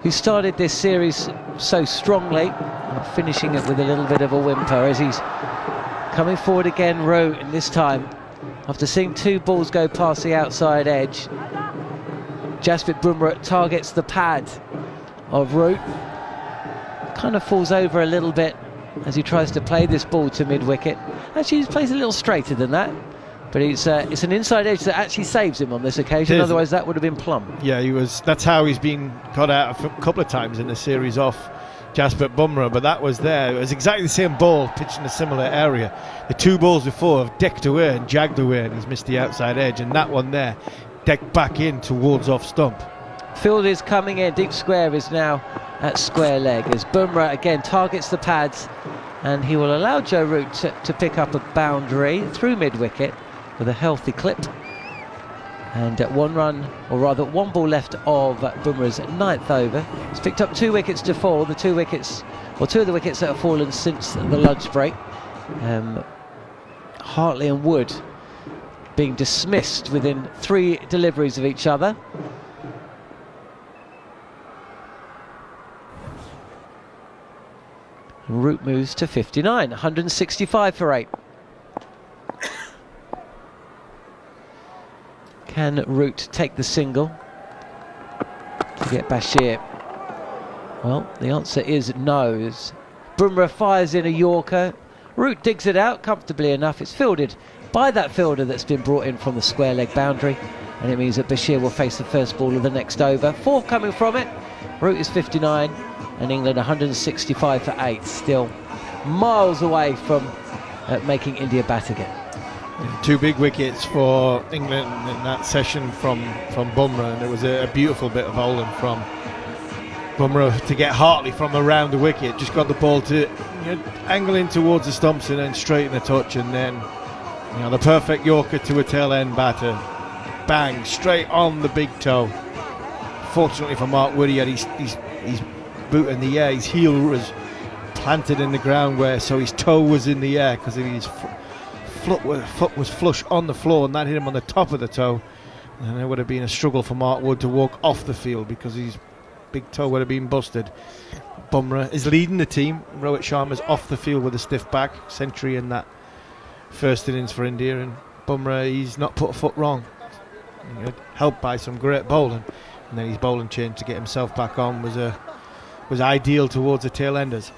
who started this series so strongly, are finishing it with a little bit of a whimper as he's coming forward again, Root, and this time, after seeing 2 balls go past the outside edge, Jasprit Bumrah targets the pad of Root. Kind of falls over a little bit as he tries to play this ball to mid-wicket. Actually, he plays a little straighter than that, but it's an inside edge that actually saves him on this occasion. Otherwise, that would have been plumb. Yeah, that's how he's been got out a couple of times in the series off Jasprit Bumrah, but that was there. It was exactly the same ball pitched in a similar area. The 2 balls before have decked away and jagged away, and he's missed the outside edge, and that one there decked back in towards off stump. Field is coming in. Deep square is now at square leg as Bumrah again targets the pads, and he will allow Joe Root to pick up a boundary through mid-wicket with a healthy clip. And 1 run, or rather 1 ball left of Bumrah's 9th over. He's picked up 2 wickets to fall. The 2 wickets, or 2 of the wickets that have fallen since the lunch break. Hartley and Wood being dismissed within 3 deliveries of each other. Root moves to 59, 165 for 8. Can Root take the single to get Bashir? Well, the answer is no. Bumrah fires in a Yorker. Root digs it out comfortably enough. It's fielded by that fielder that's been brought in from the square leg boundary, and it means that Bashir will face the first ball of the next over. 4 coming from it. Root is 59. And England 165 for 8, still miles away from making India bat again. 2 big wickets for England in that session from Bumrah, and it was a beautiful bit of bowling from Bumrah to get Hartley from around the wicket. Just got the ball to angle in towards the stumps and then straighten the touch, and then the perfect Yorker to a tail end batter. Bang, straight on the big toe. Fortunately for Mark Wood, he had his boot in the air, his heel was planted in the ground, so his toe was in the air because his foot was flush on the floor, and that hit him on the top of the toe, and it would have been a struggle for Mark Wood to walk off the field because his big toe would have been busted. Bumrah is leading the team. Rohit Sharma's off the field with a stiff back, century in that first innings for India, and Bumrah, he's not put a foot wrong. Helped by some great bowling, and then his bowling change to get himself back on was a was ideal towards the tail enders.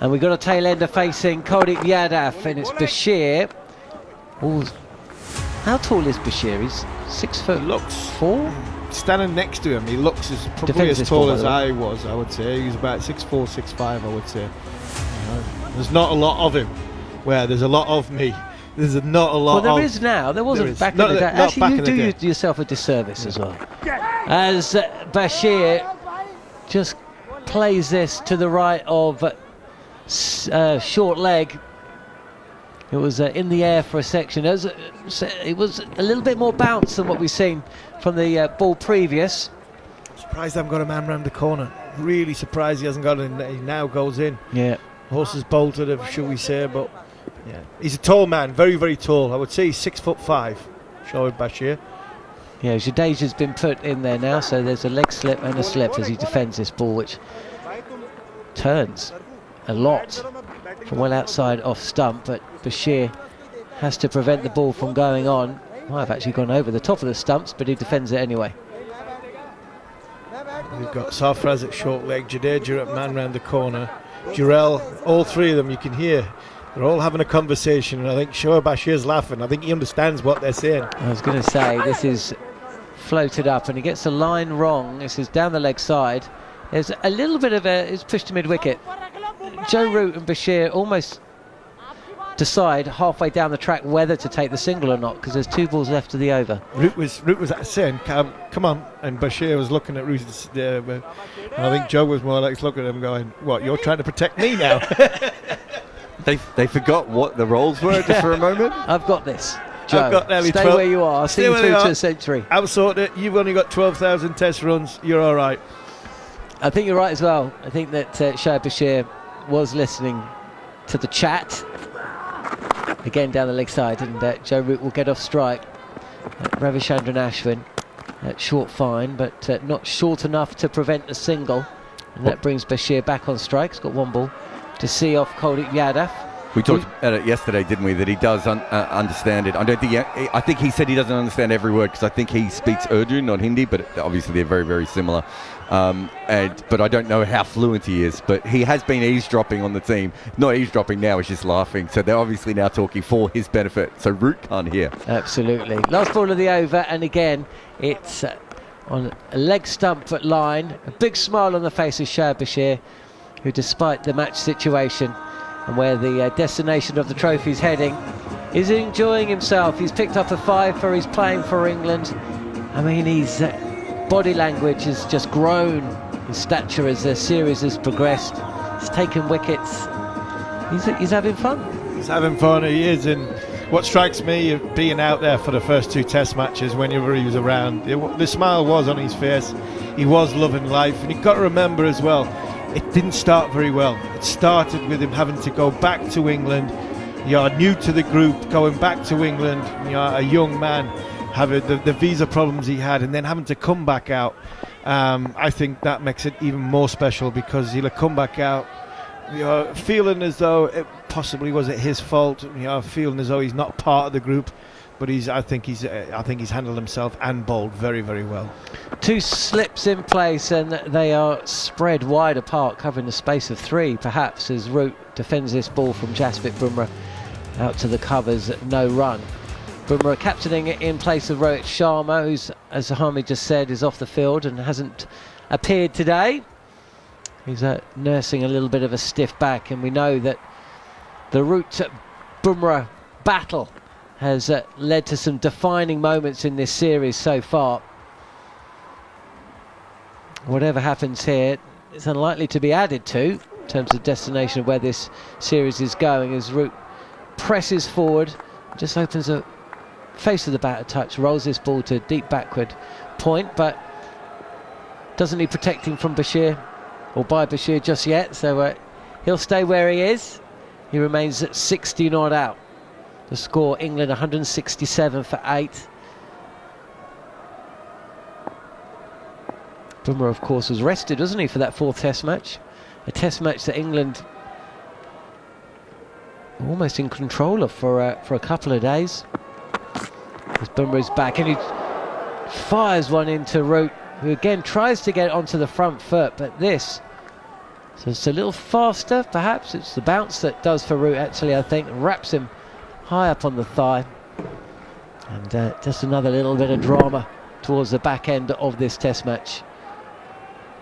And we've got a tail ender facing Kuldeep Yadav, and it's Bashir. Ooh. How tall is Bashir? He's 6'4". Standing next to him, he looks probably as tall as I was, I would say. He's about 6'4", 6'5", I would say. There's not a lot of him, where there's a lot of me. There's not a lot. Well, there is now. There wasn't back in the day. Actually, you do yourself a disservice as well. As Bashir just plays this to the right of short leg. It was in the air for a section. It was a little bit more bounce than what we've seen from the ball previous. Surprised I haven't got a man round the corner. Really surprised he hasn't got it. He now goes in. Yeah. Horse has bolted, shall we say, but yeah, he's a tall man, very, very tall. I would say he's 6'5", Jarrod Bashir. Yeah, Jadeja's been put in there now, so there's a leg slip and a slip as he defends this ball, which turns a lot from well outside off stump, but Bashir has to prevent the ball from going on. Might have actually gone over the top of the stumps, but he defends it anyway. We've got Sarfraz at short leg, Jadeja at man round the corner, Jarrell, all three of them you can hear. They're all having a conversation, and I think Jarrod Bashir's laughing. I think he understands what they're saying. I was going to say, this is floated up, and he gets the line wrong. This is down the leg side. There's a little bit of it's pushed to mid-wicket. Joe Root and Bashir almost decide halfway down the track whether to take the single or not, because there's 2 balls left to the over. Root was saying, come on, and Bashir was looking at Root, and I think Joe was more like looking at him going, what, you're trying to protect me now? They forgot what the roles were just for a moment. I've got this. Joe, I've got nearly stay 12. where you are. See you through to a century. Outsort it. You've only got 12,000 test runs. You're all right. I think you're right as well. I think that Jarrod Bashir was listening to the chat. Again down the leg side, and Joe Root will get off strike. Ravichandran Ashwin short fine, but not short enough to prevent a single. And that brings Bashir back on strike. He's got 1 ball to see off Kuldeep Yadav. We talked about it yesterday, didn't we? That he does understand it. I think he said he doesn't understand every word, because I think he speaks Urdu, not Hindi, but obviously they're very, very similar. But I don't know how fluent he is. But he has been eavesdropping on the team. Not eavesdropping now, he's just laughing. So they're obviously now talking for his benefit. So Root can't hear. Absolutely. Last ball of the over, and again it's on a leg stump at line. A big smile on the face of Jarrod Bashir, who, despite the match situation and where the destination of the trophy is heading, is enjoying himself. He's picked up a 5 for his playing for England. I mean, his body language has just grown, his stature as the series has progressed. He's taken wickets. He's having fun. He's having fun, he is. And what strikes me of being out there for the first 2 test matches, whenever he was around, the smile was on his face. He was loving life. And you've got to remember as well, it didn't start very well. It started with him having to go back to England. You're new to the group, going back to England. You're a young man, having the visa problems he had, and then having to come back out. I think that makes it even more special, because he'll have come back out, feeling as though it possibly wasn't his fault. Feeling as though he's not part of the group. But I think he's handled himself and bowled very, very well. 2 slips in place, and they are spread wide apart, covering the space of 3, perhaps, as Root defends this ball from Jasprit Bumrah out to the covers, no run. Bumrah captaining it in place of Rohit Sharma, who's, as Harmy just said, is off the field and hasn't appeared today. He's nursing a little bit of a stiff back, and we know that the Root Bumrah battle has led to some defining moments in this series so far. Whatever happens here, it's unlikely to be added to in terms of destination of where this series is going, as Root presses forward, just opens the face of the bat a touch, rolls this ball to deep backward point, but doesn't need protecting from Bashir or by Bashir just yet, so he'll stay where he is. He remains at 60 not out. The score, England 167 for 8. Bumrah, of course, was rested, wasn't he, for that 4th test match? A test match that England were almost in control of for a couple of days. As Bumrah is back, and he fires one into Root, who again tries to get onto the front foot, but this So it's a little faster, perhaps. It's the bounce that does for Root, actually, I think. Wraps him high up on the thigh. And just another little bit of drama towards the back end of this test match.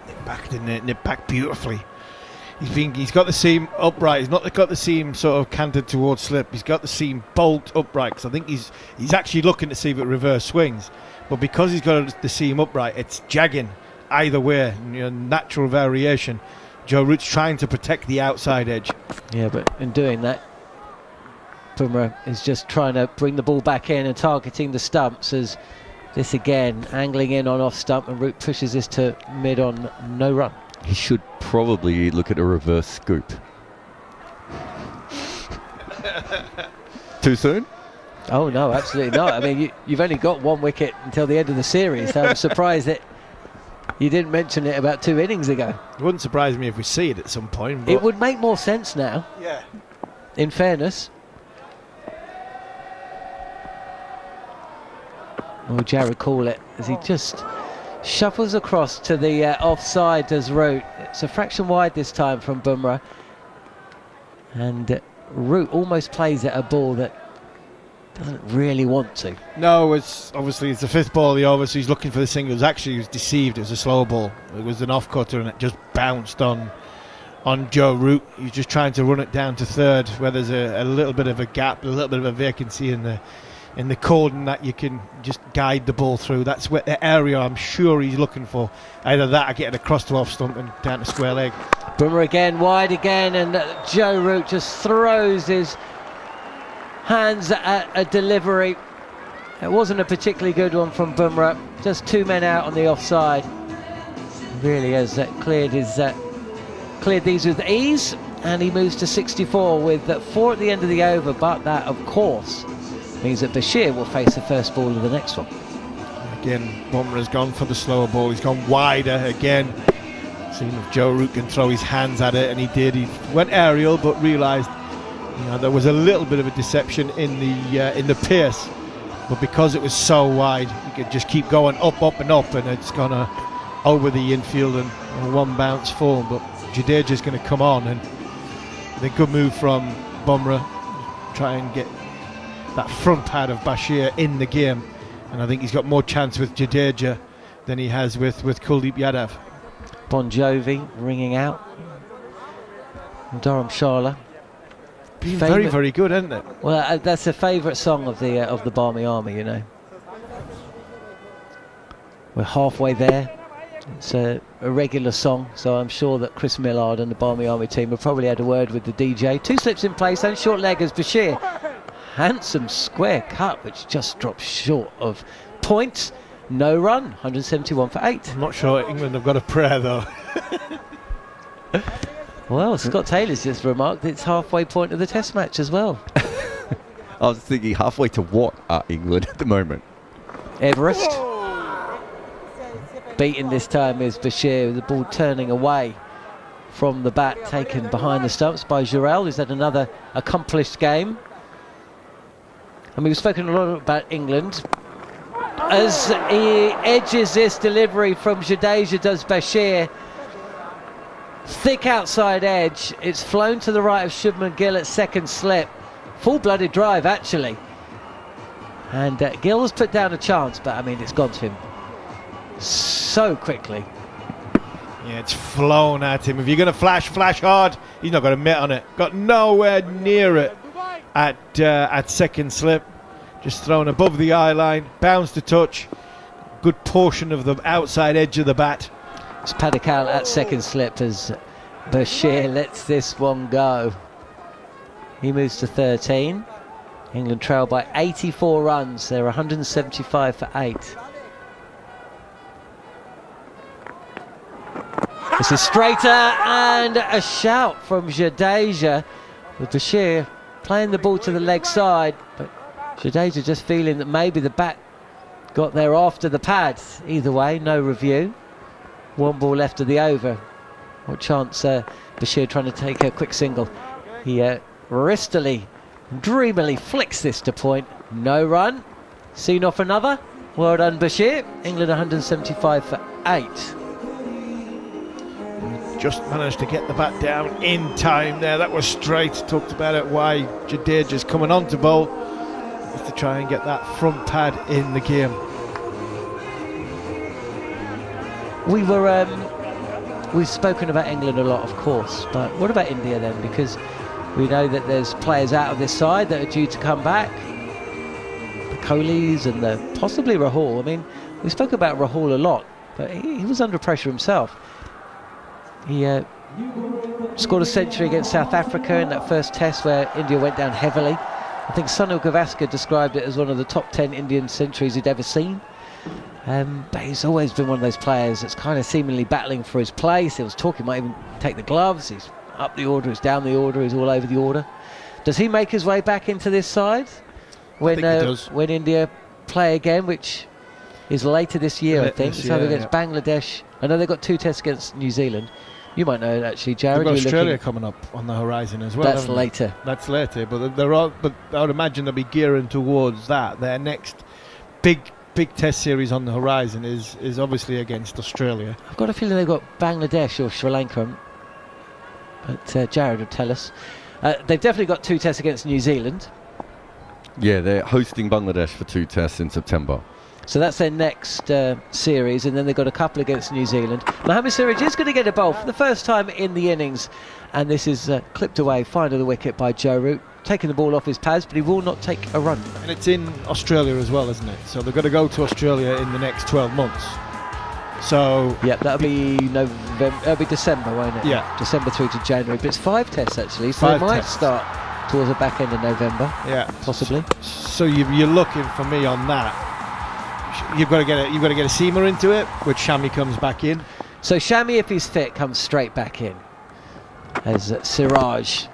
Nipped back, didn't it? Nipped back beautifully. He's got the seam upright. He's not got the seam sort of canted towards slip. He's got the seam bolt upright, because I think he's actually looking to see if it reverse swings. But because he's got the seam upright, it's jagging either way. Natural variation. Joe Root's trying to protect the outside edge. Yeah, but in doing that, Bumrah is just trying to bring the ball back in and targeting the stumps, as this again angling in on off stump, and Root pushes this to mid on no run. He should probably look at a reverse scoop. Too soon? Oh no, absolutely not. I mean, you've only got 1 wicket until the end of the series, so I'm surprised that you didn't mention it about 2 innings ago. It wouldn't surprise me if we see it at some point. It would make more sense now. Yeah. In fairness. Will Jarrod call it as he just shuffles across to the offside as Root. It's a fraction wide this time from Bumrah. And Root almost plays at a ball that doesn't really want to. No, it's obviously it's the 5th ball of the over, so he's looking for the singles. Actually, he was deceived. It was a slow ball. It was an off-cutter, and it just bounced on Joe Root. He's just trying to run it down to 3rd, where there's a little bit of a gap, a little bit of a vacancy in the cordon that you can just guide the ball through. That's where the area I'm sure he's looking for. Either that or getting across to off stump and down to square leg. Bumrah again, wide again, and Joe Root just throws his hands at a delivery. It wasn't a particularly good one from Bumrah. Just 2 men out on the offside. Really has cleared these with ease, and he moves to 64 with 4 at the end of the over. But that, of course, means that Bashir will face the first ball of the next one. Again, Bumrah's gone for the slower ball. He's gone wider again. Seeing if Joe Root can throw his hands at it, and he did. He went aerial, but realised there was a little bit of a deception in the pace. But because it was so wide, you could just keep going up, up, and up, and it's gone over the infield and a 1 bounce form. But Jadeja's going to come on, and the good move from Bumrah, try and get that front pad of Bashir in the game, and I think he's got more chance with Jadeja than he has with Kuldeep Yadav. Bon Jovi ringing out. Dharamshala. Been very, very good, hasn't it? Well, that's a favourite song of the Barmy Army, you know. We're halfway there. It's a regular song, so I'm sure that Chris Millard and the Barmy Army team have probably had a word with the DJ. 2 slips in place and short leg as Bashir. Handsome square cut, which just drops short of points. No run, 171 for 8. I'm not sure England have got a prayer, though. Well, Scott Taylor's just remarked it's halfway point of the test match as well. I was thinking, halfway to what are England at the moment? Everest. Beaten this time is Bashir, with the ball turning away from the bat, taken behind the stumps by Jarrod, who's had another accomplished game. I mean, we've spoken a lot about England. As he edges this delivery from Jadeja, does Bashir. Thick outside edge. It's flown to the right of Shubman Gill at 2nd slip. Full-blooded drive, actually. And Gill has put down a chance, but I mean, it's gone to him so quickly. Yeah, it's flown at him. If you're going to flash hard. He's not got a mitt on it. Got nowhere near it at 2nd slip. Just thrown above the eye line. Bounce to touch. Good portion of the outside edge of the bat. It's Padikal at 2nd slip as Bashir lets this one go. He moves to 13. England trail by 84 runs. They're 175 for 8. This is straighter, and a shout from Jadeja, with Bashir playing the ball to the leg side, but Jadeja just feeling that maybe the bat got there after the pad. Either way, no review. 1 ball left of the over. What chance Bashir trying to take a quick single. He wristily, dreamily flicks this to point. No run. Seen off another. Well done, Bashir. England 175 for 8. just managed to get the bat down in time there. That was straight. Talked about it, why Jadeja's coming on to bowl, is to try and get that front pad in the game. We've spoken about England a lot, of course, but what about India then? Because we know that there's players out of this side that are due to come back. The Kohlis and possibly Rahul. I mean, we spoke about Rahul a lot, but he was under pressure himself. He scored a century against South Africa in that first test where India went down heavily. I think Sunil Gavaskar described it as one of the top 10 Indian centuries he'd ever seen. But he's always been one of those players that's kind of seemingly battling for his place. He was talking, might even take the gloves. He's up the order, he's down the order, he's all over the order. Does he make his way back into this side when India play again, which is later this year, I think? So against Bangladesh. I know they've got 2 tests against New Zealand. You might know actually, Jarrod. They've got Australia coming up on the horizon as well. That's later. That's later, but but I would imagine they'll be gearing towards that. Their next big test series on the horizon is obviously against Australia. I've got a feeling they've got Bangladesh or Sri Lanka, but Jarrod will tell us. They've definitely got 2 tests against New Zealand. Yeah, they're hosting Bangladesh for 2 tests in September. So that's their next series, and then they've got a couple against New Zealand. Mohammad Siraj is going to get a bowl for the first time in the innings, and this is clipped away, fine of the wicket by Joe Root, taking the ball off his pads, but he will not take a run. And it's in Australia as well, isn't it? So they're going to go to Australia in the next 12 months. So yeah, that'll be November. It'll be December, won't it? Yeah, December through to January. But it's 5 tests actually, so it might start towards the back end of November. Yeah, possibly. So you're looking for me on that. You've got to get a seamer into it, which Shami comes back in. So Shami, if he's fit, comes straight back in as Siraj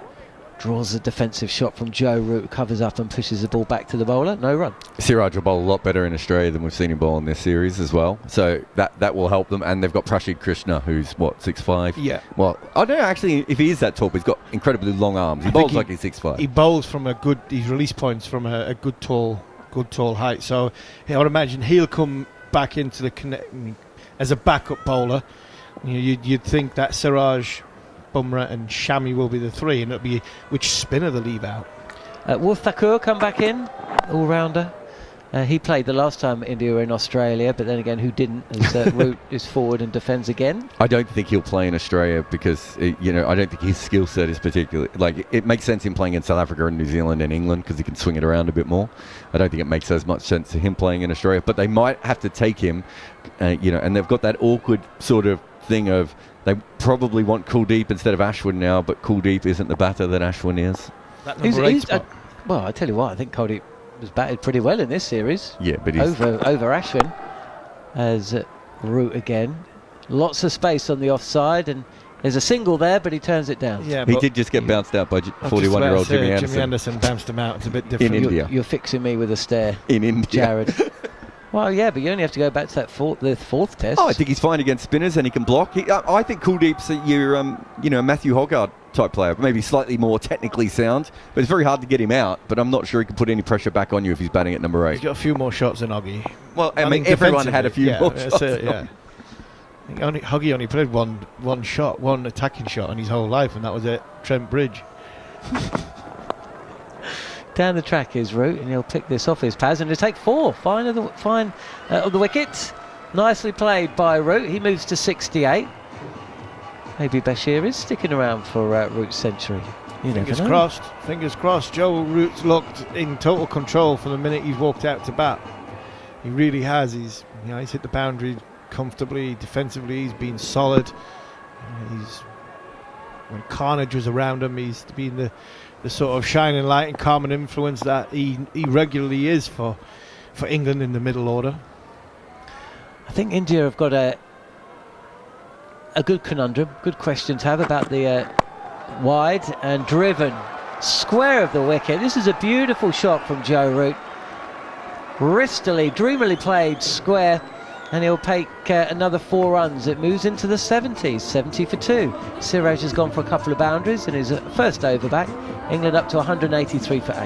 draws a defensive shot from Joe Root, covers up and pushes the ball back to the bowler. No run. Siraj will bowl a lot better in Australia than we've seen him bowl in this series as well. So that will help them. And they've got Prashid Krishna, who's, 6'5"? Yeah. Well, I don't know, actually, if he is that tall, he's got incredibly long arms. He bowls like he's 6'5". He bowls from his release points from a good tall height. So I would imagine he'll come back into the as a backup bowler. You'd think that Siraj, Bumrah and Shami will be the 3, and it'll be which spinner they leave out. Wolf Thakur come back in, all-rounder. He played the last time India were in Australia, but then again, who didn't? As Root is forward and defends again. I don't think he'll play in Australia because, I don't think his skill set is particularly... it makes sense him playing in South Africa and New Zealand and England because he can swing it around a bit more. I don't think it makes as much sense to him playing in Australia, but they might have to take him, and they've got that awkward sort of thing of they probably want Kuldeep instead of Ashwin now, but Kuldeep isn't the batter that Ashwin is. That number 8 spot. Well, I tell you what, I think Kuldeep was batted pretty well in this series. Yeah, but he's over Ashwin as Root again. Lots of space on the offside, and there's a single there, but he turns it down. Yeah, he did just get bounced out by 41-year-old Jimmy Anderson. Jimmy Anderson bounced him out. It's a bit different. In India. You're fixing me with a stare. In India. Jarrod. Well, yeah, but you only have to go back to that fourth test. Oh, I think he's fine against spinners and he can block. I think Kuldeep's your Matthew Hoggard type player, maybe slightly more technically sound, but it's very hard to get him out. But I'm not sure he can put any pressure back on you if he's batting at number 8. He's got a few more shots than Hoggy. Well, I mean everyone had a few more shots. Hoggy only played one attacking shot in his whole life, and that was at Trent Bridge. Down the track is Root, and he'll pick this off his pads, and he'll take 4. Fine of the wicket. Nicely played by Root. He moves to 68. Maybe Bashir is sticking around for Root's century. Fingers crossed. Joe Root's looked in total control from the minute he's walked out to bat. He really has. He's hit the boundary comfortably, defensively. He's been solid. When carnage was around him, he's been the sort of shining light and calming influence that he regularly is for England in the middle order. I think India have got a good conundrum, good question to have about the wide and driven square of the wicket. This is a beautiful shot from Joe Root. Wristily, dreamily played square, and he'll take another 4 runs. It moves into the 70s, 70 for 2. Siraj has gone for a couple of boundaries in his first over back. England up to 183 for 8.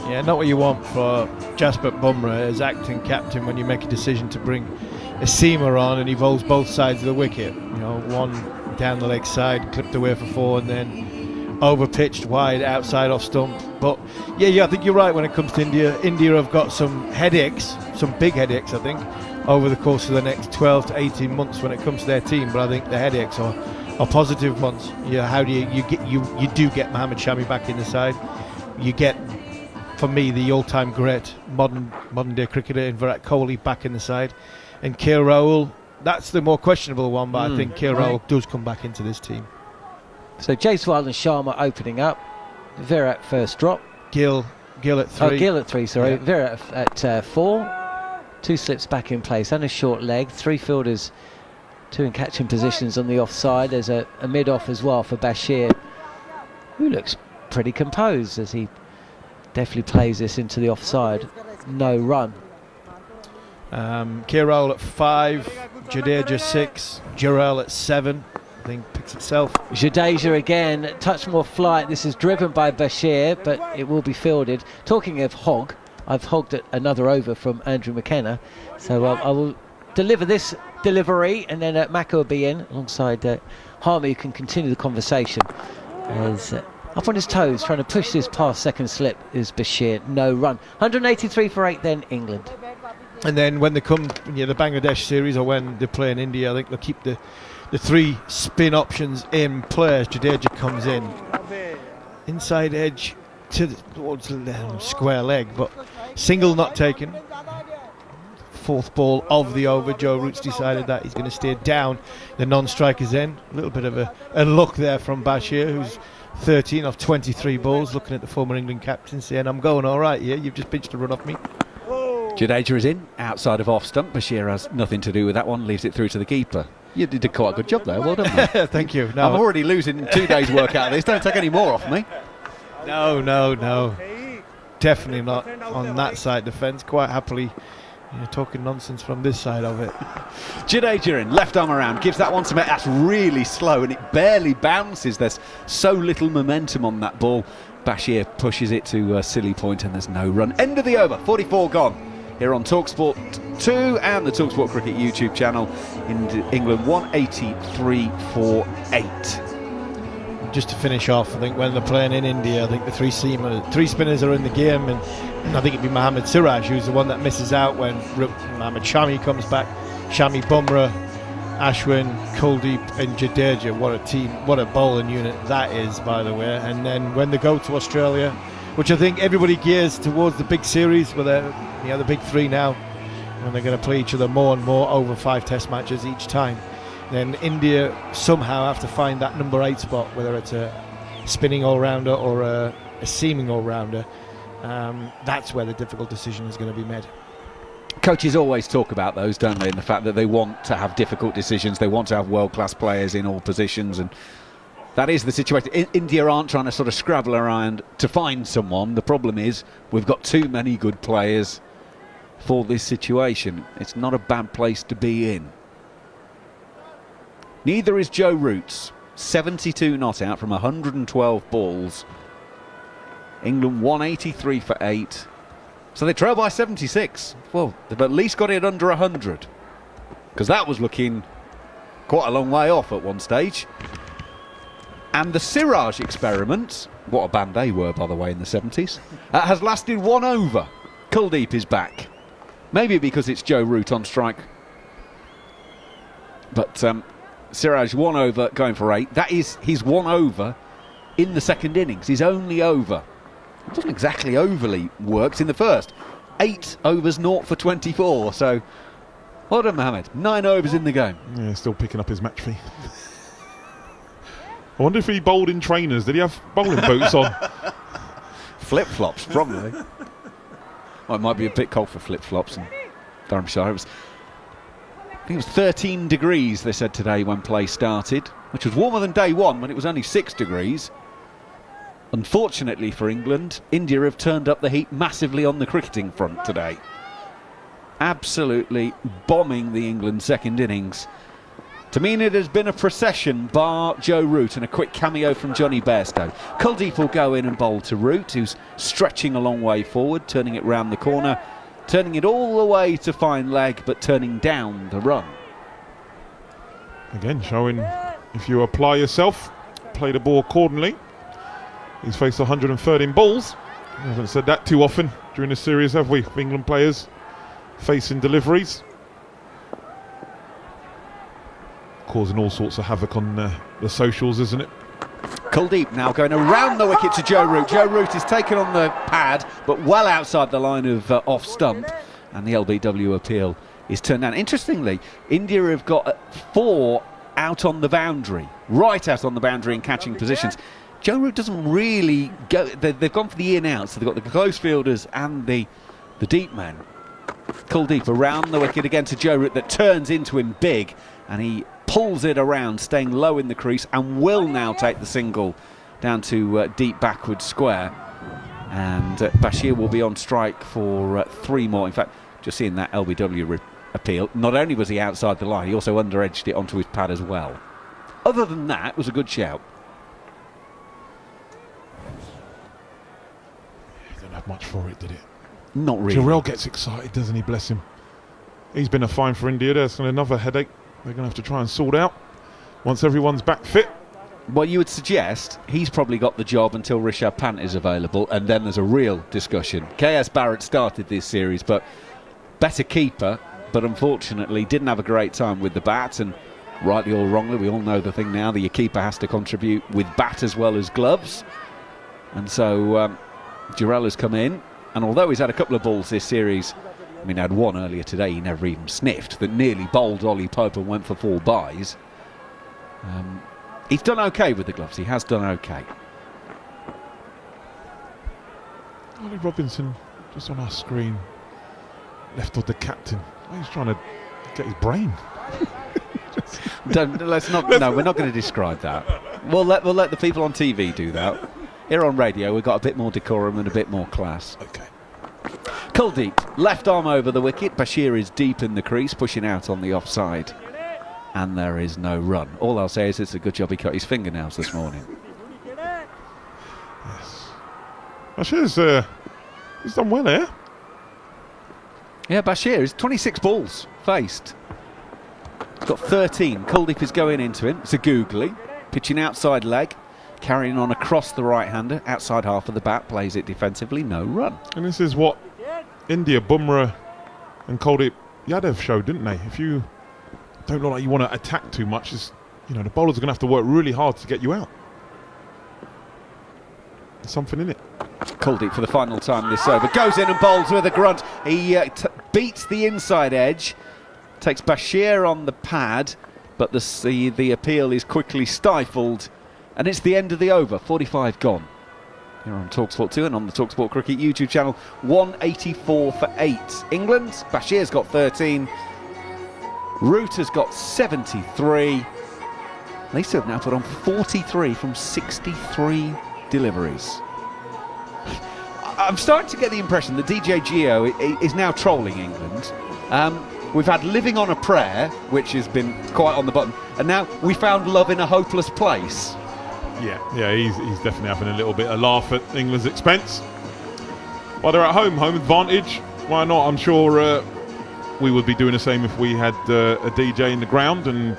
Yeah, not what you want for Jasprit Bumrah as acting captain when you make a decision to bring a seamer on and he bowls both sides of the wicket. One down the leg side, clipped away for 4, and then over pitched wide outside off stump. But yeah, I think you're right when it comes to India. India have got some headaches, some big headaches, I think, over the course of the next 12 to 18 months when it comes to their team. But I think the headaches are positive ones. Yeah, how do you do get Mohammad Shami back in the side? You get, for me, the all-time great modern day cricketer in Virat Kohli back in the side, and KL Rahul. That's the more questionable one, but I think KL Rahul does come back into this team. So Jaiswal and Sharma opening up. Virat first drop. Gill at 3. Oh, Gill at 3, sorry. Yeah. Virat at 4. 2 slips back in place and a short leg. 3 fielders, 2 in catching positions on the offside. There's a mid-off as well for Bashir, who looks pretty composed as he definitely plays this into the offside. No run. KL Rahul at 5. Jadeja 6. Jarrod at 7. I think picks itself. Jadeja again, touch more flight. This is driven by Bashir, but it will be fielded. Talking of hog, I've hogged another over from Andrew McKenna, so I will deliver this delivery, and then Mako will be in alongside Harmy, who can continue the conversation. As up on his toes, trying to push this past second slip is Bashir. No run. 183 for 8 then, England. And then when they come, the Bangladesh series, or when they play in India, I think they'll keep the 3 spin options in play as Jadeja comes in. Inside edge towards the square leg, but single not taken. 4th ball of the over. Joe Root's decided that he's going to stay down the non-striker's end. A little bit of a look there from Bashir, who's 13 off 23 balls, looking at the former England captain, saying, I'm going all right here, you've just pinched a run off me. Jadeja is in, outside of off stump. Bashir has nothing to do with that one, leaves it through to the keeper. You did quite a good job there, well done, mate. Thank you. No. I'm already losing 2 days' work out of this, don't take any more off me. No. Definitely not on that side of the fence. Quite happily talking nonsense from this side of it. Jadeja in, left arm around, gives that one to Met. That's really slow and it barely bounces. There's so little momentum on that ball. Bashir pushes it to silly point and there's no run. End of the over, 44 gone. Here on talkSPORT 2 and the talkSPORT Cricket YouTube channel. In England 183 for 8. Just to finish off, I think when they're playing in India, I think the 3 spinners are in the game, and I think it'd be Mohammad Siraj who's the one that misses out when Mohammad Shami comes back. Shami, Bumrah, Ashwin, Kuldeep and Jadeja. What a team, what a bowling unit that is, by the way. And then when they go to Australia, which I think everybody gears towards the big series with the big 3 now, when they're going to play each other more and more over 5 test matches each time. Then India somehow have to find that number 8 spot, whether it's a spinning all-rounder or a seaming all-rounder. That's where the difficult decision is going to be made. Coaches always talk about those, don't they, and the fact that they want to have difficult decisions, they want to have world-class players in all positions, and that is the situation. India aren't trying to sort of scrabble around to find someone. The problem is we've got too many good players for this situation. It's not a bad place to be in. Neither is Joe Root. 72 not out from 112 balls. England 183 for 8. So they trail by 76. Well, they've at least got it under 100. Because that was looking quite a long way off at one stage. And the Siraj experiment, what a band they were, by the way, in the 70s, has lasted 1 over. Kuldeep is back. Maybe because it's Joe Root on strike. But Siraj 1 over, going for 8. That is his 1 over in the second innings. His only over. It doesn't exactly overly worked in the first. 8 overs, 0 for 24. So, well done, Mohammed. 9 overs in the game. Yeah, still picking up his match fee. I wonder if he bowled in trainers. Did he have bowling boots on? Flip-flops, probably. Well, it might be a bit cold for flip-flops in Dharamshala. I think it was 13 degrees, they said today, when play started, which was warmer than day 1 when it was only 6 degrees. Unfortunately for England, India have turned up the heat massively on the cricketing front today. Absolutely bombing the England second innings. To mean it has been a procession, bar Joe Root and a quick cameo from Johnny Bairstow. Kuldeep will go in and bowl to Root, who's stretching a long way forward, turning it round the corner, turning it all the way to fine leg, but turning down the run. Again, showing if you apply yourself, play the ball accordingly. He's faced 113 balls. We haven't said that too often during this series, have we? England players facing deliveries. Causing all sorts of havoc on the socials, isn't it? Kuldeep now going around the wicket to Joe Root. Joe Root is taken on the pad, but well outside the line of off stump, and the LBW appeal is turned down. Interestingly, India have got 4 out on the boundary, right out on the boundary in catching positions. Joe Root doesn't really go. They've gone for the in-out, so they've got the close fielders and the deep man. Kuldeep around the wicket again to Joe Root, that turns into him big, and he pulls it around, staying low in the crease, and will now take the single down to deep backward square. And Bashir will be on strike for 3 more. In fact, just seeing that LBW appeal, not only was he outside the line, he also under-edged it onto his pad as well. Other than that, it was a good shout. He didn't have much for it, did it? Not really. Jarrod gets excited, doesn't he? Bless him. He's been a fine for India. There's another headache they're going to have to try and sort out once everyone's back fit. Well, you would suggest he's probably got the job until Rishabh Pant is available, and then there's a real discussion. KS Barrett started this series, but better keeper, but unfortunately didn't have a great time with the bat, and rightly or wrongly, we all know the thing now, the keeper has to contribute with bat as well as gloves. And so Jarrod has come in, and although he's had a couple of balls this series, I mean, he had one earlier today he never even sniffed, that nearly bowled Ollie Pope and went for 4 byes. He's done okay with the gloves, he has done okay. Ollie Robinson, just on our screen, left of the captain. He's trying to get his brain. No, we're not going to describe that. We'll let the people on TV do that. Here on radio, we've got a bit more decorum and a bit more class. Okay. Kuldeep, left arm over the wicket. Bashir is deep in the crease, pushing out on the offside. And there is no run. All I'll say is it's a good job he cut his fingernails this morning. Yes. Bashir's he's done well here. Yeah, Bashir is 26 balls faced. He's got 13. Kuldeep is going into him. It's a googly. Pitching outside leg. Carrying on across the right-hander. Outside half of the bat. Plays it defensively. No run. And this is what India, Bumrah and Kuldeep Yadav showed, didn't they? If you don't look like you want to attack too much, the bowlers are going to have to work really hard to get you out. There's something in it. Kuldeep for the final time this over. Goes in and bowls with a grunt. He beats the inside edge. Takes Bashir on the pad, but the appeal is quickly stifled. And it's the end of the over. 45 gone. Here on talkSPORT 2 and on the talkSPORT Cricket YouTube channel. 184 for 8. England, Bashir's got 13. Root has got 73. They still have now put on 43 from 63 deliveries. I'm starting to get the impression that DJ Geo is now trolling England. We've had Living on a Prayer, which has been quite on the button, and now we found Love in a Hopeless Place. Yeah, he's definitely having a little bit of laugh at England's expense. While they're at home advantage, why not? I'm sure we would be doing the same if we had a DJ in the ground and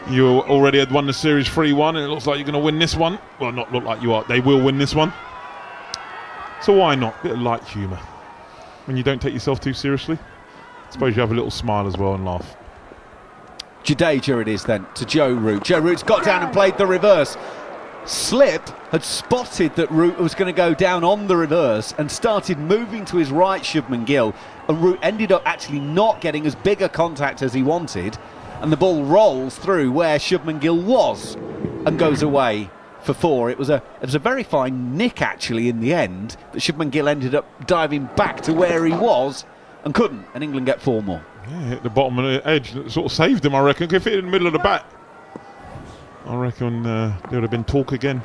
you already had won the series 3-1 and it looks like you're going to win this one. Well, not look like you are. They will win this one. So why not? Bit of light humour. When you don't take yourself too seriously, I suppose you have a little smile as well and laugh. Jadeja it is then to Joe Root. Joe Root's got down and played the reverse. Slip had spotted that Root was going to go down on the reverse and started moving to his right, Shubman Gill, and Root ended up actually not getting as big a contact as he wanted, and the ball rolls through where Shubman Gill was and goes away for 4. It was a very fine nick actually in the end, but Shubman Gill ended up diving back to where he was and couldn't, and England get 4 more. Yeah, hit the bottom of the edge, sort of saved him, I reckon. If it hit in the middle of the bat, I reckon there would have been talk again.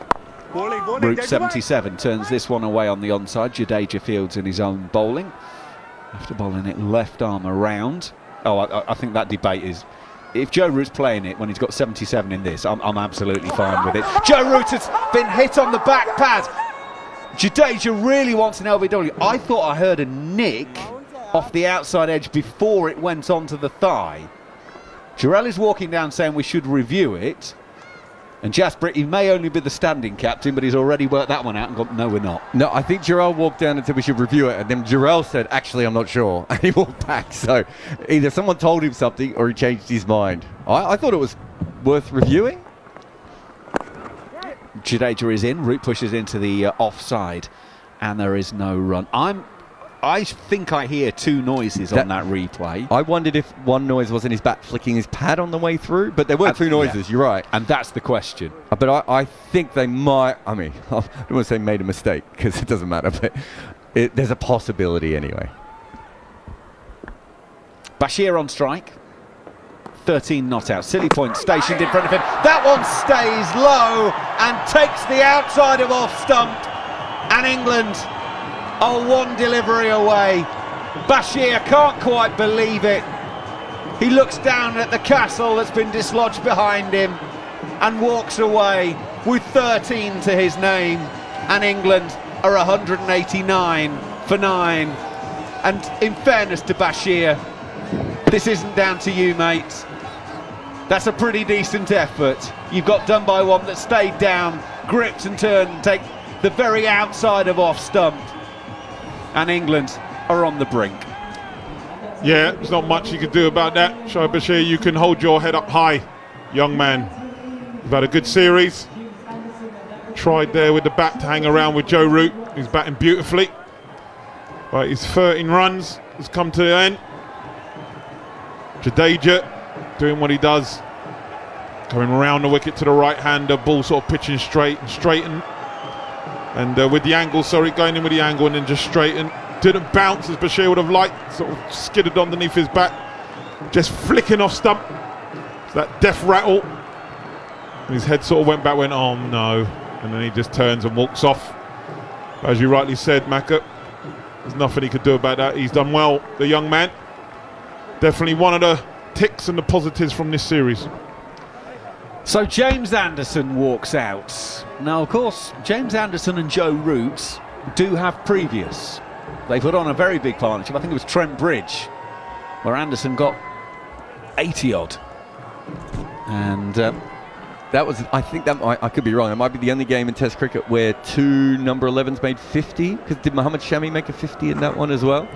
Root 77 turns this one away on the onside. Jadeja fields in his own bowling. After bowling it left arm around. I think that debate is, if Joe Root's playing it when he's got 77 in this, I'm absolutely fine with it. Joe Root has been hit on the back pad. Jadeja really wants an LBW. I thought I heard a nick off the outside edge before it went onto the thigh. Jarrod is walking down saying we should review it. And Jasper, he may only be the standing captain, but he's already worked that one out and gone, no, we're not. No, I think Jarrod walked down and said we should review it, and then Jarrod said, actually, I'm not sure, and he walked back. So either someone told him something or he changed his mind. I thought it was worth reviewing. Jadeja is in, Root pushes into the offside, and there is no run. I think I hear two noises on that replay. I wondered if one noise wasn't his bat flicking his pad on the way through, but there were two noises, you're right. And that's the question. But I think they might, I mean, I don't want to say made a mistake, because it doesn't matter, but there's a possibility anyway. Bashir on strike. 13 not out. Silly point stationed in front of him. That one stays low and takes the outside of off stump. And England are one delivery away. Bashir can't quite believe it. He looks down at the castle that's been dislodged behind him and walks away with 13 to his name. And England are 189 for 9. And in fairness to Bashir, this isn't down to you, mate. That's a pretty decent effort. You've got done by one that stayed down, gripped and turned and take the very outside of off stump. And England are on the brink. Yeah, there's not much you can do about that. Shoaib Bashir, you can hold your head up high, young man. You've had a good series. Tried there with the bat to hang around with Joe Root. He's batting beautifully. Right, his 13 runs has come to the end. Jadeja doing what he does. Going around the wicket to the right-hander, ball sort of pitching straight and straighten. And with the angle, going in with the angle and then just straighten. Didn't bounce as Bashir would have liked, sort of skidded underneath his bat. Just flicking off stump. So that death rattle. And his head sort of went back, went, oh no. And then he just turns and walks off. As you rightly said, Macca, there's nothing he could do about that. He's done well, the young man. Definitely one of the ticks and the positives from this series. So James Anderson walks out. Now, of course, James Anderson and Joe Root do have previous. They put on a very big partnership. I think it was Trent Bridge, where Anderson got 80-odd. And that was, I think that I could be wrong. It might be the only game in Test cricket where two number 11s made 50. Because did Mohammad Shami make a 50 in that one as well?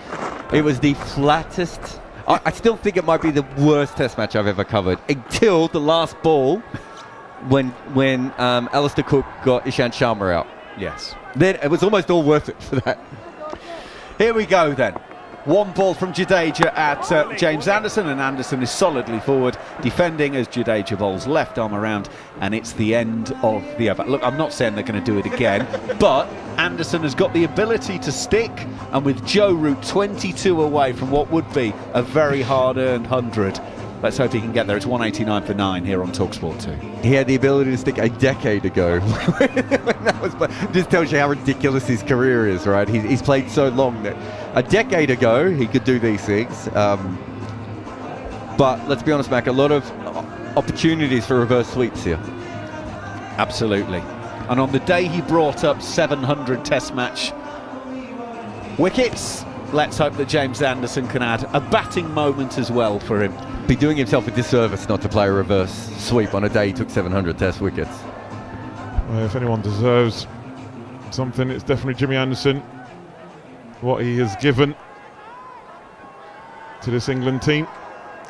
It was the flattest. I still think it might be the worst Test match I've ever covered until the last ball when Alistair Cook got Ishant Sharma out. Yes. Then it was almost all worth it for that. Here we go then. One ball from Jadeja at James Anderson, and Anderson is solidly forward, defending as Jadeja bowls left arm around, and it's the end of the over. Look, I'm not saying they're going to do it again, but Anderson has got the ability to stick, and with Joe Root 22 away from what would be a very hard-earned 100, let's hope he can get there. It's 189 for 9 here on talkSPORT 2. He had the ability to stick a decade ago. Just tells you how ridiculous his career is, right? He's played so long that a decade ago he could do these things. But let's be honest, Mac, a lot of opportunities for reverse sweeps here. Absolutely. And on the day he brought up 700 Test match wickets, let's hope that James Anderson can add a batting moment as well for him. Be doing himself a disservice not to play a reverse sweep on a day he took 700 Test wickets. Well, if anyone deserves something, it's definitely Jimmy Anderson. What he has given to this England team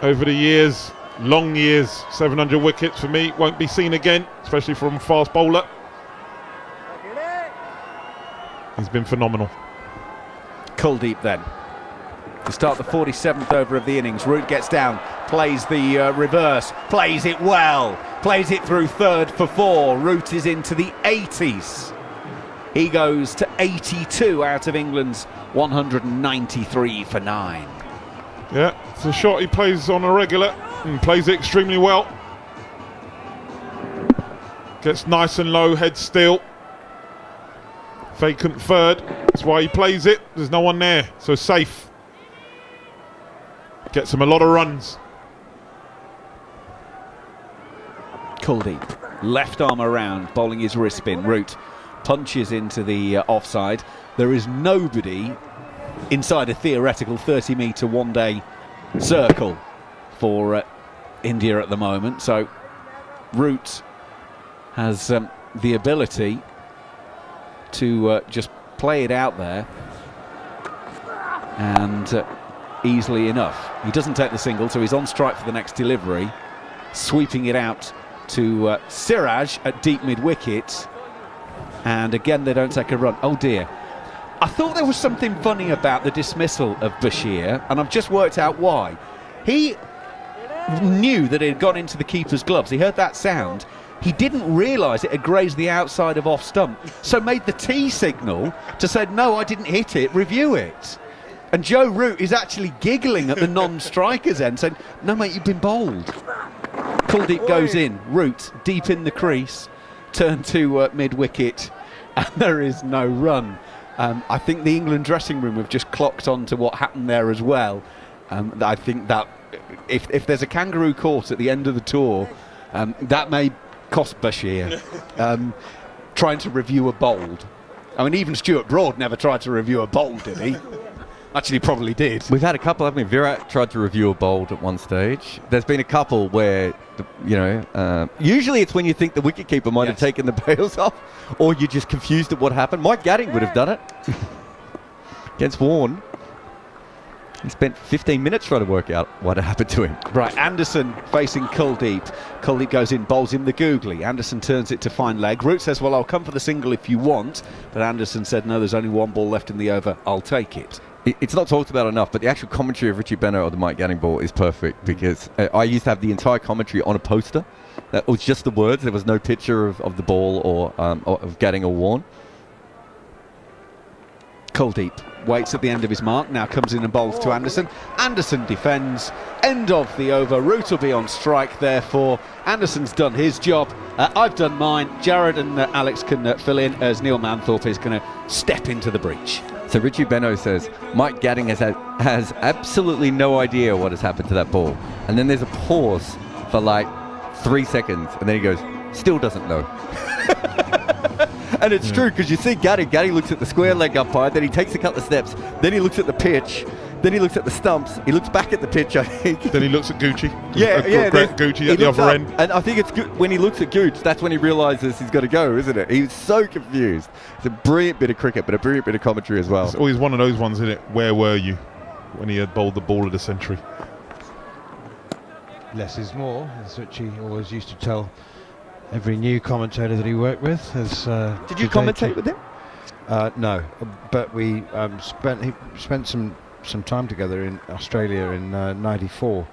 over the years, long years, 700 wickets for me, won't be seen again, especially from a fast bowler. He's been phenomenal. Kuldeep then. To start the 47th over of the innings, Root gets down, plays the reverse, plays it well, plays it through third for 4. Root is into the 80s. He goes to 82 out of England's 193 for 9. Yeah, it's a shot he plays on a regular and plays it extremely well. Gets nice and low, head still. Vacant third, that's why he plays it. There's no one there, so safe. Gets him a lot of runs. Kuldeep, left arm around, bowling his wrist spin. Root punches into the offside. There is nobody inside a theoretical 30-metre one-day circle for India at the moment. So Root has the ability to just play it out there, and easily enough. He doesn't take the single, so he's on strike for the next delivery, sweeping it out to Siraj at deep mid-wicket, and again they don't take a run. Oh dear. I thought there was something funny about the dismissal of Bashir, and I've just worked out why. He knew that it had gone into the keeper's gloves. He heard that sound. He didn't realise it had grazed the outside of off stump, so made the T signal to say, no, I didn't hit it, review it. And Joe Root is actually giggling at the non-striker's end, saying, no, mate, you've been bowled. Kuldeep goes in, Root deep in the crease, turn to mid-wicket, and there is no run. I think the England dressing room have just clocked on to what happened there as well. I think that if there's a kangaroo court at the end of the tour, that may cost Bashir trying to review a bowled. I mean, even Stuart Broad never tried to review a bowled, did he? Actually, probably did. We've had a couple, haven't we? Virat tried to review a bowled at one stage. There's been a couple where, usually it's when you think the wicketkeeper might have taken the bails off, or you're just confused at what happened. Mike Gadding would have done it against Warne. He spent 15 minutes trying to work out what happened to him. Right, Anderson facing Kuldeep. Kuldeep goes in, bowls him the googly. Anderson turns it to fine leg. Root says, well, I'll come for the single if you want. But Anderson said, no, there's only one ball left in the over. I'll take it. It's not talked about enough, but the actual commentary of Richie Beno or the Mike Gadding ball is perfect, because I used to have the entire commentary on a poster. That was just the words. There was no picture of the ball or of Gadding or Warne. Kuldeep waits at the end of his mark, now comes in and bowls to Anderson. Anderson defends. End of the over. Root will be on strike, therefore. Anderson's done his job. I've done mine. Jarrod and Alex can fill in as Neil Manthorp is going to step into the breach. So Richie Beno says Mike Gadding has absolutely no idea what has happened to that ball. And then there's a pause for like 3 seconds, and then he goes, still doesn't know. And it's true, because you see Gadding looks at the square leg umpire, then he takes a couple of steps, then he looks at the pitch, then he looks at the stumps, he looks back at the pitch, I think. Then he looks at Gucci. Great Gucci at the other end. And I think it's good when he looks at Gooch, that's when he realises he's got to go, isn't it? He's so confused. It's a brilliant bit of cricket, but a brilliant bit of commentary as well. It's always one of those ones, isn't it? Where were you when he had bowled the ball of the century? Less is more, as Richie always used to tell every new commentator that he worked with. Did you commentate with him? No, but we spent some time together in Australia in '94,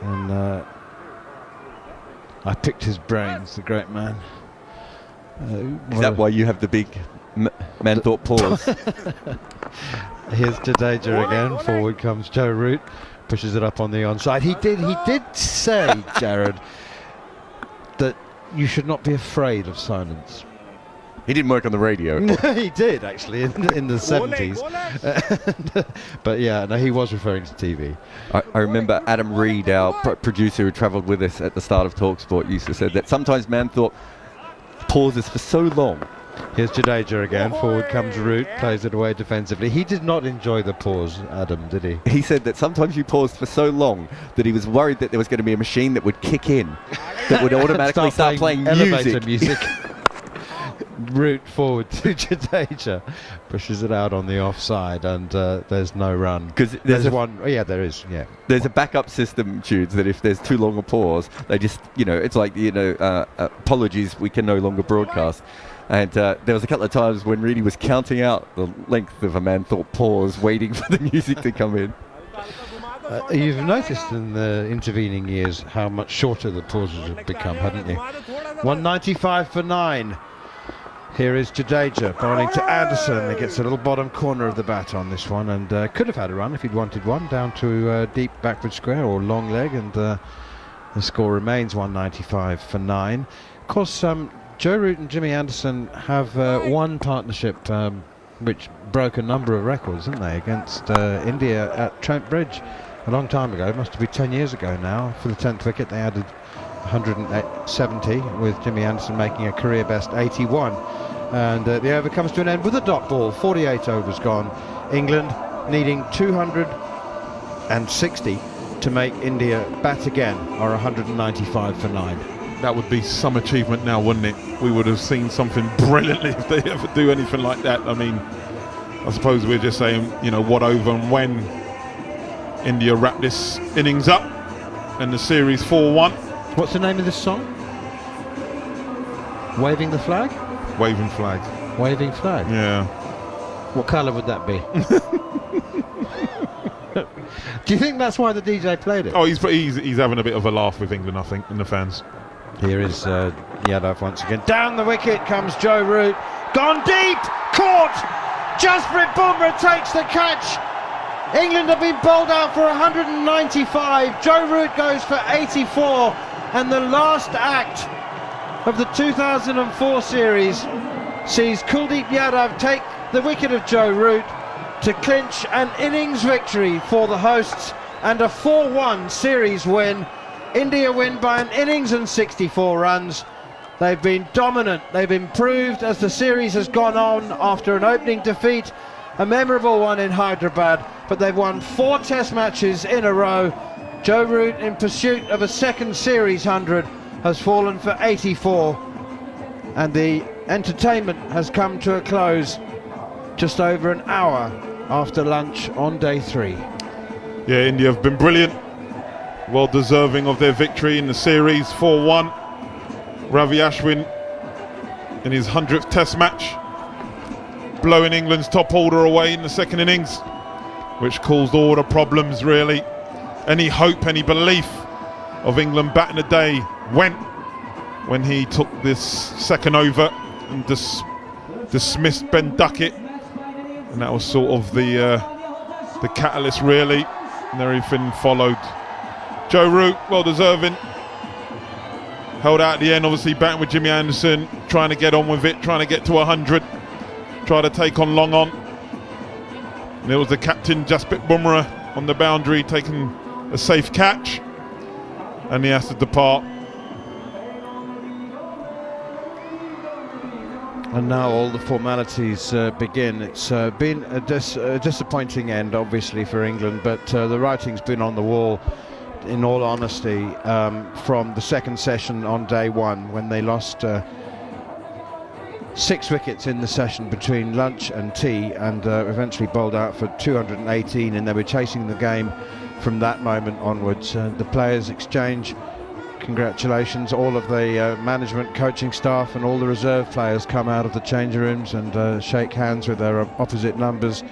and I picked his brains, the great man. Is that why you have the big Manthorp pause? Here's Jadeja again. Forward comes Joe Root, pushes it up on the onside. He did say, Jarrod, that you should not be afraid of silence. He didn't work on the radio. He did, actually, in the 70s. But yeah, no, he was referring to TV. I remember Adam Reed, our producer who travelled with us at the start of talkSPORT, used to say that sometimes Manthorp pauses for so long. Here's Jadeja again. Forward comes Root, plays it away defensively. He did not enjoy the pause, Adam, did he? He said that sometimes you paused for so long that he was worried that there was going to be a machine that would kick in, that would automatically start playing music. Root forward to Jadeja, pushes it out on the offside, and there's no run. Because there's one. Oh, yeah, there is. Yeah, there's a backup system, Tudes, that if there's too long a pause, they just, it's like apologies, we can no longer broadcast. And there was a couple of times when Reedy was counting out the length of a Manthorp pause, waiting for the music to come in. You've noticed in the intervening years how much shorter the pauses have become, haven't you? 195 for 9. Here is Jadeja bowling to Anderson. He gets a little bottom corner of the bat on this one, and could have had a run if he'd wanted one, down to deep backward square or long leg, and the score remains 195 for 9. Of course, Joe Root and Jimmy Anderson have one partnership which broke a number of records, didn't they, against India at Trent Bridge a long time ago. It must have been 10 years ago now. For the 10th wicket, they added 170, with Jimmy Anderson making a career best 81. And the over comes to an end with a dot ball. 48 overs gone. England needing 260 to make India bat again are 195 for 9. That would be some achievement now, wouldn't it? We would have seen something brilliantly if they ever do anything like that. I mean, I suppose we're just saying, you know, what over and when India wrap this innings up and the series 4-1. What's the name of this song? Waving the flag? Waving flag. Waving flag? Yeah. What colour would that be? Do you think that's why the DJ played it? Oh, he's having a bit of a laugh with England, I think, and the fans. Here is Yadav once again. Down the wicket comes Joe Root. Gone deep! Caught! Jasprit Bumrah takes the catch. England have been bowled out for 195. Joe Root goes for 84. And the last act of the 2004 series sees Kuldeep Yadav take the wicket of Joe Root to clinch an innings victory for the hosts and a 4-1 series win. India win by an innings and 64 runs. They've been dominant. They've improved as the series has gone on after an opening defeat, a memorable one in Hyderabad, but they've won 4 test matches in a row. Joe Root, in pursuit of a second series 100, has fallen for 84, and the entertainment has come to a close just over an hour after lunch on day 3. Yeah, India have been brilliant. Well deserving of their victory in the series 4-1. Ravi Ashwin in his 100th test match, blowing England's top order away in the second innings, which caused all the problems really. Any hope, any belief of England batting a day went when he took this second over and dismissed Ben Duckett, and that was sort of the catalyst really, and everything followed. Joe Root, well deserving, held out at the end, obviously batting with Jimmy Anderson, trying to get on with it, trying to get to 100, try to take on long on. And there was the captain Jasprit Bumrah on the boundary taking a safe catch, and he has to depart. And now all the formalities begin. It's been a disappointing end, obviously, for England, but the writing's been on the wall, in all honesty, from the second session on day 1, when they lost 6 wickets in the session between lunch and tea, and eventually bowled out for 218, and they were chasing the game from that moment onwards. The players exchange congratulations. All of the management, coaching staff and all the reserve players come out of the change rooms and shake hands with their opposite numbers.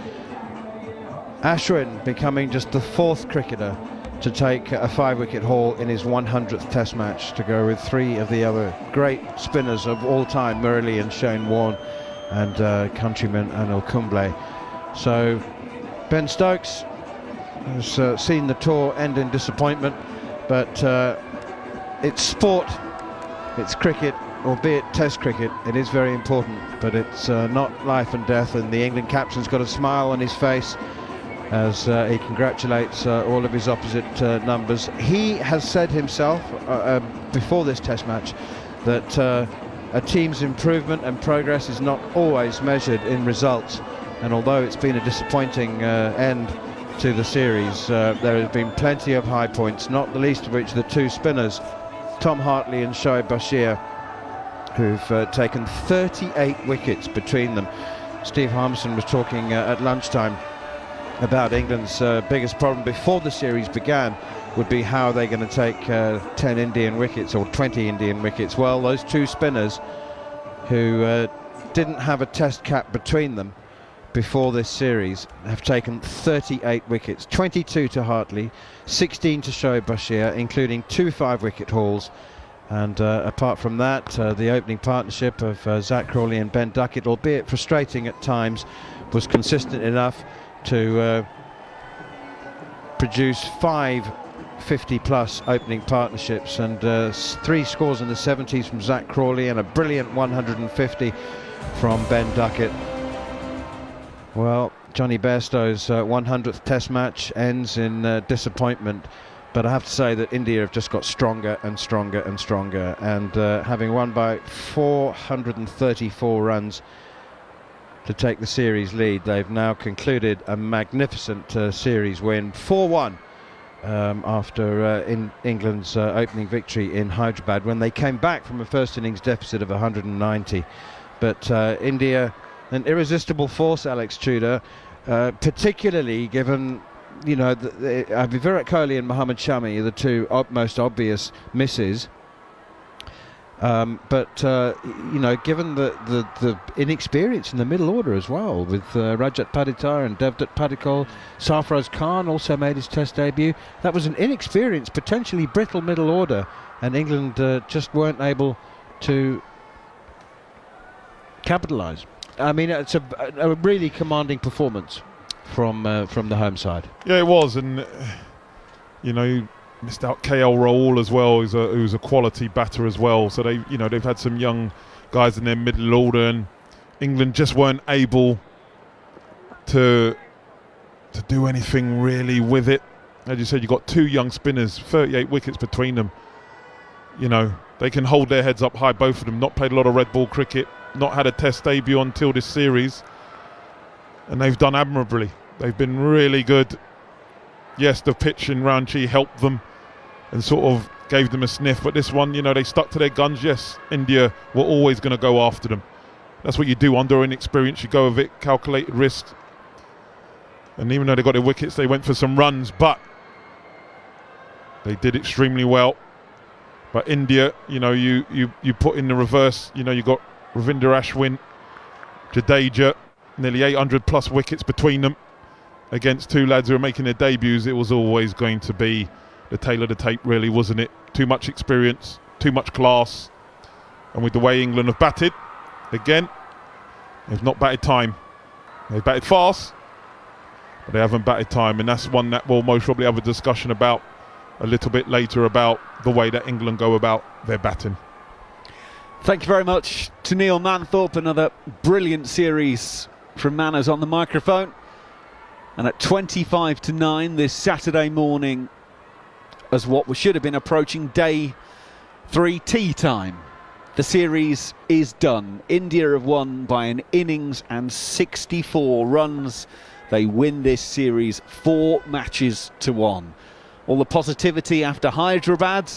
Ashwin becoming just the 4th cricketer to take a 5-wicket haul in his 100th test match, to go with 3 of the other great spinners of all time, Murali and Shane Warne, and countryman Anil Kumble. So Ben Stokes has seen the tour end in disappointment, but it's sport, it's cricket, albeit test cricket. It is very important, but it's not life and death, and the England captain's got a smile on his face as he congratulates all of his opposite numbers. He has said himself before this test match that a team's improvement and progress is not always measured in results, and although it's been a disappointing end to the series, there has been plenty of high points, not the least of which the 2 spinners, Tom Hartley and Shoaib Bashir, who've taken 38 wickets between them. Steve Harmison was talking at lunchtime about England's biggest problem before the series began would be how they're going to take 10 Indian wickets or 20 Indian wickets. Well, those 2 spinners who didn't have a test cap between them before this series have taken 38 wickets, 22 to Hartley, 16 to Shoaib Bashir, including 2 5-wicket hauls. And apart from that, the opening partnership of Zach Crawley and Ben Duckett, albeit frustrating at times, was consistent enough to produce 5 50-plus opening partnerships, and 3 scores in the 70s from Zach Crawley and a brilliant 150 from Ben Duckett. Well, Johnny Bairstow's 100th test match ends in disappointment, but I have to say that India have just got stronger and stronger and stronger, and having won by 434 runs to take the series lead, they've now concluded a magnificent series win, 4-1, after England's opening victory in Hyderabad when they came back from a first innings deficit of 190. But India, an irresistible force, Alex Tudor, particularly given, you know, Virat Kohli and Mohammad Shami are the two most obvious misses. But you know, given the inexperience in the middle order as well, with Rajat Patidar and Devdutt Padikkal, Sarfaraz Khan also made his Test debut. That was an inexperienced, potentially brittle middle order, and England just weren't able to capitalise. I mean, it's a really commanding performance from the home side. Yeah, it was, and you know, you missed out KL Rahul as well, who's a quality batter as well. So they've had some young guys in their middle order, and England just weren't able to do anything really with it. As you said, you've got two young spinners, 38 wickets between them. You know, they can hold their heads up high, both of them. Not played a lot of red ball cricket, not had a Test debut until this series, and they've done admirably. They've been really good. Yes, the pitch in Ranchi helped them and sort of gave them a sniff, but this one, you know, they stuck to their guns. Yes, India were always going to go after them. That's what you do under inexperience. You go with it, calculated risk. And even though they got their wickets, they went for some runs, but they did extremely well. But India, you know, you put in the reverse. You know, you got Ravinder Ashwin, Jadeja, nearly 800 plus wickets between them against two lads who are making their debuts. It was always going to be the tail of the tape, really, wasn't it? Too much experience, too much class. And with the way England have batted, again, they've not batted time. They've batted fast, but they haven't batted time. And that's one that we'll most probably have a discussion about a little bit later, about the way that England go about their batting. Thank you very much to Neil Manthorp. Another brilliant series from Manners on the microphone. And at 9:25 this Saturday morning, as what should have been approaching day 3 tea time, the series is done. India have won by an innings and 64 runs. They win this series 4-1. All the positivity after Hyderabad.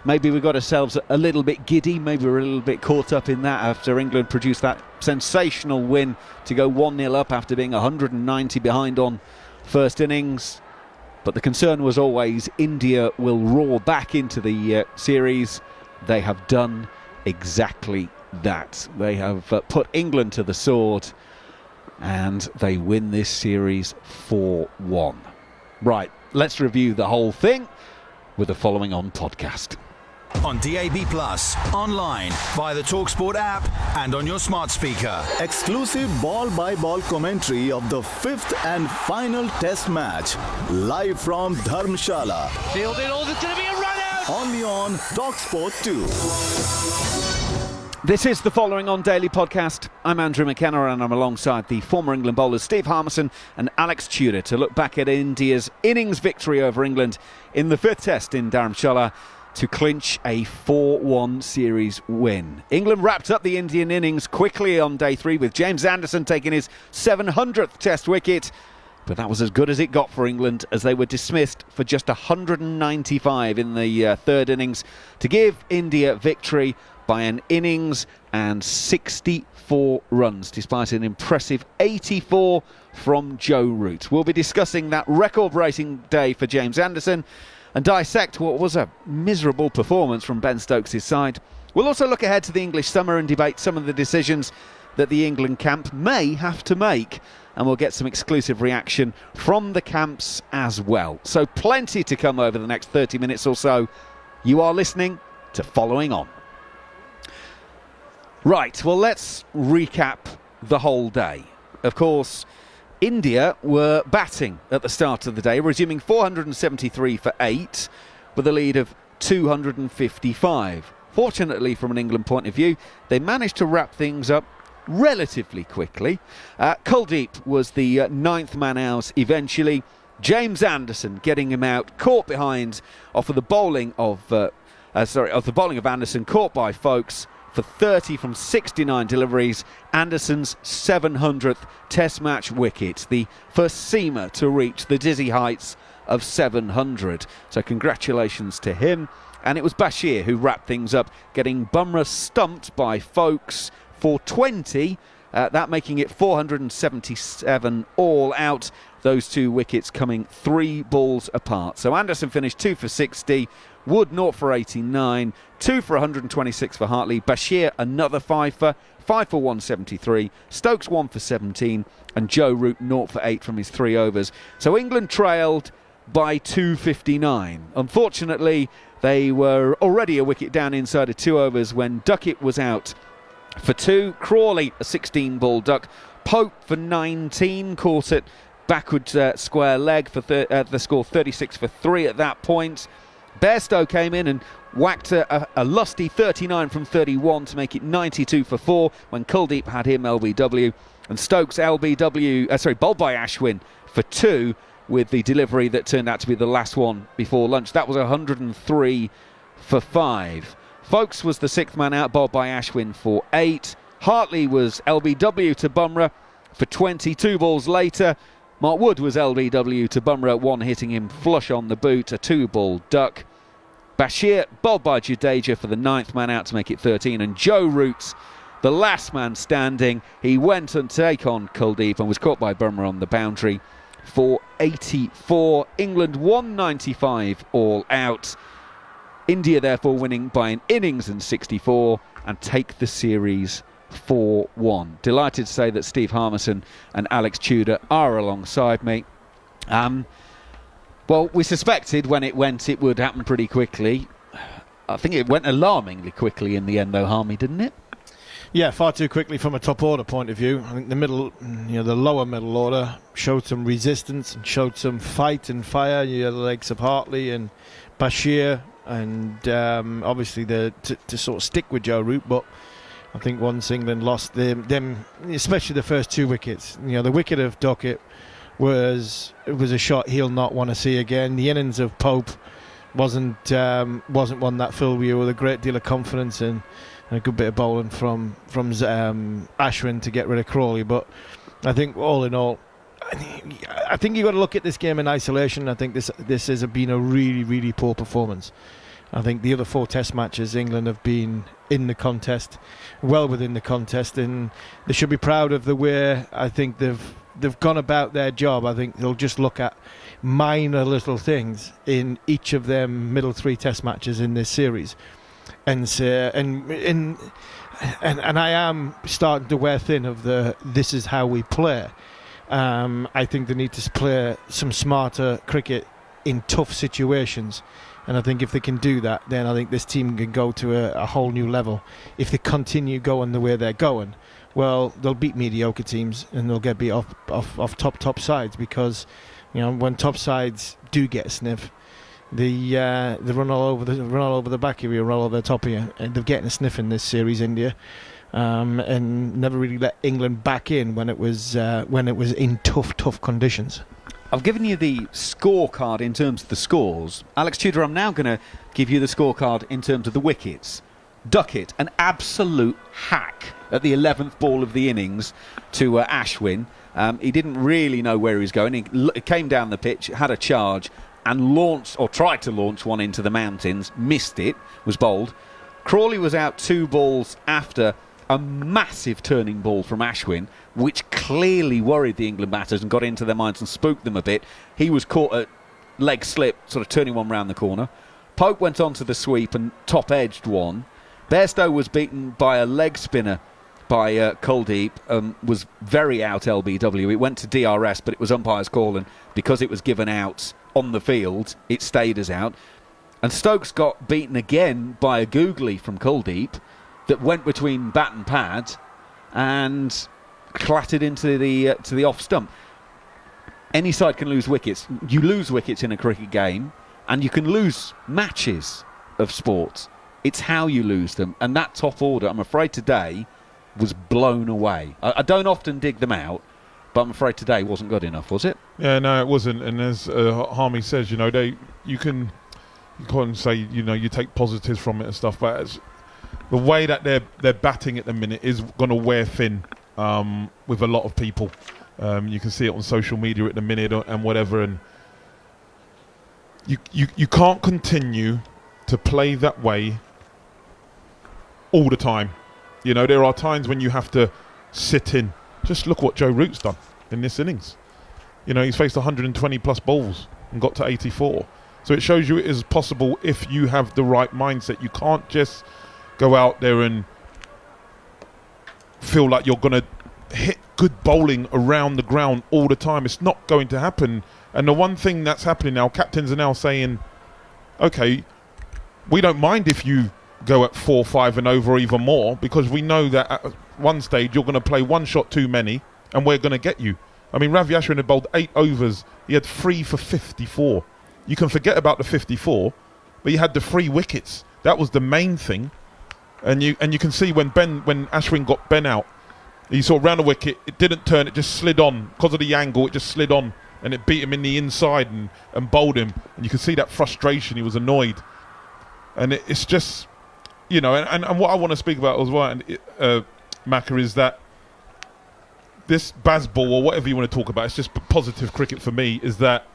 Maybe we got ourselves a little bit giddy. Maybe we're a little bit caught up in that after England produced that sensational win to go 1-0 up after being 190 behind on first innings. But the concern was always India will roar back into the series. They have done exactly that. They have put England to the sword, and they win this series 4-1. Right, let's review the whole thing with the following on podcast. On DAB+, online, via the talkSPORT app, and on your smart speaker. Exclusive ball-by-ball commentary of the 5th and final Test match. Live from Dharamshala. Fielded, oh, there's going to be a run out! Only on talkSPORT 2. This is the Following On Daily Podcast. I'm Andrew McKenna, and I'm alongside the former England bowlers Steve Harmison and Alex Tudor to look back at India's innings victory over England in the 5th Test in Dharamshala to clinch a 4-1 series win. England wrapped up the Indian innings quickly on day 3 with James Anderson taking his 700th Test wicket. But that was as good as it got for England, as they were dismissed for just 195 in the third innings to give India victory by an innings and 64 runs, despite an impressive 84 from Joe Root. We'll be discussing that record-breaking day for James Anderson and dissect what was a miserable performance from Ben Stokes' side. We'll also look ahead to the English summer and debate some of the decisions that the England camp may have to make, and we'll get some exclusive reaction from the camps as well. So plenty to come over the next 30 minutes or so. You are listening to Following On. Right, well, let's recap the whole day. Of course, India were batting at the start of the day, resuming 473 for 8 with a lead of 255. Fortunately, from an England point of view, they managed to wrap things up relatively quickly. Kuldeep was the 9th man out eventually. James Anderson getting him out, caught behind off of the bowling of Anderson, caught by Folkes for 30 from 69 deliveries. Anderson's 700th Test match wicket, the first seamer to reach the dizzy heights of 700. So congratulations to him. And it was Bashir who wrapped things up, getting Bumrah stumped by Folkes for 20. That making it 477 all out. Those 2 wickets coming 3 balls apart. So Anderson finished 2 for 60. Wood 0 for 89. 2 for 126 for Hartley. Bashir another 5 for 173. Stokes 1 for 17. And Joe Root 0 for 8 from his 3 overs. So England trailed by 259. Unfortunately, they were already a wicket down inside of 2 overs when Duckett was out for 2. Crawley, a 16-ball duck. Pope for 19, caught it backward square leg for the score 36 for 3 at that point. Bairstow came in and whacked a lusty 39 from 31 to make it 92 for 4 when Kuldeep had him LBW. And Stokes bowled by Ashwin for 2 with the delivery that turned out to be the last one before lunch. That was 103 for 5. Folkes was the 6th man out, bowled by Ashwin for 8. Hartley was LBW to Bumrah for 22 balls later. Mark Wood was LBW to Bumrah, 1 hitting him flush on the boot, a 2-ball duck. Bashir bowled by Jadeja for the 9th man out to make it 13. And Joe Root, the last man standing, he went and take on Kuldeep and was caught by Bumrah on the boundary for 84. England 195 all out. India therefore winning by an innings and 64 and take the series 4-1. Delighted to say that Steve Harmison and Alex Tudor are alongside me. Well, we suspected when it would happen pretty quickly. I think it went alarmingly quickly in the end though, Harmy, didn't it? Yeah, far too quickly from a top order point of view. I think the lower middle order showed some resistance and showed some fight and fire. You had the likes of Hartley and Bashir, and obviously to sort of stick with Joe Root. But I think once England lost them, especially the first 2 wickets, the wicket of Duckett was a shot he'll not want to see again. The innings of Pope wasn't one that filled you with a great deal of confidence and a good bit of bowling from Ashwin to get rid of Crawley. But I think all in all, I think you've got to look at this game in isolation. I think this has been a really, really poor performance. I think the other 4 test matches, England have been in the contest, well within the contest, and they should be proud of the way I think they've gone about their job. I think they'll just look at minor little things in each of them middle 3 test matches in this series. And I am starting to wear thin of this is how we play. I think they need to play some smarter cricket in tough situations, and I think if they can do that, then I think this team can go to a whole new level. If they continue going the way they're going, well, they'll beat mediocre teams and they'll get beat off top sides, because when top sides do get a sniff, they run all over the back of you, run all over the top of you, and they're getting a sniff in this series, India, and never really let England back in when it was in tough conditions. I've given you the scorecard in terms of the scores. Alex Tudor, I'm now going to give you the scorecard in terms of the wickets. Duckett, an absolute hack at the 11th ball of the innings to Ashwin. He didn't really know where he was going. He came down the pitch, had a charge, and launched, or tried to launch one into the mountains, missed it, was bowled. Crawley was out 2 balls after a massive turning ball from Ashwin, which clearly worried the England batters and got into their minds and spooked them a bit. He was caught at leg slip, sort of turning one round the corner. Pope went on to the sweep and top-edged one. Bairstow was beaten by a leg spinner by Kuldeep, was very out LBW. It went to DRS, but it was umpire's call, and because it was given out on the field, it stayed as out. And Stokes got beaten again by a googly from Kuldeep that went between bat and pad and clattered into the off stump. Any side can lose wickets. You lose wickets in a cricket game, and you can lose matches of sport. It's how you lose them, and that top order, I'm afraid today, was blown away. I don't often dig them out, but I'm afraid today wasn't good enough, was it? Yeah, no, it wasn't. And as Harmy says, you can't say you take positives from it and stuff, but the way that they're batting at the minute is going to wear thin with a lot of people. You can see it on social media at the minute and whatever, and you can't continue to play that way all the time. You know, there are times when you have to sit in. Just look what Joe Root's done in this innings. You know, he's faced 120 plus balls and got to 84. So it shows you it is possible if you have the right mindset. You can't just go out there and feel like you're going to hit good bowling around the ground all the time. It's not going to happen. And the one thing that's happening now, captains are now saying, okay, we don't mind if you go at 4, 5 and over or even more, because we know that at one stage you're going to play one shot too many and we're going to get you. I mean, Ravi Ashwin had bowled 8 overs. He had 3 for 54. You can forget about the 54, but you had the 3 wickets. That was the main thing. And you can see when Ashwin got Ben out, he saw round the wicket, it didn't turn, it just slid on. Because of the angle, it just slid on and it beat him in the inside and bowled him. And you can see that frustration. He was annoyed. And it's just, you know, and what I want to speak about as well, Macca, is that this Bazball, or whatever you want to talk about, it's just positive cricket for me, is that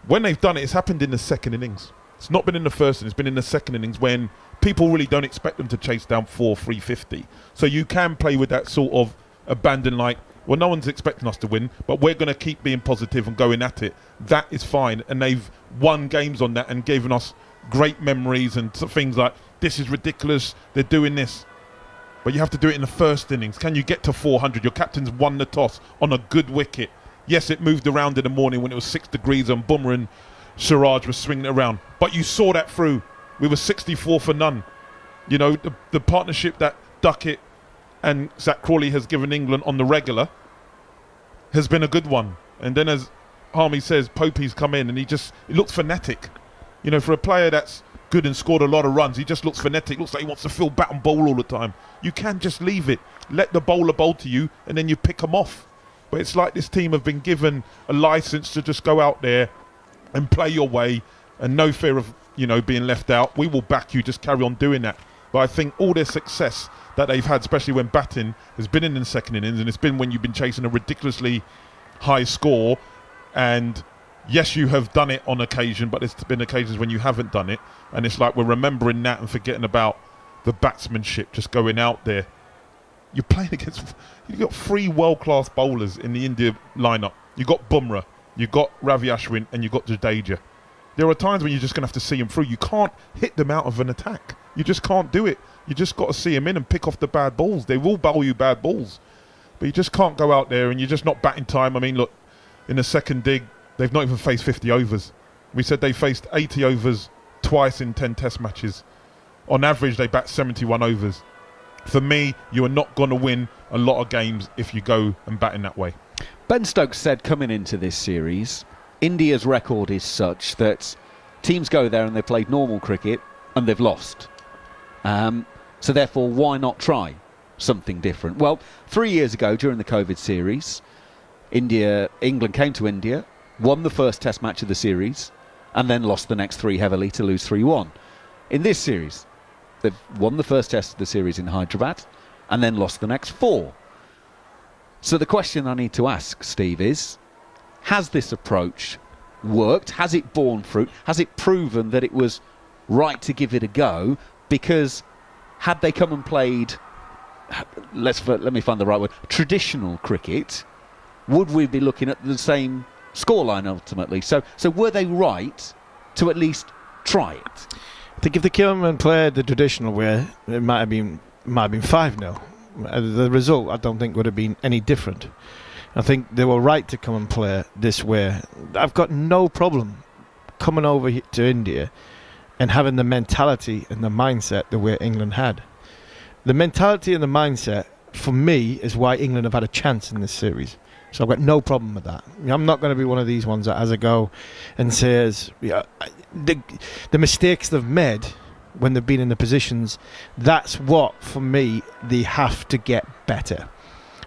when they've done it, it's happened in the second innings. It's not been in the first innings, it's been in the second innings when people really don't expect them to chase down 350. So you can play with that sort of abandon, like, well, no one's expecting us to win, but we're going to keep being positive and going at it. That is fine. And they've won games on that and given us great memories and things like, this is ridiculous, they're doing this. But you have to do it in the first innings. Can you get to 400? Your captain's won the toss on a good wicket. Yes, it moved around in the morning when it was 6 degrees and Bumrah and Siraj was swinging it around. But you saw that through. We were 64 for none. You know, the partnership that Duckett and Zach Crawley has given England on the regular has been a good one. And then, as Harmy says, Popey's come in and he looks frenetic. You know, for a player that's good and scored a lot of runs, he just looks frenetic. Looks like he wants to fill bat and bowl all the time. You can just leave it. Let the bowler bowl to you and then you pick them off. But it's like this team have been given a license to just go out there and play your way and no fear of, you know, being left out. We will back you, just carry on doing that. But I think all their success that they've had, especially when batting, has been in the second innings, and it's been when you've been chasing a ridiculously high score. And yes, you have done it on occasion, but there's been occasions when you haven't done it. And it's like we're remembering that and forgetting about the batsmanship, just going out there. You're playing against, you've got 3 world-class bowlers in the India lineup. You've got Bumrah, you've got Ravi Ashwin, and you've got Jadeja. There are times when you're just going to have to see them through. You can't hit them out of an attack. You just can't do it. You just got to see them in and pick off the bad balls. They will bowl you bad balls. But you just can't go out there and you're just not batting time. I mean, look, in the second dig, they've not even faced 50 overs. We said they faced 80 overs twice in 10 test matches. On average, they bat 71 overs. For me, you are not going to win a lot of games if you go and bat in that way. Ben Stokes said coming into this series, India's record is such that teams go there and they've played normal cricket and they've lost. So therefore, why not try something different? Well, 3 years ago during the COVID series, England came to India, won the first test match of the series, and then lost the next 3 heavily to lose 3-1. In this series, they've won the first test of the series in Hyderabad, and then lost the next 4. So the question I need to ask, Steve, is, has this approach worked? Has it borne fruit? Has it proven that it was right to give it a go? Because had they come and played, let me find the right word, traditional cricket, would we be looking at the same scoreline ultimately? So were they right to at least try it? I think if they came and played the traditional way, it might have been 5-0. The result, I don't think, would have been any different. I think they were right to come and play this way. I've got no problem coming over to India and having the mentality and the mindset the way England had. The mentality and the mindset, for me, is why England have had a chance in this series. So I've got no problem with that. I'm not going to be one of these ones that has a go and says, yeah, the mistakes they've made when they've been in the positions, that's what, for me, they have to get better.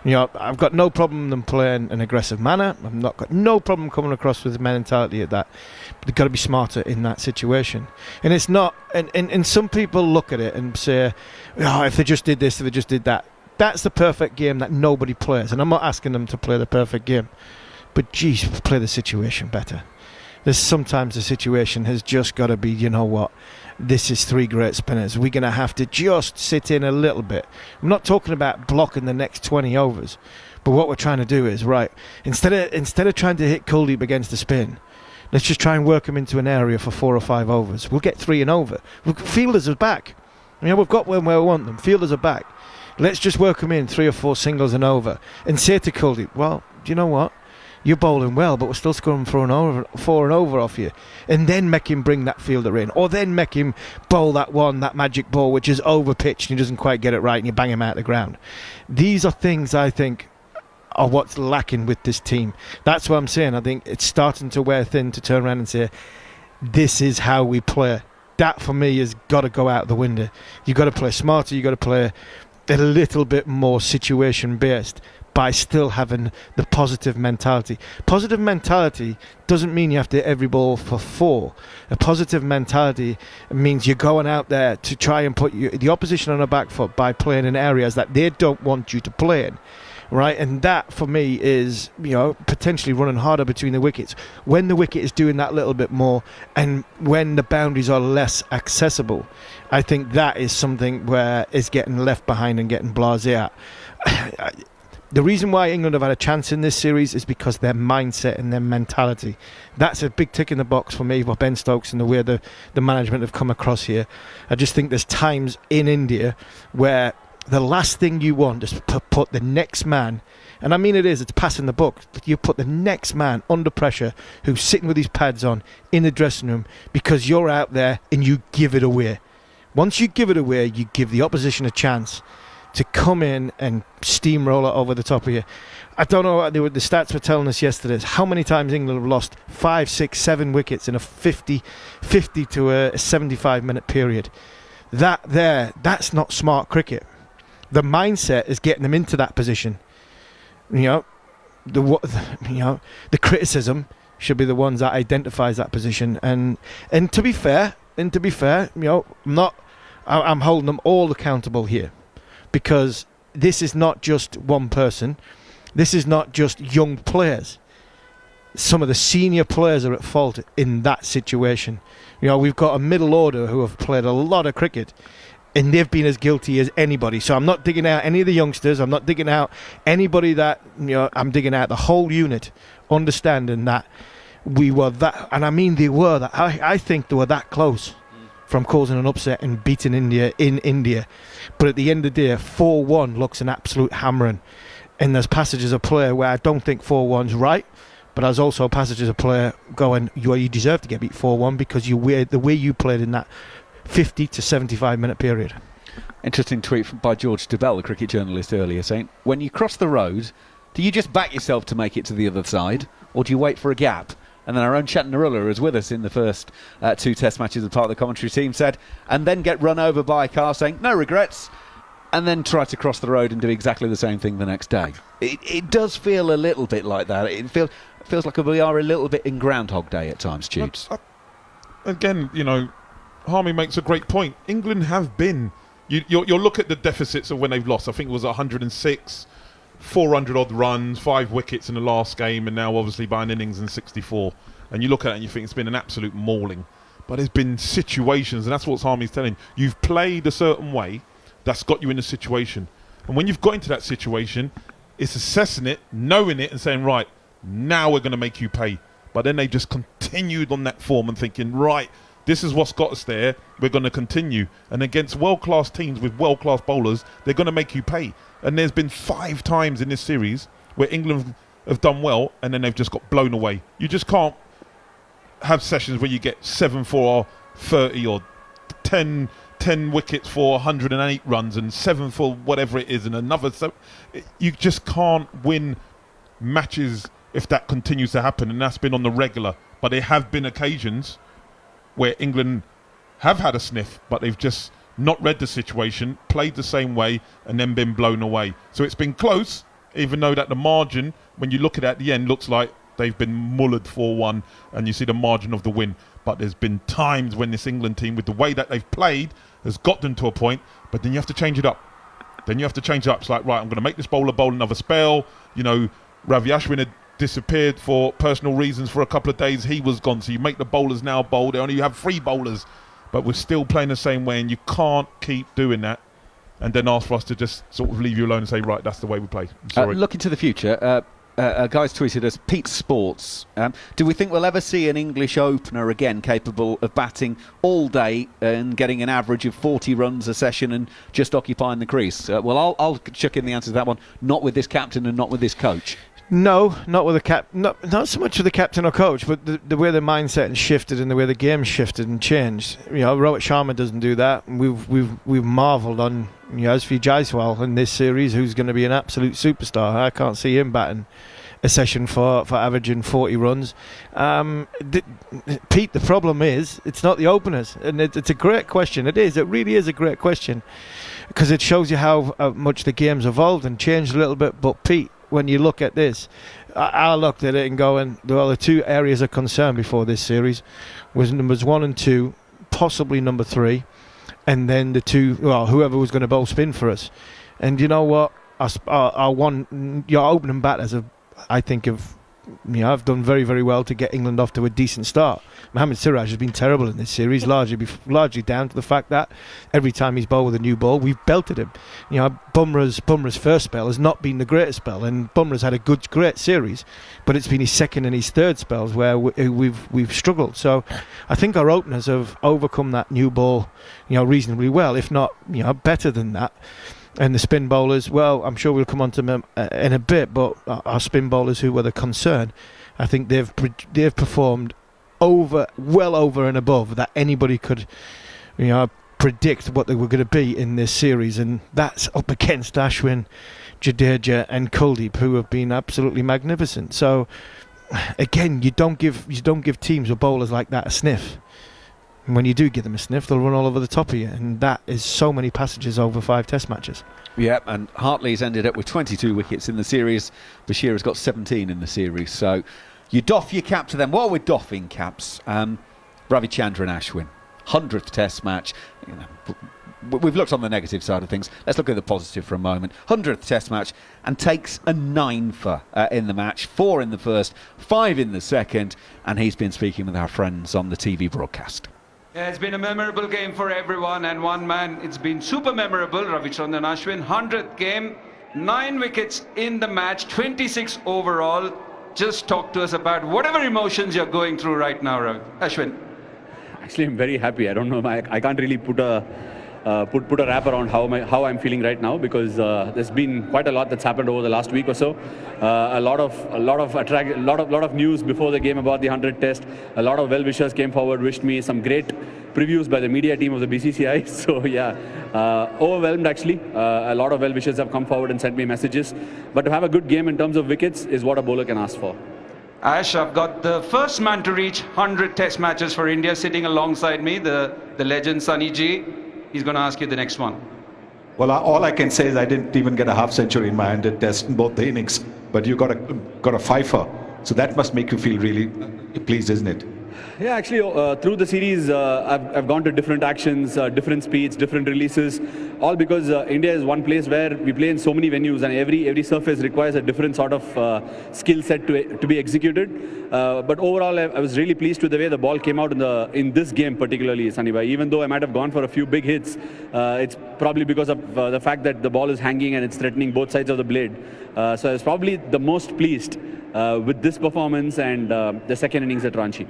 You know, I've got no problem them playing an aggressive manner. I've not got no problem coming across with mentality at that. But they've got to be smarter in that situation. And it's not, and some people look at it and say, oh, if they just did this, if they just did that. That's the perfect game that nobody plays. And I'm not asking them to play the perfect game. But geez, play the situation better. There's sometimes the situation has just got to be, you know what, this is 3 great spinners. We're going to have to just sit in a little bit. I'm not talking about blocking the next 20 overs, but what we're trying to do is, right, instead of trying to hit Kuldeep against the spin, let's just try and work him into an area for 4 or 5 overs. We'll get 3 and over. Fielders are back. We've got them where we want them. Fielders are back. Let's just work him in 3 or 4 singles and over, and say to Kuldeep, well, do you know what? You're bowling well, but we're still scoring 4 and over off you. And then make him bring that fielder in. Or then make him bowl that magic ball, which is over pitched and he doesn't quite get it right, and you bang him out of the ground. These are things I think are what's lacking with this team. That's what I'm saying. I think it's starting to wear thin to turn around and say, this is how we play. That, for me, has got to go out the window. You've got to play smarter. You've got to play a little bit more situation-based, by still having the positive mentality. Positive mentality doesn't mean you have to hit every ball for 4. A positive mentality means you're going out there to try and put the opposition on a back foot by playing in areas that they don't want you to play in. Right, and that for me is, potentially running harder between the wickets. When the wicket is doing that little bit more, and when the boundaries are less accessible, I think that is something where it's getting left behind and getting blasé at. The reason why England have had a chance in this series is because their mindset and their mentality. That's a big tick in the box for me for Ben Stokes and the way the management have come across here. I just think there's times in India where the last thing you want is to put the next man, and I mean it's passing the buck, but you put the next man under pressure who's sitting with his pads on in the dressing room because you're out there and you give it away. Once you give it away, you give the opposition a chance to come in and steamroller over the top of you. I don't know what the stats were telling us yesterday is how many times England have lost 5, 6, 7 wickets in a 50 to a 75 minute period. That's not smart cricket. The mindset is getting them into that position. The criticism should be the ones that identifies that position. And to be fair, I'm holding them all accountable here. Because this is not just one person. This is not just young players. Some of the senior players are at fault in that situation. We've got a middle order who have played a lot of cricket, and they've been as guilty as anybody. So I'm not digging out any of the youngsters. I'm not digging out anybody that, I'm digging out the whole unit, understanding that we were that, and I mean they were that. I think they were that close from causing an upset and beating India in India. But at the end of the day, 4-1 looks an absolute hammering. And there's passages of play where I don't think 4-1's right, but there's also passages of play going, you deserve to get beat 4-1 because the way you played in that 50 to 75 minute period. Interesting tweet by George Debell, the cricket journalist, earlier, saying, when you cross the road, do you just back yourself to make it to the other side, or do you wait for a gap? And then our own Chetan Narula, who was with us in the first 2 test matches as part of the commentary team, said, and then get run over by a car saying, no regrets, and then try to cross the road and do exactly the same thing the next day. It does feel a little bit like that. It feels like we are a little bit in Groundhog Day at times, Tubes. Again, Harmy makes a great point. England have been... You'll look at the deficits of when they've lost. I think it was 106... 400 odd runs, 5 wickets in the last game, and now obviously by an innings and 64. And you look at it and you think it's been an absolute mauling. But there's been situations, and that's what Harmy's telling. You've played a certain way that's got you in a situation. And when you've got into that situation, it's assessing it, knowing it, and saying, right, now we're going to make you pay. But then they just continued on that form and thinking, right, this is what's got us there, we're going to continue. And against world-class teams with world-class bowlers, they're going to make you pay. And there's been 5 times in this series where England have done well and then they've just got blown away. You just can't have sessions where you get 7 for 30 or 10 wickets for 108 runs and 7 for whatever it is and another. So you just can't win matches if that continues to happen, and that's been on the regular. But there have been occasions where England have had a sniff, but they've just not read the situation, played the same way, and then been blown away. So it's been close, even though that the margin, when you look at the end, looks like they've been mullered 4-1, and you see the margin of the win. But there's been times when this England team, with the way that they've played, has got them to a point, but then you have to change it up. It's like, right, I'm going to make this bowler bowl another spell. Ravi Ashwin disappeared for personal reasons for a couple of days. He was gone, so you make the bowlers now bowl. Only you have 3 bowlers, but we're still playing the same way, and you can't keep doing that and then ask for us to just sort of leave you alone and say, right, that's the way we play. I'm sorry. Looking to the future, a guy's tweeted us, Pete Sports, do we think we'll ever see an English opener again capable of batting all day and getting an average of 40 runs a session and just occupying the crease? Well, I'll chuck in the answer to that one. Not with this captain and not with this coach. No, not with the not so much with the captain or coach, but the way the mindset has shifted and the way the game shifted and changed. You know, Rohit Sharma doesn't do that. We've marvelled on Yashasvi Jaiswal in this series, who's going to be an absolute superstar. I can't see him batting a session for averaging 40 runs. Pete, the problem is it's not the openers, and it's a great question. It really is a great question, because it shows you how much the game's evolved and changed a little bit. But Pete, when you look at this, I looked at it and going, well, the 2 areas of concern before this series was numbers 1 and 2, possibly number 3, and then the 2, well, whoever was going to bowl spin for us. And you know what? Your opening batters I've done very, very well to get England off to a decent start. Mohammad Siraj has been terrible in this series, largely down to the fact that every time he's bowled with a new ball, we've belted him. You know, Bumrah's first spell has not been the greatest spell, and Bumrah's had a great series, but it's been his second and his third spells where we've struggled. So I think our openers have overcome that new ball, reasonably well, if not, better than that. And the spin bowlers, well, I'm sure we'll come on to them in a bit, but our spin bowlers, who were the concern, I think they've performed well over and above that anybody could, predict what they were going to be in this series, and that's up against Ashwin, Jadeja, and Kuldeep, who have been absolutely magnificent. So, again, you don't give teams or bowlers like that a sniff. And when you do give them a sniff, they'll run all over the top of you, and that is so many passages over 5 Test matches. Yeah, and Hartley's ended up with 22 wickets in the series. Bashir has got 17 in the series, so you doff your cap to them. What are we doffing caps? Ravichandran Ashwin, 100th Test match. We've looked on the negative side of things. Let's look at the positive for a moment. 100th Test match, and takes a 9-for in the match, 4 in the first, 5 in the second, and he's been speaking with our friends on the TV broadcast. Yeah, it's been a memorable game for everyone, and one man, it's been super memorable. Ravichandran Ashwin, 100th game, 9 wickets in the match, 26 overall. Just talk to us about whatever emotions you're going through right now, Ashwin. Actually, I'm very happy. I don't know, I can't really put a wrap around how I'm feeling right now, because there's been quite a lot that's happened over the last week or so. A lot of news before the game about the 100th Test. A lot of well-wishers came forward, wished me some great previews by the media team of the BCCI. So yeah, overwhelmed actually. A lot of well-wishers have come forward and sent me messages. But to have a good game in terms of wickets is what a bowler can ask for. Ash, I've got the first man to reach 100 Test matches for India sitting alongside me, the legend Sunny G. He's going to ask you the next one. Well, all I can say is I didn't even get a half century in my 100 Test in both the innings, but you got a fifer, so that must make you feel really pleased, isn't it? Yeah, actually, through the series, I've gone to different actions, different speeds, different releases, all because India is one place where we play in so many venues, and every surface requires a different sort of skill set to be executed. But overall, I was really pleased with the way the ball came out in this game, particularly, Sunny. Even though I might have gone for a few big hits, it's probably because of the fact that the ball is hanging and it's threatening both sides of the blade. So I was probably the most pleased with this performance and the second innings at Ranchi.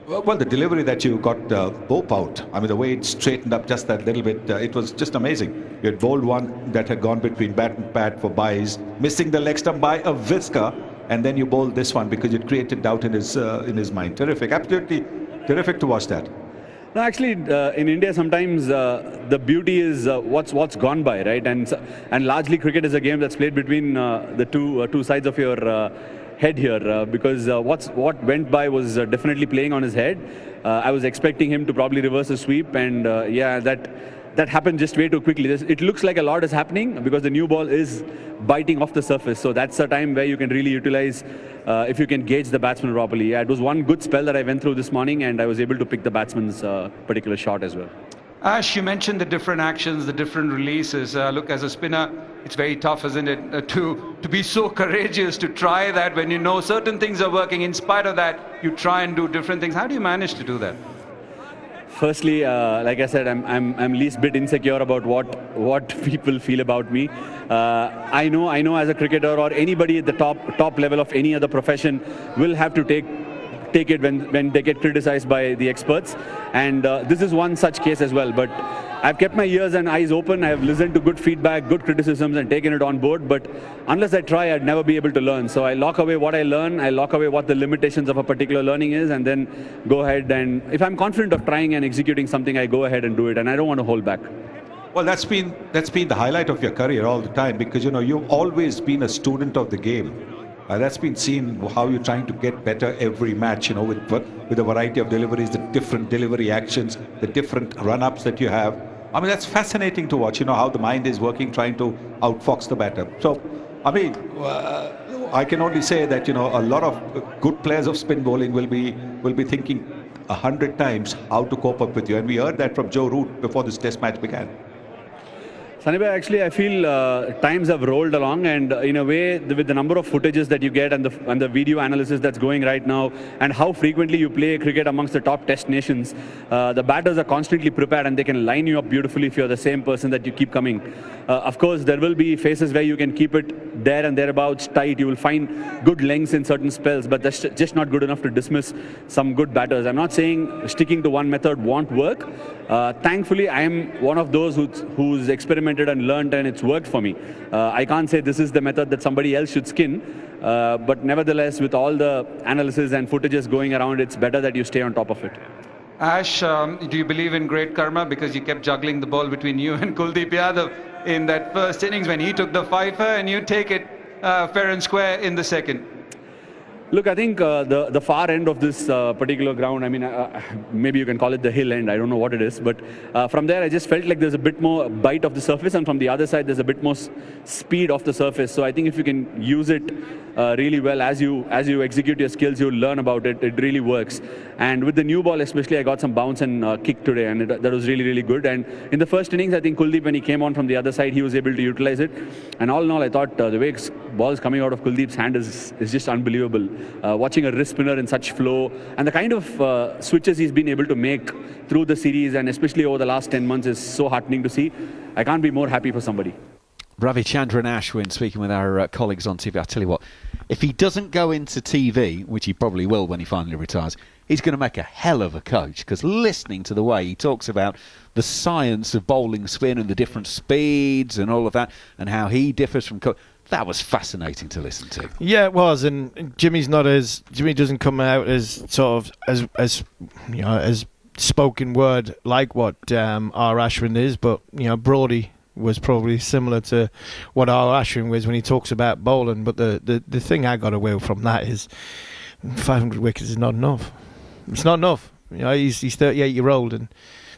Well, the delivery that you got Bope out, I mean, the way it straightened up just that little bit, it was just amazing. You had bowled one that had gone between bat and pad for byes, missing the leg stump by a whisker, and then you bowled this one because it created doubt in his mind. Terrific, absolutely terrific to watch that. No, actually, in India, sometimes the beauty is what's gone by, right? And largely, cricket is a game that's played between the two sides of your head here, because what went by was definitely playing on his head. I was expecting him to probably reverse a sweep, and yeah, that happened just way too quickly. It looks like a lot is happening because the new ball is biting off the surface, so that's a time where you can really utilize if you can gauge the batsman properly. Yeah, it was one good spell that I went through this morning, and I was able to pick the batsman's particular shot as well. Ash, you mentioned the different actions, the different releases. Look, as a spinner, it's very tough, isn't it, to be so courageous to try that when you know certain things are working. In spite of that, you try and do different things. How do you manage to do that? Firstly, like I said, I'm least bit insecure about what people feel about me. I know as a cricketer or anybody at the top level of any other profession will have to take it when they get criticized by the experts, and this is one such case as well. But I've kept my ears and eyes open. I've listened to good feedback, good criticisms, and taken it on board. But unless I try, I'd never be able to learn. So I lock away what I learn. I lock away what the limitations of a particular learning is, and then go ahead. And if I'm confident of trying and executing something, I go ahead and do it. And I don't want to hold back. Well, that's been the highlight of your career all the time, because you've always been a student of the game. That's been seen how you're trying to get better every match, with a variety of deliveries, the different delivery actions, the different run-ups that you have. I mean, that's fascinating to watch, how the mind is working, trying to outfox the batter. So, I mean, I can only say that, a lot of good players of spin bowling will be thinking 100 times how to cope up with you. And we heard that from Joe Root before this test match began. Sanibhai, actually, I feel times have rolled along, and in a way, with the number of footages that you get and the video analysis that's going right now, and how frequently you play cricket amongst the top test nations, the batters are constantly prepared, and they can line you up beautifully if you're the same person that you keep coming. Of course, there will be phases where you can keep it there and thereabouts tight. You will find good lengths in certain spells, but that's just not good enough to dismiss some good batters. I'm not saying sticking to one method won't work. Thankfully, I am one of those who's experimented and learned, and it's worked for me. I can't say this is the method that somebody else should skin, but nevertheless, with all the analysis and footages going around, it's better that you stay on top of it. Ash, do you believe in great karma, because you kept juggling the ball between you and Kuldeep Yadav in that first innings when he took the fifer, and you take it fair and square in the second? Look, I think the far end of this particular ground, I mean, maybe you can call it the hill end, I don't know what it is, but from there I just felt like there's a bit more bite of the surface, and from the other side there's a bit more speed of the surface. So I think if you can use it really well as you execute your skills, you'll learn about it. It really works. And with the new ball especially, I got some bounce and kick today, and that was really, really good. And in the first innings, I think Kuldeep, when he came on from the other side, he was able to utilize it. And all in all, I thought the way balls coming out of Kuldeep's hand is just unbelievable. Watching a wrist spinner in such flow, and the kind of switches he's been able to make through the series, and especially over the last 10 months, is so heartening to see. I can't be more happy for somebody. Ravichandran Ashwin speaking with our colleagues on TV. I tell you what, if he doesn't go into TV, which he probably will when he finally retires, he's going to make a hell of a coach, because listening to the way he talks about the science of bowling spin and the different speeds and all of that, and how he differs from that was fascinating to listen to. Yeah, it was, and Jimmy doesn't come out as sort of as spoken word like what R. Ashwin is, but Brody was probably similar to what R. Ashwin was when he talks about bowling. But the thing I got away from that is 500 wickets is not enough. It's not enough. He's 38-year-old and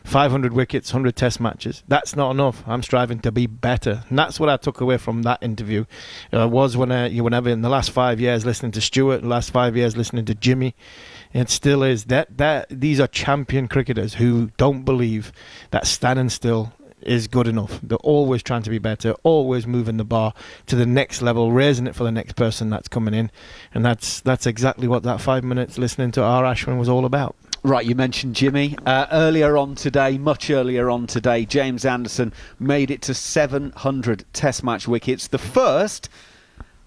500 wickets, 100 test matches. That's not enough. I'm striving to be better. And that's what I took away from that interview. Was whenever in the last 5 years listening to Stuart, the last 5 years listening to Jimmy, it still is that these are champion cricketers who don't believe that standing still is good enough. They're always trying to be better, always moving the bar to the next level, raising it for the next person that's coming in. And that's exactly what that 5 minutes listening to R. Ashwin was all about. Right, you mentioned Jimmy. Much earlier on today, James Anderson made it to 700 Test match wickets. The first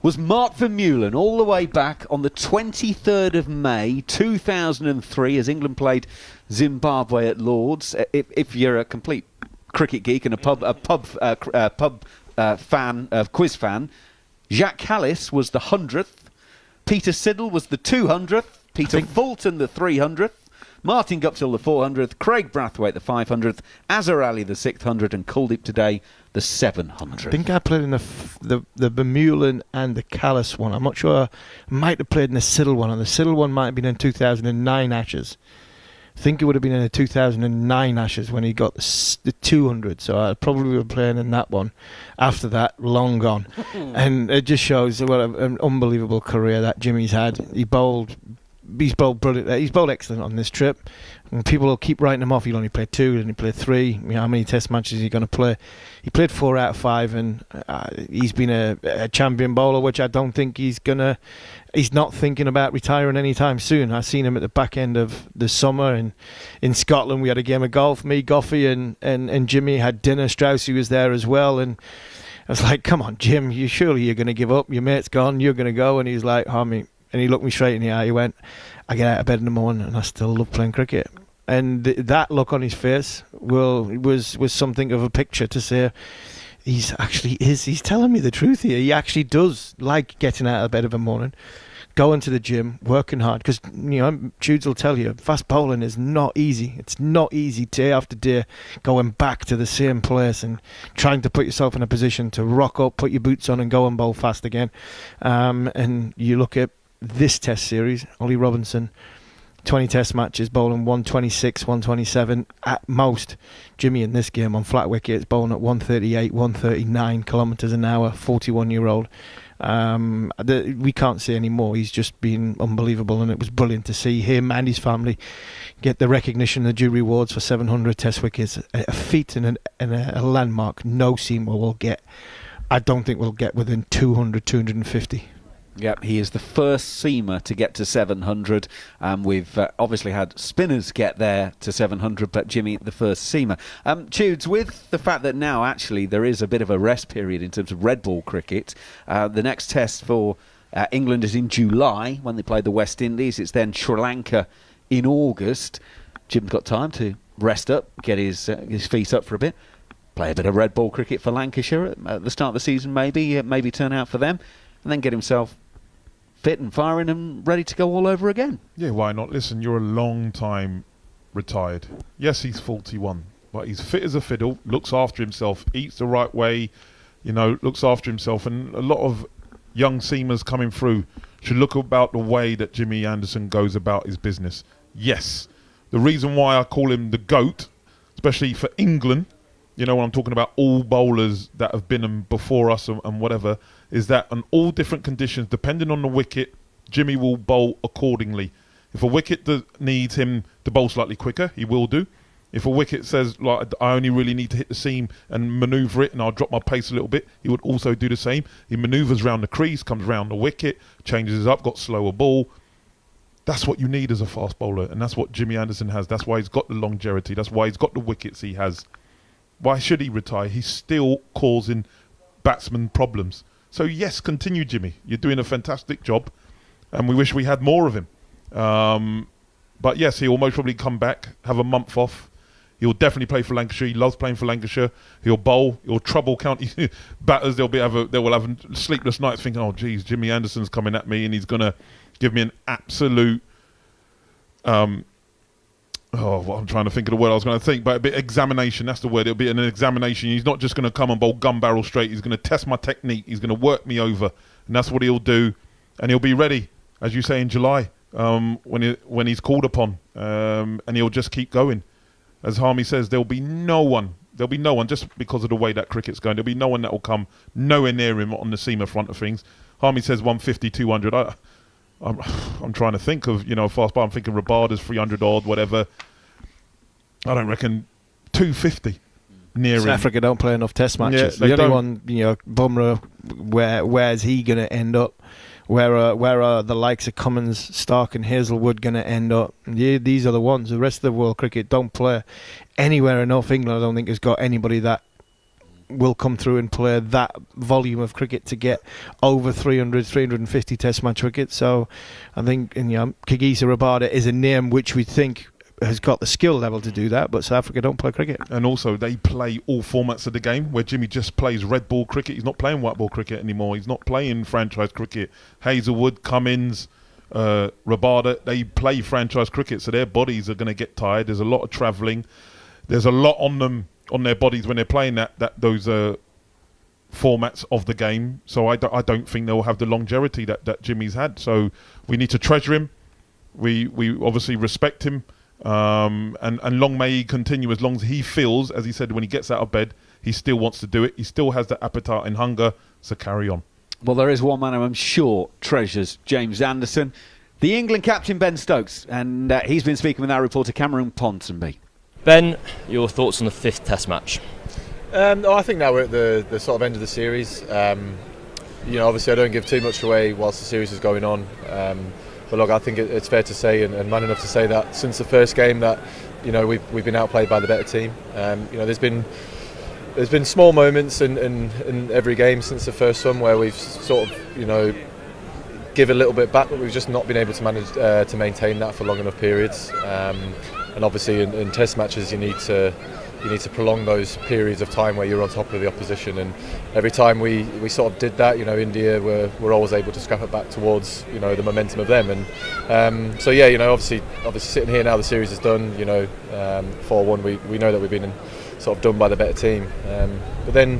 was Mark Vermeulen all the way back on the 23rd of May 2003 as England played Zimbabwe at Lord's. If you're a complete cricket geek and a quiz fan, Jacques Kallis was the 100th, Peter Siddle was the 200th, Peter Fulton the 300th, Martin Guptill the 400th, Craig Brathwaite the 500th, Azhar Ali the 600th, and Kuldeep today the 700th. I think I played in the Vermeulen and the Kallis one. I'm not sure. I might have played in the Siddle one, and the Siddle one might have been in 2009 Ashes. I think it would have been in the 2009 Ashes when he got the 200, so I'd probably be playing in that one. After that, long gone. And it just shows what an unbelievable career that Jimmy's had. He bowled he's bowled brilliant. He's bowled excellent on this trip. And people will keep writing him off. He'll only play 2, and he played 3. How many Test matches is he going to play? He played 4 out of 5, and he's been a champion bowler, which I don't think he's not thinking about retiring anytime soon. I've seen him at the back end of the summer, and in Scotland we had a game of golf. Me, Goffey, and Jimmy had dinner. Straussy was there as well, and I was like, "Come on, Jim, you're going to give up? Your mate's gone. You're going to go?" And he's like, "Harmy," and he looked me straight in the eye. He went, "I get out of bed in the morning, and I still love playing cricket." And that look on his face was something of a picture to say. He's telling me the truth here. He actually does like getting out of bed in the morning, going to the gym, working hard. Because, Judes will tell you, fast bowling is not easy. It's not easy day after day, going back to the same place and trying to put yourself in a position to rock up, put your boots on and go and bowl fast again. And you look at this Test series, Ollie Robinson, 20 Test matches, bowling 126, 127 at most. Jimmy in this game on flat wickets, bowling at 138, 139 kilometres an hour, 41-year-old. We can't say any more. He's just been unbelievable, and it was brilliant to see him and his family get the recognition, the due rewards for 700 Test wickets. A feat and a landmark no seamer will get. I don't think we'll get within 200, 250. Yep, he is the first seamer to get to 700. We've obviously had spinners get there to 700, but Jimmy, the first seamer. Tudes, with the fact that now actually there is a bit of a rest period in terms of red ball cricket, the next test for England is in July when they play the West Indies. It's then Sri Lanka in August. Jim's got time to rest up, get his feet up for a bit, play a bit of red ball cricket for Lancashire at the start of the season, maybe turn out for them, and then get himself fit and firing and ready to go all over again. Yeah, why not? Listen, you're a long time retired. Yes, he's 41, but he's fit as a fiddle, looks after himself, eats the right way, looks after himself. And a lot of young seamers coming through should look about the way that Jimmy Anderson goes about his business. Yes, the reason why I call him the GOAT, especially for England, when I'm talking about all bowlers that have been before us and whatever, is that on all different conditions, depending on the wicket, Jimmy will bowl accordingly. If a wicket needs him to bowl slightly quicker, he will do. If a wicket says, like, I only really need to hit the seam and manoeuvre it and I'll drop my pace a little bit, he would also do the same. He manoeuvres round the crease, comes round the wicket, changes it up, got slower ball. That's what you need as a fast bowler, and that's what Jimmy Anderson has. That's why he's got the longevity. That's why he's got the wickets he has. Why should he retire? He's still causing batsmen problems. So yes, continue, Jimmy. You're doing a fantastic job, and we wish we had more of him. But yes, he'll most probably come back, have a month off. He'll definitely play for Lancashire. He loves playing for Lancashire. He'll bowl. He'll trouble county batters. They will have sleepless nights thinking, "Oh, geez, Jimmy Anderson's coming at me, and he's gonna give me an absolute." I'm trying to think of the word I was going to think, but a bit examination, that's the word. It'll be an examination. He's not just going to come and bowl gun barrel straight. He's going to test my technique. He's going to work me over, and that's what he'll do. And he'll be ready, as you say, in July when he's called upon, and he'll just keep going. As Harmy says, there'll be no one just because of the way that cricket's going. There'll be no one that will come nowhere near him on the seamer front of things. Harmy says 150, 200. I'm trying to think of, fast ball. I'm thinking Rabada's 300 odd, whatever. I don't reckon 250 near him. South Africa don't play enough Test matches. Yeah, the only one, Bumrah, where's he going to end up? Where are the likes of Cummins, Stark and Hazelwood going to end up? Yeah, these are the ones. The rest of the world cricket don't play anywhere enough. England, I don't think, has got anybody that will come through and play that volume of cricket to get over 300, 350 Test match wickets. So I think Kagisa Rabada is a name which we think has got the skill level to do that, but South Africa don't play cricket. And also they play all formats of the game, where Jimmy just plays red ball cricket. He's not playing white ball cricket anymore. He's not playing franchise cricket. Hazelwood, Cummins, Rabada, they play franchise cricket, so their bodies are going to get tired. There's a lot of travelling. There's a lot on them, on their bodies when they're playing those formats of the game. So I don't think they'll have the longevity that Jimmy's had. So we need to treasure him. We obviously respect him. And long may he continue, as long as he feels, as he said, when he gets out of bed, he still wants to do it. He still has that appetite and hunger, so carry on. Well, there is one man who I'm sure treasures James Anderson. The England captain Ben Stokes, and he's been speaking with our reporter Cameron Ponsonby. Ben, your thoughts on the 5th Test match? I think now we're at the sort of end of the series. Obviously I don't give too much away whilst the series is going on. But look, I think it's fair to say, and man enough to say, that since the first game that we've been outplayed by the better team. There's been small moments in every game since the first one where we've sort of give a little bit back, but we've just not been able to manage to maintain that for long enough periods. And obviously in Test matches you need to prolong those periods of time where you're on top of the opposition, and every time we sort of did that, India were always able to scrap it back towards the momentum of them, and obviously sitting here now, the series is done, 4-1, we know that we've been sort of done by the better team, but then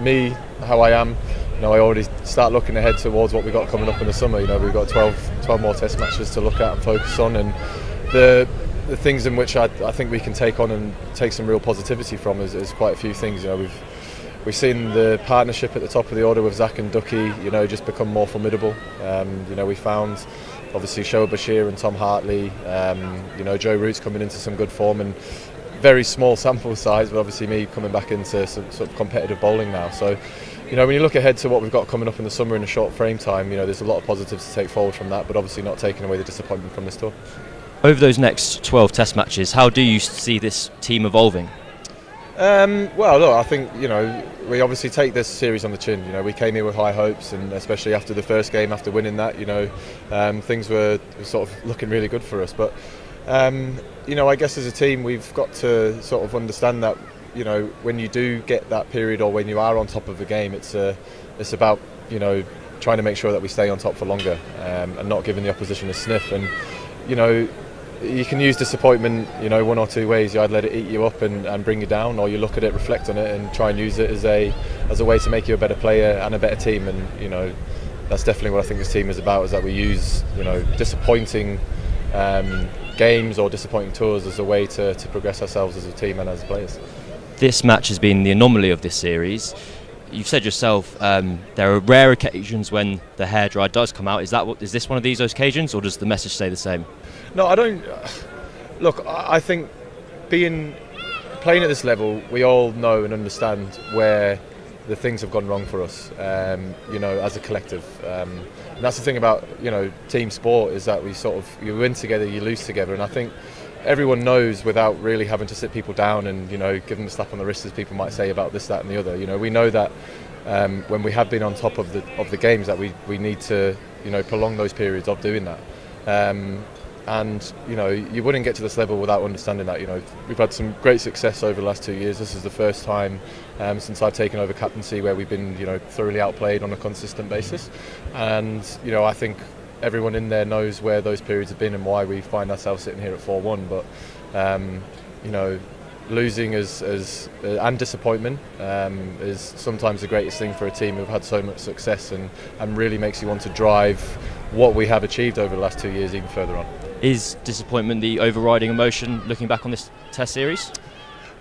me, how I am, I already start looking ahead towards what we've got coming up in the summer. We've got 12 more Test matches to look at and focus on, and the things in which I think we can take on and take some real positivity from is quite a few things. We've seen the partnership at the top of the order with Zach and Ducky, just become more formidable. We found obviously Shoaib Bashir and Tom Hartley, Joe Root's coming into some good form, and very small sample size, but obviously me coming back into some sort of competitive bowling now. So when you look ahead to what we've got coming up in the summer in a short frame time, there's a lot of positives to take forward from that, but obviously not taking away the disappointment from this tour. Over those next 12 Test matches, how do you see this team evolving? Well, look, I think we obviously take this series on the chin. We came here with high hopes, and especially after the first game, after winning that, things were sort of looking really good for us. But I guess as a team, we've got to sort of understand that when you do get that period, or when you are on top of the game, it's about trying to make sure that we stay on top for longer, and not giving the opposition a sniff. And you can use disappointment, one or two ways. You either let it eat you up and bring you down, or you look at it, reflect on it, and try and use it as a way to make you a better player and a better team. And that's definitely what I think this team is about, is that we use disappointing games or disappointing tours as a way to progress ourselves as a team and as players. This match has been the anomaly of this series. You've said yourself there are rare occasions when the hairdryer does come out. Is this one of these occasions, or does the message stay the same? No, I don't. Look, I think playing at this level, we all know and understand where the things have gone wrong for us, as a collective. And that's the thing about team sport, is that you win together, you lose together, and I think everyone knows, without really having to sit people down and give them a slap on the wrist, as people might say, about this, that and the other. We know that when we have been on top of the games, that we need to prolong those periods of doing that, and you wouldn't get to this level without understanding that. We've had some great success over the last 2 years. This is the first time since I've taken over captaincy where we've been thoroughly outplayed on a consistent basis, and I think everyone in there knows where those periods have been and why we find ourselves sitting here at 4-1. But losing and disappointment is sometimes the greatest thing for a team who've had so much success, and really makes you want to drive what we have achieved over the last 2 years even further on. Is disappointment the overriding emotion looking back on this Test series?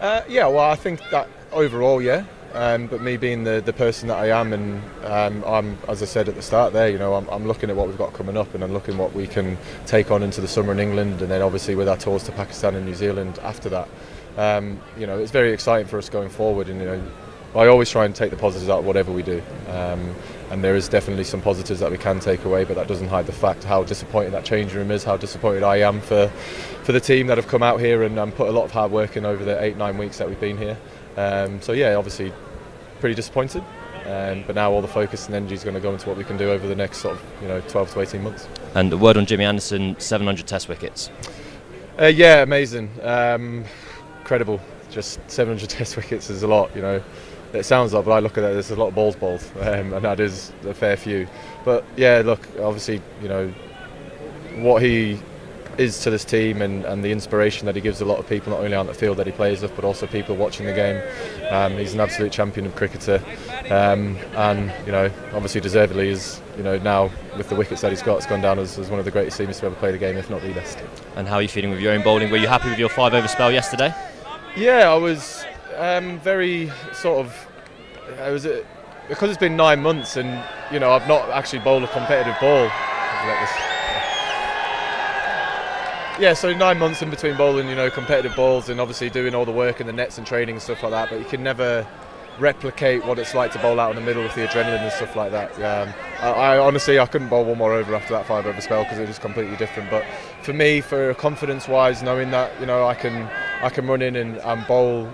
Well, I think that overall, yeah. But me being the person that I am, and I'm, as I said at the start there, I'm looking at what we've got coming up, and I'm looking what we can take on into the summer in England, and then obviously with our tours to Pakistan and New Zealand after that. It's very exciting for us going forward, and I always try and take the positives out of whatever we do. And there is definitely some positives that we can take away, but that doesn't hide the fact how disappointed that changing room is, how disappointed I am for the team that have come out here and put a lot of hard work in over the 8-9 weeks that we've been here. Obviously pretty disappointed, but now all the focus and energy is going to go into what we can do over the next sort of 12 to 18 months. And the word on Jimmy Anderson, 700 Test wickets. Amazing, incredible. Just 700 Test wickets is a lot, It sounds like, but I look at it, there's a lot of balls bowled, and that is a fair few. But yeah, look, obviously, what he is to this team and the inspiration that he gives a lot of people, not only on the field that he plays with, but also people watching the game. He's an absolute champion of cricketer, and obviously deservedly is, now with the wickets that he's got, it's gone down as one of the greatest seamers to ever play the game, if not the best. And how are you feeling with your own bowling? Were you happy with your 5-over spell yesterday? Yeah, I was very sort of. Because it's been 9 months, and I've not actually bowled a competitive ball. Yeah, so 9 months in between bowling, competitive balls and obviously doing all the work in the nets and training and stuff like that, but you can never replicate what it's like to bowl out in the middle with the adrenaline and stuff like that. I honestly, I couldn't bowl one more over after that 5 over spell because it was completely different. But for me, for confidence-wise, knowing that I can run in and bowl,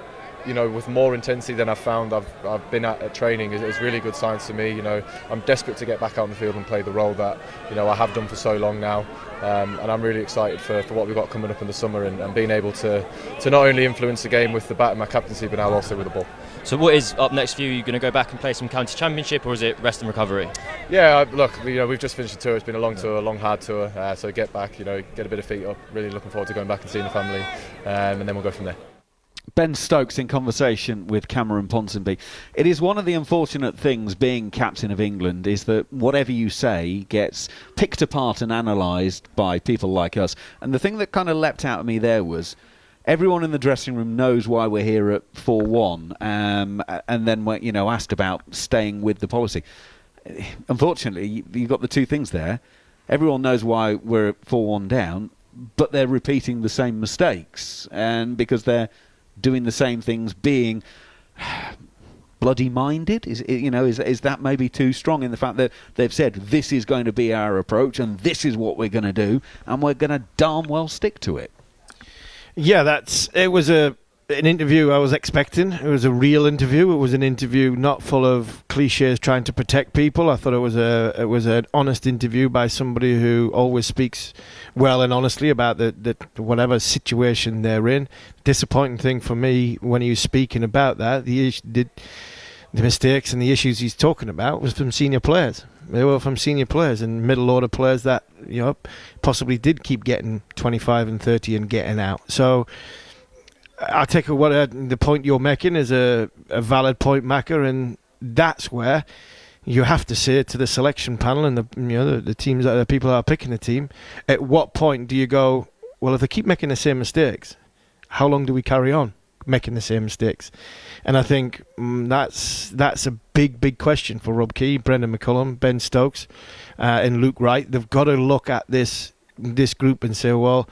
with more intensity than I've found I've been at training is really good signs to me. I'm desperate to get back out on the field and play the role that I have done for so long now, and I'm really excited for what we've got coming up in the summer and being able to not only influence the game with the bat and my captaincy, but now also with the ball. So what is up next for you? Are you going to go back and play some county championship, or is it rest and recovery? Yeah, look, we've just finished the tour. It's been a long tour, a long hard tour. So get back, get a bit of feet up. Really looking forward to going back and seeing the family, and then we'll go from there. Ben Stokes in conversation with Cameron Ponsonby. It is one of the unfortunate things being captain of England is that whatever you say gets picked apart and analysed by people like us. And the thing that kind of leapt out at me there was everyone in the dressing room knows why we're here at 4-1, and then we're asked about staying with the policy. Unfortunately, you've got the two things there. Everyone knows why we're at 4-1 down, but they're repeating the same mistakes, and because they're doing the same things, being bloody minded. Is that maybe too strong in the fact that they've said this is going to be our approach and this is what we're going to do, and we're going to darn well stick to it? Yeah, it was an interview I was expecting. It was a real interview. It was an interview not full of cliches trying to protect people. I thought it was an honest interview by somebody who always speaks well and honestly about the whatever situation they're in. Disappointing thing for me when he was speaking about that, the mistakes and the issues he's talking about was from senior players. They were from senior players and middle order players that possibly did keep getting 25 and 30 and getting out. So I take the point you're making is a valid point, Macca, and that's where you have to say to the selection panel and the teams, the people that are picking the team, at what point do you go, well, if they keep making the same mistakes, how long do we carry on making the same mistakes? And I think that's a big question for Rob Key, Brendan McCullum, Ben Stokes, and Luke Wright. They've got to look at this group and say, well,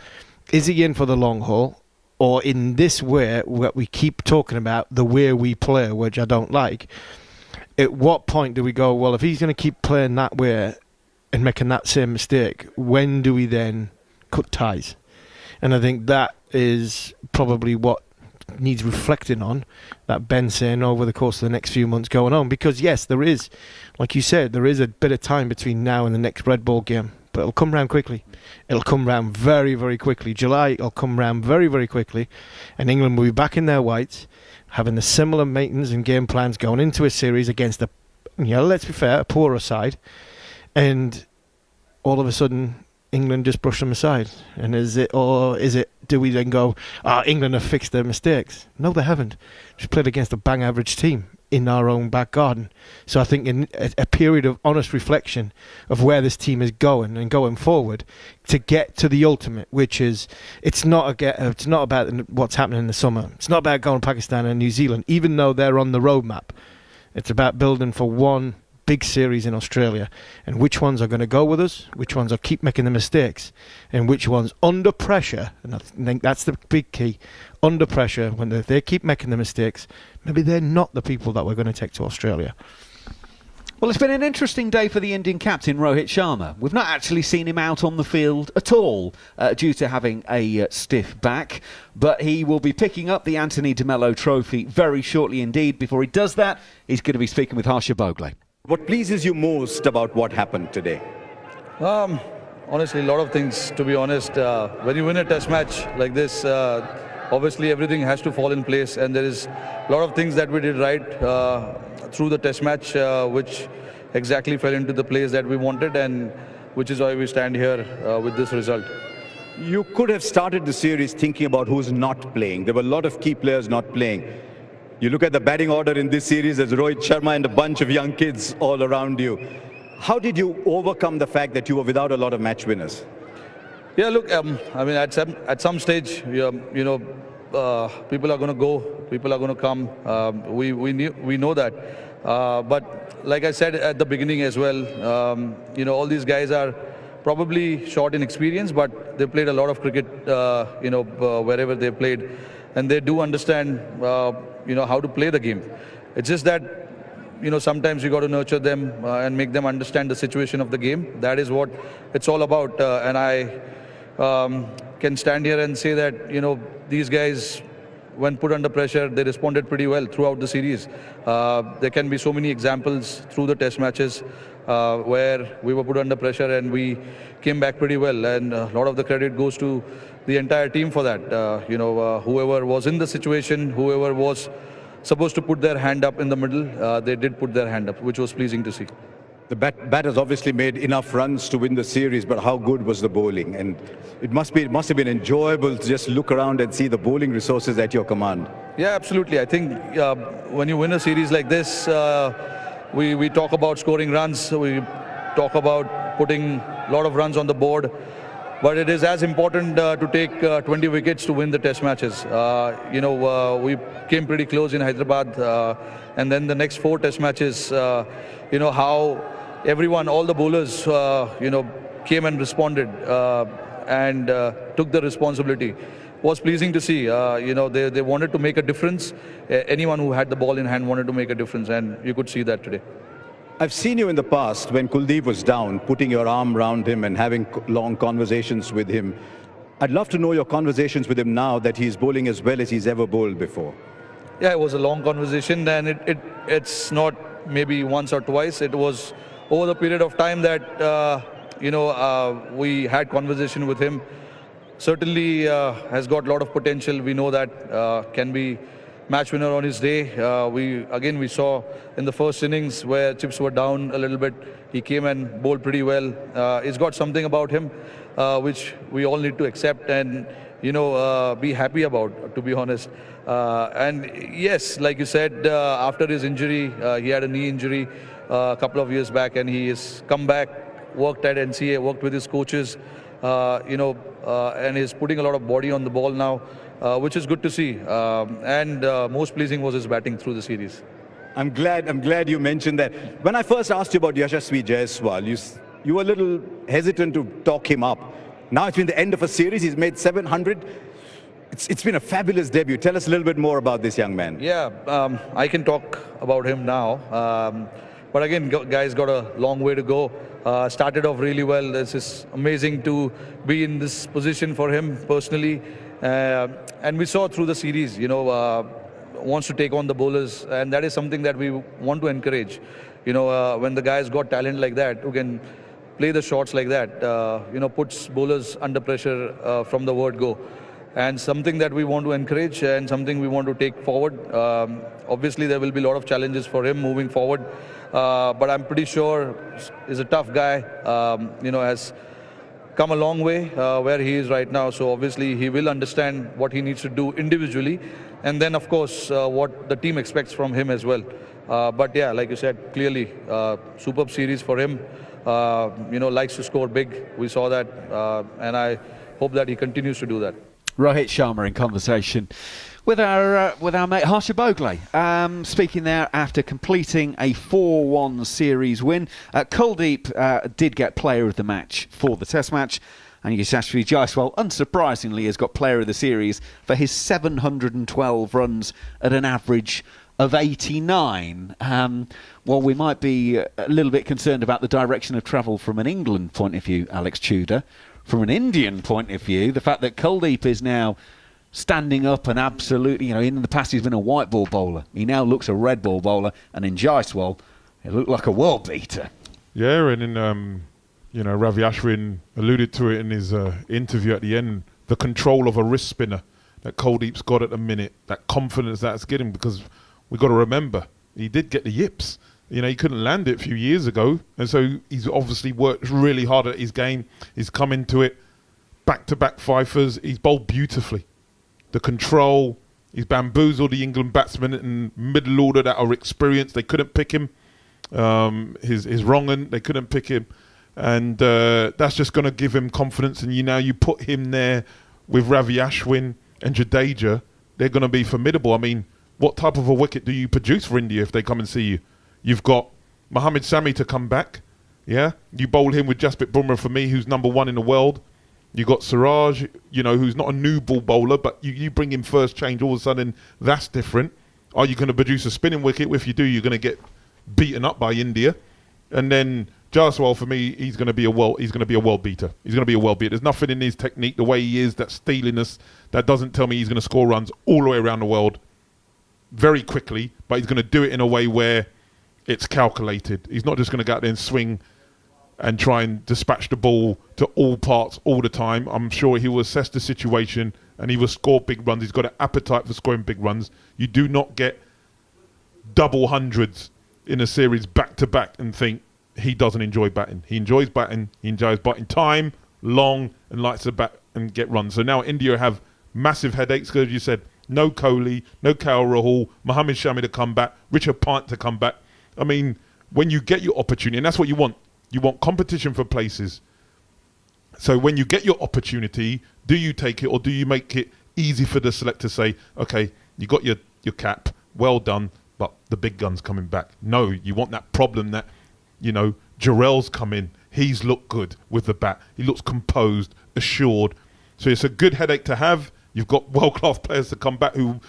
is he in for the long haul? Or in this way, what we keep talking about, the way we play, which I don't like, at what point do we go, well, if he's going to keep playing that way and making that same mistake, when do we then cut ties? And I think that is probably what needs reflecting on, that Ben's saying over the course of the next few months going on. Because, yes, there is, like you said, there is a bit of time between now and the next Red Ball game. But it'll come round quickly. It'll come round very, very quickly. July, it'll come round very, very quickly. And England will be back in their whites, having the similar maintenance and game plans going into a series against let's be fair, a poorer side. And all of a sudden, England just brush them aside. And do we then go, England have fixed their mistakes? No, they haven't. Just played against a bang average team in our own back garden. So I think in a period of honest reflection of where this team is going and going forward to get to the ultimate, which is it's not about what's happening in the summer. It's not about going to Pakistan and New Zealand, even though they're on the roadmap. It's about building for one big series in Australia, and which ones are going to go with us, which ones are keep making the mistakes, and which ones under pressure. And I think that's the big key. Under pressure, when they keep making the mistakes, maybe they're not the people that we're going to take to Australia. Well, it's been an interesting day for the Indian captain, Rohit Sharma. We've not actually seen him out on the field at all due to having a stiff back, but he will be picking up the Anthony de Mello Trophy very shortly indeed. Before he does that, he's going to be speaking with Harsha Bhogle. What pleases you most about what happened today? Honestly, a lot of things, to be honest. When you win a test match like this, obviously everything has to fall in place, and there is a lot of things that we did right through the test match, which exactly fell into the place that we wanted, and which is why we stand here with this result. You could have started the series thinking about who's not playing. There were a lot of key players not playing. You look at the batting order in this series, there's Rohit Sharma and a bunch of young kids all around you. How did you overcome the fact that you were without a lot of match winners? Yeah, look, I mean, at some stage, people are going to go, people are going to come. We know that. But like I said at the beginning as well, all these guys are probably short in experience, but they played a lot of cricket, wherever they played, and they do understand, how to play the game. It's just that, sometimes you got to nurture them and make them understand the situation of the game. That is what it's all about. And I can stand here and say that, these guys, when put under pressure, they responded pretty well throughout the series. There can be so many examples through the test matches where we were put under pressure and we came back pretty well. And a lot of the credit goes to the entire team for that. Whoever was in the situation, whoever was supposed to put their hand up in the middle, they did put their hand up, which was pleasing to see. The batters obviously made enough runs to win the series, but how good was the bowling? And it must have been enjoyable to just look around and see the bowling resources at your command. Yeah, absolutely. I think when you win a series like this, we talk about scoring runs, we talk about putting a lot of runs on the board, but it is as important to take 20 wickets to win the test matches. We came pretty close in Hyderabad, and then the next 4 test matches, how everyone, all the bowlers, came and responded and took the responsibility. Was pleasing to see. They wanted to make a difference. Anyone who had the ball in hand wanted to make a difference, and you could see that today. I've seen you in the past when Kuldeep was down, putting your arm around him and having long conversations with him. I'd love to know your conversations with him now that he's bowling as well as he's ever bowled before. Yeah, it was a long conversation, and it's not maybe once or twice. It was over the period of time that we had conversation with him. Certainly has got a lot of potential. We know that can be match winner on his day. We saw in the first innings where chips were down a little bit, he came and bowled pretty well. He's got something about him which we all need to accept and be happy about, to be honest. And yes, like you said, after his injury, he had a knee injury a couple of years back, and he has come back, worked at NCA, worked with his coaches, and is putting a lot of body on the ball now, which is good to see. And most pleasing was his batting through the series. I'm glad you mentioned that. When I first asked you about Yashasvi Jaiswal, you were a little hesitant to talk him up. Now it's been the end of a series. He's made 700. It's been a fabulous debut. Tell us a little bit more about this young man. Yeah, I can talk about him now. But again, guys got a long way to go. Started off really well. This is amazing to be in this position for him personally. And we saw through the series, wants to take on the bowlers, and that is something that we want to encourage. When the guys got talent like that, who can play the shots like that, puts bowlers under pressure from the word go. And something that we want to encourage and something we want to take forward. Obviously, there will be a lot of challenges for him moving forward. But I'm pretty sure he's a tough guy, has come a long way where he is right now. So obviously he will understand what he needs to do individually. And then, of course, what the team expects from him as well. But yeah, like you said, clearly, superb series for him. Likes to score big. We saw that. And I hope that he continues to do that. Rohit Sharma in conversation with our mate Harsha Bhogle. Speaking there after completing a 4-1 series win. Kuldeep did get player of the match for the test match, and Yashasvi Jaiswal, unsurprisingly, has got player of the series for his 712 runs at an average of 89. Well, we might be a little bit concerned about the direction of travel from an England point of view, Alex Tudor. From an Indian point of view, the fact that Kuldeep is now standing up and absolutely, in the past he's been a white ball bowler. He now looks a red ball bowler, and in Jaiswal, he looked like a world beater. Yeah, and in, Ravi Ashwin alluded to it in his interview at the end, the control of a wrist spinner that Kuldeep's got at the minute, that confidence that's getting, because we've got to remember, he did get the yips. He couldn't land it a few years ago, and so he's obviously worked really hard at his game. He's come into it, back-to-back fifers. He's bowled beautifully. The control, he's bamboozled the England batsmen in middle order that are experienced. They couldn't pick him. His wrong end, they couldn't pick him. And that's just going to give him confidence. And you put him there with Ravi Ashwin and Jadeja, they're going to be formidable. I mean, what type of a wicket do you produce for India if they come and see you? You've got Mohammad Sami to come back. Yeah, you bowl him with Jasprit Bumrah for me, who's number 1 in the world. You got Siraj, who's not a new ball bowler, but you bring him first change, all of a sudden that's different. Are you going to produce a spinning wicket? If you do, you're going to get beaten up by India. And then Jaiswal, for me, he's going to be a world beater. He's going to be a world beater. There's nothing in his technique, the way he is, that steeliness, that doesn't tell me he's going to score runs all the way around the world very quickly, but he's going to do it in a way where it's calculated. He's not just going to go out there and swing and try and dispatch the ball to all parts all the time. I'm sure he will assess the situation and he will score big runs. He's got an appetite for scoring big runs. You do not get double hundreds in a series back to back and think he doesn't enjoy batting. He enjoys batting. He enjoys batting time, long, and likes to bat and get runs. So now India have massive headaches because, as you said, no Kohli, no KL Rahul, Mohammad Shami to come back, Richard Pant to come back. I mean, when you get your opportunity, and that's what you want competition for places. So when you get your opportunity, do you take it or do you make it easy for the select to say, okay, you got your cap, well done, but the big gun's coming back? No, you want that problem that, Jarrell's come in. He's looked good with the bat. He looks composed, assured. So it's a good headache to have. You've got world-class players to come back who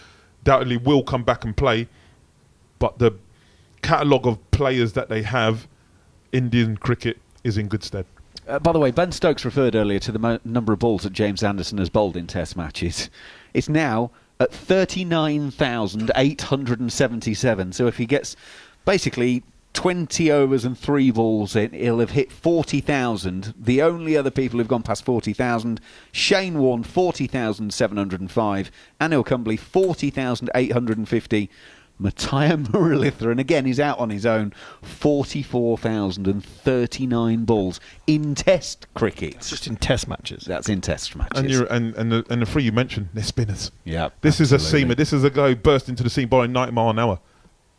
doubtedly will come back and play. But the catalogue of players that they have, Indian cricket is in good stead. By the way, Ben Stokes referred earlier to the number of balls that James Anderson has bowled in Test matches. It's now at 39,877. So if he gets basically 20 overs and 3 balls in, he'll have hit 40,000. The only other people who've gone past 40,000, Shane Warne, 40,705. Anil Kumble, 40,850. Matthias Muralitharan, and again, he's out on his own, 44,039 balls in Test cricket. It's just in Test matches. That's in Test matches. And the 3 you mentioned, they're spinners. Yeah, this absolutely. Is a seamer. This is a guy who burst into the scene bowling 90 mile an hour.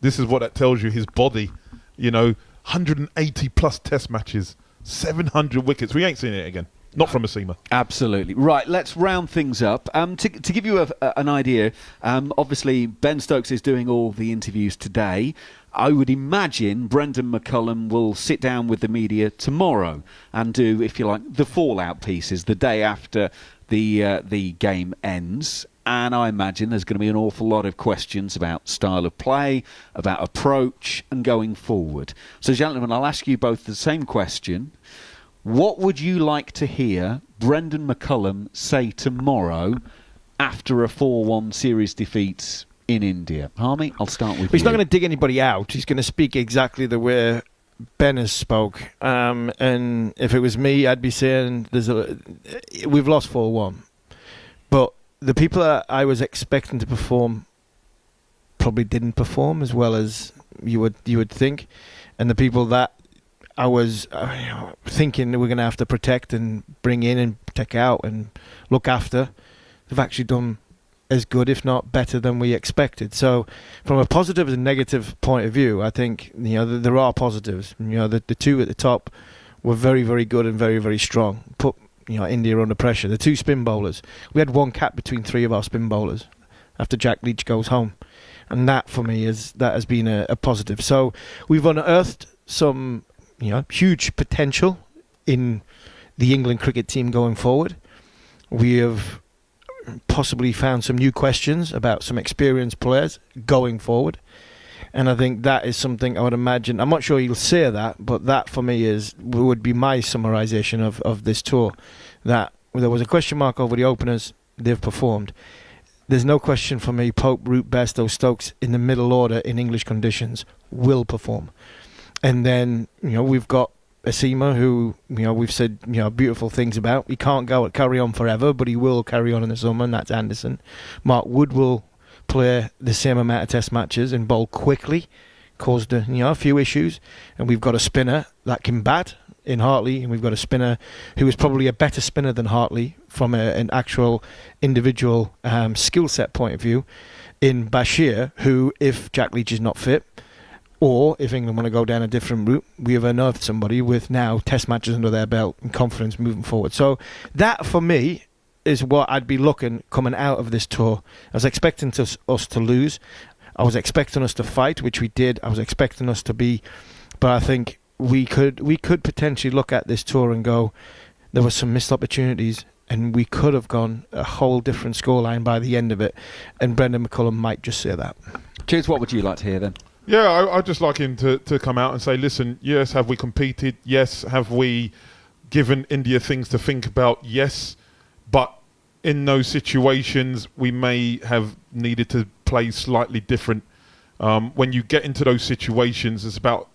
This is what that tells you. His body, 180 plus Test matches, 700 wickets. We ain't seen it again. Not from a seamer. Absolutely. Right, let's round things up. To give you an idea, obviously Ben Stokes is doing all the interviews today. I would imagine Brendan McCullum will sit down with the media tomorrow and do, if you like, the fallout pieces the day after the game ends. And I imagine there's going to be an awful lot of questions about style of play, about approach, and going forward. So, gentlemen, I'll ask you both the same question. What would you like to hear Brendan McCullum say tomorrow after a 4-1 series defeat in India? Harmy, I'll start with you. He's not going to dig anybody out. He's going to speak exactly the way Ben has spoke. And if it was me, I'd be saying we've lost 4-1. But the people that I was expecting to perform probably didn't perform as well as you would think. And the people that I was thinking we're going to have to protect and bring in and take out and look after, they've actually done as good, if not better, than we expected. So from a positive and negative point of view, I think there are positives. The 2 at the top were very, very good and very, very strong. Put India under pressure. The 2 spin bowlers. We had 1 cap between 3 of our spin bowlers after Jack Leach goes home. And that, for me, has been a positive. So we've unearthed some huge potential in the England cricket team going forward. We have possibly found some new questions about some experienced players going forward. And I think that is something I would imagine. I'm not sure he'll say that, but that for me would be my summarisation of this tour. That there was a question mark over the openers, they've performed. There's no question for me, Pope, Root, Bairstow, Stokes in the middle order in English conditions will perform. And then, we've got a seamer who, we've said, beautiful things about. He can't carry on forever, but he will carry on in the summer, and that's Anderson. Mark Wood will play the same amount of Test matches and bowl quickly, caused a few issues. And we've got a spinner that can bat in Hartley, and we've got a spinner who is probably a better spinner than Hartley from an actual individual skill set point of view in Bashir, who, if Jack Leach is not fit, or if England want to go down a different route, we have unearthed somebody with now Test matches under their belt and confidence moving forward. So that, for me, is what I'd be looking coming out of this tour. I was expecting us to lose. I was expecting us to fight, which we did. I was expecting us to be... But I think we could potentially look at this tour and go, there were some missed opportunities, and we could have gone a whole different scoreline by the end of it, and Brendan McCullum might just say that. Cheers, what would you like to hear then? Yeah, I'd just like him to come out and say, listen, yes, have we competed? Yes, have we given India things to think about? Yes, but in those situations, we may have needed to play slightly different. When you get into those situations, it's about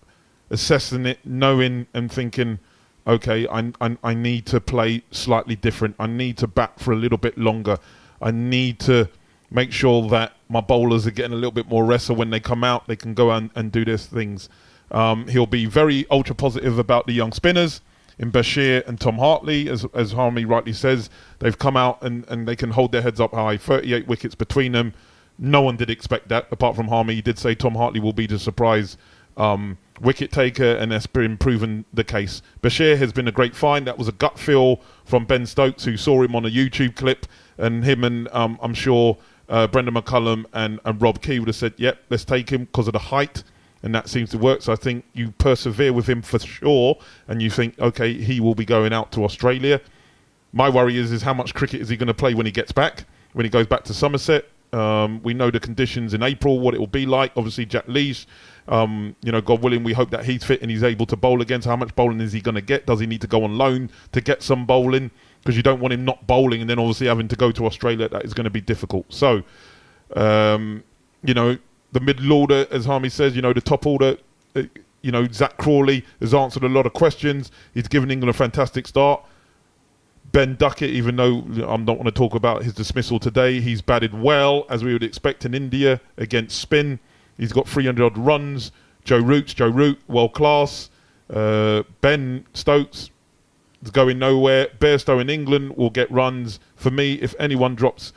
assessing it, knowing and thinking, okay, I need to play slightly different. I need to bat for a little bit longer. I need to make sure that my bowlers are getting a little bit more rest, so when they come out, they can go and do their things. He'll be very ultra positive about the young spinners in Bashir and Tom Hartley, as Harmy rightly says. They've come out and they can hold their heads up high. 38 wickets between them. No one did expect that, apart from Harmy. He did say Tom Hartley will be the surprise wicket taker, and that's been proven the case. Bashir has been a great find. That was a gut feel from Ben Stokes, who saw him on a YouTube clip, and him and I'm sure Brendan McCullum and Rob Key would have said, yep, let's take him because of the height, and that seems to work. So I think you persevere with him for sure, and you think, okay, he will be going out to Australia. My worry is how much cricket is he going to play when he gets back, when he goes back to Somerset. We know the conditions in April, what it will be like. Obviously, Jack Leach, God willing, we hope that he's fit and he's able to bowl again. So how much bowling is he going to get? Does he need to go on loan to get some bowling? Because you don't want him not bowling and then obviously having to go to Australia. That is going to be difficult. So, the middle order, as Harmy says, the top order, Zach Crawley has answered a lot of questions. He's given England a fantastic start. Ben Duckett, even though I don't want to talk about his dismissal today, he's batted well, as we would expect in India, against spin. He's got 300-odd runs. Joe Root, world class. Ben Stokes is going nowhere. Bairstow in England will get runs. For me, if anyone drops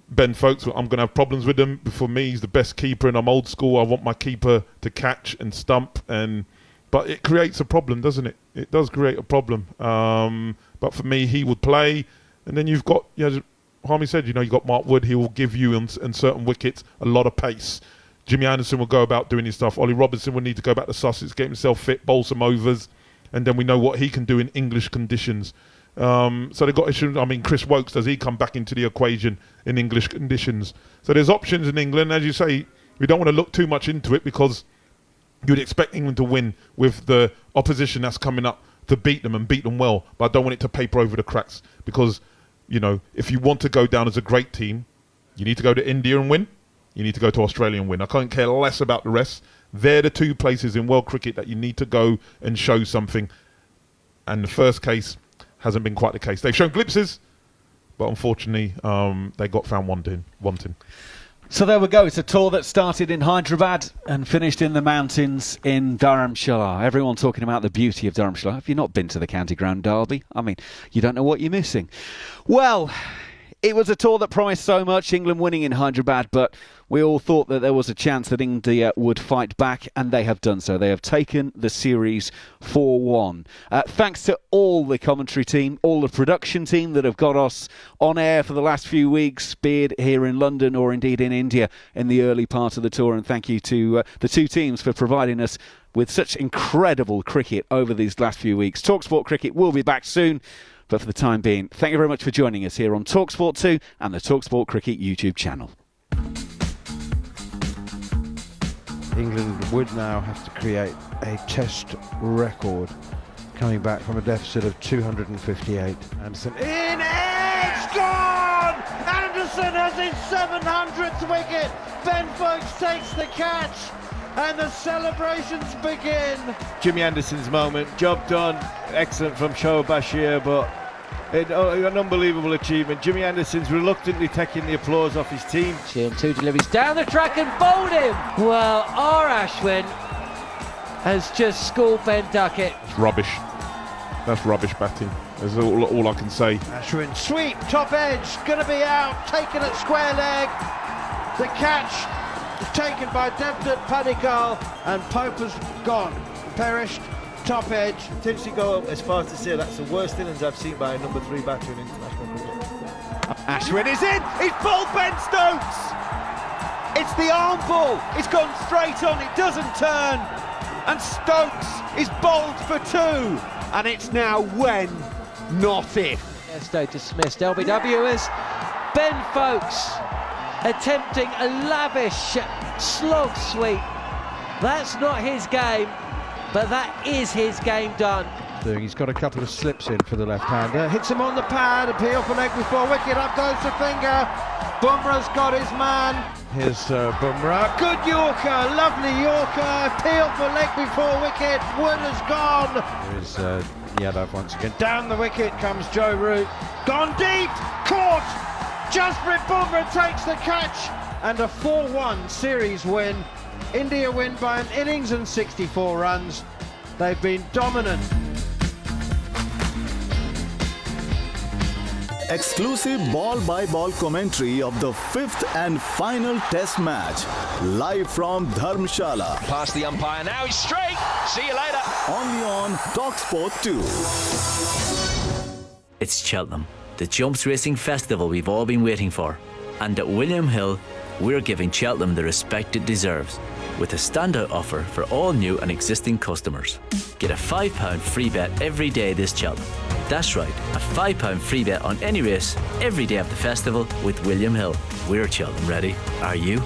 Ben Stokes, I'm going to have problems with him. For me, he's the best keeper, and I'm old school. I want my keeper to catch and stump, but it creates a problem, doesn't it? It does create a problem. But for me, he would play. And then you've got, Harmy said, you've got Mark Wood. He will give you in certain wickets a lot of pace. Jimmy Anderson will go about doing his stuff. Ollie Robinson will need to go back to Sussex, get himself fit, bowl some overs. And then we know what he can do in English conditions. So they've got issues. I mean, Chris Wokes, does he come back into the equation in English conditions? So there's options in England. As you say, we don't want to look too much into it because you'd expect England to win with the opposition that's coming up to beat them and beat them well. But I don't want it to paper over the cracks because, if you want to go down as a great team, you need to go to India and win. You need to go to Australia and win. I can't care less about the rest. They're the two places in world cricket that you need to go and show something. And the first case hasn't been quite the case. They've shown glimpses, but unfortunately, they got found wanting. So there we go. It's a tour that started in Hyderabad and finished in the mountains in Dharamshala. Everyone talking about the beauty of Dharamshala. If you've not been to the County Ground Derby, I mean, you don't know what you're missing. Well, it was a tour that promised so much, England winning in Hyderabad, but we all thought that there was a chance that India would fight back, and they have done so. They have taken the series 4-1. Thanks to all the commentary team, all the production team that have got us on air for the last few weeks, be it here in London or indeed in India in the early part of the tour. And thank you to the two teams for providing us with such incredible cricket over these last few weeks. talkSPORT Cricket will be back soon. But for the time being, thank you very much for joining us here on talkSPORT 2 and the talkSPORT Cricket YouTube channel. England would now have to create a test record, coming back from a deficit of 258. Anderson in edge, gone! Anderson has his 700th wicket. Ben Stokes takes the catch, and the celebrations begin. Jimmy Anderson's moment, job done, excellent from Shoaib Bashir, but an unbelievable achievement. Jimmy Anderson's reluctantly taking the applause off his team. Two deliveries down the track and bowled him. Well, R. Ashwin has just schooled Ben Duckett. It's rubbish. That's rubbish batting. That's all I can say. Ashwin sweep, top edge, going to be out, taken at square leg. The catch taken by Devdutt Padikkal, and Pope has gone, perished, top edge. Potentially go as far as to say that's the worst innings I've seen by a number 3 batter in international cricket. Ashwin is in, he's bowled Ben Stokes! It's the arm ball, it's gone straight on, it doesn't turn. and Stokes is bowled for 2, and it's now when, not if. Bairstow dismissed. LBW is Ben Folkes attempting a lavish slog sweep. That's not his game, but that is his game done. He's got a couple of slips in for the left-hander. Hits him on the pad, appeal for leg before wicket, up goes the finger. Bumrah's got his man. Here's Bumrah. Good Yorker, lovely Yorker. Appeal for leg before wicket. Wood has gone. There is Yadav once again. Down the wicket comes Joe Root. Gone deep, caught. Jasprit Bumrah takes the catch. And a 4-1 series win. India win by an innings and 64 runs. They've been dominant. Exclusive ball-by-ball commentary of the 5th and final Test match, live from Dharamshala. Past the umpire now, he's straight. See you later. Only on talkSPORT 2. It's Cheltenham, the jumps racing festival we've all been waiting for. And at William Hill, we're giving Cheltenham the respect it deserves, with a standout offer for all new and existing customers. Get a £5 free bet every day this Cheltenham. That's right, a £5 free bet on any race every day of the festival with William Hill. We're Cheltenham ready. Are you?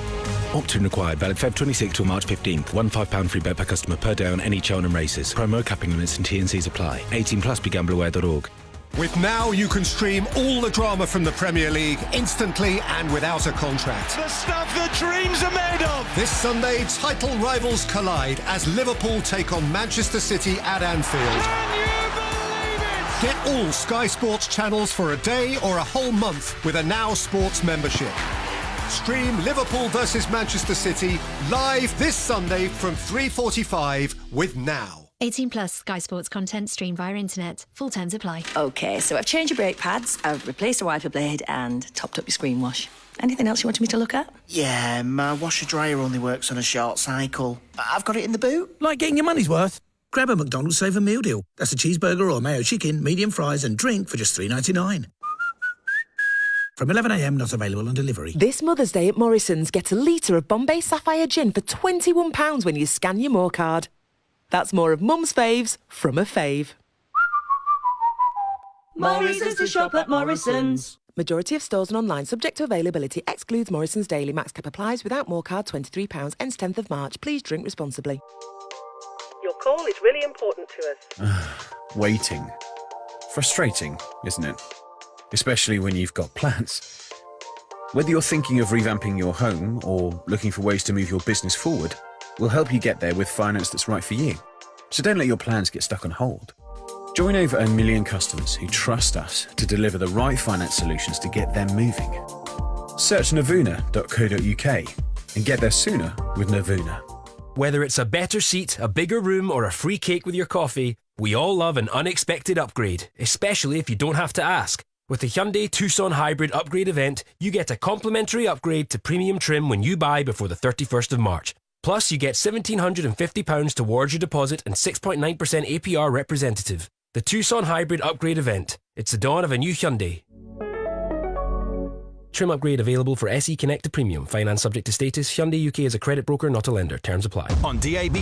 Opt-in required. Valid Feb 26 till March 15th. One £5 free bet per customer per day on any Cheltenham races. Promo capping limits and T&Cs apply. 18 plus. BeGambleAware.org. With Now, you can stream all the drama from the Premier League instantly and without a contract. The stuff that dreams are made of. This Sunday, title rivals collide as Liverpool take on Manchester City at Anfield. Can you believe it? Get all Sky Sports channels for a day or a whole month with a Now Sports membership. Stream Liverpool versus Manchester City live this Sunday from 3:45 with Now. 18 plus Sky Sports content streamed via internet. Full terms apply. OK, so I've changed your brake pads, I've replaced a wiper blade and topped up your screen wash. Anything else you wanted me to look at? Yeah, my washer dryer only works on a short cycle. I've got it in the boot. Like getting your money's worth? Grab a McDonald's Save a Meal deal. That's a cheeseburger or mayo chicken, medium fries and drink for just $3.99. From 11 a.m, not available on delivery. This Mother's Day at Morrison's, get a litre of Bombay Sapphire Gin for £21 when you scan your More card. That's more of Mum's faves from a fave. More reasons to shop at Morrison's. Majority of stores and online subject to availability. Excludes Morrison's Daily. Max cap applies without More card £23. Ends 10th of March. Please drink responsibly. Your call is really important to us. Waiting. Frustrating, isn't it? Especially when you've got plans. Whether you're thinking of revamping your home or looking for ways to move your business forward, we'll help you get there with finance that's right for you. So don't let your plans get stuck on hold. Join over 1 million customers who trust us to deliver the right finance solutions to get them moving. Search navuna.co.uk and get there sooner with Navuna. Whether it's a better seat, a bigger room or a free cake with your coffee, we all love an unexpected upgrade, especially if you don't have to ask. With the Hyundai Tucson Hybrid Upgrade event, you get a complimentary upgrade to premium trim when you buy before the 31st of March. Plus, you get £1,750 towards your deposit and 6.9% APR representative. The Tucson Hybrid Upgrade event. It's the dawn of a new Hyundai. Trim upgrade available for SE Connect to Premium. Finance subject to status. Hyundai UK is a credit broker, not a lender. Terms apply. On DAB+,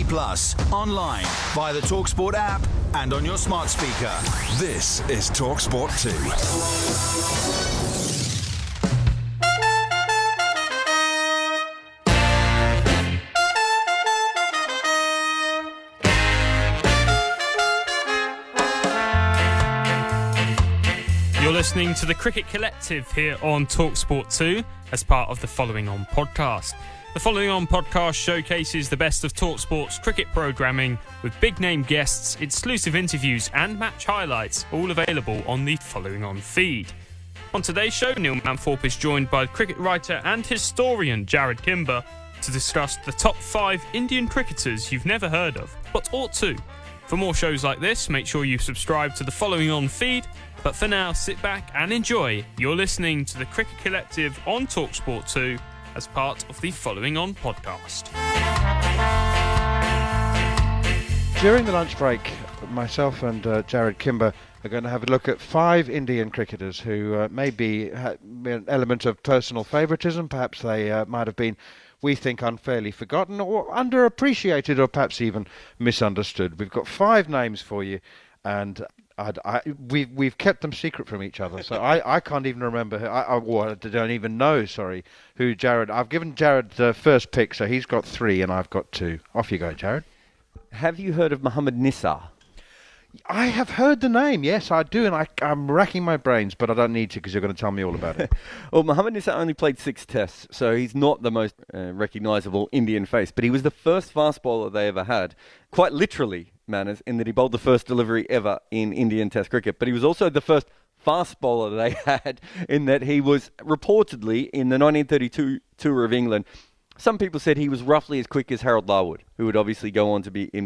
online, via the talkSPORT app and on your smart speaker. This is talkSPORT 2. You're listening to the Cricket Collective here on talkSPORT 2 as part of the Following On podcast. The Following On podcast showcases the best of talkSPORT's cricket programming with big-name guests, exclusive interviews and match highlights, all available on the Following On feed. On today's show, Neil Manthorp is joined by cricket writer and historian Jarrod Kimber to discuss the top 5 Indian cricketers you've never heard of, but ought to. For more shows like this, make sure you subscribe to the Following On feed. But for now, sit back and enjoy. You're listening to the Cricket Collective on talkSPORT 2 as part of the Following On podcast. During the lunch break, myself and Jarrod Kimber are going to have a look at 5 Indian cricketers who maybe had an element of personal favouritism. Perhaps they might have been we think unfairly forgotten or underappreciated or perhaps even misunderstood. We've got 5 names for you, and we've kept them secret from each other, so I can't even remember. I don't even know, who Jarrod. I've given Jarrod the first pick, so he's got 3 and I've got 2. Off you go, Jarrod. Have you heard of Mohammad Nisar? I have heard the name, yes, I do, and I'm racking my brains, but I don't need to because you're going to tell me all about it. Well, Mohammad Nisar only played 6 tests, so he's not the most recognisable Indian face, but he was the first fast bowler they ever had, quite literally, Manners, in that he bowled the first delivery ever in Indian Test cricket, but he was also the first fast bowler they had in that he was reportedly, in the 1932 tour of England, some people said he was roughly as quick as Harold Larwood, who would obviously go on to be in